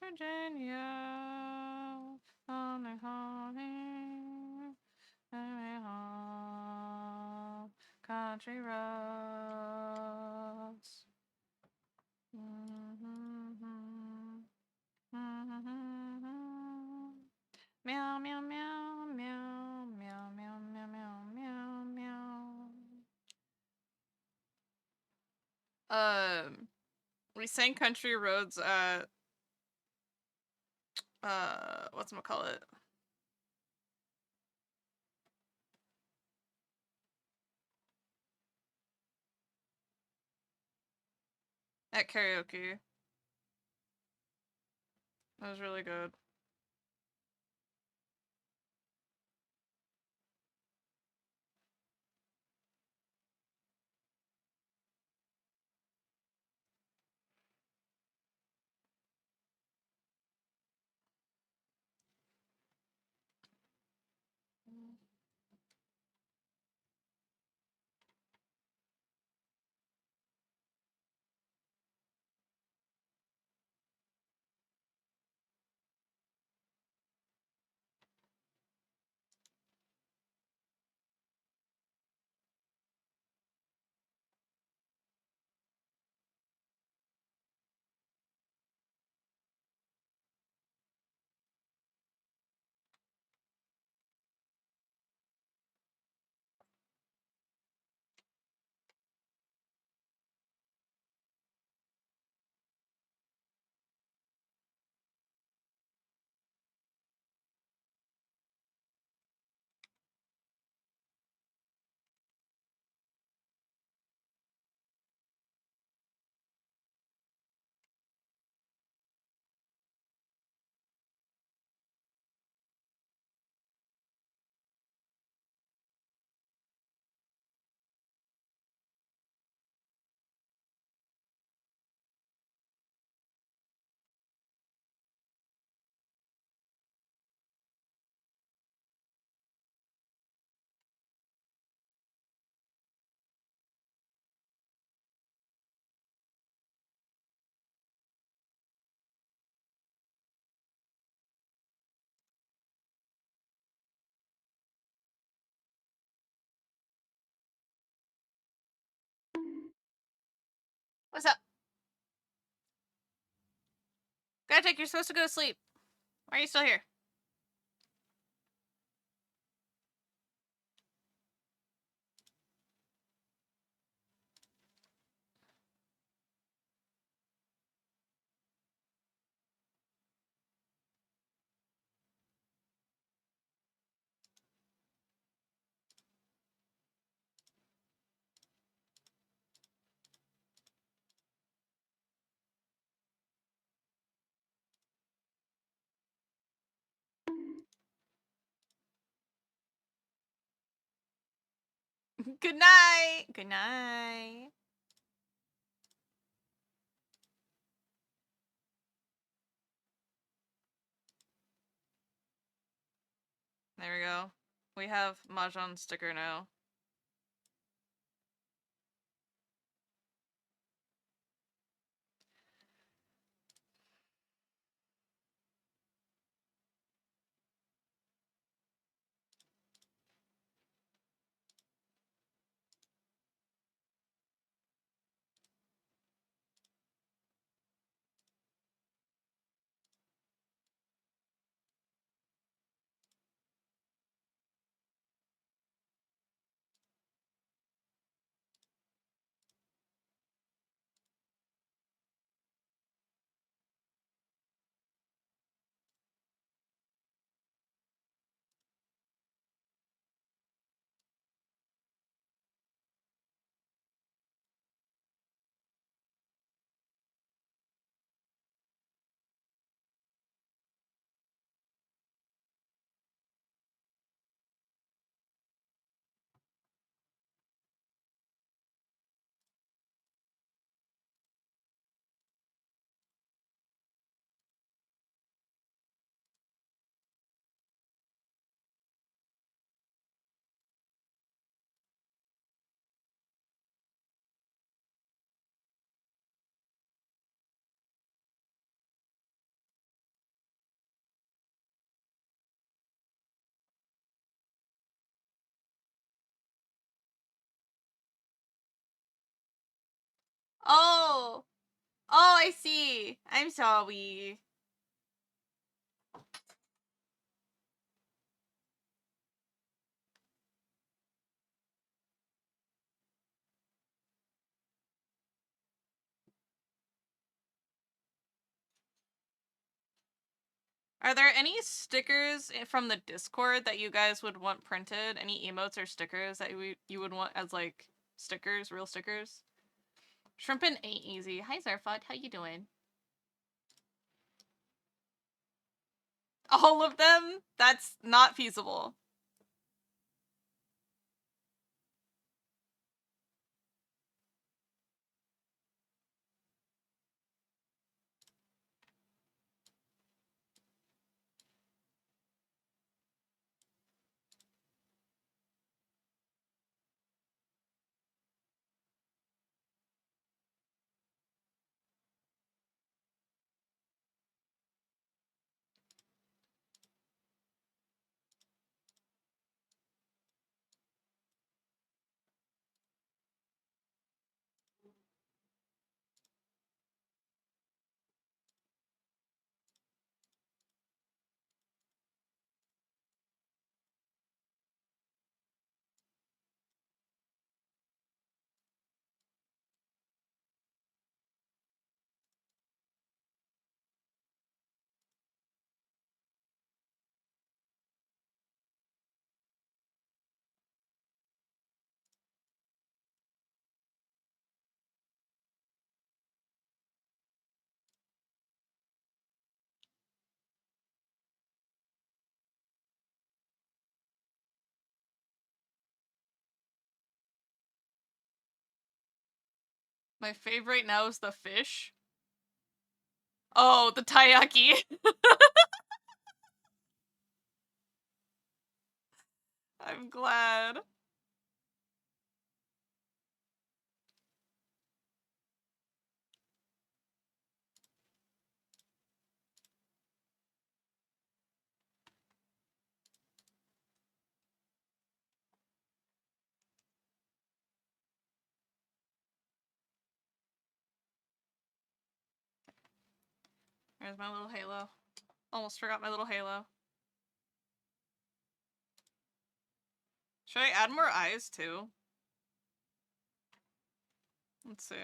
Virginia, on the honey, country roads. Meow, meow, meow, meow, meow, meow, meow, meow, meow, meow. We sang Country Roads at whatchamacallit? At karaoke. That was really good. What's up? Gatek, you're supposed to go to sleep. Why are you still here? Good night. Good night. There we go. We have Mahjong sticker now. Oh! Oh, I see. I'm sorry. Are there any stickers from the Discord that you guys would want printed? Any emotes or stickers that you would want as, like, stickers, real stickers? Shrimpin' ain't easy. Hi, Zarfod. How you doing? All of them? That's not feasible. My favorite now is the fish. Oh, the taiyaki. I'm glad. There's my little halo. Almost forgot my little halo. Should I add more eyes too? Let's see.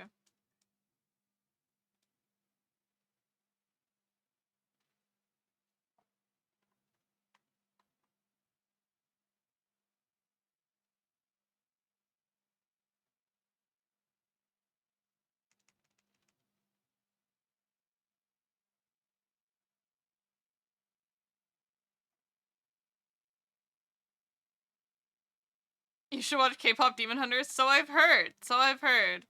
You should watch K-pop Demon Hunters. So I've heard. So I've heard.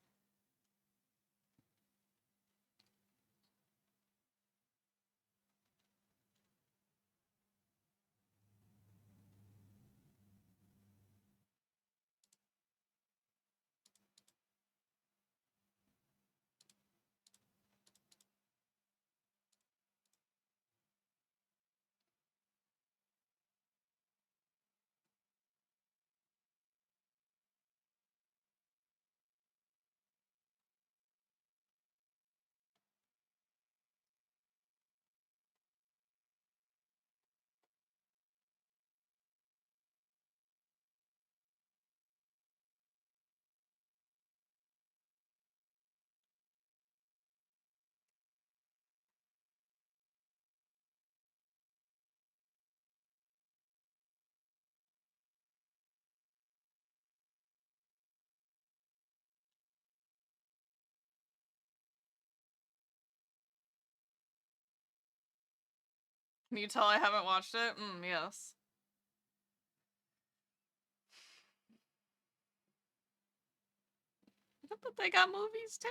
Can you tell I haven't watched it? Yes. But they got movies too.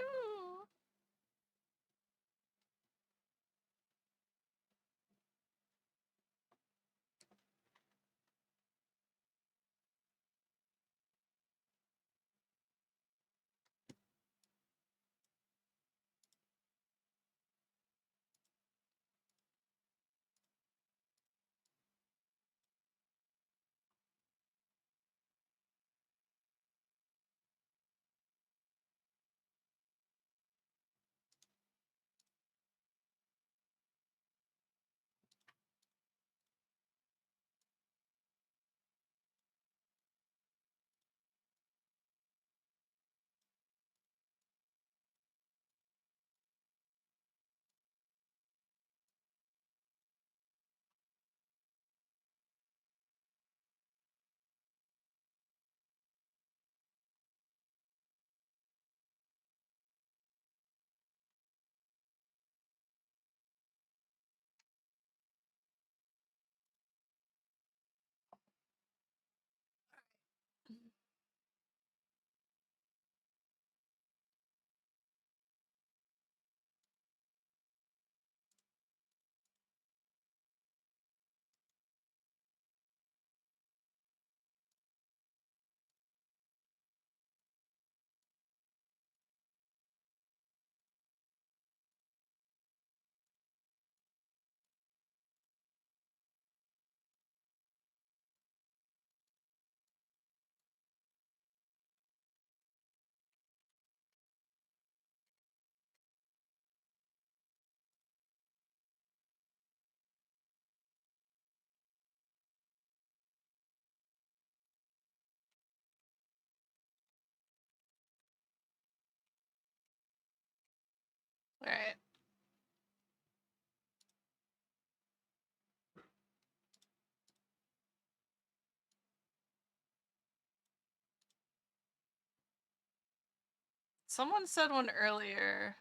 Someone said one earlier.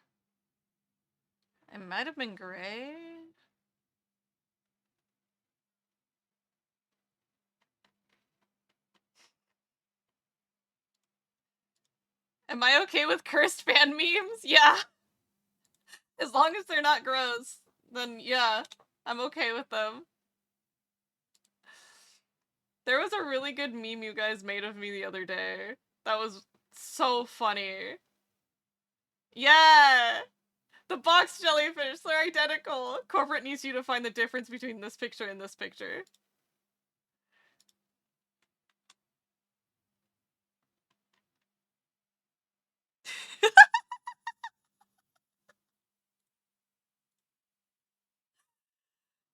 It might have been gray. Am I okay with cursed fan memes? Yeah. As long as they're not gross, then yeah, I'm okay with them. There was a really good meme you guys made of me the other day. That was so funny. Yeah! The box jellyfish, they're identical. Corporate needs you to find the difference between this picture and this picture.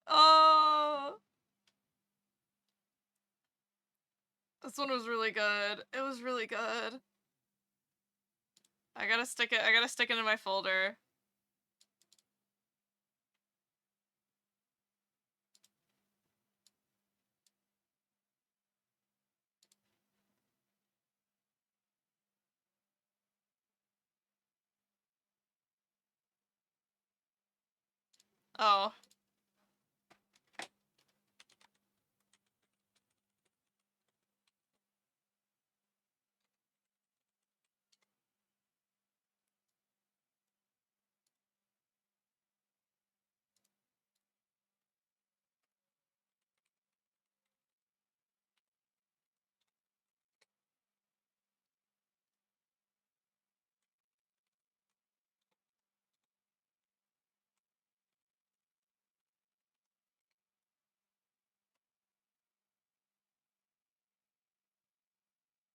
Oh! This one was really good. It was really good. I gotta stick it in my folder. Oh.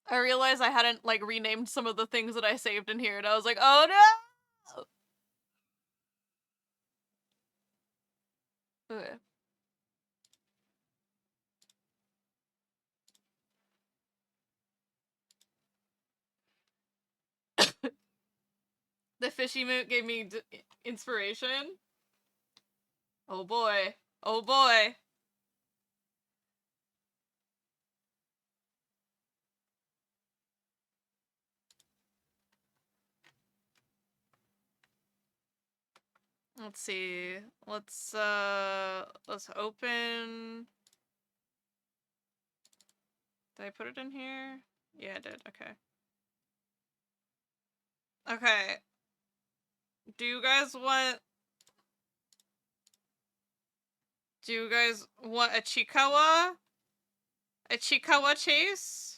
I realized I hadn't, like, renamed some of the things that I saved in here, and I was like, oh no! Okay. The fishy moot gave me inspiration. Oh boy. Oh boy. Let's see. Let's open. Did I put it in here? Yeah, I did. Okay. Okay. Do you guys want a Chikawa? A Chikawa chase?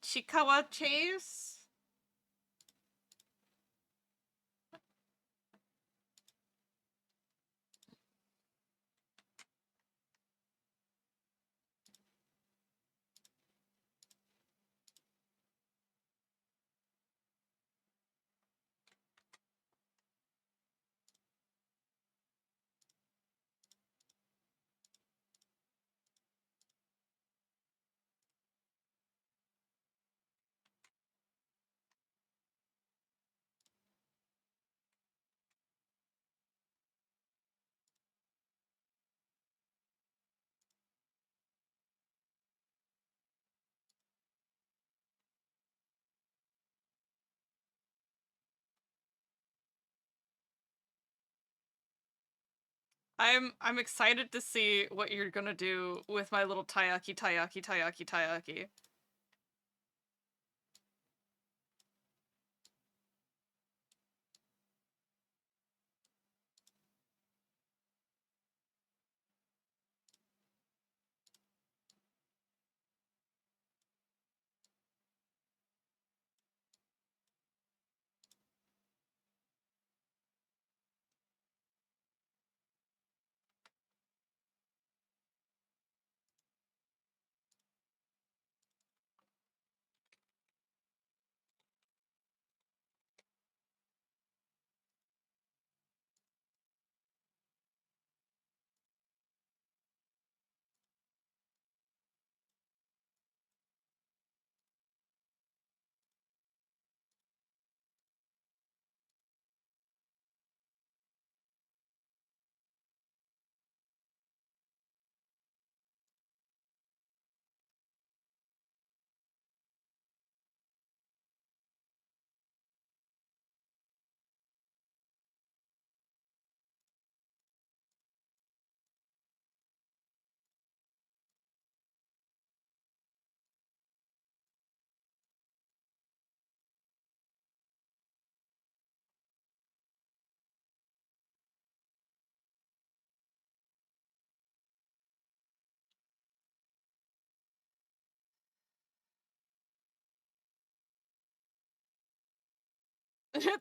Chikawa chase? I'm excited to see what you're gonna do with my little taiyaki.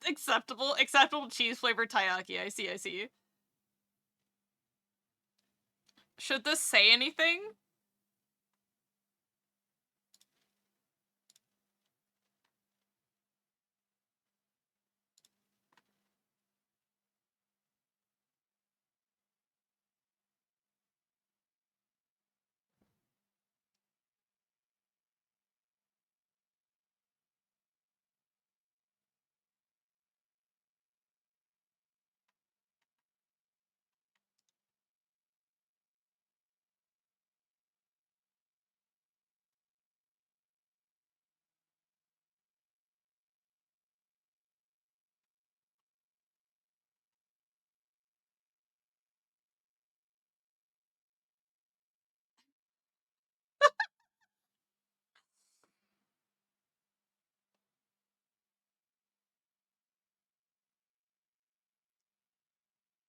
Acceptable cheese flavored taiyaki. I see. Should this say anything?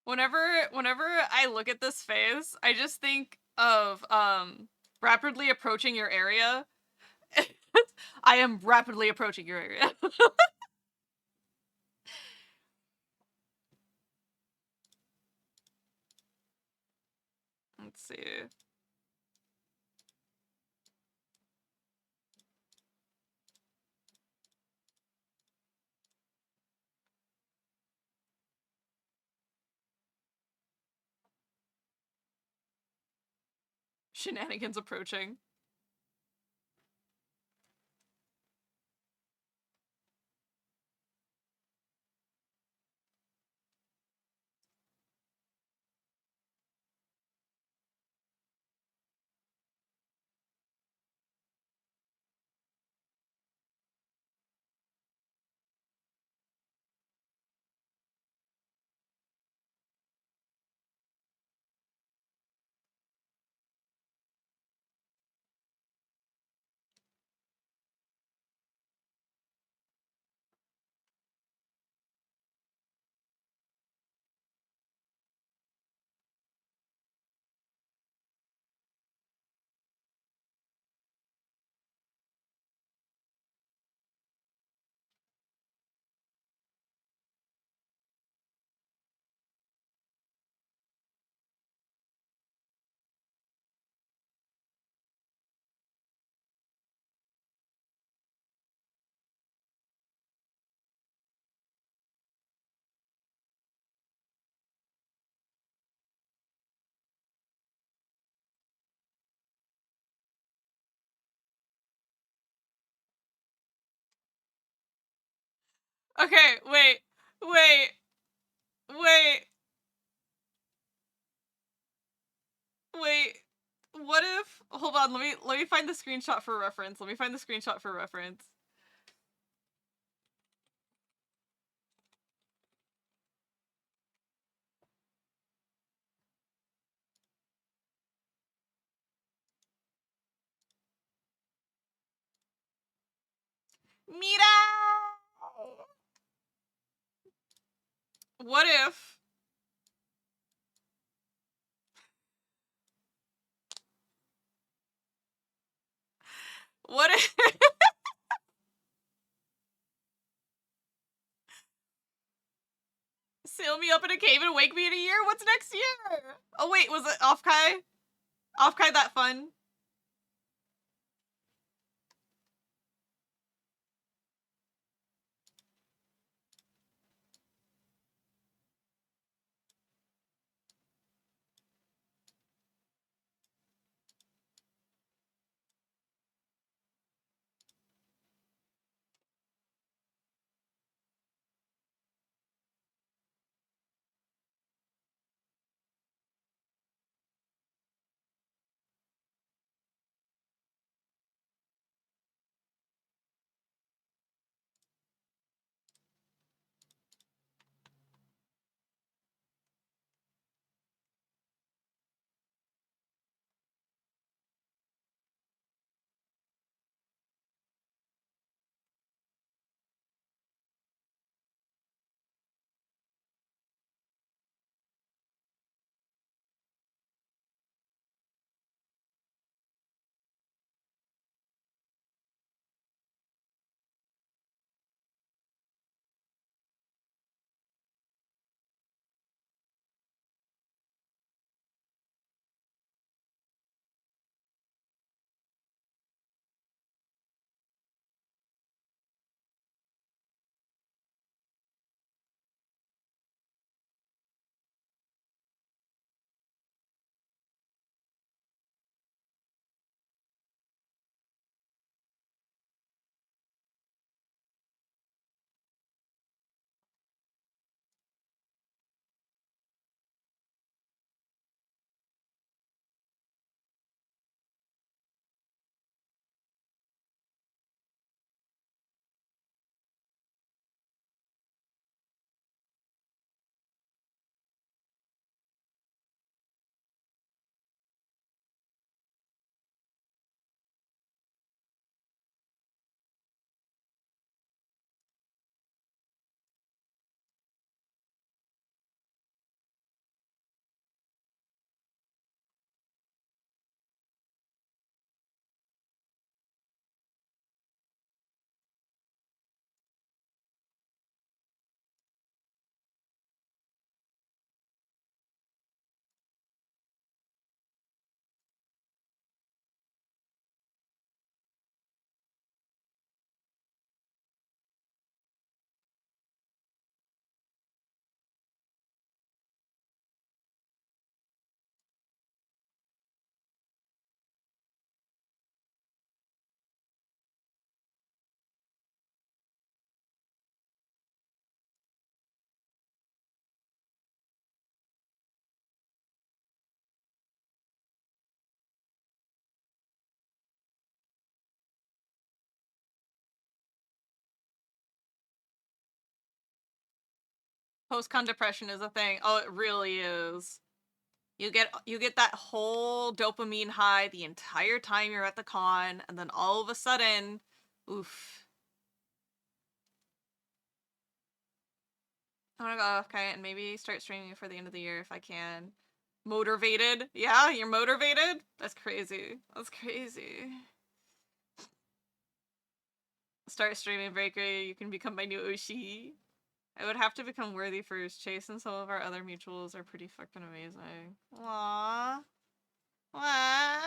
Whenever I look at this face, I just think of rapidly approaching your area. I am rapidly approaching your area. Let's see. Shenanigans approaching. Okay, wait. What if? Hold on. Let me find the screenshot for reference. Mira. What if? What if? Seal me up in a cave and wake me in a year? What's next year? Oh wait, was it Offkai? Offkai that fun? Post-con depression is a thing. Oh, it really is. You get that whole dopamine high the entire time you're at the con, and then all of a sudden, oof. I wanna go okay, and maybe start streaming for the end of the year if I can. Motivated? Yeah, you're motivated? That's crazy. That's crazy. Start streaming Breaker, you can become my new Oshi. I would have to become worthy first. Chase and some of our other mutuals are pretty fucking amazing. Aww. Aww.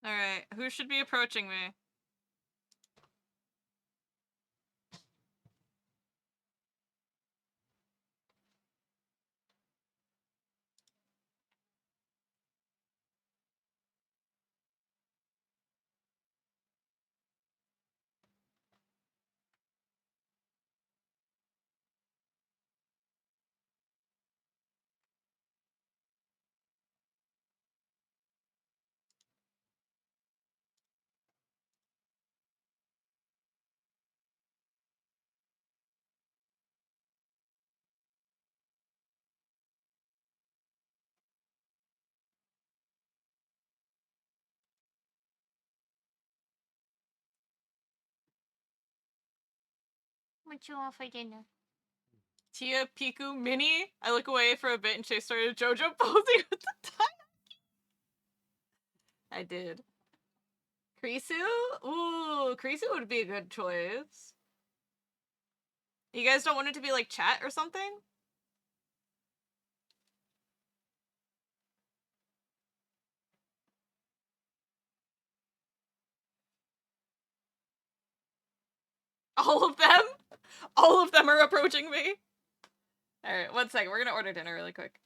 Alright, who should be approaching me? What you want for dinner? Tia Piku Mini. I look away for a bit and Chase started JoJo posing with the tie. I did. Krisu? Ooh, Krisu would be a good choice. You guys don't want it to be like chat or something? All of them? All of them are approaching me. Alright, 1 second. We're gonna order dinner really quick.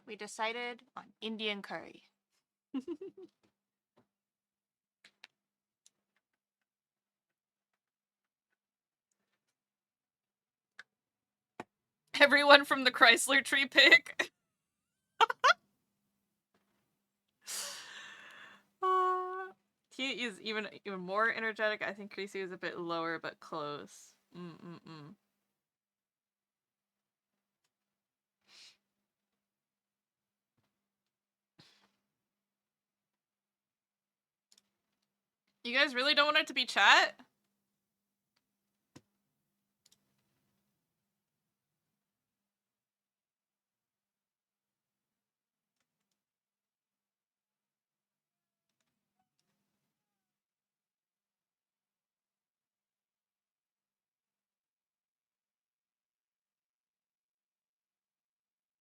We decided on Indian curry. Everyone from the Chrysler tree pick. He is even more energetic. I think Creasy was a bit lower, but close. You guys really don't want it to be chat?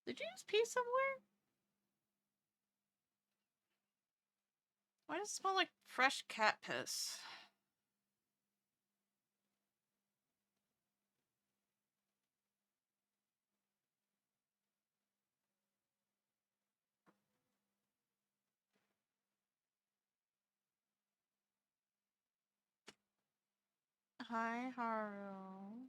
Did you just pee somewhere? Why does it smell like fresh cat piss? Hi, Haru.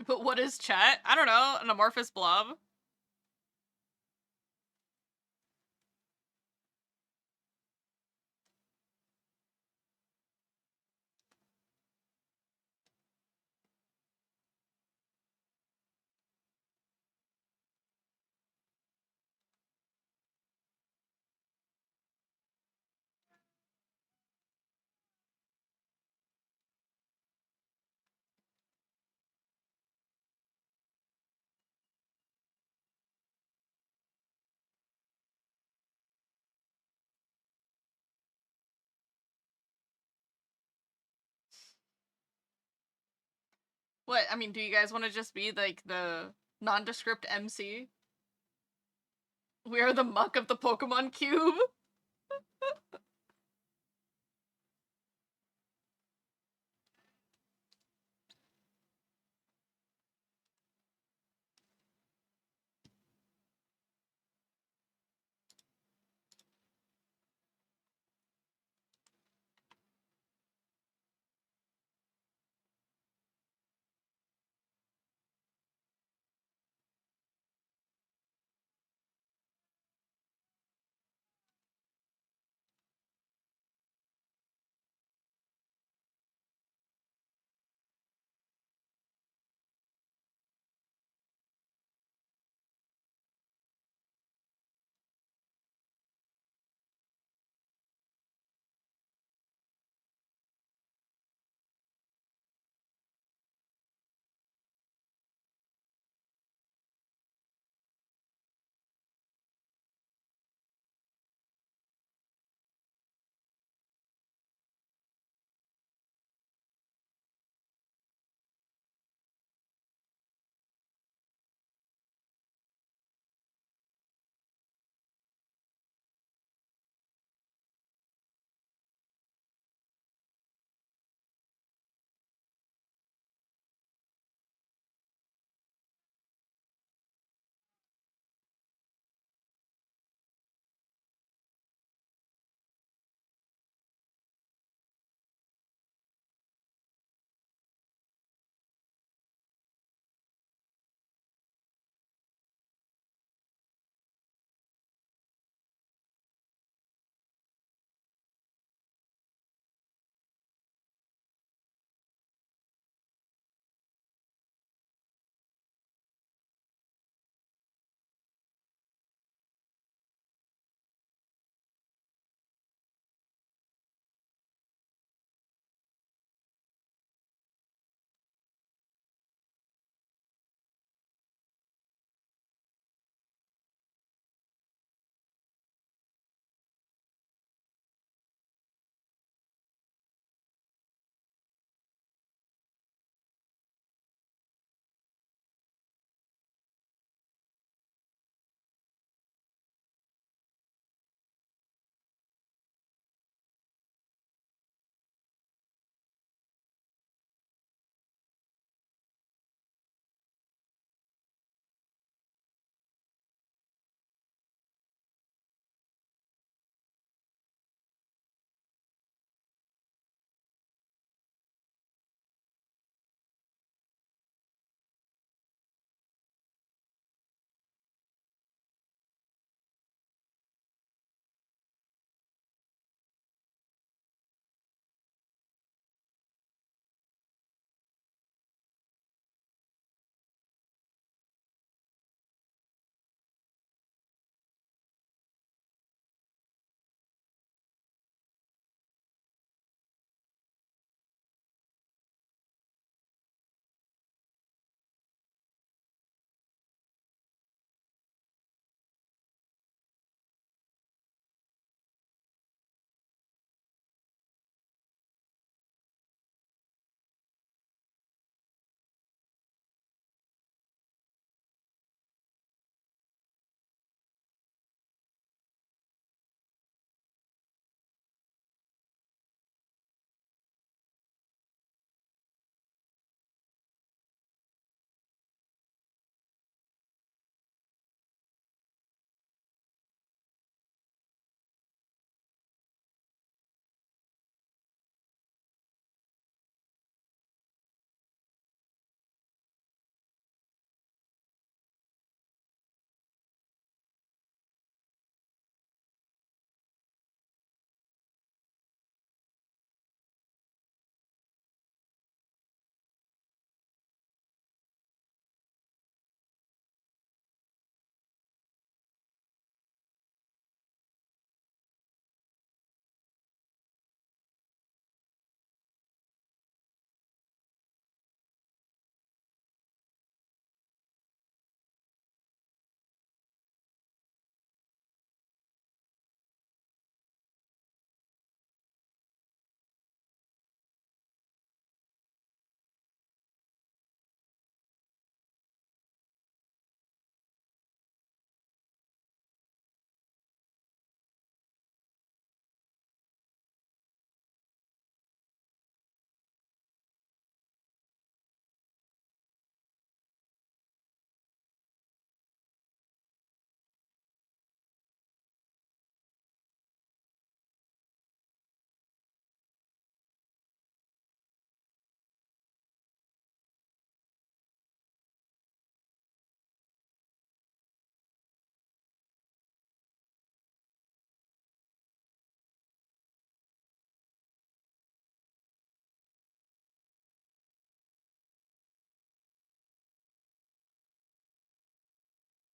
But what is chat? I don't know, an amorphous blob? What, I mean, do you guys want to just be, like, the nondescript MC? We are the muck of the Pokemon Cube?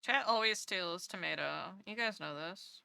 Chat always steals tomato. You guys know this.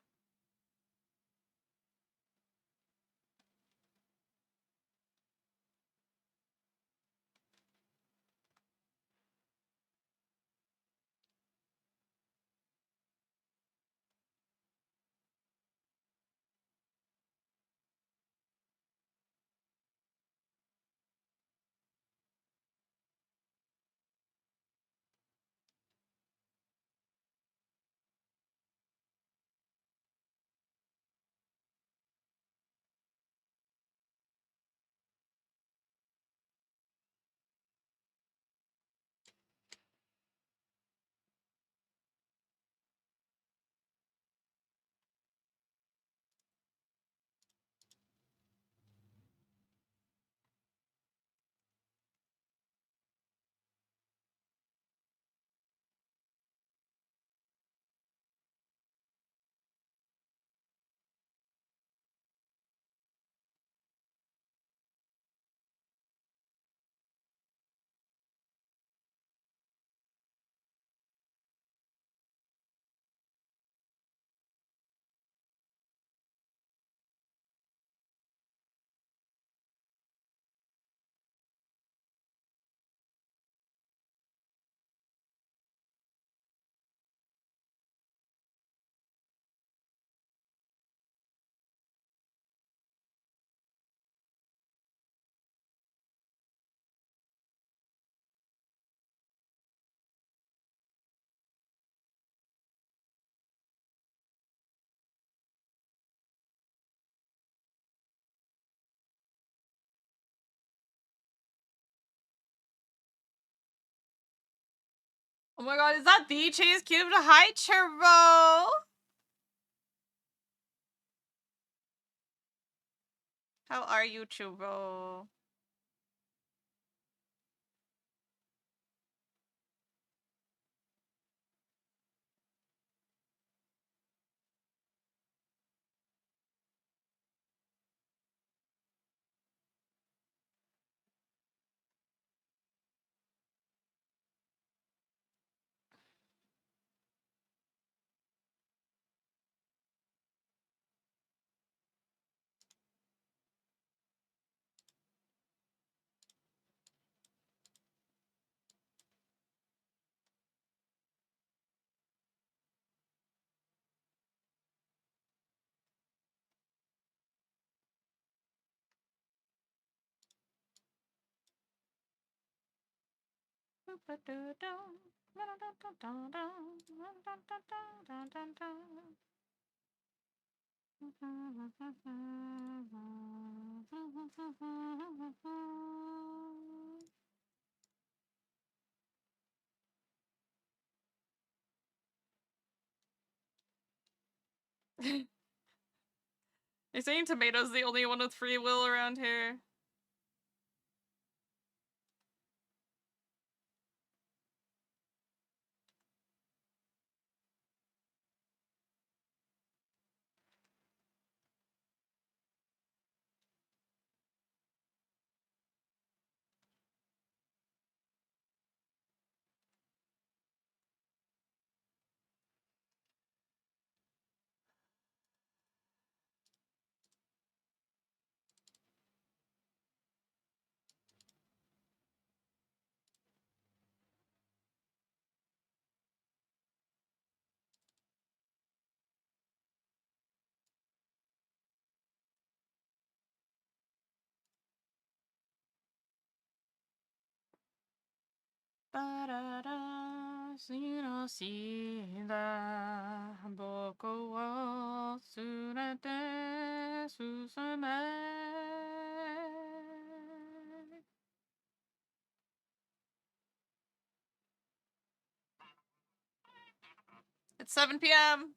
Oh my god, is that the cheese cube? Hi, Churro! How are you, Churro? You're saying Tomato's the only one with free will around here? It's 7 p.m.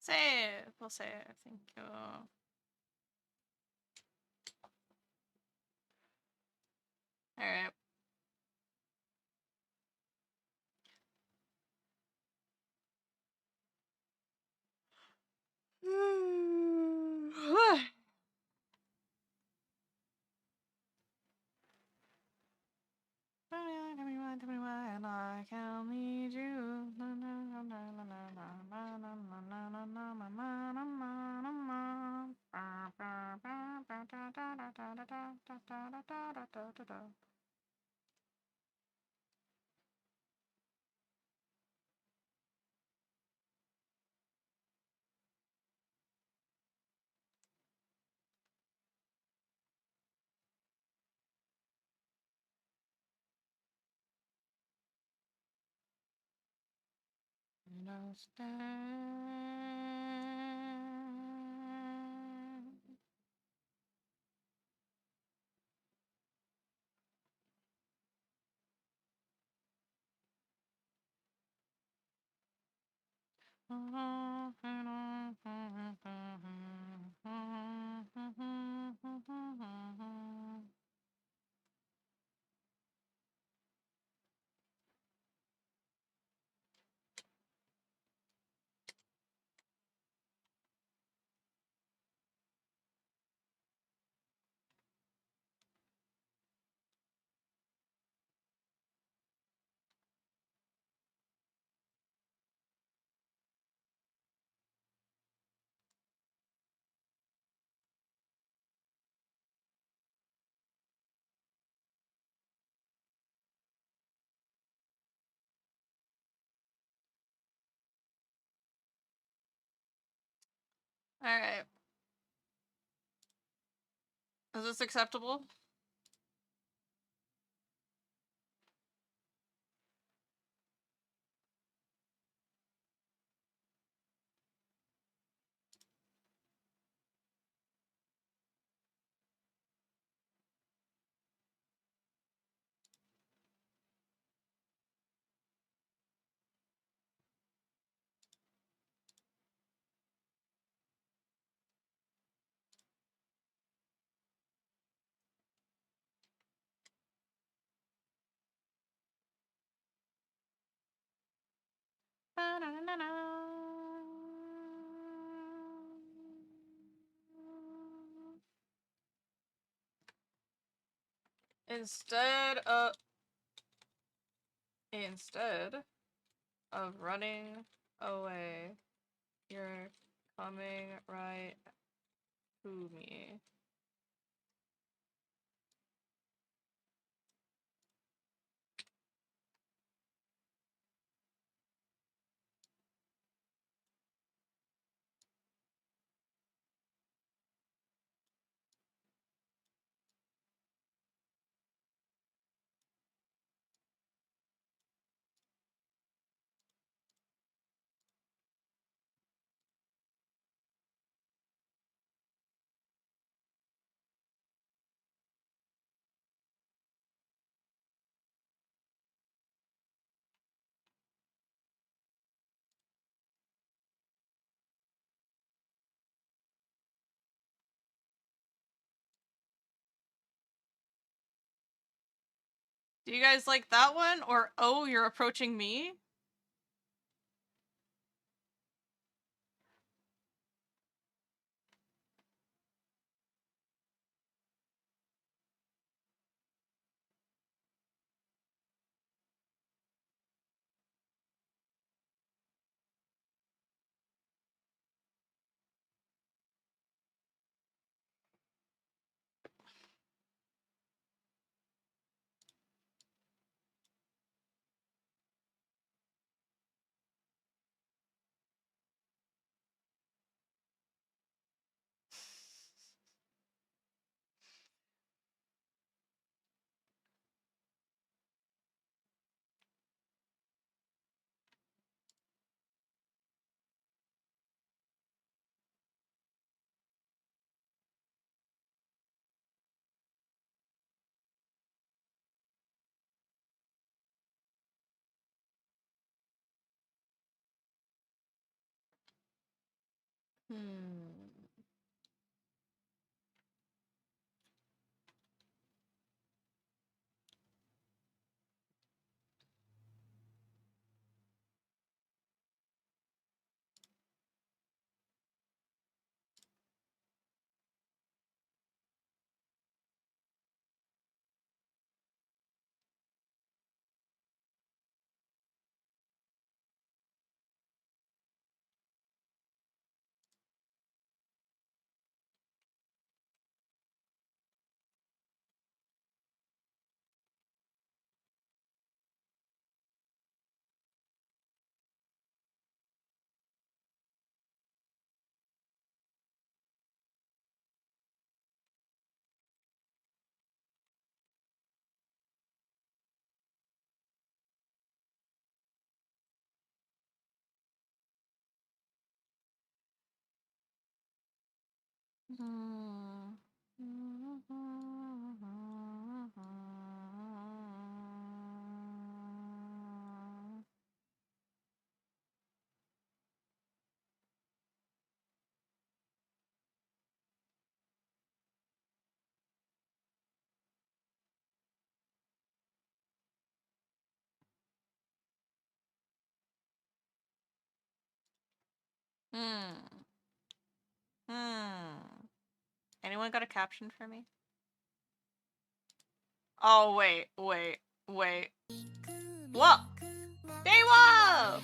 Save. We'll save. Thank you. All right. Tell me why I can't need you. Understand. All right. Is this acceptable? Instead of running away, you're coming right to me. Do you guys like that one? Or, oh, you're approaching me? Anyone got a caption for me? Oh, wait. What? Dewa!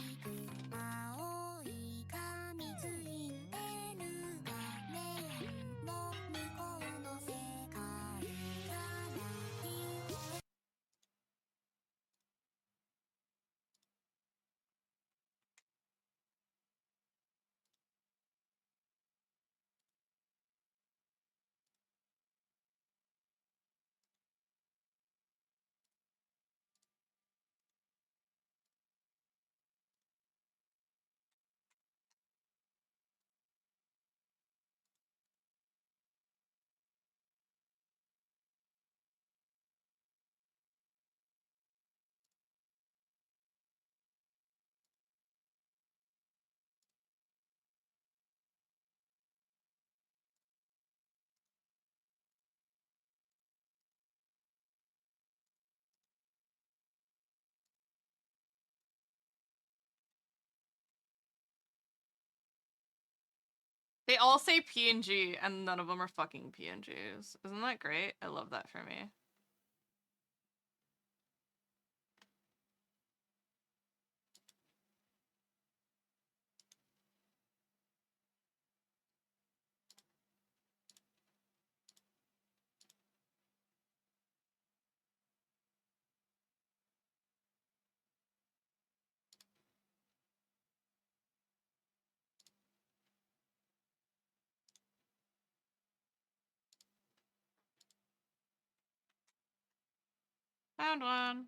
They all say PNG, and none of them are fucking PNGs. Isn't that great? I love that for me. Found one.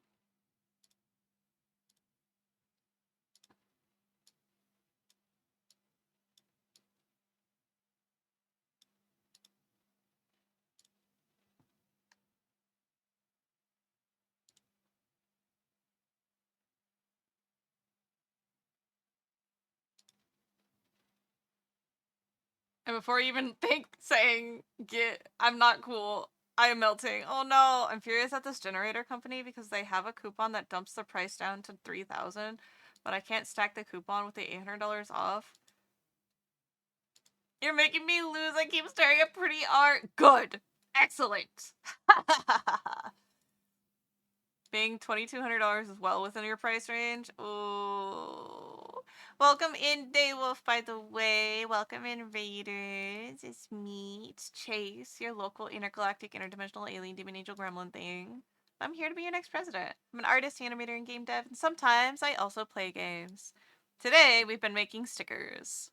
And before you even think saying, I'm not cool, I am melting. Oh no, I'm furious at this generator company because they have a coupon that dumps the price down to $3,000, but I can't stack the coupon with the $800 off. You're making me lose. I keep staring at pretty art. Good. Excellent. Being $2,200 is well within your price range. Ooh. Welcome in, Daywolf, by the way. Welcome in, Raiders. It's me. It's Chase, your local intergalactic interdimensional alien demon angel gremlin thing. I'm here to be your next president. I'm an artist, animator, and game dev, and sometimes I also play games. Today, we've been making stickers.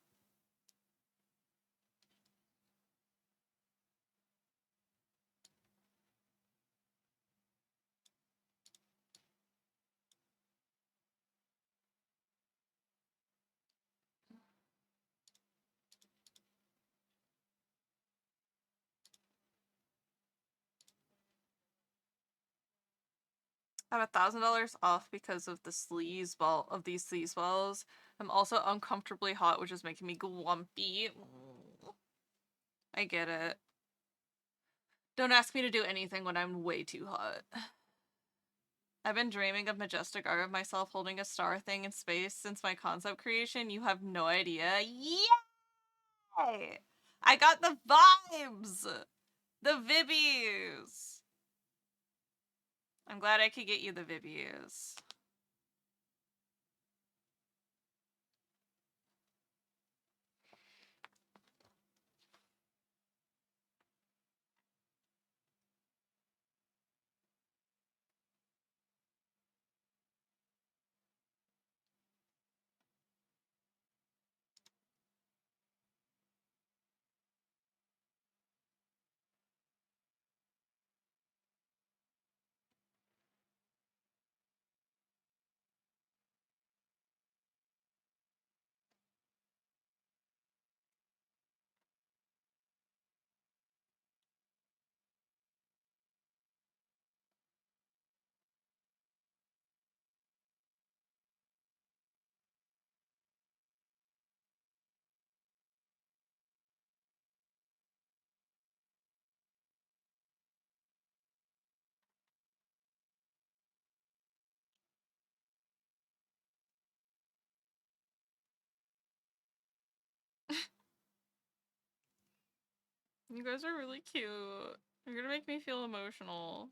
I'm $1,000 off because of the sleazeball of these sleazeballs. I'm also uncomfortably hot, which is making me grumpy. I get it. Don't ask me to do anything when I'm way too hot. I've been dreaming of majestic art of myself holding a star thing in space since my concept creation. You have no idea. Yay! I got the vibes! The vibbies! I'm glad I could get you the vibbies. You guys are really cute. You're gonna make me feel emotional.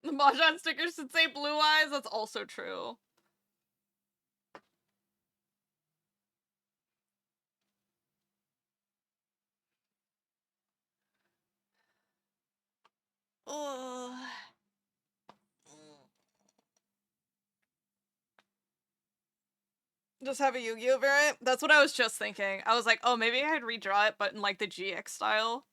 The Mahjong stickers should say blue eyes. That's also true. Oh. Just have a Yu-Gi-Oh variant? That's what I was just thinking. I was like, oh, maybe I'd redraw it, but in like the GX style.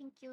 Thank you.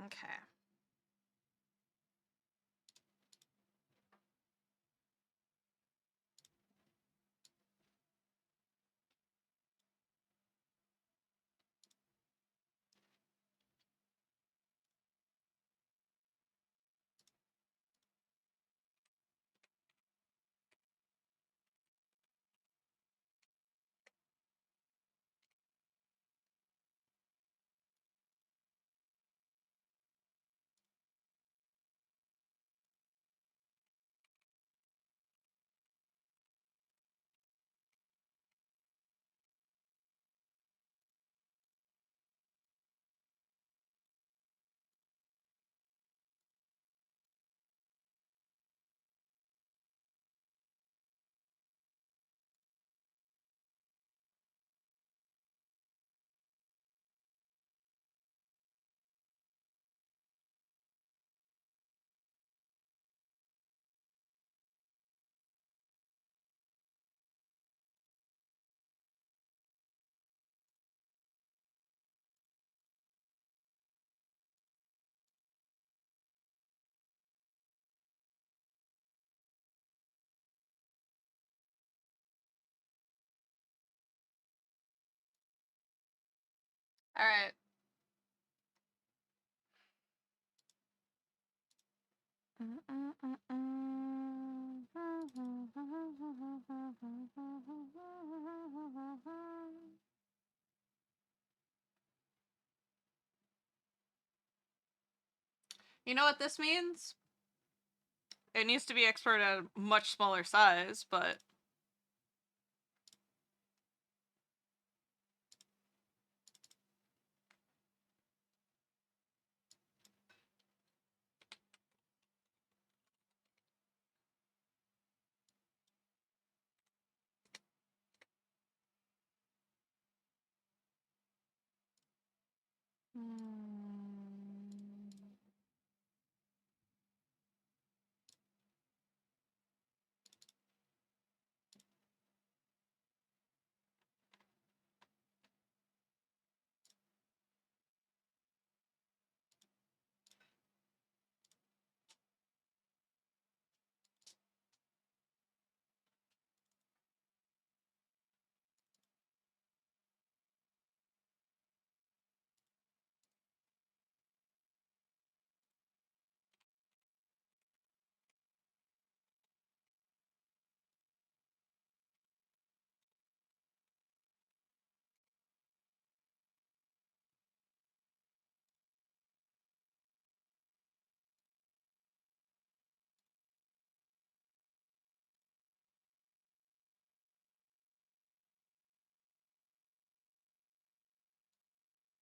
Okay. All right. You know what this means? It needs to be export at a much smaller size, but...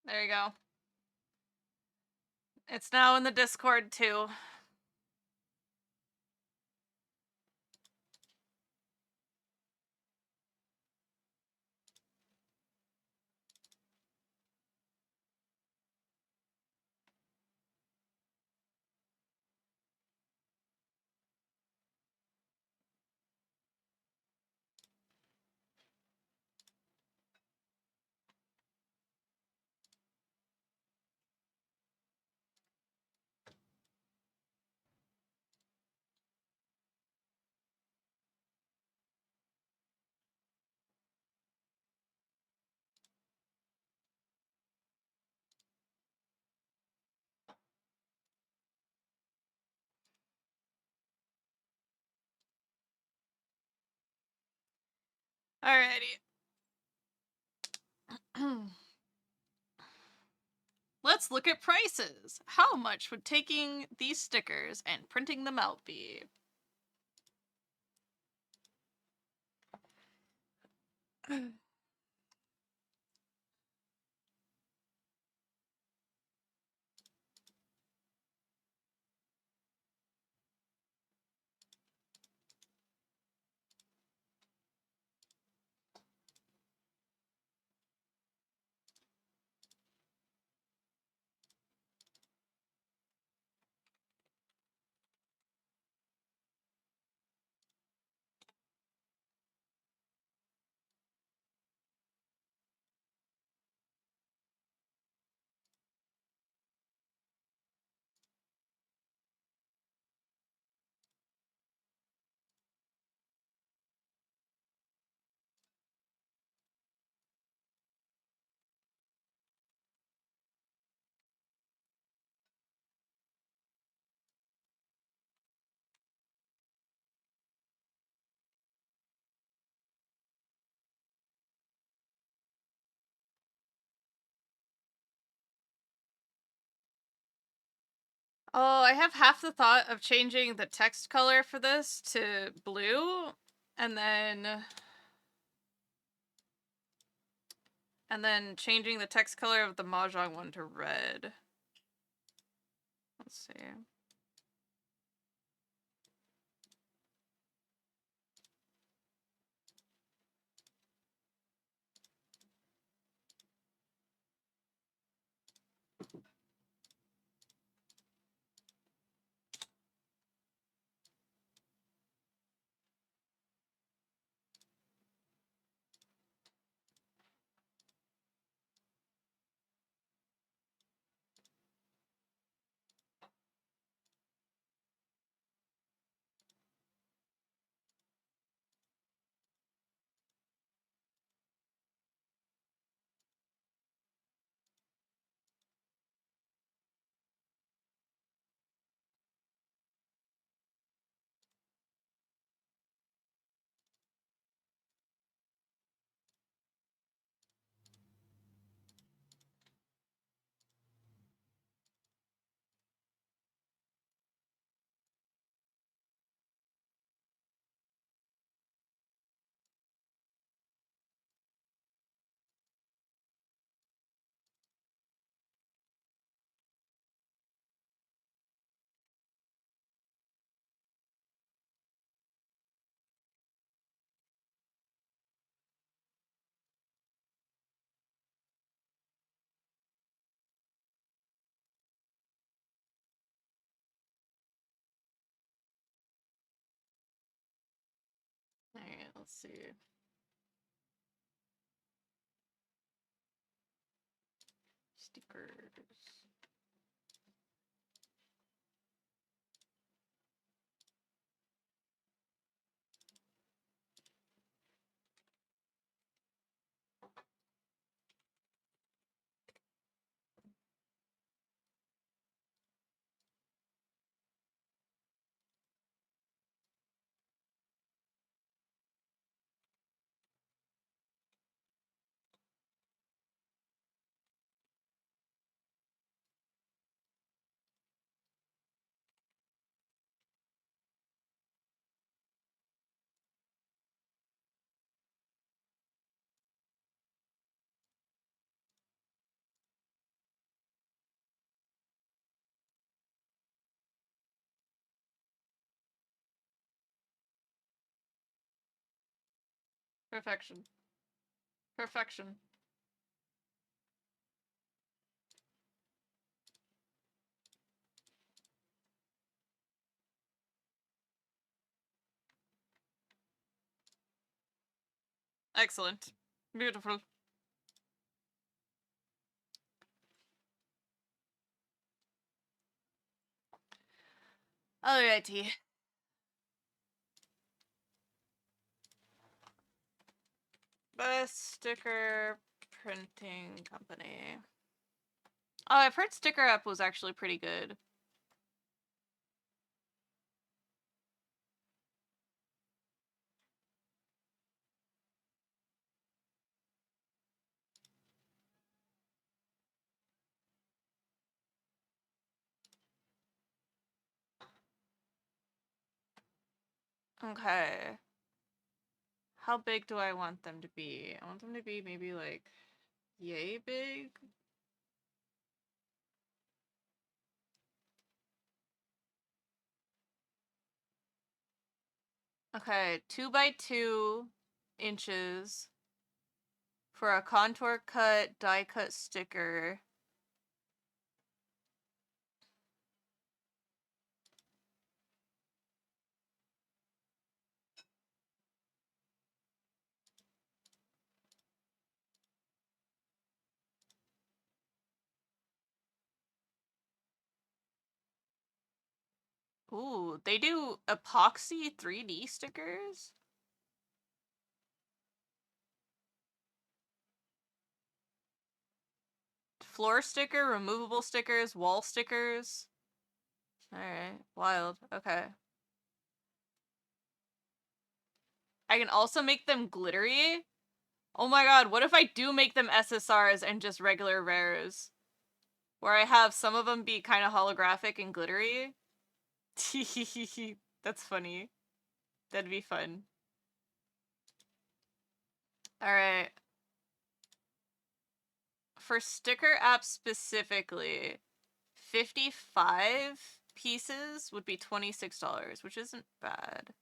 There you go. It's now in the Discord, too. Alrighty. Let's look at prices. How much would taking these stickers and printing them out be? Oh, I have half the thought of changing the text color for this to blue, and then changing the text color of the Mahjong one to red. Let's see. Let's see. Stickers. Perfection. Perfection. Excellent. Beautiful. Alrighty. Best sticker printing company. Oh, I've heard Sticker Up was actually pretty good. Okay. How big do I want them to be? I want them to be maybe like yay big. Okay, 2 by 2 inches for a contour cut die cut sticker. Ooh, they do epoxy 3D stickers? Floor sticker, removable stickers, wall stickers. Alright, wild. Okay. I can also make them glittery. Oh my god, what if I do make them SSRs and just regular rares? Where I have some of them be kind of holographic and glittery? That's funny. That'd be fun. Alright. For sticker apps specifically, 55 pieces would be $26, which isn't bad.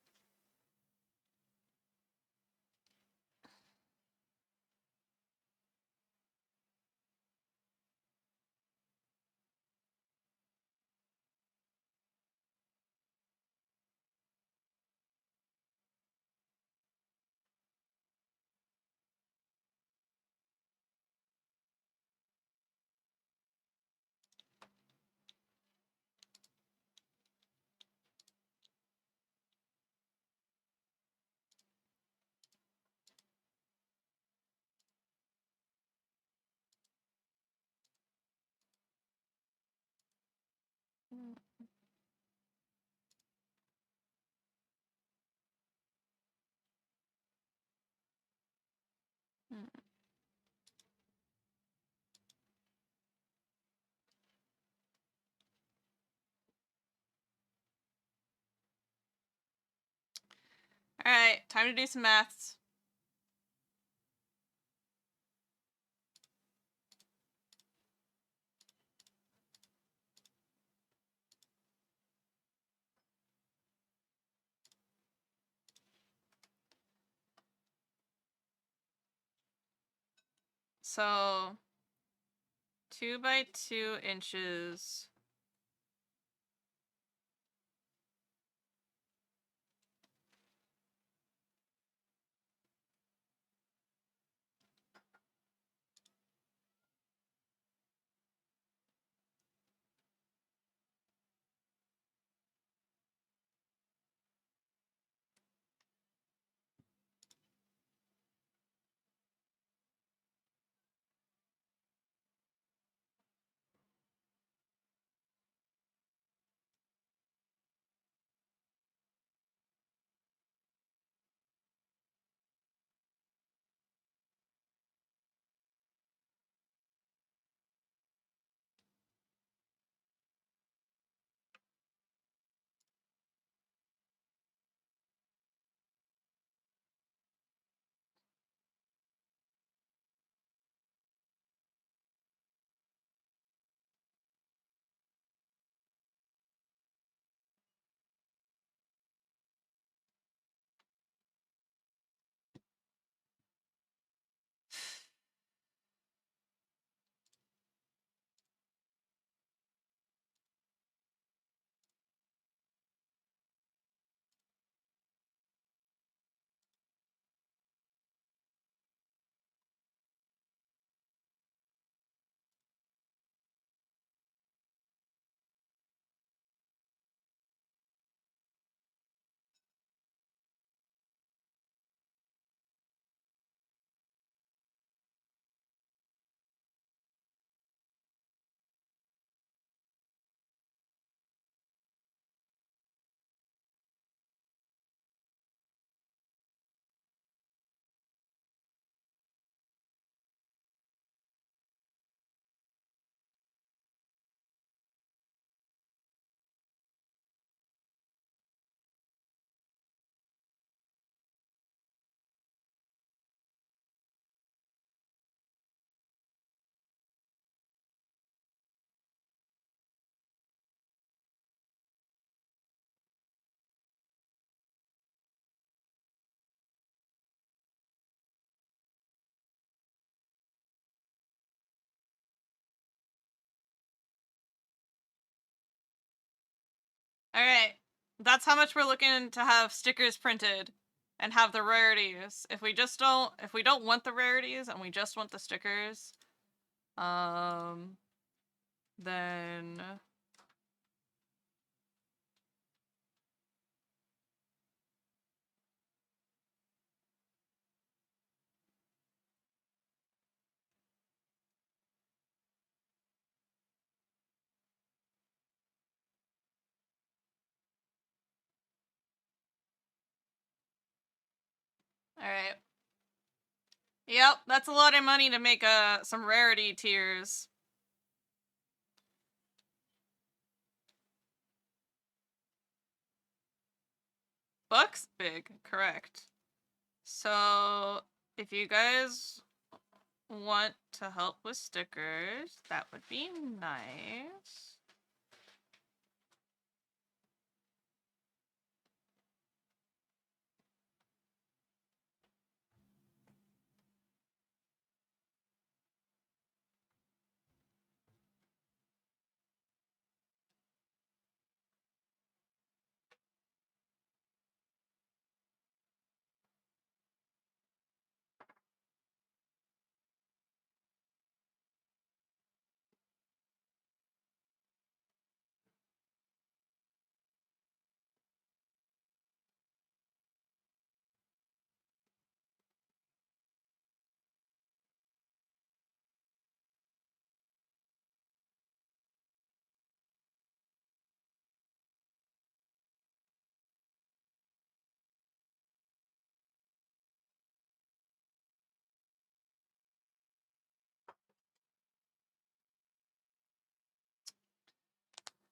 Mm, mm. Alright, time to do some maths. So, 2 by 2 inches. Alright. That's how much we're looking to have stickers printed and have the rarities. If we don't want the rarities and we just want the stickers, then alright. Yep, that's a lot of money to make some rarity tiers. Books? Big, correct. So, if you guys want to help with stickers, that would be nice.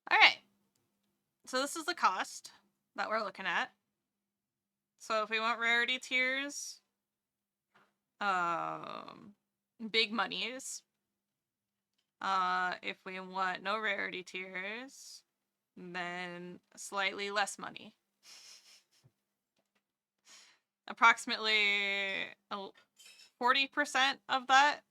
Alright. So this is the cost that we're looking at. So if we want rarity tiers, big monies. If we want no rarity tiers, then slightly less money. Approximately 40% of that.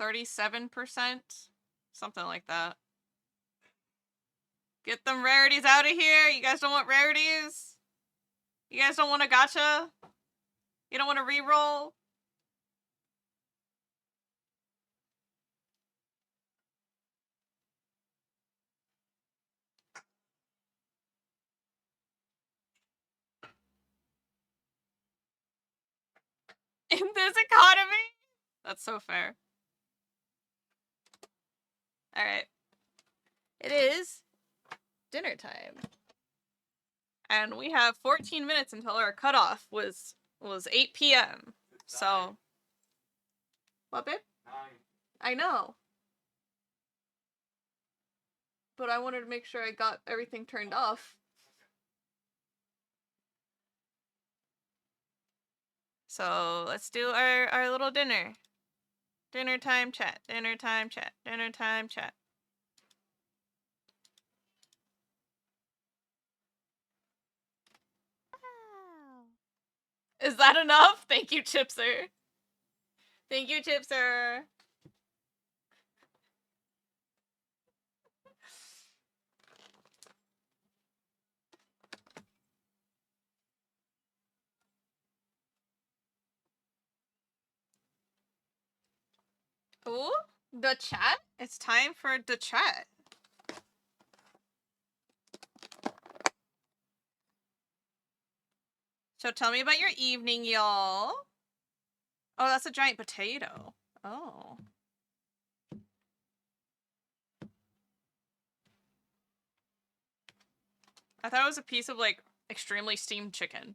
$37%, something like that. Get them rarities out of here. You guys don't want rarities? You guys don't want a gacha? You don't want to reroll? In this economy? That's so fair. Alright. It is dinner time. And we have 14 minutes until our cutoff was 8 p.m. So. What, babe? 9. I know. But I wanted to make sure I got everything turned off. So let's do our little dinner. Dinner time chat. Dinner time chat. Dinner time chat. Is that enough? Thank you, Chipser. Thank you, Chipser. Ooh, the chat? It's time for the chat. So tell me about your evening, y'all. Oh, that's a giant potato. Oh. I thought it was a piece of, like, extremely steamed chicken.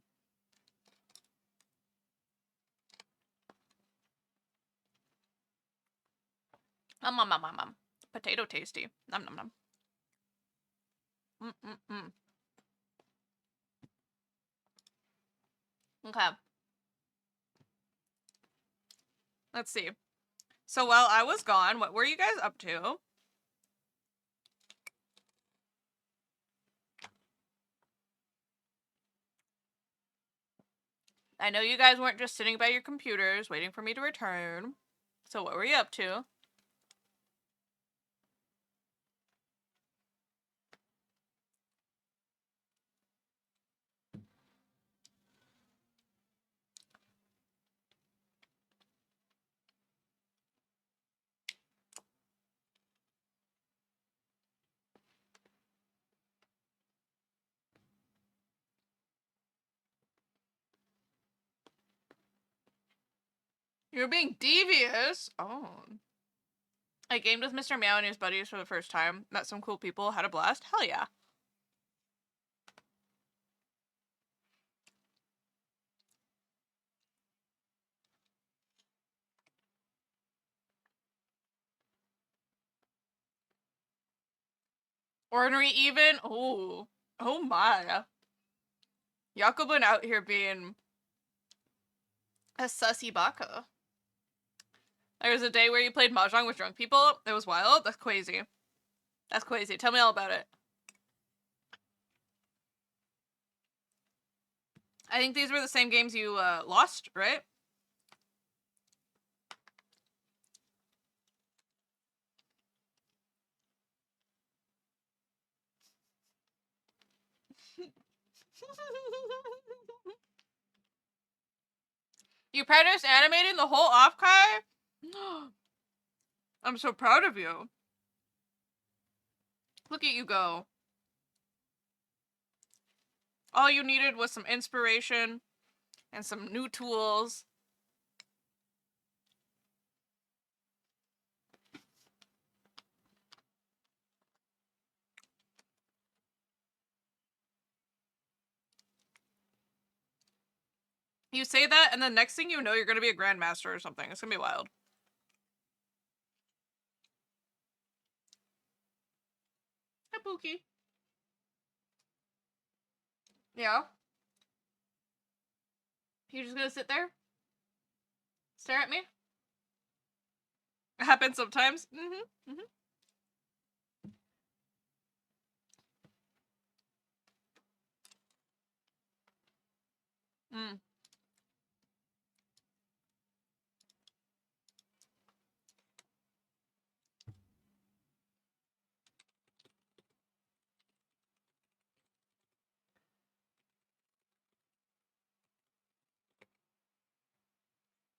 Potato tasty. Nom nom nom. Okay. Let's see. So while I was gone, what were you guys up to? I know you guys weren't just sitting by your computers waiting for me to return. So what were you up to? You're being devious. Oh. I gamed with Mr. Meow and his buddies for the first time. Met some cool people. Had a blast. Hell yeah. Ornery even? Oh. Oh my. Jakobin out here being a sussy baka. There was a day where you played Mahjong with drunk people. It was wild. That's crazy. That's crazy. Tell me all about it. I think these were the same games you lost, right? You practiced animating the whole off-kai? I'm so proud of you. Look at you go. All you needed was some inspiration and some new tools. You say that, and the next thing you know, you're gonna be a grandmaster or something. It's gonna be wild. Hi, Pookie. Yeah? You just gonna sit there? Stare at me? It happens sometimes. Mm-hmm. Mm-hmm. Mm.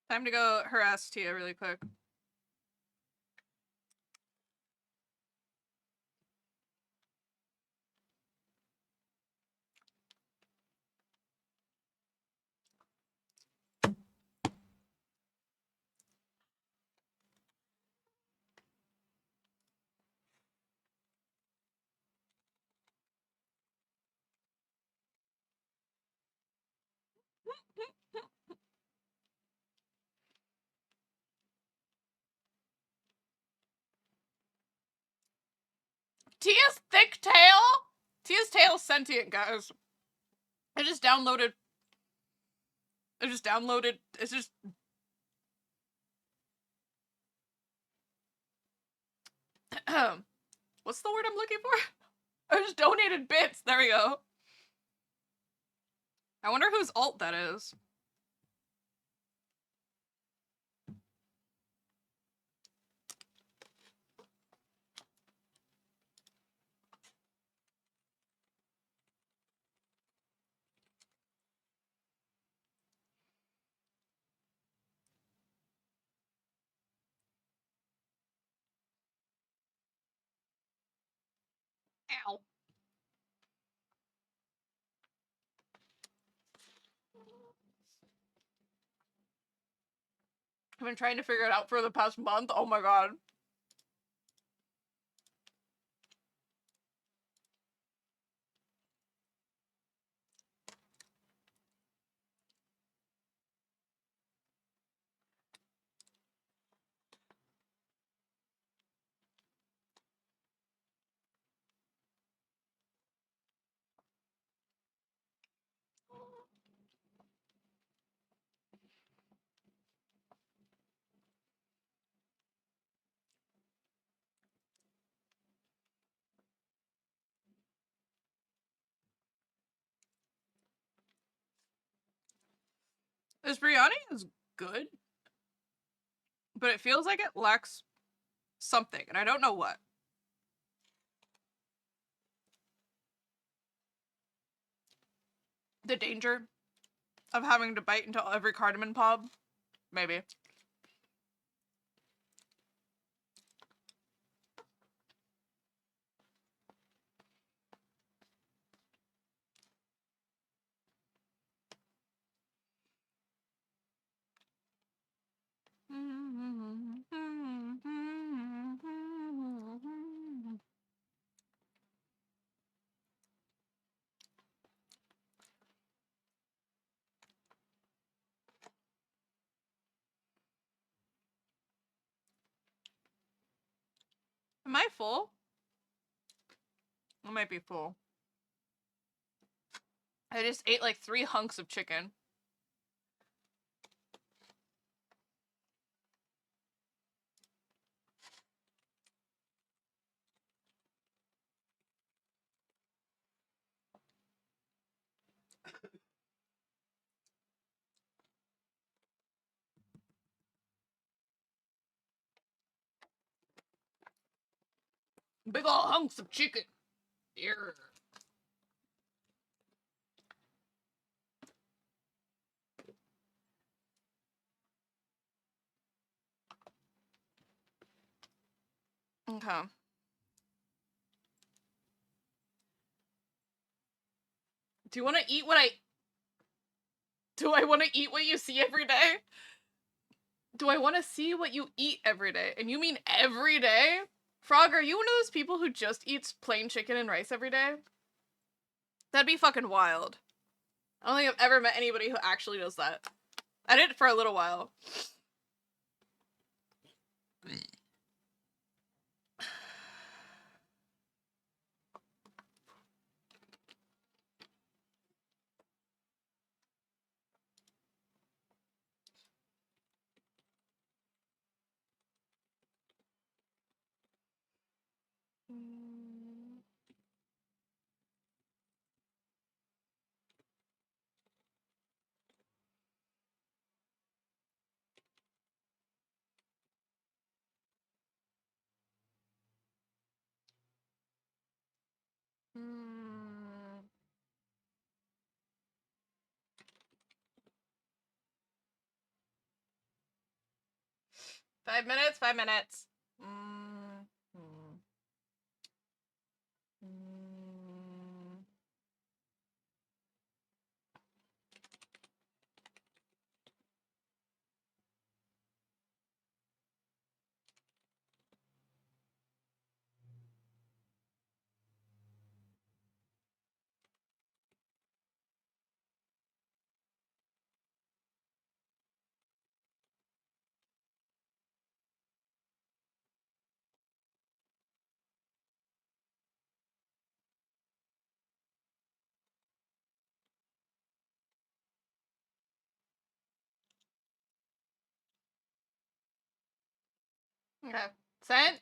Time to go harass Tia really quick. Tia's thick tail? Tia's tail's sentient, guys. I just downloaded. It's just. What's the word I'm looking for? I just donated bits. There we go. I wonder whose alt that is. Ow. I've been trying to figure it out for the past month. Oh my god. This biryani is good, but it feels like it lacks something, and I don't know what. The danger of having to bite into every cardamom pod? Maybe. Am I full? I might be full. I just ate like 3 hunks of chicken. Big ol' hunks of chicken. Here. Okay. Do you want to eat what I... Do I want to eat what you see every day? Do I want to see what you eat every day? And you mean every day? Frog, are you one of those people who just eats plain chicken and rice every day? That'd be fucking wild. I don't think I've ever met anybody who actually does that. I did it for a little while. Mm. 5 minutes? 5 minutes. Okay. Sent?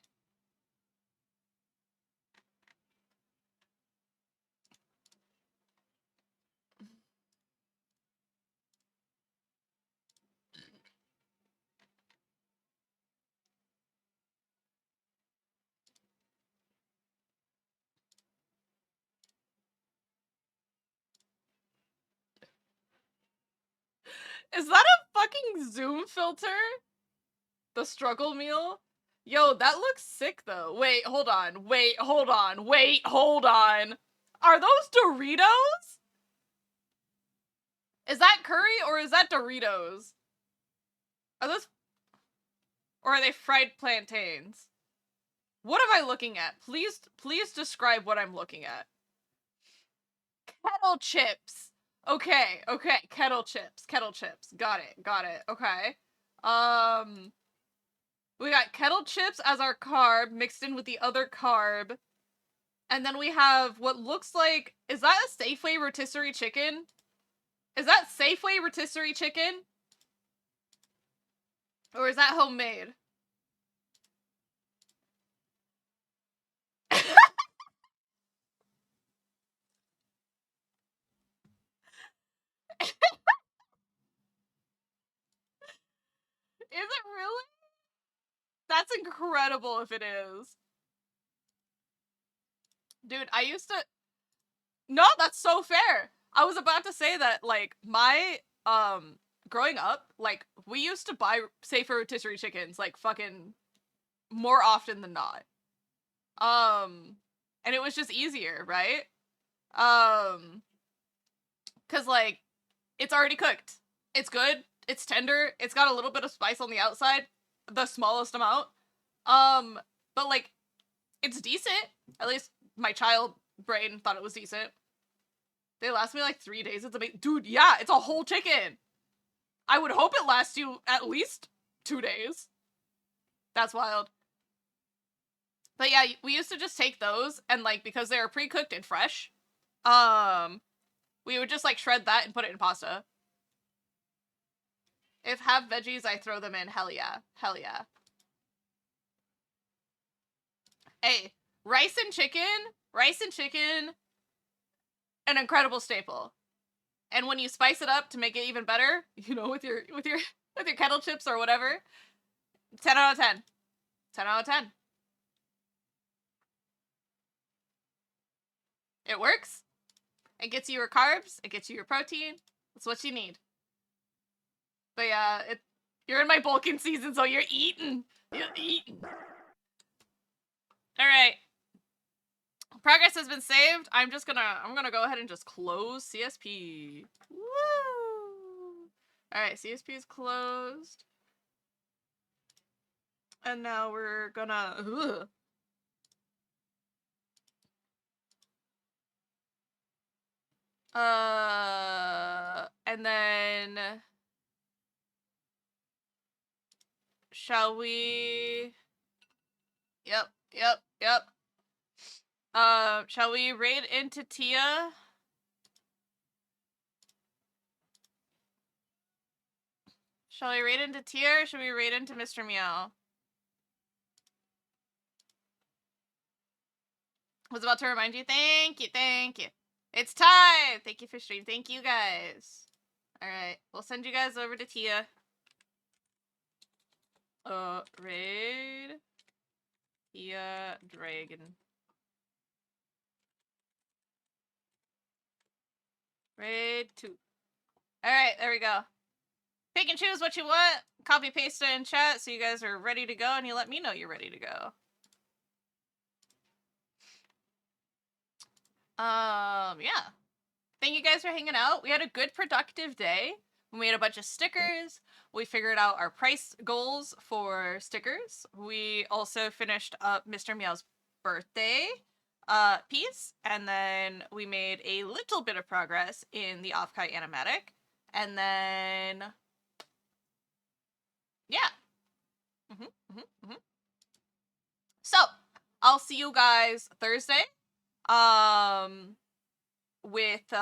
Is that a fucking Zoom filter? The struggle meal? Yo, that looks sick though. Wait, hold on. Wait, hold on. Wait, hold on. Are those Doritos? Is that curry or is that Doritos? Are those... Or are they fried plantains? What am I looking at? Please describe what I'm looking at. Kettle chips. Okay, kettle chips. Got it. Okay. We got kettle chips as our carb mixed in with the other carb. And then we have what looks like, is that a Safeway rotisserie chicken? Is that Safeway rotisserie chicken? Or is that homemade? it really? That's incredible if it is. Dude, I used to... No, that's so fair. I was about to say that, like, my, growing up, like, we used to buy safer rotisserie chickens, like, fucking more often than not. And it was just easier, right? Cause, like, it's already cooked. It's good. It's tender. It's got a little bit of spice on the outside. The smallest amount. But, like, it's decent. At least my child brain thought it was decent. They last me, like, 3 days. It's amazing. Dude, yeah, it's a whole chicken. I would hope it lasts you at least 2 days. That's wild. But yeah, we used to just take those, and, like, because they were pre-cooked and fresh, we would just, like, shred that and put it in pasta. If have veggies, I throw them in. Hell yeah. Hell yeah. Hey, rice and chicken, an incredible staple. And when you spice it up to make it even better, you know, with your kettle chips or whatever, 10 out of 10. 10 out of 10. It works. It gets you your carbs. It gets you your protein. That's what you need. But yeah, you're in my bulking season, so you're eating. You're eating. All right. Progress has been saved. I'm gonna go ahead and just close CSP. Woo! All right, CSP is closed. And now we're gonna... Ugh. And then... Shall we... Yep. Shall we raid into Tia? Shall we raid into Tia or should we raid into Mr. Meow? I was about to remind you. Thank you. It's time! Thank you for stream. Thank you guys. Alright, we'll send you guys over to Tia. Raid. Tia Dragon. Raid 2. Alright, there we go. Pick and choose what you want. Copy paste it in chat so you guys are ready to go and you let me know you're ready to go. Yeah. Thank you guys for hanging out. We had a good productive day. We made a bunch of stickers. We figured out our price goals for stickers. We also finished up Mr. Meow's birthday piece, and then we made a little bit of progress in the Offkite animatic, and then yeah. So I'll see you guys Thursday. With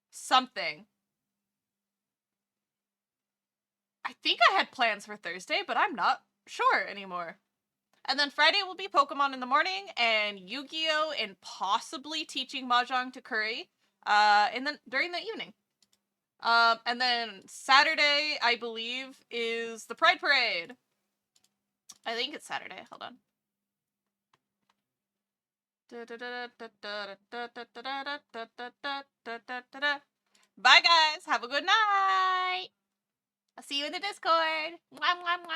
something. I think I had plans for Thursday, but I'm not sure anymore. And then Friday will be Pokemon in the morning and Yu-Gi-Oh! And possibly teaching Mahjong to Curry during the evening. And then Saturday, I believe, is the Pride Parade. I think it's Saturday. Hold on. Bye guys. Have a good night. I'll see you in the Discord. Mwah, mwah, mwah.